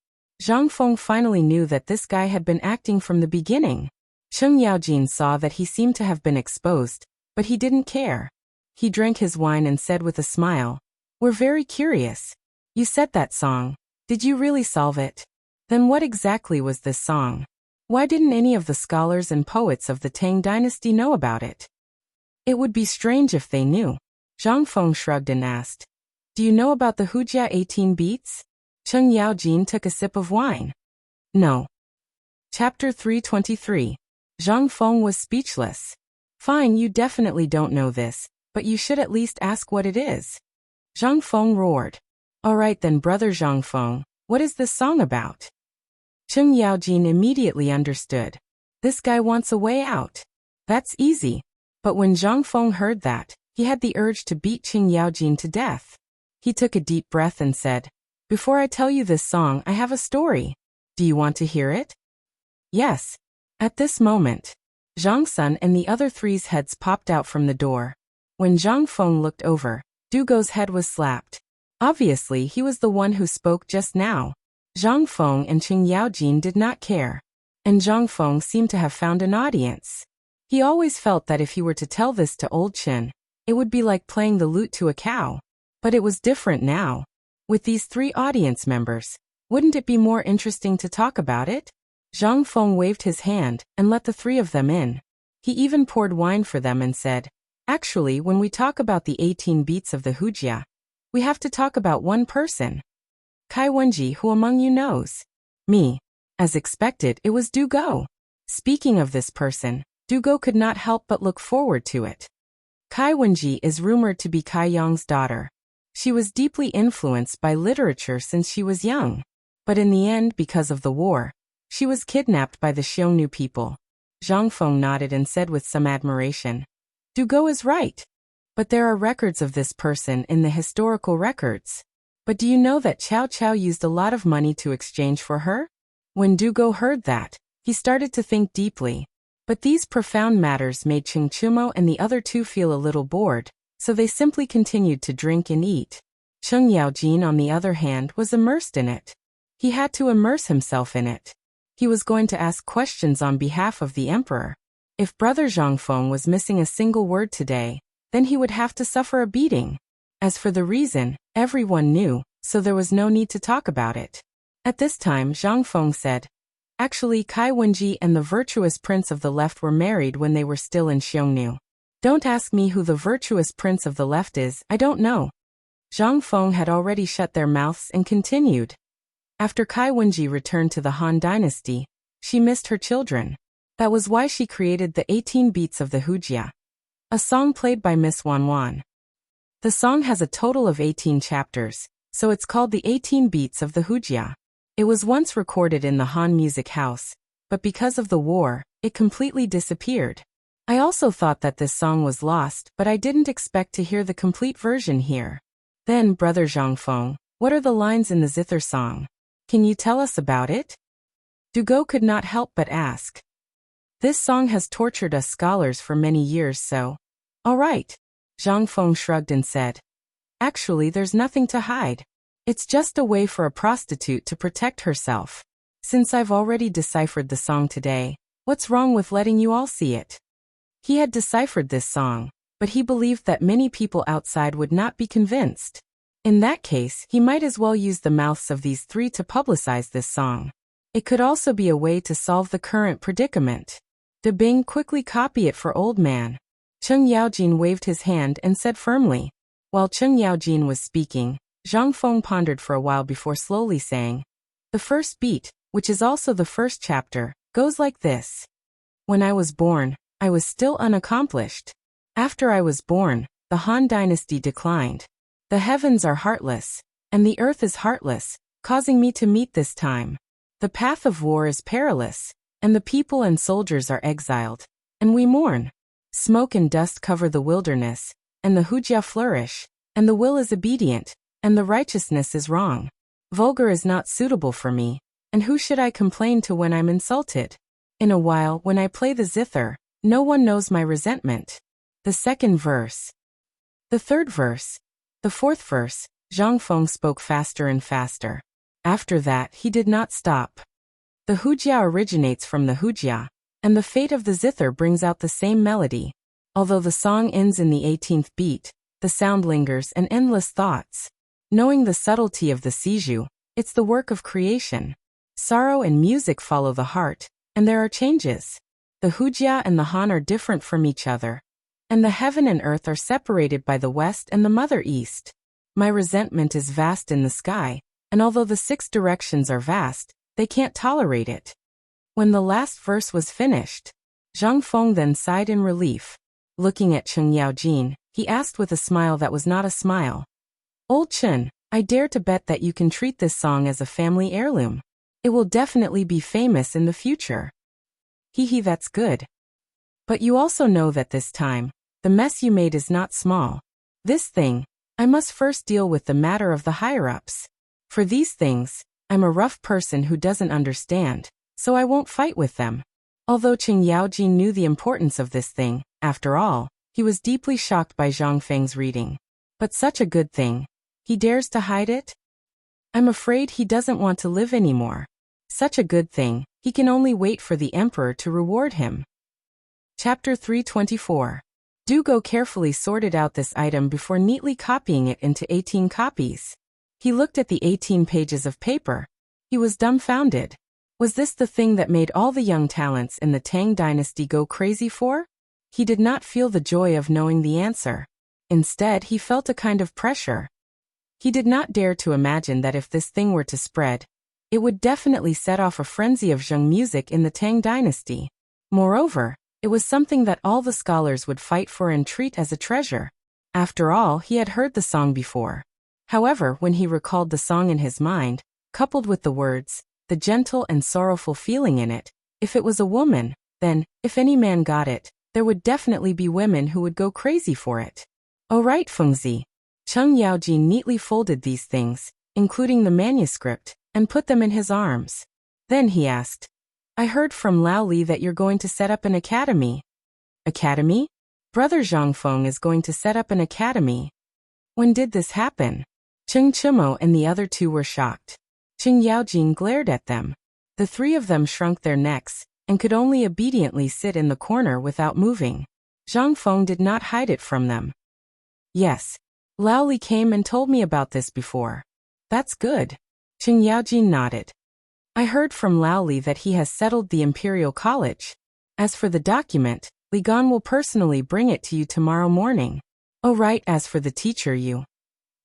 Zhang Feng finally knew that this guy had been acting from the beginning. Qing Yaojin saw that he seemed to have been exposed, but he didn't care. He drank his wine and said with a smile, We're very curious. You said that song. Did you really solve it? Then what exactly was this song? Why didn't any of the scholars and poets of the Tang dynasty know about it? It would be strange if they knew. Zhang Feng shrugged and asked, Do you know about the Hujia 18 beats? Cheng Yaojin took a sip of wine. No. Chapter 323. Zhang Feng was speechless. Fine, you definitely don't know this, but you should at least ask what it is. Zhang Feng roared. All right then, brother Zhang Feng, what is this song about? Cheng Yaojin immediately understood. This guy wants a way out. That's easy. But when Zhang Feng heard that, he had the urge to beat Cheng Yaojin to death. He took a deep breath and said, Before I tell you this song, I have a story. Do you want to hear it? Yes. At this moment, Zhang Sun and the other three's heads popped out from the door. When Zhang Feng looked over, Dugo's head was slapped. Obviously, he was the one who spoke just now. Zhang Feng and Cheng Yaojin did not care. And Zhang Feng seemed to have found an audience. He always felt that if he were to tell this to old Chen, it would be like playing the lute to a cow. But it was different now. With these three audience members, wouldn't it be more interesting to talk about it? Zhang Feng waved his hand and let the three of them in. He even poured wine for them and said, Actually, when we talk about the 18 beats of the Hujia, we have to talk about one person. Kai Wenji, who among you knows? Me. As expected, it was Dugo. Speaking of this person, Dugo could not help but look forward to it. Kai Wenji is rumored to be Kai Yong's daughter. She was deeply influenced by literature since she was young. But in the end, because of the war, she was kidnapped by the Xiongnu people. Zhang Feng nodded and said with some admiration, Dugo is right. But there are records of this person in the historical records. But do you know that Cao Cao used a lot of money to exchange for her? When Dugo heard that, he started to think deeply. But these profound matters made Cheng Chumo and the other two feel a little bored, so they simply continued to drink and eat. Cheng Yaojin, on the other hand, was immersed in it. He had to immerse himself in it. He was going to ask questions on behalf of the emperor. If brother Zhang Feng was missing a single word today, then he would have to suffer a beating. As for the reason, everyone knew, so there was no need to talk about it. At this time, Zhang Feng said, Actually, Kai Wenji and the virtuous prince of the left were married when they were still in Xiongnu. Don't ask me who the virtuous prince of the left is, I don't know. Zhang Feng had already shut their mouths and continued. After Kai Wenji returned to the Han dynasty, she missed her children. That was why she created the 18 beats of the Hujia, a song played by Miss Wan Wan. The song has a total of 18 chapters, so it's called the 18 beats of the Hujia. It was once recorded in the Han Music House, but because of the war, it completely disappeared. I also thought that this song was lost, but I didn't expect to hear the complete version here. Then, brother Zhang Feng, what are the lines in the zither song? Can you tell us about it? Dugo could not help but ask. This song has tortured us scholars for many years, so. All right. Zhang Feng shrugged and said, Actually, there's nothing to hide. It's just a way for a prostitute to protect herself. Since I've already deciphered the song today, what's wrong with letting you all see it? He had deciphered this song, but he believed that many people outside would not be convinced. In that case, he might as well use the mouths of these three to publicize this song. It could also be a way to solve the current predicament. De Bing, quickly copy it for old man. Cheng Yaojin waved his hand and said firmly. While Cheng Yaojin was speaking, Zhang Feng pondered for a while before slowly saying, The first beat, which is also the first chapter, goes like this. When I was born, I was still unaccomplished. After I was born, the Han dynasty declined. The heavens are heartless, and the earth is heartless, causing me to meet this time. The path of war is perilous, and the people and soldiers are exiled, and we mourn. Smoke and dust cover the wilderness, and the Hujia flourish, and the will is obedient, and the righteousness is wrong. Vulgar is not suitable for me, and who should I complain to when I'm insulted? In a while, when I play the zither, no one knows my resentment. The second verse. The third verse. The fourth verse. Zhang Feng spoke faster and faster. After that, he did not stop. The Hujia originates from the Hujia, and the fate of the zither brings out the same melody. Although the song ends in the 18th beat, the sound lingers and endless thoughts. Knowing the subtlety of the Siju, it's the work of creation. Sorrow and music follow the heart, and there are changes. The Hujia and the Han are different from each other, and the heaven and earth are separated by the west and the mother east. My resentment is vast in the sky, and although the 6 directions are vast, they can't tolerate it. When the last verse was finished, Zhang Feng then sighed in relief. Looking at Cheng Yaojin, he asked with a smile that was not a smile. Old Chen, I dare to bet that you can treat this song as a family heirloom. It will definitely be famous in the future. Hee, that's good. But you also know that this time, the mess you made is not small. This thing, I must first deal with the matter of the higher-ups. For these things, I'm a rough person who doesn't understand, so I won't fight with them. Although Cheng Yaojin knew the importance of this thing, after all, he was deeply shocked by Zhang Feng's reading. But such a good thing. He dares to hide it? I'm afraid he doesn't want to live anymore. Such a good thing, he can only wait for the emperor to reward him. Chapter 324. Du Go carefully sorted out this item before neatly copying it into 18 copies. He looked at the 18 pages of paper. He was dumbfounded. Was this the thing that made all the young talents in the Tang dynasty go crazy for? He did not feel the joy of knowing the answer. Instead, he felt a kind of pressure. He did not dare to imagine that if this thing were to spread, it would definitely set off a frenzy of zheng music in the Tang dynasty. Moreover, it was something that all the scholars would fight for and treat as a treasure. After all, he had heard the song before. However, when he recalled the song in his mind, coupled with the words, the gentle and sorrowful feeling in it, if it was a woman, then, if any man got it, there would definitely be women who would go crazy for it. Oh right, Fengzi. Cheng Yaojin neatly folded these things, including the manuscript, and put them in his arms. Then he asked, I heard from Lao Li that you're going to set up an academy. Academy? Brother Zhang Feng is going to set up an academy. When did this happen? Cheng Chimo and the other 2 were shocked. Cheng Yaojin glared at them. The 3 of them shrunk their necks, and could only obediently sit in the corner without moving. Zhang Feng did not hide it from them. Yes. Lao Li came and told me about this before. That's good. Cheng Yaojin nodded. I heard from Lao Li that he has settled the Imperial College. As for the document, Li Gan will personally bring it to you tomorrow morning. Oh right, as for the teacher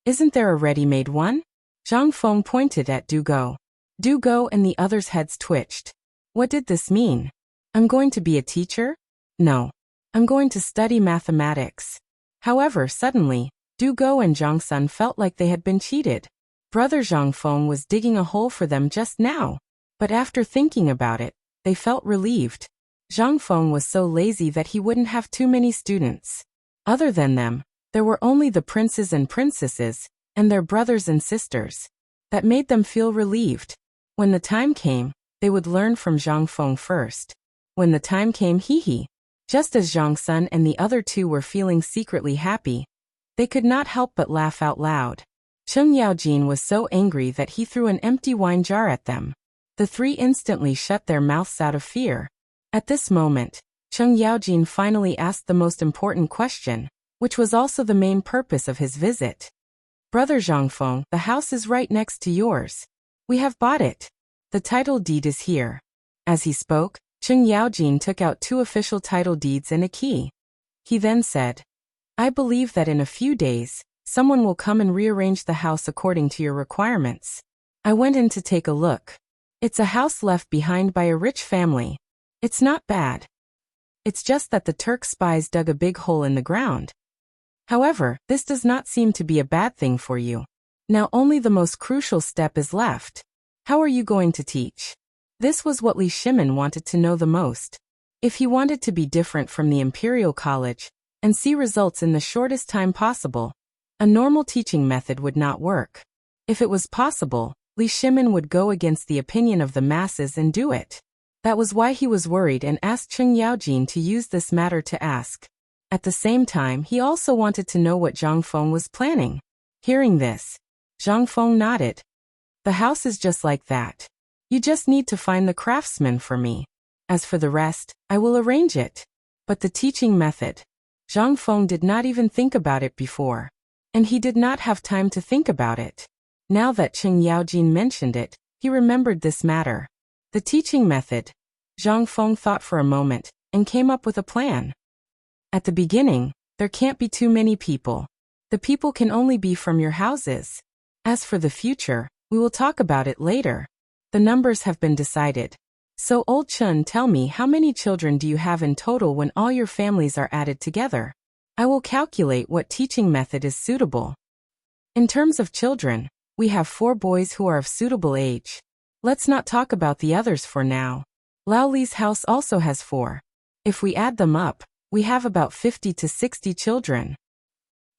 Isn't there a ready-made one? Zhang Feng pointed at Du Go. Du Go and the others' heads twitched. What did this mean? I'm going to be a teacher? No. I'm going to study mathematics. However, suddenly, Du Go and Zhang Sun felt like they had been cheated. Brother Zhang Feng was digging a hole for them just now. But after thinking about it, they felt relieved. Zhang Feng was so lazy that he wouldn't have too many students. Other than them, there were only the princes and princesses, and their brothers and sisters. That made them feel relieved. When the time came, they would learn from Zhang Feng first. When the time came, just as Zhang Sun and the other 2 were feeling secretly happy, they could not help but laugh out loud. Cheng Yaojin was so angry that he threw an empty wine jar at them. The 3 instantly shut their mouths out of fear. At this moment, Cheng Yaojin finally asked the most important question, which was also the main purpose of his visit. Brother Zhang Feng, the house is right next to yours. We have bought it. The title deed is here. As he spoke, Cheng Yaojin took out 2 official title deeds and a key. He then said, I believe that in a few days, someone will come and rearrange the house according to your requirements. I went in to take a look. It's a house left behind by a rich family. It's not bad. It's just that the Turk spies dug a big hole in the ground. However, this does not seem to be a bad thing for you. Now only the most crucial step is left. How are you going to teach? This was what Li Shimin wanted to know the most. If he wanted to be different from the Imperial College and see results in the shortest time possible, a normal teaching method would not work. If it was possible, Li Shimin would go against the opinion of the masses and do it. That was why he was worried and asked Cheng Yaojin to use this matter to ask. At the same time, he also wanted to know what Zhang Feng was planning. Hearing this, Zhang Feng nodded. The house is just like that. You just need to find the craftsman for me. As for the rest, I will arrange it. But the teaching method. Zhang Feng did not even think about it before. And he did not have time to think about it. Now that Chen Yaojin mentioned it, he remembered this matter. The teaching method. Zhang Feng thought for a moment, and came up with a plan. At the beginning, there can't be too many people. The people can only be from your houses. As for the future, we will talk about it later. The numbers have been decided. So old Chun, tell me, how many children do you have in total when all your families are added together? I will calculate what teaching method is suitable. In terms of children, we have 4 boys who are of suitable age. Let's not talk about the others for now. Lao Li's house also has 4. If we add them up, we have about 50 to 60 children.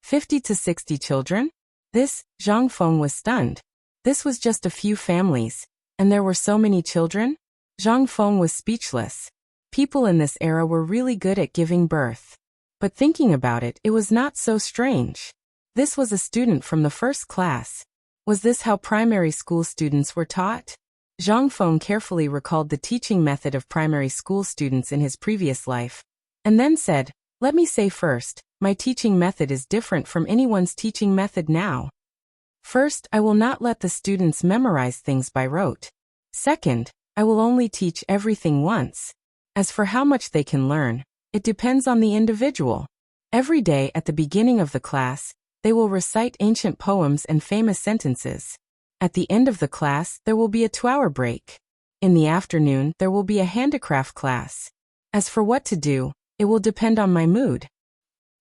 50 to 60 children? This, Zhang Feng was stunned. This was just a few families, and there were so many children? Zhang Feng was speechless. People in this era were really good at giving birth. But thinking about it, it was not so strange. This was a student from the first class. Was this how primary school students were taught? Zhang Feng carefully recalled the teaching method of primary school students in his previous life, and then said, let me say first, my teaching method is different from anyone's teaching method now. First, I will not let the students memorize things by rote. Second, I will only teach everything once. As for how much they can learn, it depends on the individual. Every day at the beginning of the class, they will recite ancient poems and famous sentences. At the end of the class, there will be a 2-hour break. In the afternoon, there will be a handicraft class. As for what to do, it will depend on my mood.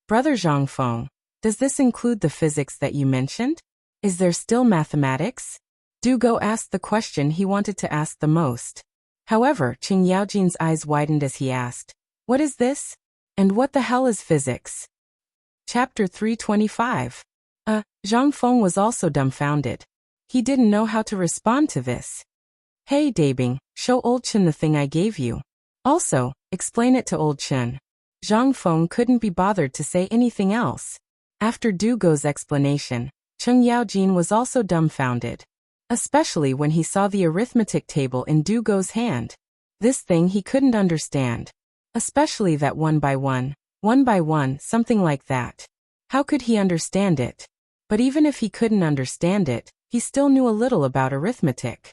Brother Zhang Feng, does this include the physics that you mentioned? Is there still mathematics? Du Go asked the question he wanted to ask the most. However, Qing Yaojin's eyes widened as he asked, what is this? And what the hell is physics? Chapter 325. Zhang Feng was also dumbfounded. He didn't know how to respond to this. Hey Dabing, show old Chen the thing I gave you. Also, explain it to old Chen. Zhang Feng couldn't be bothered to say anything else. After Du Go's explanation, Cheng Yaojin was also dumbfounded. Especially when he saw the arithmetic table in Du Go's hand. This thing he couldn't understand. Especially that 1 by 1, something like that. How could he understand it? But even if he couldn't understand it, he still knew a little about arithmetic.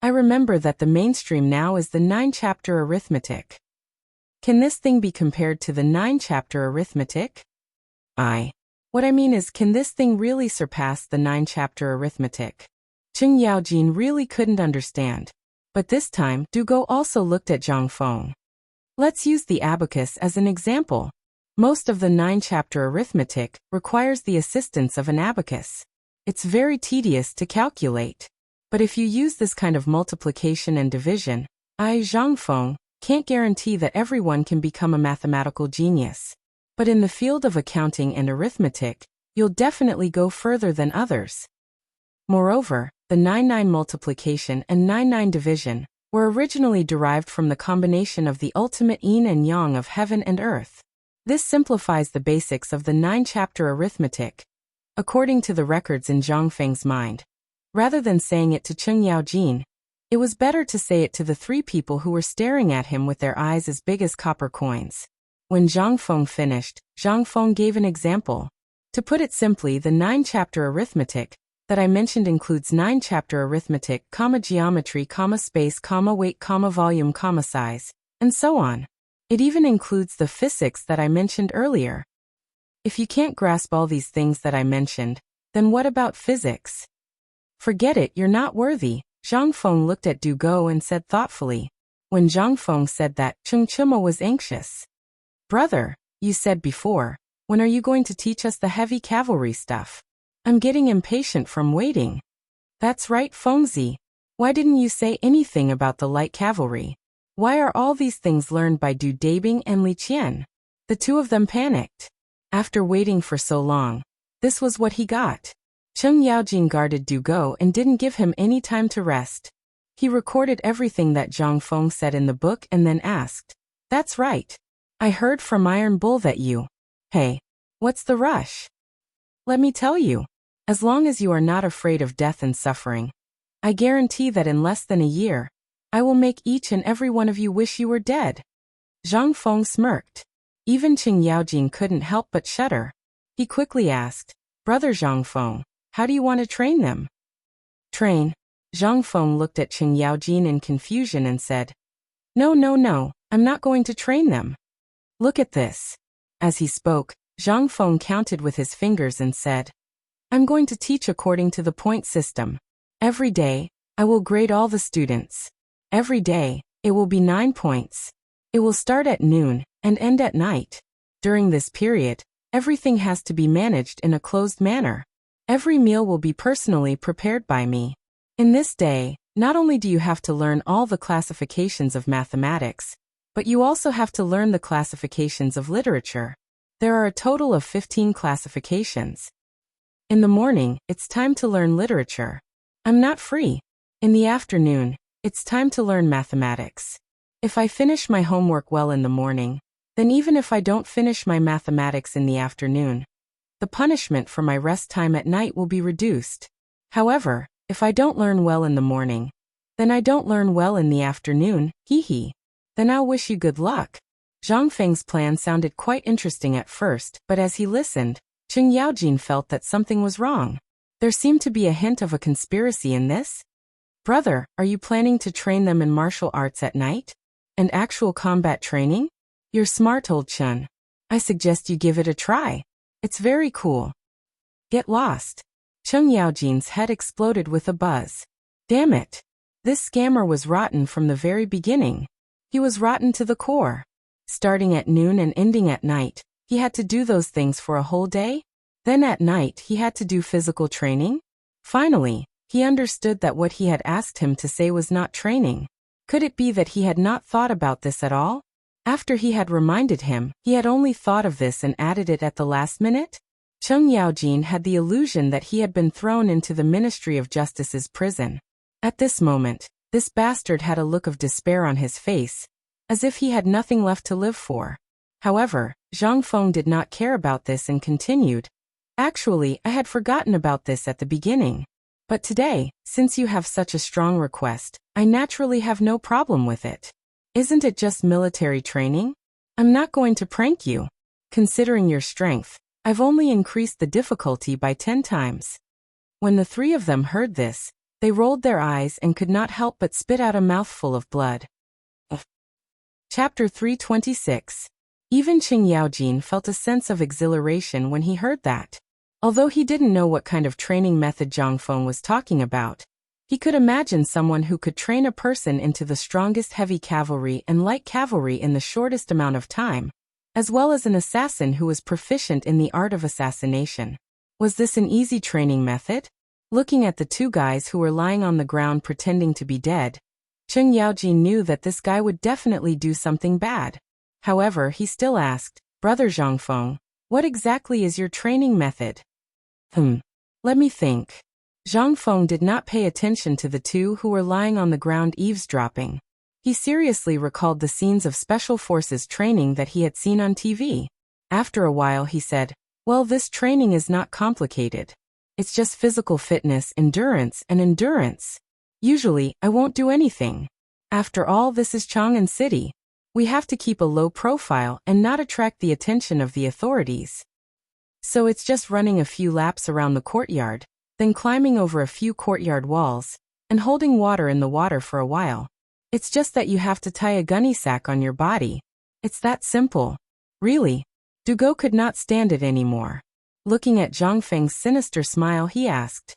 I remember that the mainstream now is the 9-chapter arithmetic. Can this thing be compared to the 9-chapter arithmetic? What I mean is, can this thing really surpass the 9-chapter arithmetic? Qing Yaojin really couldn't understand. But this time, Du Go also looked at Zhang Feng. Let's use the abacus as an example. Most of the 9-chapter arithmetic requires the assistance of an abacus. It's very tedious to calculate. But if you use this kind of multiplication and division, Zhang Feng, can't guarantee that everyone can become a mathematical genius. But in the field of accounting and arithmetic, you'll definitely go further than others. Moreover, the 9-9 multiplication and 9-9 division were originally derived from the combination of the ultimate yin and yang of heaven and earth. This simplifies the basics of the 9-chapter arithmetic, according to the records in Zhang Feng's mind. Rather than saying it to Cheng Yaojin, it was better to say it to the 3 people who were staring at him with their eyes as big as copper coins. When Zhang Feng finished, Zhang Feng gave an example. To put it simply, the 9-chapter arithmetic that I mentioned includes 9-chapter arithmetic, geometry, space, weight, volume, size, and so on. It even includes the physics that I mentioned earlier. If you can't grasp all these things that I mentioned, then what about physics? Forget it, you're not worthy. Zhang Feng looked at Du Go and said thoughtfully. When Zhang Feng said that, Cheng Chima was anxious. Brother, you said before, when are you going to teach us the heavy cavalry stuff? I'm getting impatient from waiting. That's right, Fengzi. Why didn't you say anything about the light cavalry? Why are all these things learned by Du Dabing and Li Qian? The 2 of them panicked. After waiting for so long, this was what he got. Cheng Yaojin guarded Du Go and didn't give him any time to rest. He recorded everything that Zhang Feng said in the book and then asked, that's right. I heard from Iron Bull that you... Hey, what's the rush? Let me tell you. As long as you are not afraid of death and suffering, I guarantee that in less than a year, I will make each and every one of you wish you were dead. Zhang Feng smirked. Even Qing Yaojin couldn't help but shudder. He quickly asked, Brother Zhangfeng, how do you want to train them? Train? Zhangfeng looked at Qing Yaojin in confusion and said, No, I'm not going to train them. Look at this. As he spoke, Zhangfeng counted with his fingers and said, I'm going to teach according to the point system. Every day, I will grade all the students. Every day, it will be 9 points. It will start at noon and end at night. During this period, everything has to be managed in a closed manner. Every meal will be personally prepared by me. In this day, not only do you have to learn all the classifications of mathematics, but you also have to learn the classifications of literature. There are a total of 15 classifications. In the morning, it's time to learn literature. I'm not free. In the afternoon, it's time to learn mathematics. If I finish my homework well in the morning, then even if I don't finish my mathematics in the afternoon, the punishment for my rest time at night will be reduced. However, if I don't learn well in the morning, then I don't learn well in the afternoon, Then I'll wish you good luck. Zhang Feng's plan sounded quite interesting at first, but as he listened, Qing Yaojin felt that something was wrong. There seemed to be a hint of a conspiracy in this. Brother, are you planning to train them in martial arts at night? And actual combat training? You're smart, old Chun. I suggest you give it a try. It's very cool. Get lost. Qing Yaojin's head exploded with a buzz. Damn it. This scammer was rotten from the very beginning. He was rotten to the core. Starting at noon and ending at night, he had to do those things for a whole day? Then at night he had to do physical training? Finally, he understood that what he had asked him to say was not training. Could it be that he had not thought about this at all? After he had reminded him, he had only thought of this and added it at the last minute? Qing Yaojin had the illusion that he had been thrown into the Ministry of Justice's prison. At this moment, this bastard had a look of despair on his face, as if he had nothing left to live for. However, Zhang Feng did not care about this and continued, Actually, I had forgotten about this at the beginning. But today, since you have such a strong request, I naturally have no problem with it. Isn't it just military training? I'm not going to prank you. Considering your strength, I've only increased the difficulty by 10 times. When the three of them heard this, they rolled their eyes and could not help but spit out a mouthful of blood. Chapter 326. Even Qing Yaojin felt a sense of exhilaration when he heard that. Although he didn't know what kind of training method Zhang Feng was talking about, he could imagine someone who could train a person into the strongest heavy cavalry and light cavalry in the shortest amount of time, as well as an assassin who was proficient in the art of assassination. Was this an easy training method? Looking at the two guys who were lying on the ground pretending to be dead, Qing Yaojin knew that this guy would definitely do something bad. However, he still asked, Brother Zhangfeng, what exactly is your training method? Let me think. Zhang Feng did not pay attention to the two who were lying on the ground eavesdropping. He seriously recalled the scenes of Special Forces training that he had seen on TV. After a while he said, well, this training is not complicated. It's just physical fitness, endurance, and endurance. Usually, I won't do anything. After all, this is Chang'an City. We have to keep a low profile and not attract the attention of the authorities. So it's just running a few laps around the courtyard, then climbing over a few courtyard walls, and holding water in the water for a while. It's just that you have to tie a gunny sack on your body. It's that simple. Really? Dugo could not stand it anymore. Looking at Zhang Feng's sinister smile, he asked,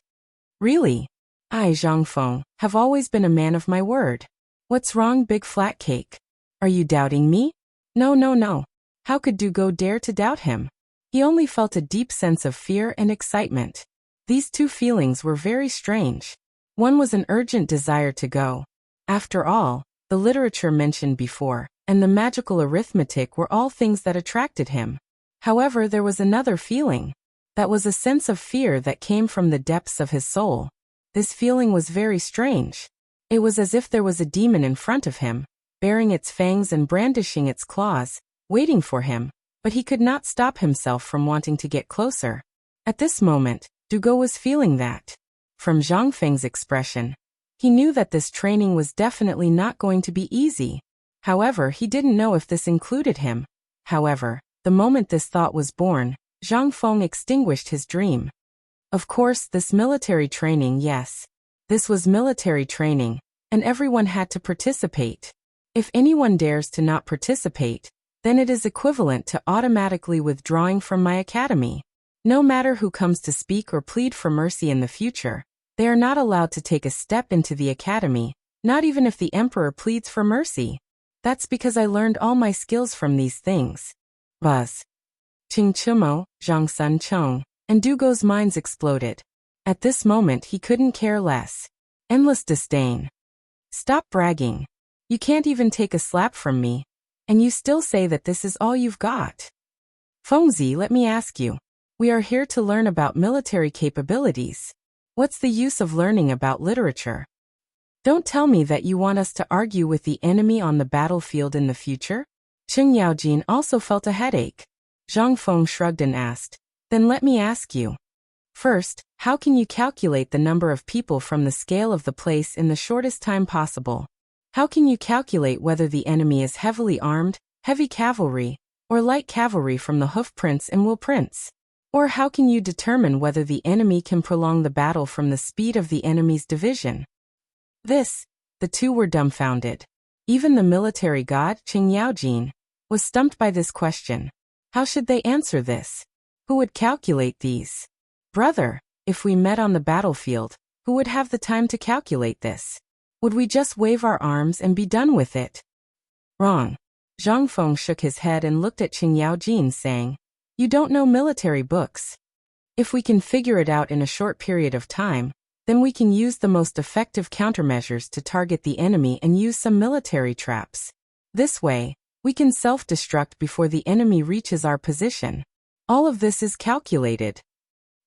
Really? I, Zhang Feng, have always been a man of my word. What's wrong, big flat cake? Are you doubting me? No. How could Dugo dare to doubt him? He only felt a deep sense of fear and excitement. These two feelings were very strange. One was an urgent desire to go. After all, the literature mentioned before, and the magical arithmetic were all things that attracted him. However, there was another feeling. That was a sense of fear that came from the depths of his soul. This feeling was very strange. It was as if there was a demon in front of him, baring its fangs and brandishing its claws, waiting for him, but he could not stop himself from wanting to get closer. At this moment, Dugo was feeling that. From Zhang Feng's expression, he knew that this training was definitely not going to be easy. However, he didn't know if this included him. However, the moment this thought was born, Zhang Feng extinguished his dream. Of course, this military training, yes. This was military training, and everyone had to participate. If anyone dares to not participate, then it is equivalent to automatically withdrawing from my academy. No matter who comes to speak or plead for mercy in the future, they are not allowed to take a step into the academy, not even if the emperor pleads for mercy. That's because I learned all my skills from these things. Buzz. Qing Chumo, Zhang Sun Chong, and Dugo's minds exploded. At this moment he couldn't care less. Endless disdain. Stop bragging. You can't even take a slap from me. And you still say that this is all you've got. Fengzi, let me ask you. We are here to learn about military capabilities. What's the use of learning about literature? Don't tell me that you want us to argue with the enemy on the battlefield in the future? Cheng Yaojin also felt a headache. Zhang Feng shrugged and asked, then let me ask you. First, how can you calculate the number of people from the scale of the place in the shortest time possible? How can you calculate whether the enemy is heavily armed, heavy cavalry, or light cavalry from the hoof prints and wheel prints? Or how can you determine whether the enemy can prolong the battle from the speed of the enemy's division? The two were dumbfounded. Even the military god, Qing Yaojin, was stumped by this question. How should they answer this? Who would calculate these? Brother, if we met on the battlefield, who would have the time to calculate this? Would we just wave our arms and be done with it? Wrong. Zhang Feng shook his head and looked at Qing Yaojin, saying, you don't know military books. If we can figure it out in a short period of time, then we can use the most effective countermeasures to target the enemy and use some military traps. This way, we can self-destruct before the enemy reaches our position. All of this is calculated.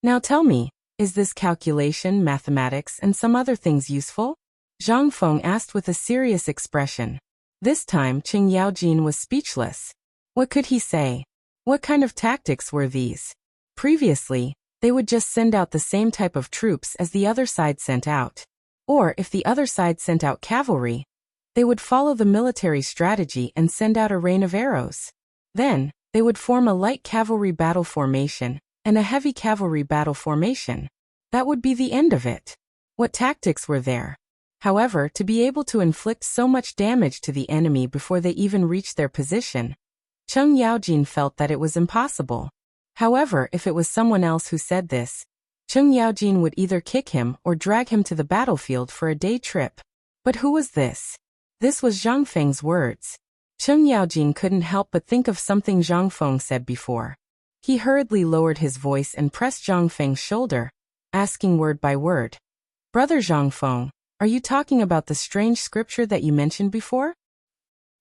Now tell me, is this calculation, mathematics, and some other things useful? Zhang Feng asked with a serious expression. This time Qing Yaojin was speechless. What could he say? What kind of tactics were these? Previously, they would just send out the same type of troops as the other side sent out. Or if the other side sent out cavalry, they would follow the military strategy and send out a rain of arrows. Then, they would form a light cavalry battle formation and a heavy cavalry battle formation. That would be the end of it. What tactics were there? However, to be able to inflict so much damage to the enemy before they even reached their position, Cheng Yaojin felt that it was impossible. However, if it was someone else who said this, Cheng Yaojin would either kick him or drag him to the battlefield for a day trip. But who was this? This was Zhang Feng's words. Cheng Yaojin couldn't help but think of something Zhang Feng said before. He hurriedly lowered his voice and pressed Zhang Feng's shoulder, asking word by word. Brother Zhang Feng, are you talking about the strange scripture that you mentioned before?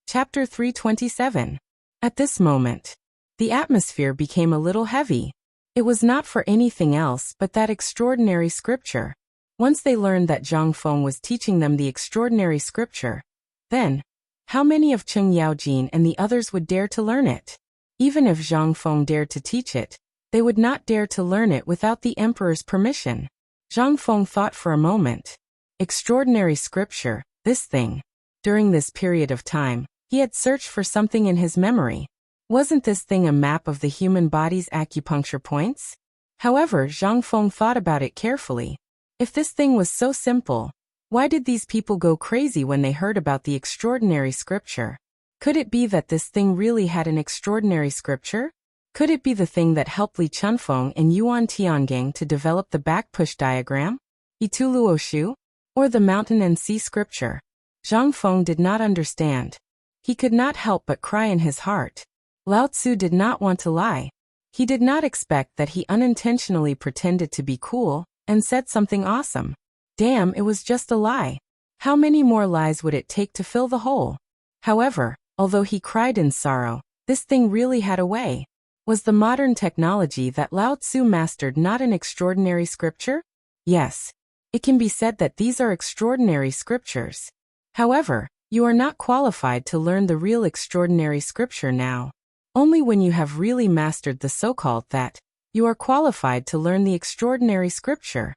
Chapter 327. At this moment, the atmosphere became a little heavy. It was not for anything else but that extraordinary scripture. Once they learned that Zhang Feng was teaching them the extraordinary scripture, then, how many of Cheng Yaojin and the others would dare to learn it? Even if Zhang Feng dared to teach it, they would not dare to learn it without the emperor's permission. Zhang Feng thought for a moment. Extraordinary scripture, this thing. During this period of time, he had searched for something in his memory. Wasn't this thing a map of the human body's acupuncture points? However, Zhang Feng thought about it carefully. If this thing was so simple, why did these people go crazy when they heard about the extraordinary scripture? Could it be that this thing really had an extraordinary scripture? Could it be the thing that helped Li Chunfeng and Yuan Tiangang to develop the back-push diagram? Ituluoshu? Or the mountain and sea scripture? Zhang Feng did not understand. He could not help but cry in his heart. Lao Tzu did not want to lie. He did not expect that he unintentionally pretended to be cool and said something awesome. Damn, it was just a lie. How many more lies would it take to fill the hole? However, although he cried in sorrow, this thing really had a way. Was the modern technology that Lao Tzu mastered not an extraordinary scripture? Yes. It can be said that these are extraordinary scriptures. However, you are not qualified to learn the real extraordinary scripture now. Only when you have really mastered the so-called that, you are qualified to learn the extraordinary scripture.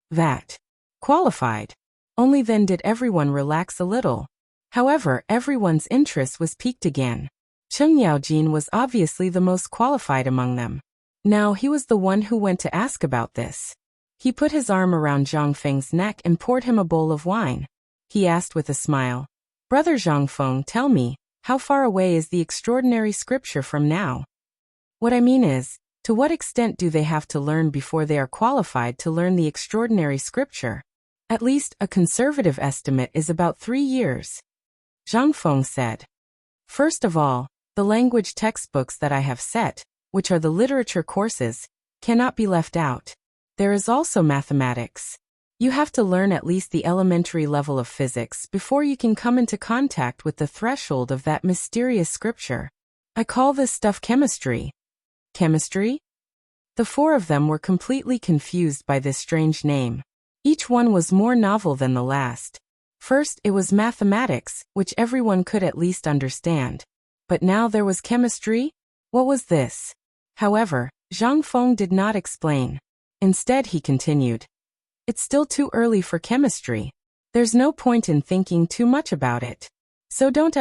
That. Qualified. Only then did everyone relax a little. However, everyone's interest was piqued again. Cheng Yaojin was obviously the most qualified among them. Now he was the one who went to ask about this. He put his arm around Zhang Feng's neck and poured him a bowl of wine. He asked with a smile, "Brother Zhang Feng, tell me, how far away is the extraordinary scripture from now? What I mean is, to what extent do they have to learn before they are qualified to learn the extraordinary scripture? At least, a conservative estimate is about 3 years. Zhang Feng said, "First of all, the language textbooks that I have set, which are the literature courses, cannot be left out. There is also mathematics. You have to learn at least the elementary level of physics before you can come into contact with the threshold of that mysterious scripture. I call this stuff chemistry." Chemistry? The 4 of them were completely confused by this strange name. Each one was more novel than the last. First, it was mathematics, which everyone could at least understand. But now there was chemistry? What was this? However, Zhang Feng did not explain. Instead, he continued, "It's still too early for chemistry. There's no point in thinking too much about it. So don't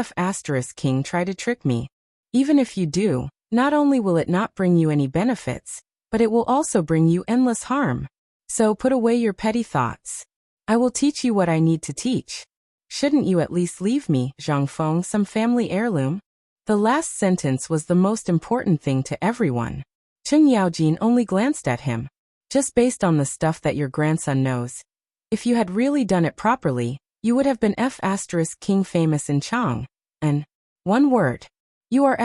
King try to trick me. Even if you do, not only will it not bring you any benefits, but it will also bring you endless harm. So put away your petty thoughts. I will teach you what I need to teach. Shouldn't you at least leave me, Zhang Feng, some family heirloom?" The last sentence was the most important thing to everyone. Cheng Yaojin only glanced at him. "Just based on the stuff that your grandson knows. If you had really done it properly, you would have been King famous in Chang. And, one word, you are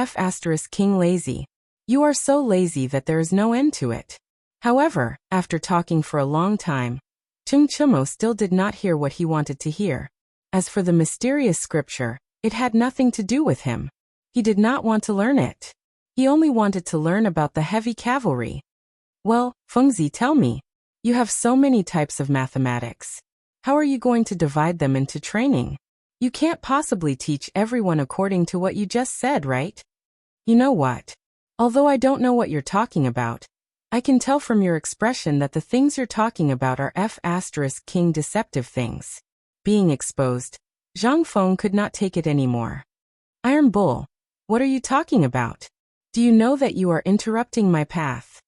King lazy. You are so lazy that there is no end to it." However, after talking for a long time, Cheng Chimo still did not hear what he wanted to hear. As for the mysterious scripture, it had nothing to do with him. He did not want to learn it. He only wanted to learn about the heavy cavalry. "Well, Fengzi, tell me. You have so many types of mathematics. How are you going to divide them into training? You can't possibly teach everyone according to what you just said, right?" "You know what? Although I don't know what you're talking about, I can tell from your expression that the things you're talking about are King deceptive things." Being exposed, Zhang Feng could not take it anymore. "Iron Bull, what are you talking about? Do you know that you are interrupting my path?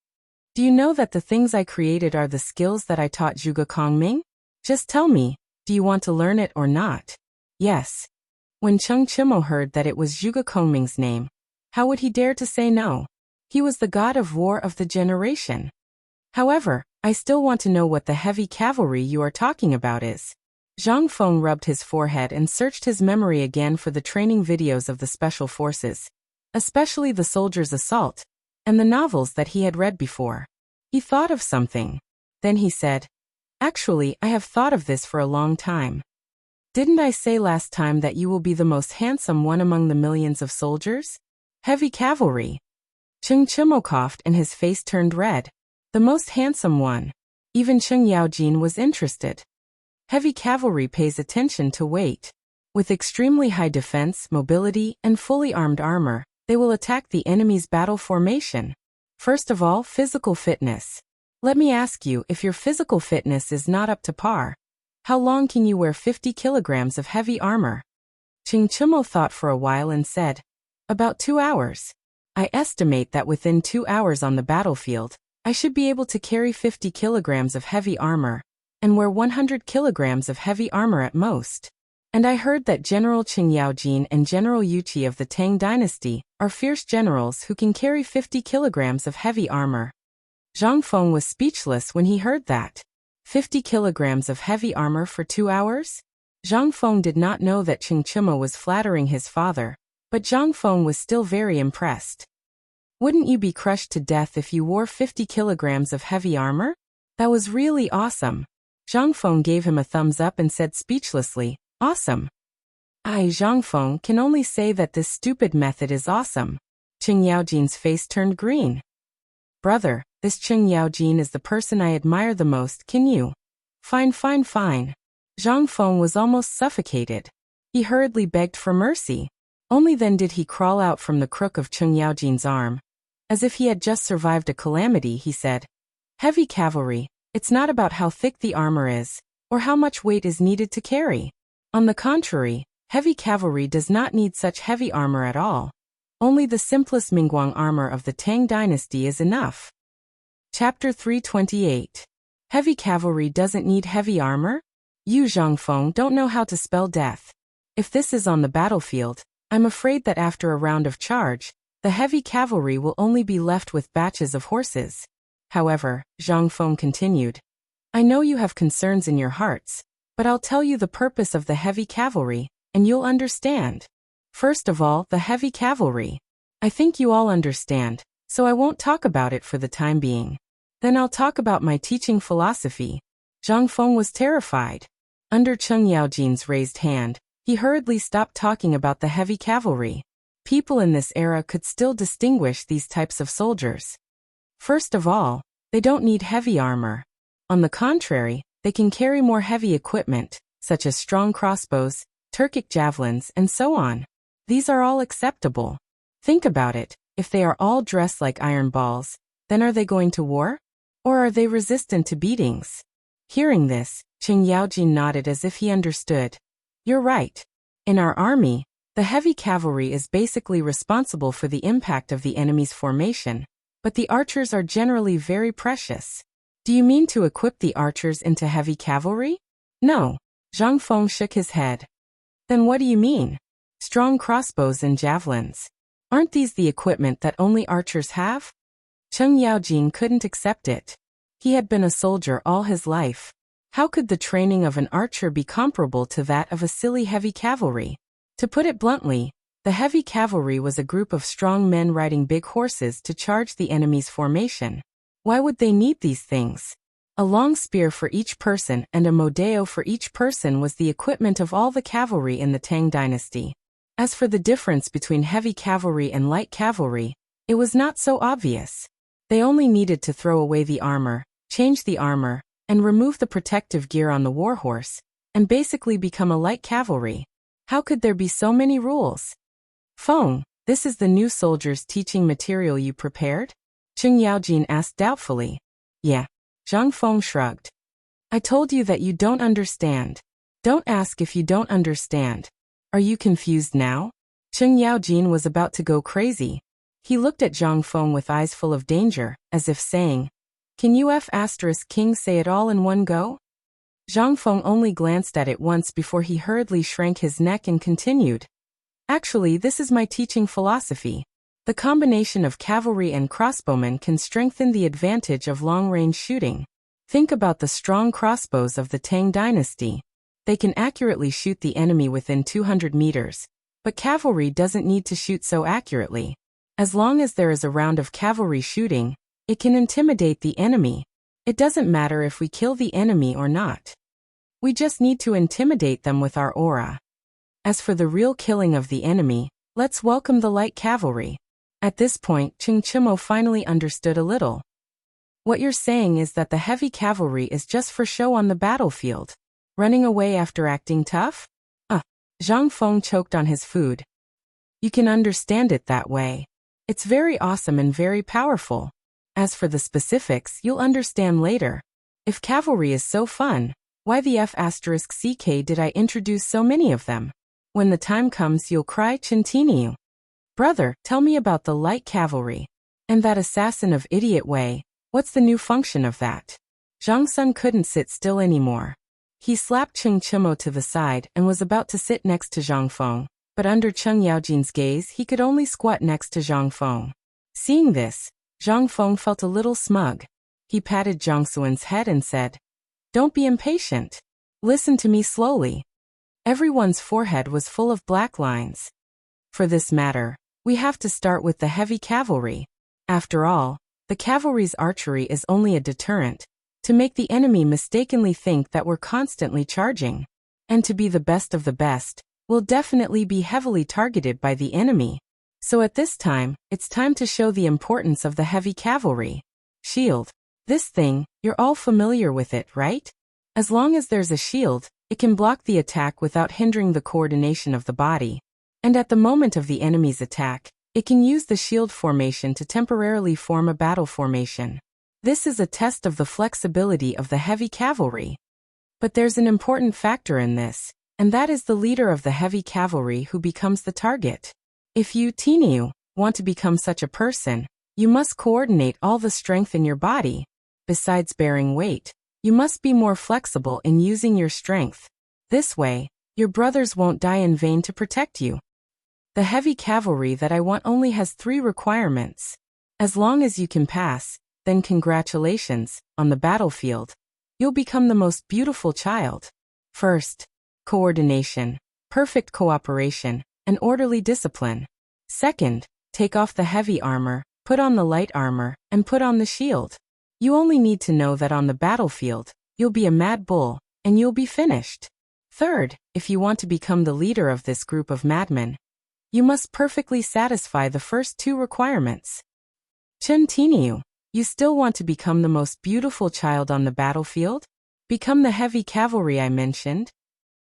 Do you know that the things I created are the skills that I taught Zhuge Kongming? Just tell me, do you want to learn it or not?" Yes. When Cheng Chimo heard that it was Zhuge Kongming's name, how would he dare to say no? He was the god of war of the generation. "However, I still want to know what the heavy cavalry you are talking about is." Zhang Feng rubbed his forehead and searched his memory again for the training videos of the special forces, especially the soldiers' assault, and the novels that he had read before. He thought of something. Then he said, "Actually, I have thought of this for a long time. Didn't I say last time that you will be the most handsome one among the millions of soldiers? Heavy cavalry." Cheng Chimo coughed and his face turned red. The most handsome one. Even Cheng Yaojin was interested. Heavy cavalry pays attention to weight. With extremely high defense, mobility, and fully armed armor, they will attack the enemy's battle formation. First of all, physical fitness. Let me ask you, if your physical fitness is not up to par, how long can you wear 50 kilograms of heavy armor? Cheng Chimo thought for a while and said, "About 2 hours. I estimate that within 2 hours on the battlefield, I should be able to carry 50 kilograms of heavy armor, and wear 100 kilograms of heavy armor at most. And I heard that General Cheng Yaojin and General Yuqi of the Tang dynasty are fierce generals who can carry 50 kilograms of heavy armor." Zhang Feng was speechless when he heard that. 50 kilograms of heavy armor for 2 hours? Zhang Feng did not know that Cheng Chimo was flattering his father, but Zhang Feng was still very impressed. "Wouldn't you be crushed to death if you wore 50 kilograms of heavy armor? That was really awesome." Zhang Feng gave him a thumbs up and said speechlessly, "Awesome." "I, Zhang Feng, can only say that this stupid method is awesome." Cheng Yaojin's face turned green. "Brother, this Cheng Yaojin is the person I admire the most, can you?" Fine. Zhang Feng was almost suffocated. He hurriedly begged for mercy. Only then did he crawl out from the crook of Cheng Yaojin's arm. As if he had just survived a calamity, he said, "Heavy cavalry, it's not about how thick the armor is, or how much weight is needed to carry. On the contrary, heavy cavalry does not need such heavy armor at all. Only the simplest Mingguang armor of the Tang dynasty is enough. Chapter 328. Heavy cavalry doesn't need heavy armor? You Zhangfeng don't know how to spell death. If this is on the battlefield, I'm afraid that after a round of charge, the heavy cavalry will only be left with batches of horses. However, Zhangfeng continued, I know you have concerns in your hearts, but I'll tell you the purpose of the heavy cavalry, and you'll understand. First of all, the heavy cavalry. I think you all understand, so I won't talk about it for the time being. Then I'll talk about my teaching philosophy. Zhangfeng was terrified. Under Cheng Yaojin's raised hand, he hurriedly stopped talking about the heavy cavalry. People in this era could still distinguish these types of soldiers. First of all, they don't need heavy armor. On the contrary, they can carry more heavy equipment, such as strong crossbows, Turkic javelins, and so on. These are all acceptable. Think about it, if they are all dressed like iron balls, then are they going to war? Or are they resistant to beatings? Hearing this, Cheng Yaojin nodded as if he understood. You're right. In our army, the heavy cavalry is basically responsible for the impact of the enemy's formation, but the archers are generally very precious. Do you mean to equip the archers into heavy cavalry? No. Zhangfeng shook his head. Then what do you mean? Strong crossbows and javelins. Aren't these the equipment that only archers have? Cheng Yaojin couldn't accept it. He had been a soldier all his life. How could the training of an archer be comparable to that of a silly heavy cavalry? To put it bluntly, the heavy cavalry was a group of strong men riding big horses to charge the enemy's formation. Why would they need these things? A long spear for each person and a modeo for each person was the equipment of all the cavalry in the Tang dynasty. As for the difference between heavy cavalry and light cavalry, it was not so obvious. They only needed to throw away the armor, change the armor, and remove the protective gear on the warhorse, and basically become a light cavalry. How could there be so many rules? Feng, this is the new soldiers' teaching material you prepared? Cheng Yaojin asked doubtfully. Yeah. Zhang Feng shrugged. I told you that you don't understand. Don't ask if you don't understand. Are you confused now? Cheng Yaojin was about to go crazy. He looked at Zhang Feng with eyes full of danger, as if saying, Can you King say it all in one go? Zhang Feng only glanced at it once before he hurriedly shrank his neck and continued. Actually, this is my teaching philosophy. The combination of cavalry and crossbowmen can strengthen the advantage of long-range shooting. Think about the strong crossbows of the Tang dynasty. They can accurately shoot the enemy within 200 meters, but cavalry doesn't need to shoot so accurately. As long as there is a round of cavalry shooting, it can intimidate the enemy. It doesn't matter if we kill the enemy or not. We just need to intimidate them with our aura. As for the real killing of the enemy, let's welcome the light cavalry. At this point, Cheng Chimo finally understood a little. What you're saying is that the heavy cavalry is just for show on the battlefield. Running away after acting tough? Zhang Feng choked on his food. You can understand it that way. It's very awesome and very powerful. As for the specifics, you'll understand later. If cavalry is so fun, why the F***ck did I introduce so many of them? When the time comes you'll cry Chintiniu. Brother, tell me about the light cavalry. And that assassin of idiot way, what's the new function of that? Zhang Sun couldn't sit still anymore. He slapped Cheng Chimo to the side and was about to sit next to Zhang Feng, but under Cheng Yaojin's gaze he could only squat next to Zhang Feng. Seeing this, Zhang Feng felt a little smug. He patted Zhang Suan's head and said, Don't be impatient. Listen to me slowly. Everyone's forehead was full of black lines. For this matter, we have to start with the heavy cavalry. After all, the cavalry's archery is only a deterrent, to make the enemy mistakenly think that we're constantly charging. And to be the best of the best, we'll definitely be heavily targeted by the enemy. So at this time, it's time to show the importance of the heavy cavalry. Shield. This thing, you're all familiar with it, right? As long as there's a shield, it can block the attack without hindering the coordination of the body. And at the moment of the enemy's attack, it can use the shield formation to temporarily form a battle formation. This is a test of the flexibility of the heavy cavalry. But there's an important factor in this, and that is the leader of the heavy cavalry who becomes the target. If you, Tiniu, want to become such a person, You must coordinate all the strength in your body. Besides bearing weight, you must be more flexible in using your strength. This way, your brothers won't die in vain to protect you. The heavy cavalry that I want only has 3 requirements. As long as you can pass, then congratulations, on the battlefield. You'll become the most beautiful child. First, coordination, perfect cooperation, and orderly discipline. Second, take off the heavy armor, put on the light armor, and put on the shield. You only need to know that on the battlefield, you'll be a mad bull, and you'll be finished. Third, if you want to become the leader of this group of madmen, you must perfectly satisfy the first 2 requirements. Continue. You still want to become the most beautiful child on the battlefield? Become the heavy cavalry I mentioned,